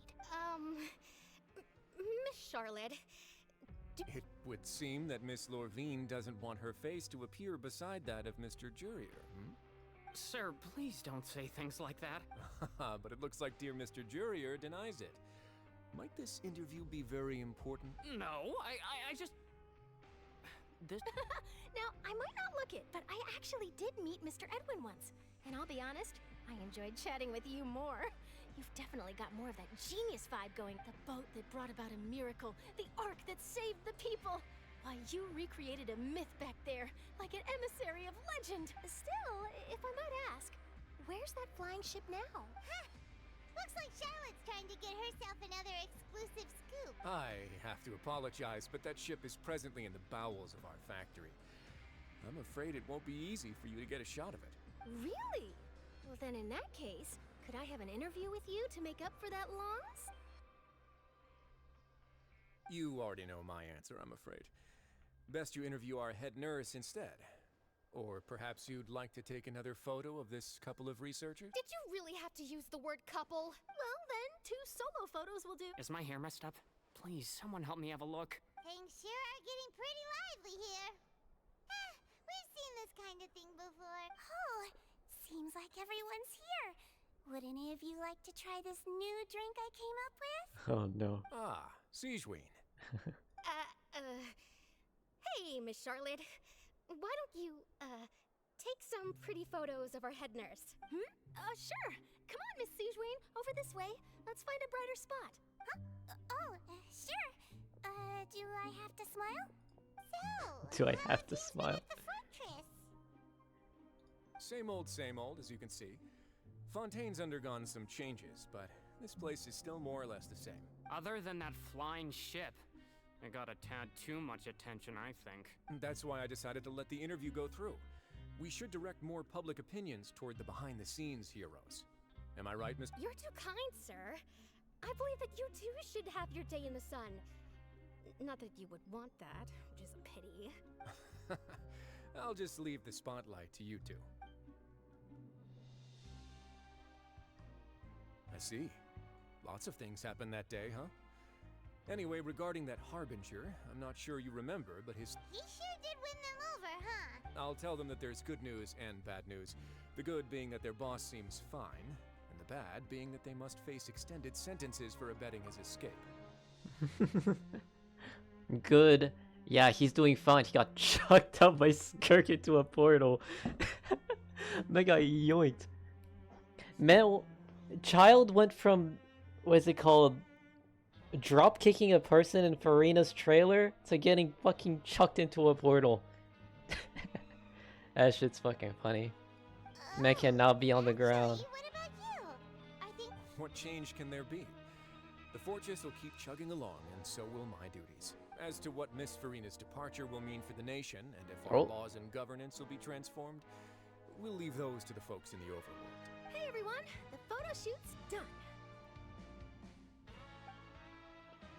Miss Charlotte. It would seem that Miss Lorvine doesn't want her face to appear beside that of Mr. Jurier, Sir, please don't say things like that. But it looks like dear Mr. Jurier denies it. Might this interview be very important? No, I just... This... Now, I might not look it, but I actually did meet Mr. Edwin once. And I'll be honest, I enjoyed chatting with you more. You've definitely got more of that genius vibe going. The boat that brought about a miracle. The ark that saved the people. Why, you recreated a myth back there, like an emissary of legend. Still, if I might ask, where's that flying ship now? Huh. Looks like Charlotte's trying to get herself another exclusive scoop. I have to apologize, but that ship is presently in the bowels of our factory. I'm afraid it won't be easy for you to get a shot of it. Really? Well, then in that case, could I have an interview with you to make up for that loss? You already know my answer, I'm afraid. Best you interview our head nurse instead. Or perhaps you'd like to take another photo of this couple of researchers? Did you really have to use the word couple? Well, then, 2 solo photos will do. Is my hair messed up? Please, someone help me have a look. Things sure are getting pretty lively here. We've seen this kind of thing before. Oh, seems like everyone's here. Would any of you like to try this new drink I came up with? Oh no. Ah, Siegeween. Hey, Miss Charlotte. Why don't you, take some pretty photos of our head nurse? Sure. Come on, Miss Siegeween. Over this way. Let's find a brighter spot. Huh? Sure. Do I have to smile? Do I have to smile? Same old, as you can see. Fontaine's undergone some changes, but this place is still more or less the same. Other than that flying ship. It got a tad too much attention, I think. That's why I decided to let the interview go through. We should direct more public opinions toward the behind-the-scenes heroes. Am I right, Miss? You're too kind, sir. I believe that you too should have your day in the sun. Not that you would want that, which is a pity. I'll just leave the spotlight to you two. I see. Lots of things happened that day, huh? Anyway, regarding that Harbinger, I'm not sure you remember, but his... He sure did win them over, huh? I'll tell them that there's good news and bad news. The good being that their boss seems fine, and the bad being that they must face extended sentences for abetting his escape. Good. Yeah, he's doing fine. He got chucked up by Skirk into a portal. That got yoinked. Man, Child went from, what is it called, drop kicking a person in Farina's trailer to getting fucking chucked into a portal. That shit's fucking funny. Man cannot be on the ground. What change can there be? The fortress will keep chugging along, and so will my duties. As to what Miss Farina's departure will mean for the nation, and if our laws and governance will be transformed, we'll leave those to the folks in the overworld. Hey everyone, the photo shoot's done.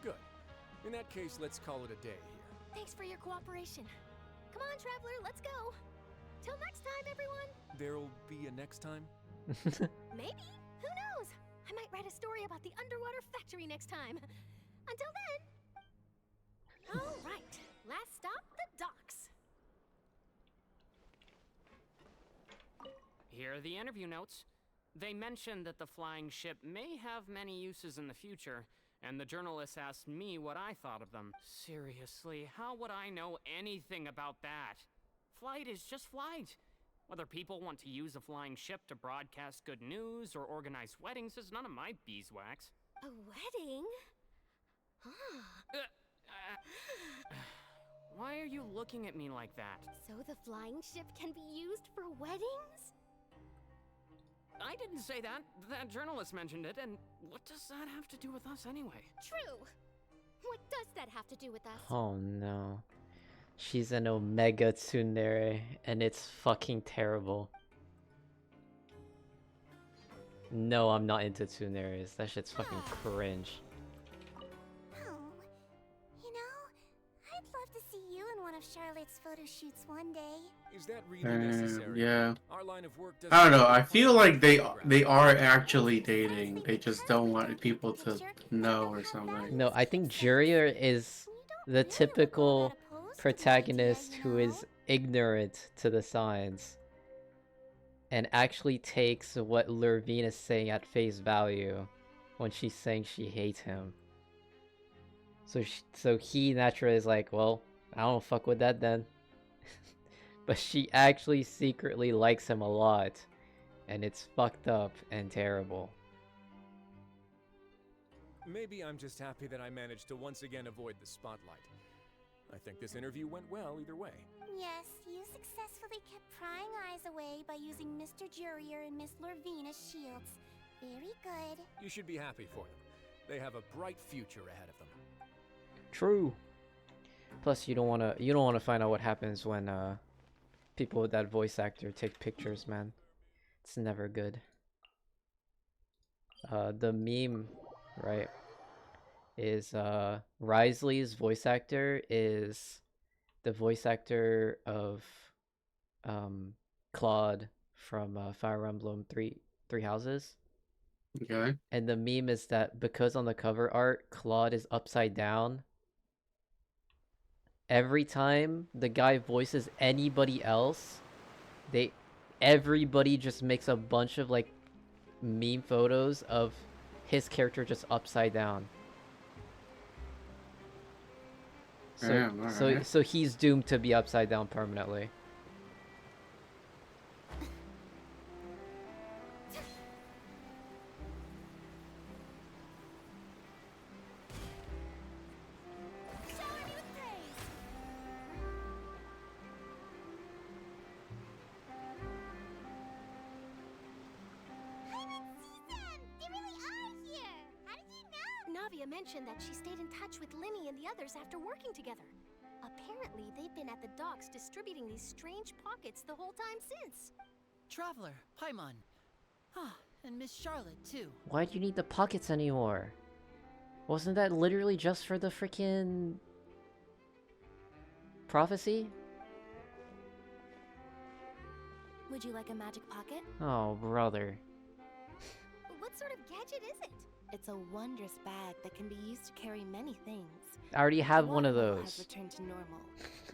Good. In that case, let's call it a day here. Thanks for your cooperation. Come on, Traveler, let's go. Till next time, everyone. There'll be a next time? Maybe. Who knows? I might write a story about the underwater factory next time. Until then. All right. Last stop, the docks. Here are the interview notes. They mentioned that the flying ship may have many uses in the future, and the journalist asked me what I thought of them. Seriously, how would I know anything about that? Flight is just flight. Whether people want to use a flying ship to broadcast good news or organize weddings is none of my beeswax. A wedding? Huh. Why are you looking at me like that? So the flying ship can be used for weddings? I didn't say that. That journalist mentioned it, and what does that have to do with us anyway? True. What does that have to do with us? Oh no. She's an Omega Tsundere, and it's fucking terrible. No, I'm not into Tsunderes. That shit's fucking cringe. Oh, you know, I'd love to see you in one of Charlotte's photo shoots one day. Is that really necessary? Yeah. Our line of work I don't know. I feel like they are actually dating. They just don't want people to know or something. No, I think Jurier is the typical protagonist who is ignorant to the signs and actually takes what Lurvine is saying at face value when she's saying she hates him. So he naturally is like, well, I don't fuck with that then. But she actually secretly likes him a lot, and it's fucked up and terrible. Maybe I'm just happy that I managed to once again avoid the spotlight. I think this interview went well either way. Yes, you successfully kept prying eyes away by using Mr. Jurier and Miss Lurvine as shields. Very good. You should be happy for them. They have a bright future ahead of them. True. Plus, you don't wanna find out what happens when people with that voice actor take pictures, man. It's never good. The meme, right, is Risley's voice actor is the voice actor of Claude from Fire Emblem Three Houses. Okay. And the meme is that because on the cover art Claude is upside down, every time the guy voices anybody else, everybody just makes a bunch of like meme photos of his character just upside down. So Damn, alright. so he's doomed to be upside down permanently. Navia mentioned that she stayed in touch with Linny and the others after working together. Apparently, they've been at the docks distributing these strange pockets the whole time since. Traveler, Paimon. Ah, and Miss Charlotte, too. Why do you need the pockets anymore? Wasn't that literally just for the freaking prophecy? Would you like a magic pocket? Oh, brother. What sort of gadget is it? It's a wondrous bag that can be used to carry many things. I already have The one of water level has those. returned to normal,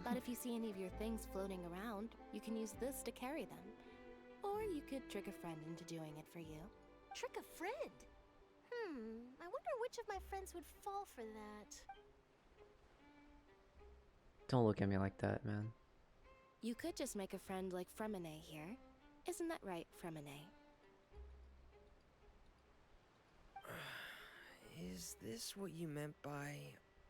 but if you see any of your things floating around, you can use this to carry them. Or you could trick a friend into doing it for you. Trick a friend? I wonder which of my friends would fall for that. Don't look at me like that, man. You could just make a friend like Fremine here. Isn't that right, Fremine? Is this what you meant by,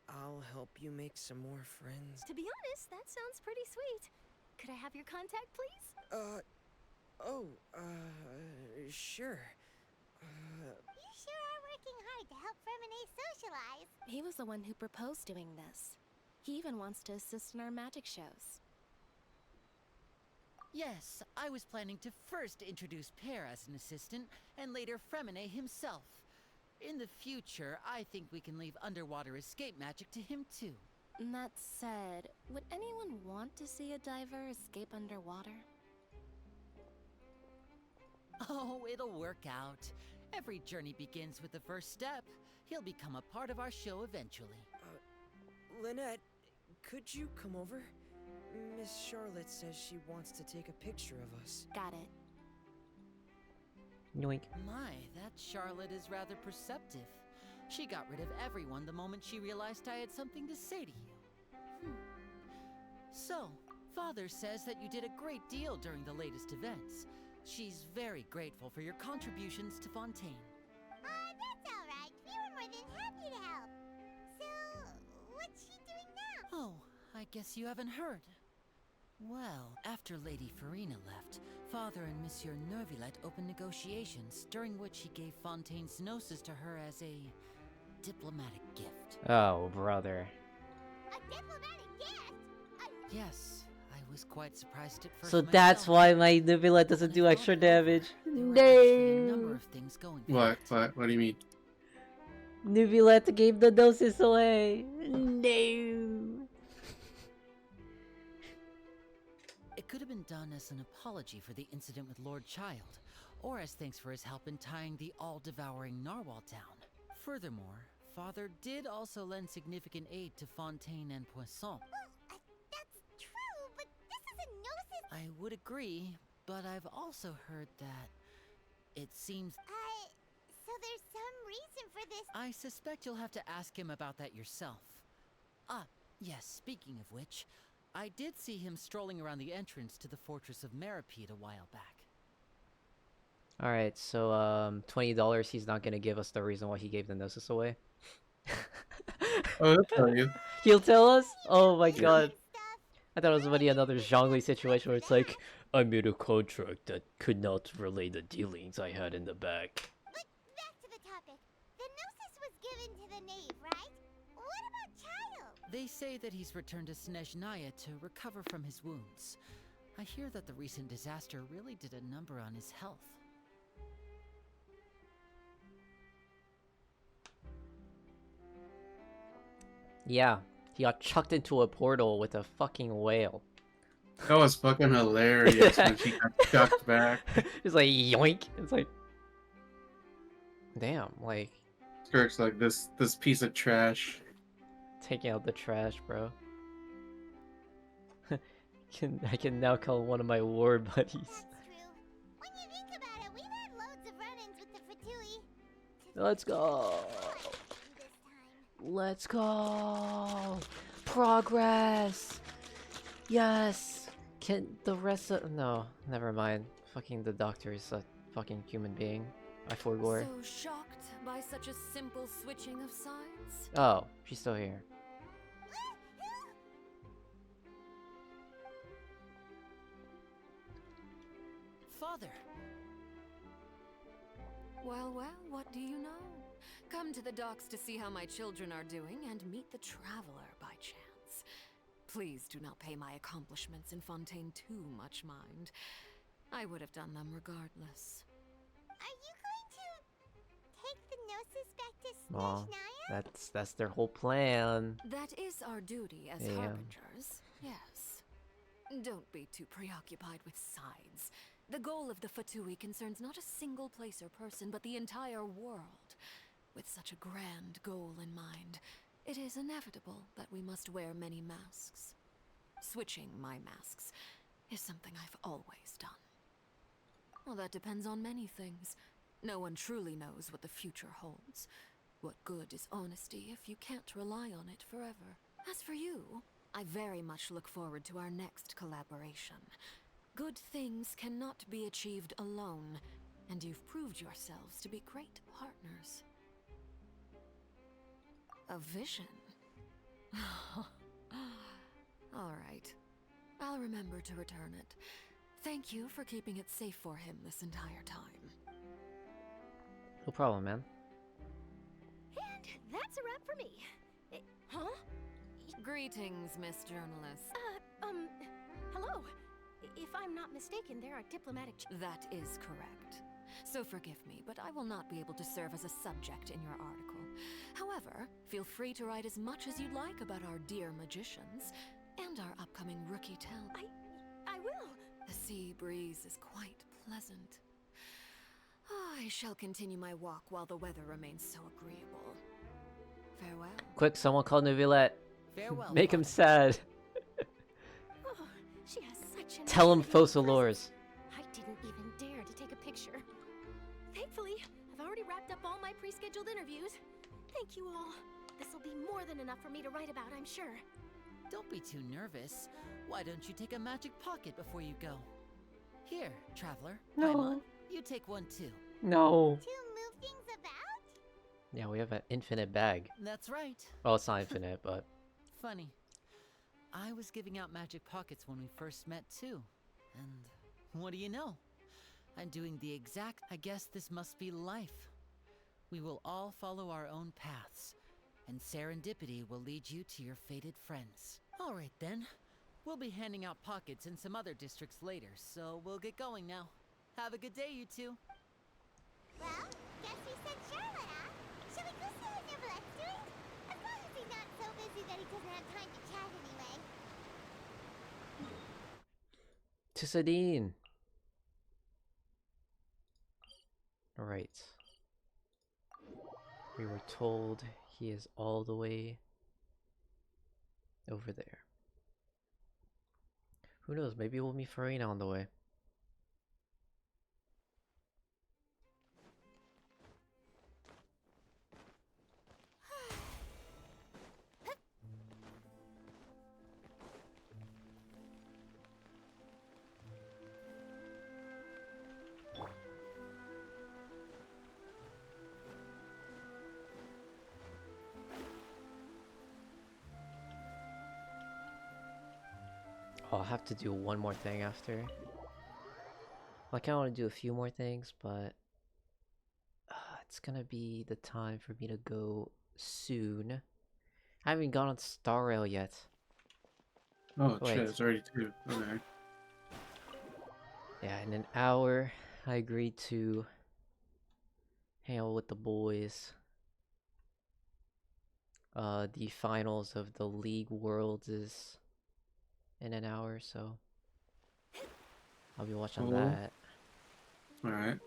I'll help you make some more friends? To be honest, that sounds pretty sweet. Could I have your contact, please? Sure. You sure are working hard to help Fremine socialize. He was the one who proposed doing this. He even wants to assist in our magic shows. Yes, I was planning to first introduce Pear as an assistant, and later Fremine himself. In the future, I think we can leave underwater escape magic to him too. That said, would anyone want to see a diver escape underwater? Oh, it'll work out. Every journey begins with the first step. He'll become a part of our show eventually. Lynette, could you come over? Miss Charlotte says she wants to take a picture of us. Got it. Yoink. My, that Charlotte is rather perceptive. She got rid of everyone the moment she realized I had something to say to you. So, Father says that you did a great deal during the latest events. She's very grateful for your contributions to Fontaine. That's alright. We were more than happy to help. So, what's she doing now? Oh, I guess you haven't heard. Well, after Lady Farina left, Father and Monsieur Neuvillette opened negotiations, during which he gave Fontaine's gnosis to her as a diplomatic gift. Oh, brother. A diplomatic gift? Yes, I was quite surprised at first So myself. that's why my Nubila doesn't do extra damage. No. What do you mean? Nubila gave the doses away. No. It could have been done as an apology for the incident with Lord Child, or as thanks for his help in tying the all-devouring narwhal down. Furthermore, Father did also lend significant aid to Fontaine and Poisson. That's true, but this is a gnosis. I would agree, but I've also heard that it seems... So there's some reason for this. I suspect you'll have to ask him about that yourself. Ah, yes, speaking of which, I did see him strolling around the entrance to the Fortress of Meripede a while back. Alright, so $20 he's not gonna give us the reason why he gave the gnosis away. Oh, he'll tell you. He'll tell us? Oh my god. I thought it was already another Zhongli situation where it's like, I made a contract that could not relay the dealings I had in the back. But back to the topic. The gnosis was given to the knave, right? What about Child? They say that he's returned to Snezhnaya to recover from his wounds. I hear that the recent disaster really did a number on his health. Yeah, he got chucked into a portal with a fucking whale. That was fucking hilarious when she got chucked back. It's like, yoink! It's like... Damn, like... Kirk's like, this piece of trash. Taking out the trash, bro. I can now call one of my war buddies. When you think about it, we've had loads of run-ins with the Fatui. Let's go! Let's go! Progress! Yes! Can the rest of... No, never mind. Fucking the doctor is a fucking human being. I forgot. So shocked by such a simple switching of sides? Oh, she's still here. Father! Well, what do you know? come to the docks to see how my children are doing and meet the traveler by chance. Please do not pay my accomplishments in Fontaine too much mind. I would have done them regardless. Are you going to take the Gnosis back to Aw, Snezhnaya? that's their whole plan. That is our duty as Yeah. harbingers, yes. Don't be too preoccupied with sides. The goal of the Fatui concerns not a single place or person, but the entire world. With such a grand goal in mind, it is inevitable that we must wear many masks. Switching my masks is something I've always done. Well, that depends on many things. No one truly knows what the future holds. What good is honesty if you can't rely on it forever? As for you, I very much look forward to our next collaboration. Good things cannot be achieved alone, and you've proved yourselves to be great partners. A vision? All right. I'll remember to return it. Thank you for keeping it safe for him this entire time. No problem, man. And that's a wrap for me. Huh? Greetings, Miss Journalist. Hello. If I'm not mistaken, there are diplomatic... That is correct. So forgive me, but I will not be able to serve as a subject in your article. However, feel free to write as much as you'd like about our dear magicians and our upcoming rookie talent. I will. The sea breeze is quite pleasant. I shall continue my walk while the weather remains so agreeable. Farewell. Quick, someone call Neuvillette. Farewell, Make him sad. Oh, she has such an... Tell him Fossilores. I didn't even dare to take a picture. Thankfully, I've already wrapped up all my pre-scheduled interviews. Thank you all. This will be more than enough for me to write about, I'm sure. Don't be too nervous. Why don't you take a magic pocket before you go? Here, traveler. No. Paimon, you take one too. No. To move things about? Yeah, we have an infinite bag. That's right. Well, it's not infinite, but... Funny. I was giving out magic pockets when we first met too. And what do you know? I'm doing the exact... I guess this must be life. We will all follow our own paths, and serendipity will lead you to your fated friends. All right then. We'll be handing out pockets in some other districts later, so we'll get going now. Have a good day, you two. Well, guess we sent Charlotte, huh? Shall we go see what Neuvillette's doing? As long as he's not so busy that he doesn't have time to chat anyway. Tissadine. Alright. We were told he is all the way over there. Who knows, maybe we'll meet Farina on the way. I'll have to do one more thing after. I kinda want to do a few more things, but it's gonna be the time for me to go soon. I haven't even gone on Star Rail yet. Oh, Wait. shit, it's already 2. Okay. Yeah, in an hour, I agreed to hang out with the boys. The finals of the League Worlds is in an hour, so I'll be watching Cool. that. Alright.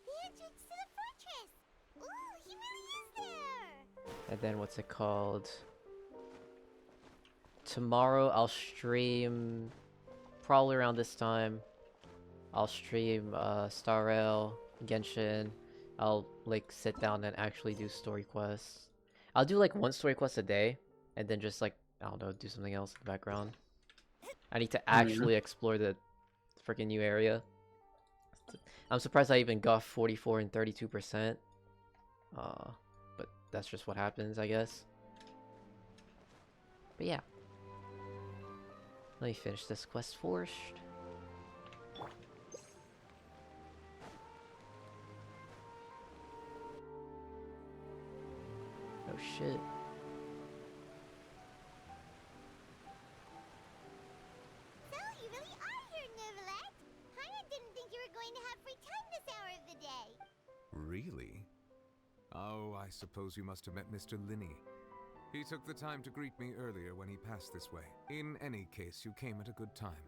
The entrance to the fortress! Ooh, he really is there! And then what's it called? Tomorrow I'll stream probably around this time. I'll stream Star Rail, Genshin. I'll like sit down and actually do story quests. I'll do like one story quest a day and then just like, I don't know, do something else in the background. I need to actually explore the freaking new area. I'm surprised I even got 44 and 32%. But that's just what happens, I guess. But yeah. Let me finish this quest first. shit. So, you really are here, Neuvillette. Paimon didn't think you were going to have free time this hour of the day. Really? Oh, I suppose you must have met Mr. Linney. He took the time to greet me earlier when he passed this way. In any case, you came at a good time.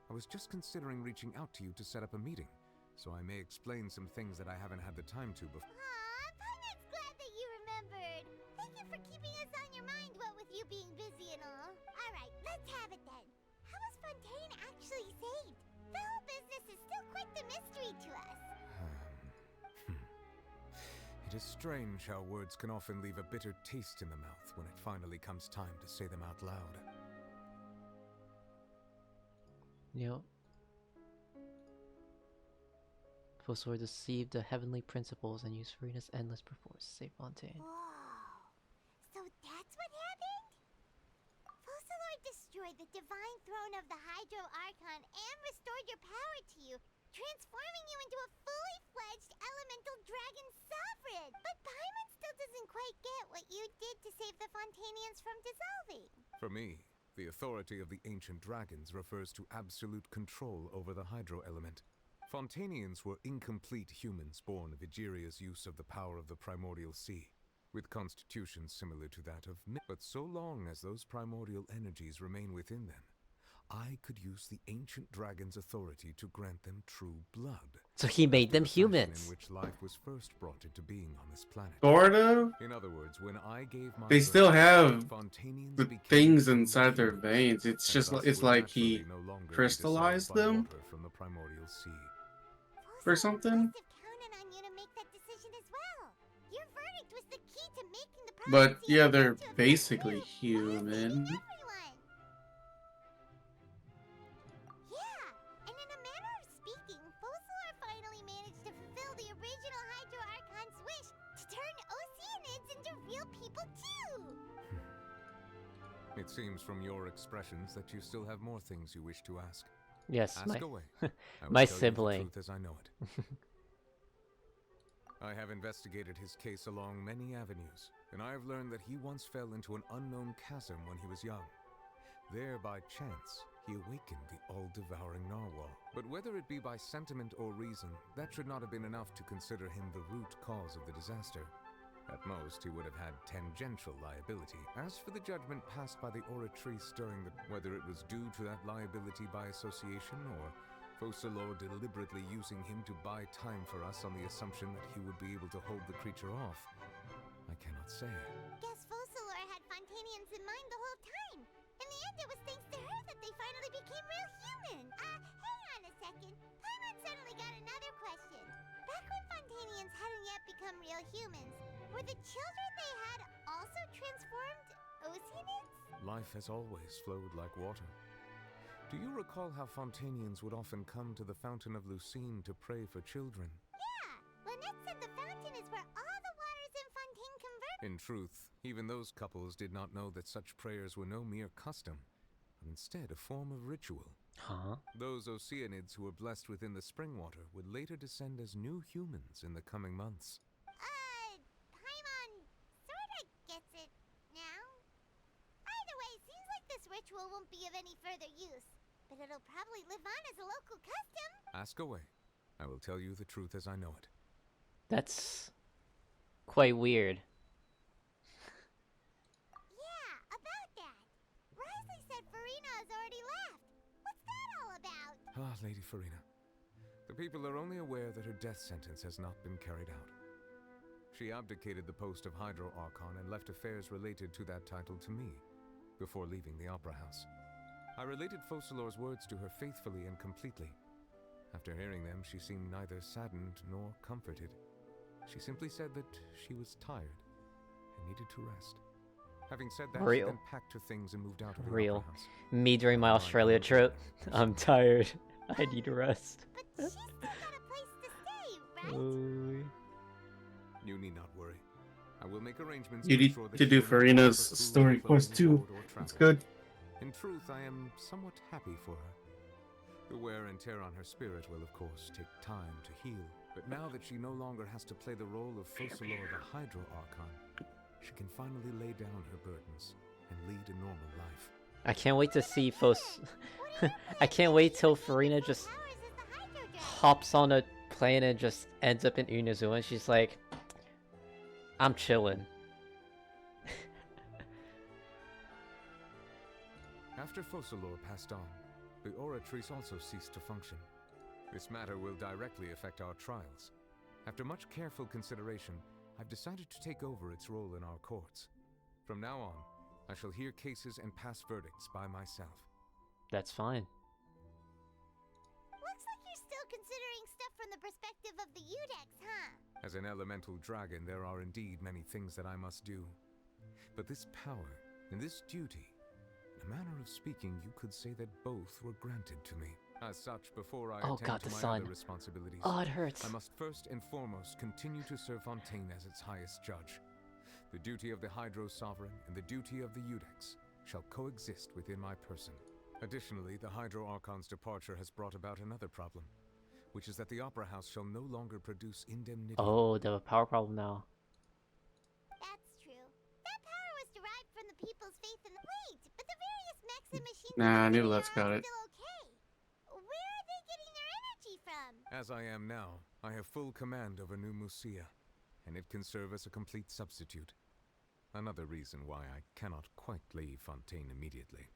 I was just considering reaching out to you to set up a meeting, so I may explain some things that I haven't had the time to before. Aw, Paimon's glad that you remembered. Thank you for keeping us on your mind, what with you being busy and all. Alright, let's have it then. How was Fontaine actually saved? The whole business is still quite the mystery to us. It is strange how words can often leave a bitter taste in the mouth when it finally comes time to say them out loud. Yep. Fosor deceived the heavenly principles and used Farina's endless performance to save Fontaine. Whoa. So that's what happened? Fossilor destroyed the divine throne of the Hydro Archon and restored your power to you, transforming you into a fully fledged elemental dragon sovereign. But Paimon still doesn't quite get what you did to save the Fontainians from dissolving. For me, the authority of the ancient dragons refers to absolute control over the hydro element. Fontainians were incomplete humans born of Egeria's use of the power of the primordial sea, with constitutions similar to that of but so long as those primordial energies remain within them, I could use the ancient dragon's authority to grant them true blood. So he made them after the fashion humans. in which life was first brought into being on this planet. Sort of. In other words, when I gave my They birth, still have Fontainians the became things true inside their humans, veins. It's and just thus it's will like he naturally no longer be crystallized dissolved by them water from the primordial sea. or something. Counted on you to make that decision as well. Your verdict was the key to making the But prophecy yeah, come they're into effect basically too, human. everyone. Yeah, and in a manner of speaking, Fossilor finally managed to fulfill the original Hydro Archon's wish to turn Oceanids into real people too. It seems from your expressions that you still have more things you wish to ask. Yes, Ask my away. I will my tell you the sibling. truth as I know it. I have investigated his case along many avenues, and I have learned that he once fell into an unknown chasm when he was young. There, by chance, he awakened the all-devouring narwhal. But whether it be by sentiment or reason, that should not have been enough to consider him the root cause of the disaster. At most, he would have had tangential liability. As for the judgment passed by the oratrice during the... whether it was due to that liability by association, or Fossilor deliberately using him to buy time for us on the assumption that he would be able to hold the creature off, I cannot say. Guess Fossilor had Fontainians in mind the whole time. In the end, it was thanks to her that they finally became real human. Hang on a second. Paimon suddenly got another question. Back when Fontainians hadn't yet become real humans, were the children they had also transformed Oceanids? Life has always flowed like water. Do you recall how Fontainians would often come to the Fountain of Lucine to pray for children? Yeah, Lynette said the fountain is where all the waters in Fontaine converge. In truth, even those couples did not know that such prayers were no mere custom, but instead a form of ritual. Huh? Those Oceanids who were blessed within the spring water would later descend as new humans in the coming months. Paimon sorta gets it now. Either way, seems like this ritual won't be of any further use, but it'll probably live on as a local custom. Ask away. I will tell you the truth as I know it. That's quite weird. Yeah, about that. Risley said Farina has already left. What's that all about? Ah, Lady Farina. The people are only aware that her death sentence has not been carried out. She abdicated the post of Hydro Archon and left affairs related to that title to me, before leaving the Opera House. I related Fossilor's words to her faithfully and completely. After hearing them, she seemed neither saddened nor comforted. She simply said that she was tired and needed to rest. Having said that, she Real. then packed her things and moved out of the Real. Opera House. Me during my Australia trip. I'm tired. I need rest. She's still got a place to stay, right? Oh. You need not worry. I will make arrangements You to need ensure that to she do will have Farina's proper food, story quest clothing, too. board, or It's travel. good. In truth, I am somewhat happy for her. The wear and tear on her spirit will, of course, take time to heal. But now that she no longer has to play the role of Fossilor the Hydro Archon, she can finally lay down her burdens and lead a normal life. I can't wait to see I can't wait till Farina just hops on a plane and just ends up in Inazuma and she's like, I'm chilling. After Focalor passed on, the Oratrice also ceased to function. This matter will directly affect our trials. After much careful consideration, I've decided to take over its role in our courts. From now on, I shall hear cases and pass verdicts by myself. That's fine. Looks like you're still considering stuff from the perspective of the Udex, huh? As an elemental dragon, there are indeed many things that I must do. But this power and this duty, in a manner of speaking, you could say that both were granted to me. As such, before I attend to my other responsibilities, Oh, it hurts. I must first and foremost continue to serve Fontaine as its highest judge. The duty of the Hydro Sovereign and the duty of the Udex shall coexist within my person. Additionally, the Hydro Archon's departure has brought about another problem, which is that the Opera House shall no longer produce indemnity. Oh, they have a power problem now. That's true. That power was derived from the people's faith in the... Wait, but the various mechs and machines... Nah, I knew Let's got it. Still okay. Where are they getting their energy from? As I am now, I have full command over New Musia, and it can serve as a complete substitute. Another reason why I cannot quite leave Fontaine immediately.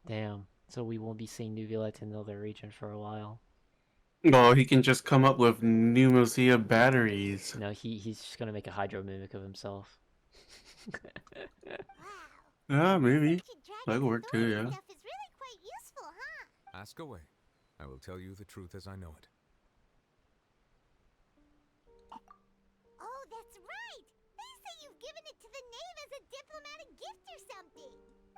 Damn. So we won't be seeing New Violette in another region for a while. Well, he can just come up with Pneumosia batteries. No, he's just gonna make a Hydro Mimic of himself. Yeah, maybe. That would work too, yeah. Stuff is really quite useful, huh? Ask away. I will tell you the truth as I know it. Oh, that's right! They say you've given it to the knave as a diplomatic gift or something!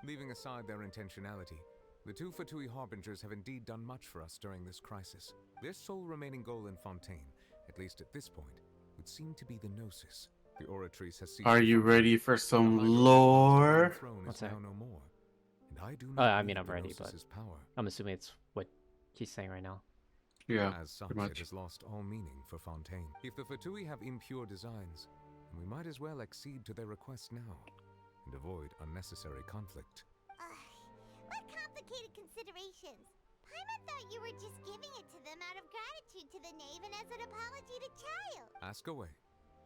Leaving aside their intentionality, the two Fatui Harbingers have indeed done much for us during this crisis. Their sole remaining goal in Fontaine, at least at this point, would seem to be the Gnosis. The Oratrice has ceased. Are you ready for some lore? What's that? No more, and I do Oh, not I mean, I'm the ready, but Gnosis's power. I'm assuming it's what he's saying right now. Yeah, As such, pretty it much. has lost all meaning for Fontaine. If the Fatui have impure designs, then we might as well accede to their request now, and avoid unnecessary conflict. What complicated considerations? Paimon thought you were just giving it to them out of gratitude to the knave and as an apology to Child. Ask away.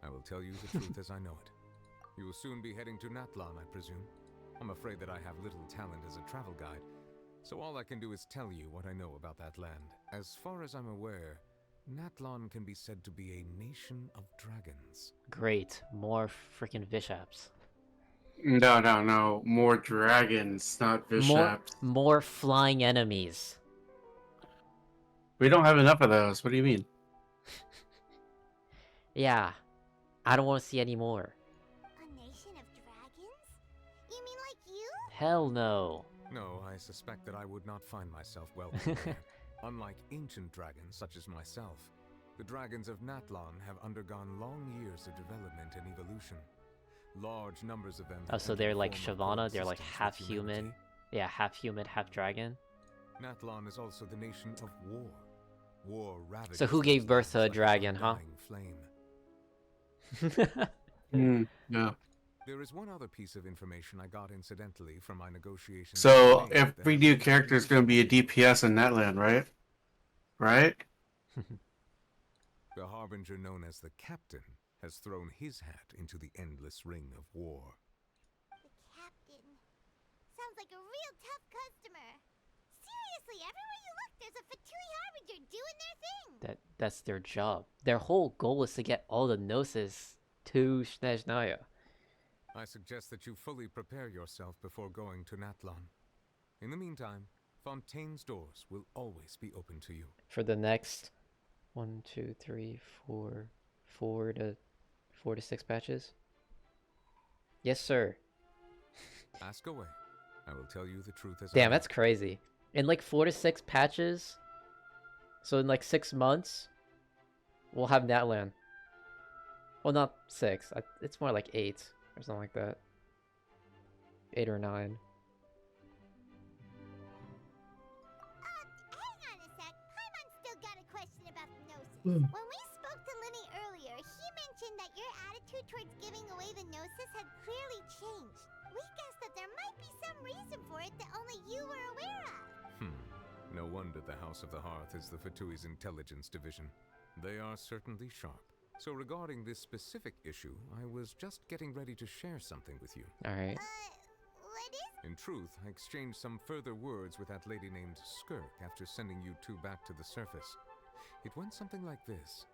I will tell you the truth as I know it. You will soon be heading to Natlan, I presume. I'm afraid that I have little talent as a travel guide, so all I can do is tell you what I know about that land. As far as I'm aware, Natlan can be said to be a nation of dragons. Great, more freaking Vishaps. No. More dragons, not Vishaps. More flying enemies. We don't have enough of those. What do you mean? Yeah, I don't want to see any more. A nation of dragons? You mean like you? Hell no. No, I suspect that I would not find myself welcome there. Unlike ancient dragons such as myself, the dragons of Natlan have undergone long years of development and evolution. Large numbers of them. Oh, so they're like Shyvana, they're like half human. Yeah, half human, half dragon. Natlan is also the nation of war. War ravages. So who gave birth to a dragon, huh? No. There is one other piece of information I got incidentally from my negotiations. So every new character is going to be a DPS in that land, right? Right? The Harbinger known as the Captain has thrown his hat into the endless ring of war. The captain. Sounds like a real tough customer. Seriously, everywhere you look, there's a Fatui Harbinger doing their thing. That's their job. Their whole goal is to get all the Gnosis to Snezhnaya. I suggest that you fully prepare yourself before going to Natlan. In the meantime, Fontaine's doors will always be open to you. For the next 1, 2, 3, 4 to 6 patches? Yes, sir. Ask away. I will tell you the truth as Damn, that's crazy. In like 4 to 6 patches, so in like 6 months, we'll have Natlan. Well, not 6. It's more like 8 or something like that. 8 or 9. Hang on a sec. Paimon's still got a question about the Gnosis. When we spoke to Linny earlier, he mentioned that your attitude attitude towards giving away the Gnosis had clearly changed. We guessed that there might be some reason for it that only you were aware of. No wonder the House of the Hearth is the Fatui's intelligence division. They are certainly sharp. So regarding this specific issue, I was just getting ready to share something with you. Alright. What is? In truth, I exchanged some further words with that lady named Skirk after sending you two back to the surface. It went something like this.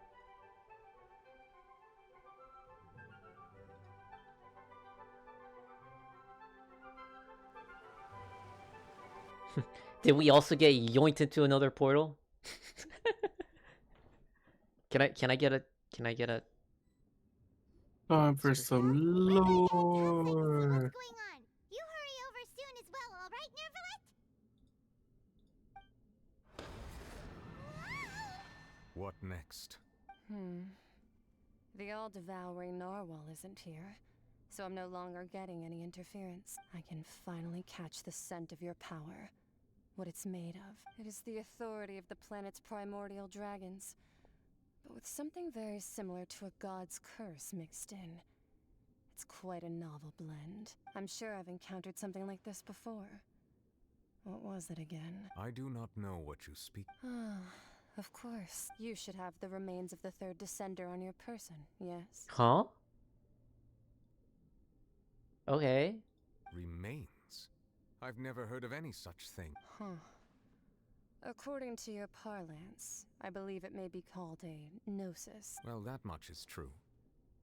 Did we also get yoinked into another portal? Can I get a Time for some lore. Going on. You hurry over soon as well, all right, Nervalet? What next? The all-devouring narwhal isn't here, so I'm no longer getting any interference. I can finally catch the scent of your power. What it's made of. It is the authority of the planet's primordial dragons, but with something very similar to a god's curse mixed in. It's quite a novel blend. I'm sure I've encountered something like this before. What was it again? I do not know what you speak. Of course. You should have the remains of the third descender on your person, yes? Huh? Okay. Remains? I've never heard of any such thing. According to your parlance, I believe it may be called a gnosis. Well, that much is true.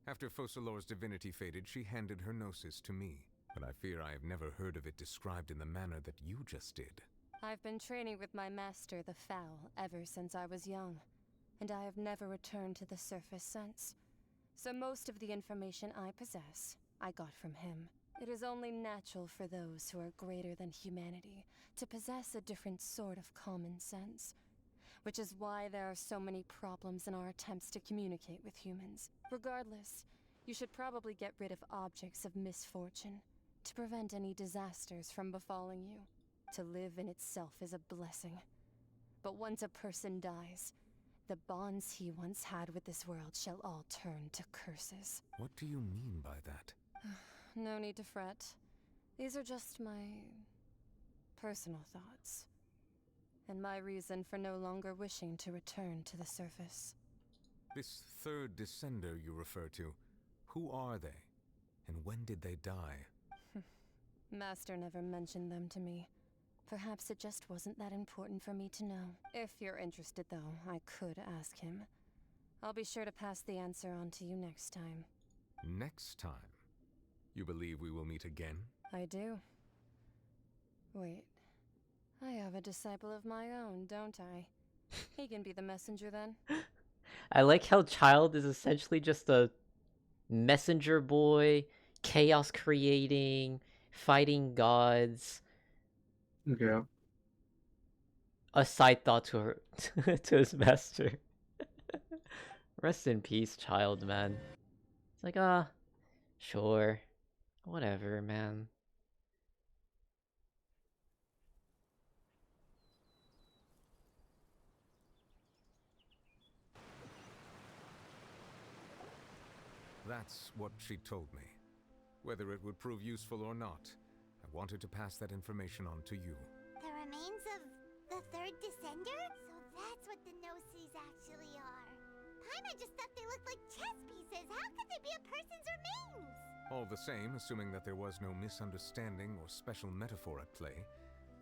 After Focalor's divinity faded, she handed her gnosis to me. But I fear I have never heard of it described in the manner that you just did. I've been training with my master, the Fowl, ever since I was young, and I have never returned to the surface since. So most of the information I possess, I got from him. It is only natural for those who are greater than humanity to possess a different sort of common sense, which is why there are so many problems in our attempts to communicate with humans. Regardless, you should probably get rid of objects of misfortune to prevent any disasters from befalling you. To live in itself is a blessing. But once a person dies, the bonds he once had with this world shall all turn to curses. What do you mean by that? No need to fret. These are just my personal thoughts, and my reason for no longer wishing to return to the surface. This third descender you refer to, who are they? And when did they die? Master never mentioned them to me. Perhaps it just wasn't that important for me to know. If you're interested, though, I could ask him. I'll be sure to pass the answer on to you next time. Next time? You believe we will meet again? I do. Wait. I have a disciple of my own, don't I? He can be the messenger then. I like how Child is essentially just a messenger boy, chaos creating, fighting gods. Yeah. A side thought to her, to his master. Rest in peace, Child, man. It's like, sure. Whatever, man. That's what she told me. Whether it would prove useful or not, I wanted to pass that information on to you. The remains of the third descender? So that's what the Gnosis actually are. Paimon just thought they looked like chess pieces. How could they be a person's remains? All the same, assuming that there was no misunderstanding or special metaphor at play,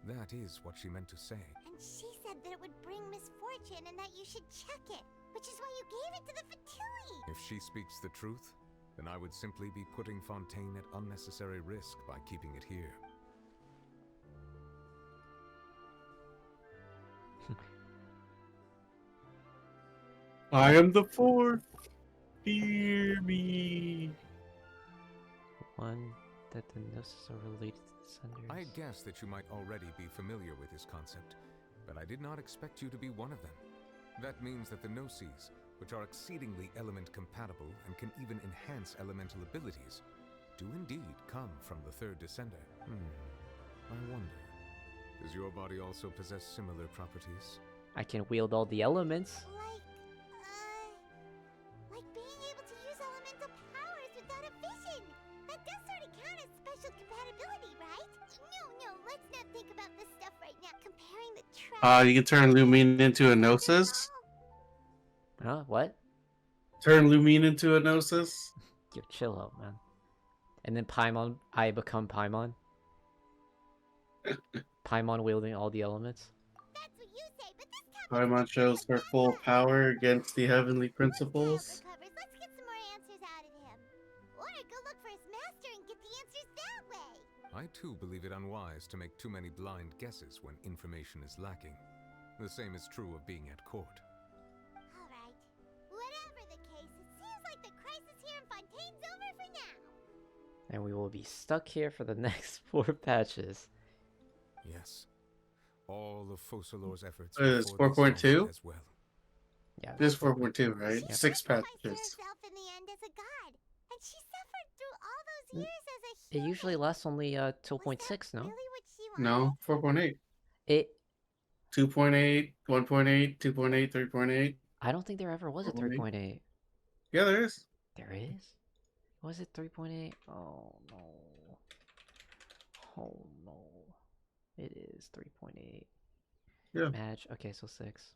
that is what she meant to say. And she said that it would bring misfortune and that you should check it, which is why you gave it to the Fatui. If she speaks the truth, then I would simply be putting Fontaine at unnecessary risk by keeping it here. I am the fourth. Fear me. One, that the Gnosis are related to the Senders. I guess that you might already be familiar with this concept, but I did not expect you to be one of them. That means that the Gnosis, which are exceedingly element compatible and can even enhance elemental abilities, do indeed come from the third descender. I wonder, does your body also possess similar properties? I can wield all the elements. Like being able to use elemental powers question. That does sort of count as special compatibility, right? No, let's not think about this stuff right now. Comparing the You can turn Lumine into a Gnosis. Huh? What? Turn Lumine into a Gnosis. Yo, chill out, man. And then Paimon, I become Paimon. Paimon wielding all the elements. That's what you say, but this topic Paimon shows her full power against the heavenly principles. covers. Let's get some more answers out of him. Or go look for his master and get the answers that way. I too believe it unwise to make too many blind guesses when information is lacking. The same is true of being at court. Alright. Whatever the case, it seems like the crisis here in Fontaine's over for now. And we will be stuck here for the next 4 patches. Yes. All of Focalor's efforts It's before this 4.2? moment as well. Yeah. This is 4.2, right? Yep. 6 patches. Herself in the end as a god, and she suffered through all those years as a It usually lasts only till 0.6, no? No, 4.8. It. 2.8, 1.8, 2.8, 3.8. I don't think there ever was a 3.8. Yeah, there is. There is? Was it 3.8? Oh no. Oh no. It is 3.8. Yeah. Match. Okay, so 6.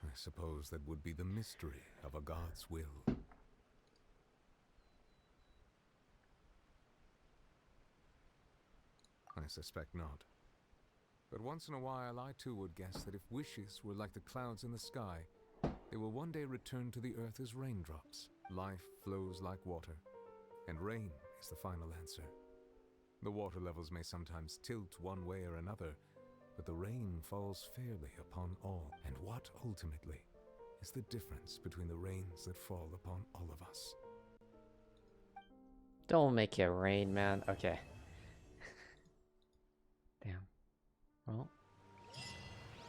I suppose that would be the mystery of a god's will. I suspect not. But once in a while, I too would guess that if wishes were like the clouds in the sky, they will one day return to the earth as raindrops. Life flows like water, and rain is the final answer. The water levels may sometimes tilt one way or another, but the rain falls fairly upon all. And what, ultimately, is the difference between the rains that fall upon all of us? Don't make it rain, man. Okay. Damn. Well,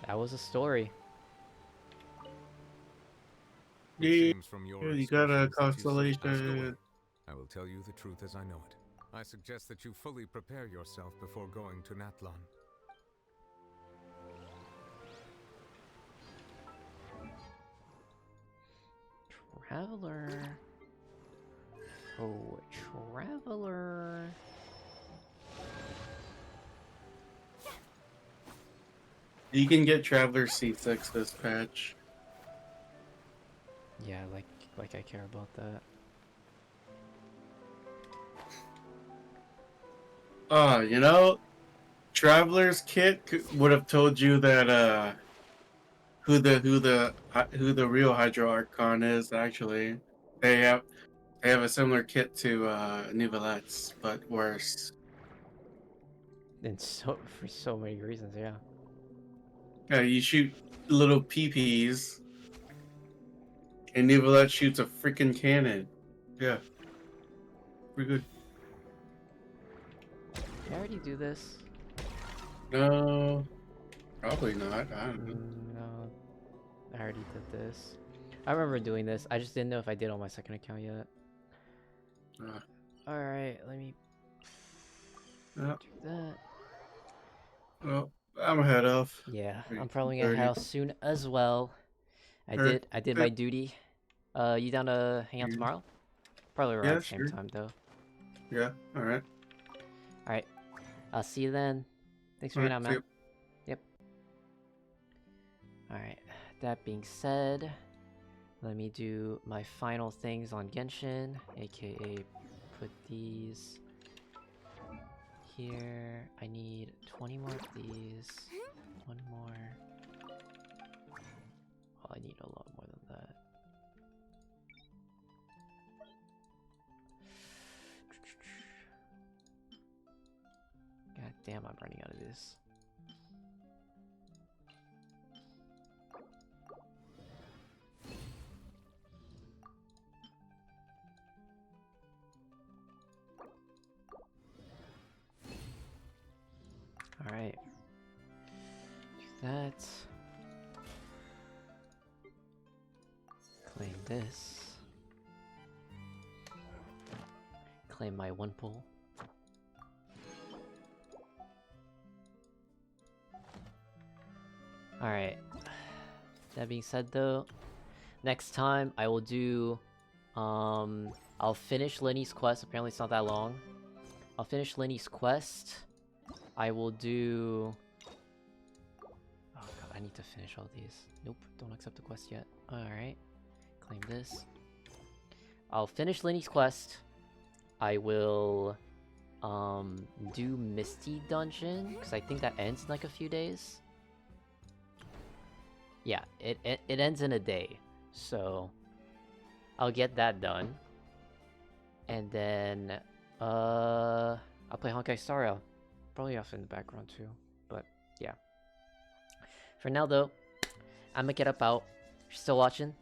that was a story. It seems from your you got a expressions that you seek to ask away. constellation. I will tell you the truth as I know it. I suggest that you fully prepare yourself before going to Natlan. Traveler. Oh, Traveler. You can get Traveler C6 this patch. Yeah, like I care about that. You know, Traveler's kit would have told you that who the real Hydro Archon is. Actually, they have a similar kit to Nivelette's, but worse. And for so many reasons, yeah. Yeah, you shoot little peepees, and Nivelette shoots a freaking cannon. Yeah, pretty good. Did I already do this? No, probably not. I don't know. No, I already did this. I remember doing this. I just didn't know if I did on my second account yet. Alright, let me Yep. do that. Well, I'm ahead of. Yeah, I'm probably gonna head out soon as well. I did my duty. You down to hang out tomorrow? Probably around Yeah, the same sure. time though. Yeah, alright. Alright. I'll see you then. Thanks for hanging out, Alright, see man. Yep. Alright. That being said, let me do my final things on Genshin, aka put these here. I need 20 more of these. One more. Oh, I need a lot more than that. God damn, I'm running out of this. Alright. Do that. Claim this. Claim my one pull. Alright. That being said though, next time I will do I'll finish Lenny's quest. Apparently it's not that long. I'll finish Lenny's quest. I will do... Oh god, I need to finish all these. Nope, don't accept the quest yet. Alright. Claim this. I'll finish Lenny's quest. I will do Misty Dungeon, because I think that ends in like a few days. Yeah, it ends in a day. So I'll get that done. And then I'll play Honkai Star Rail. Probably off in the background too. But yeah. For now though, I'm gonna get up out. If you're still watching,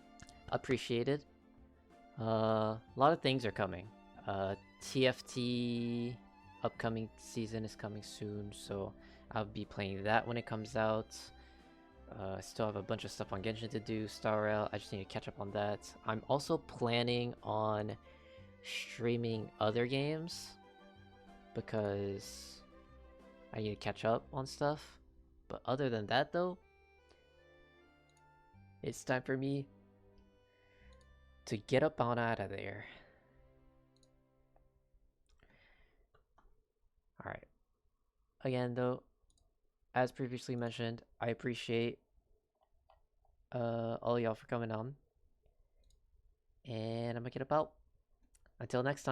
appreciated. A lot of things are coming. TFT upcoming season is coming soon, so I'll be playing that when it comes out. I still have a bunch of stuff on Genshin to do, Star Rail. I just need to catch up on that. I'm also planning on streaming other games because I need to catch up on stuff. But other than that though, it's time for me to get up on out of there. Alright. Again though, as previously mentioned, I appreciate all y'all for coming on. And I'm gonna get up out. Until next time.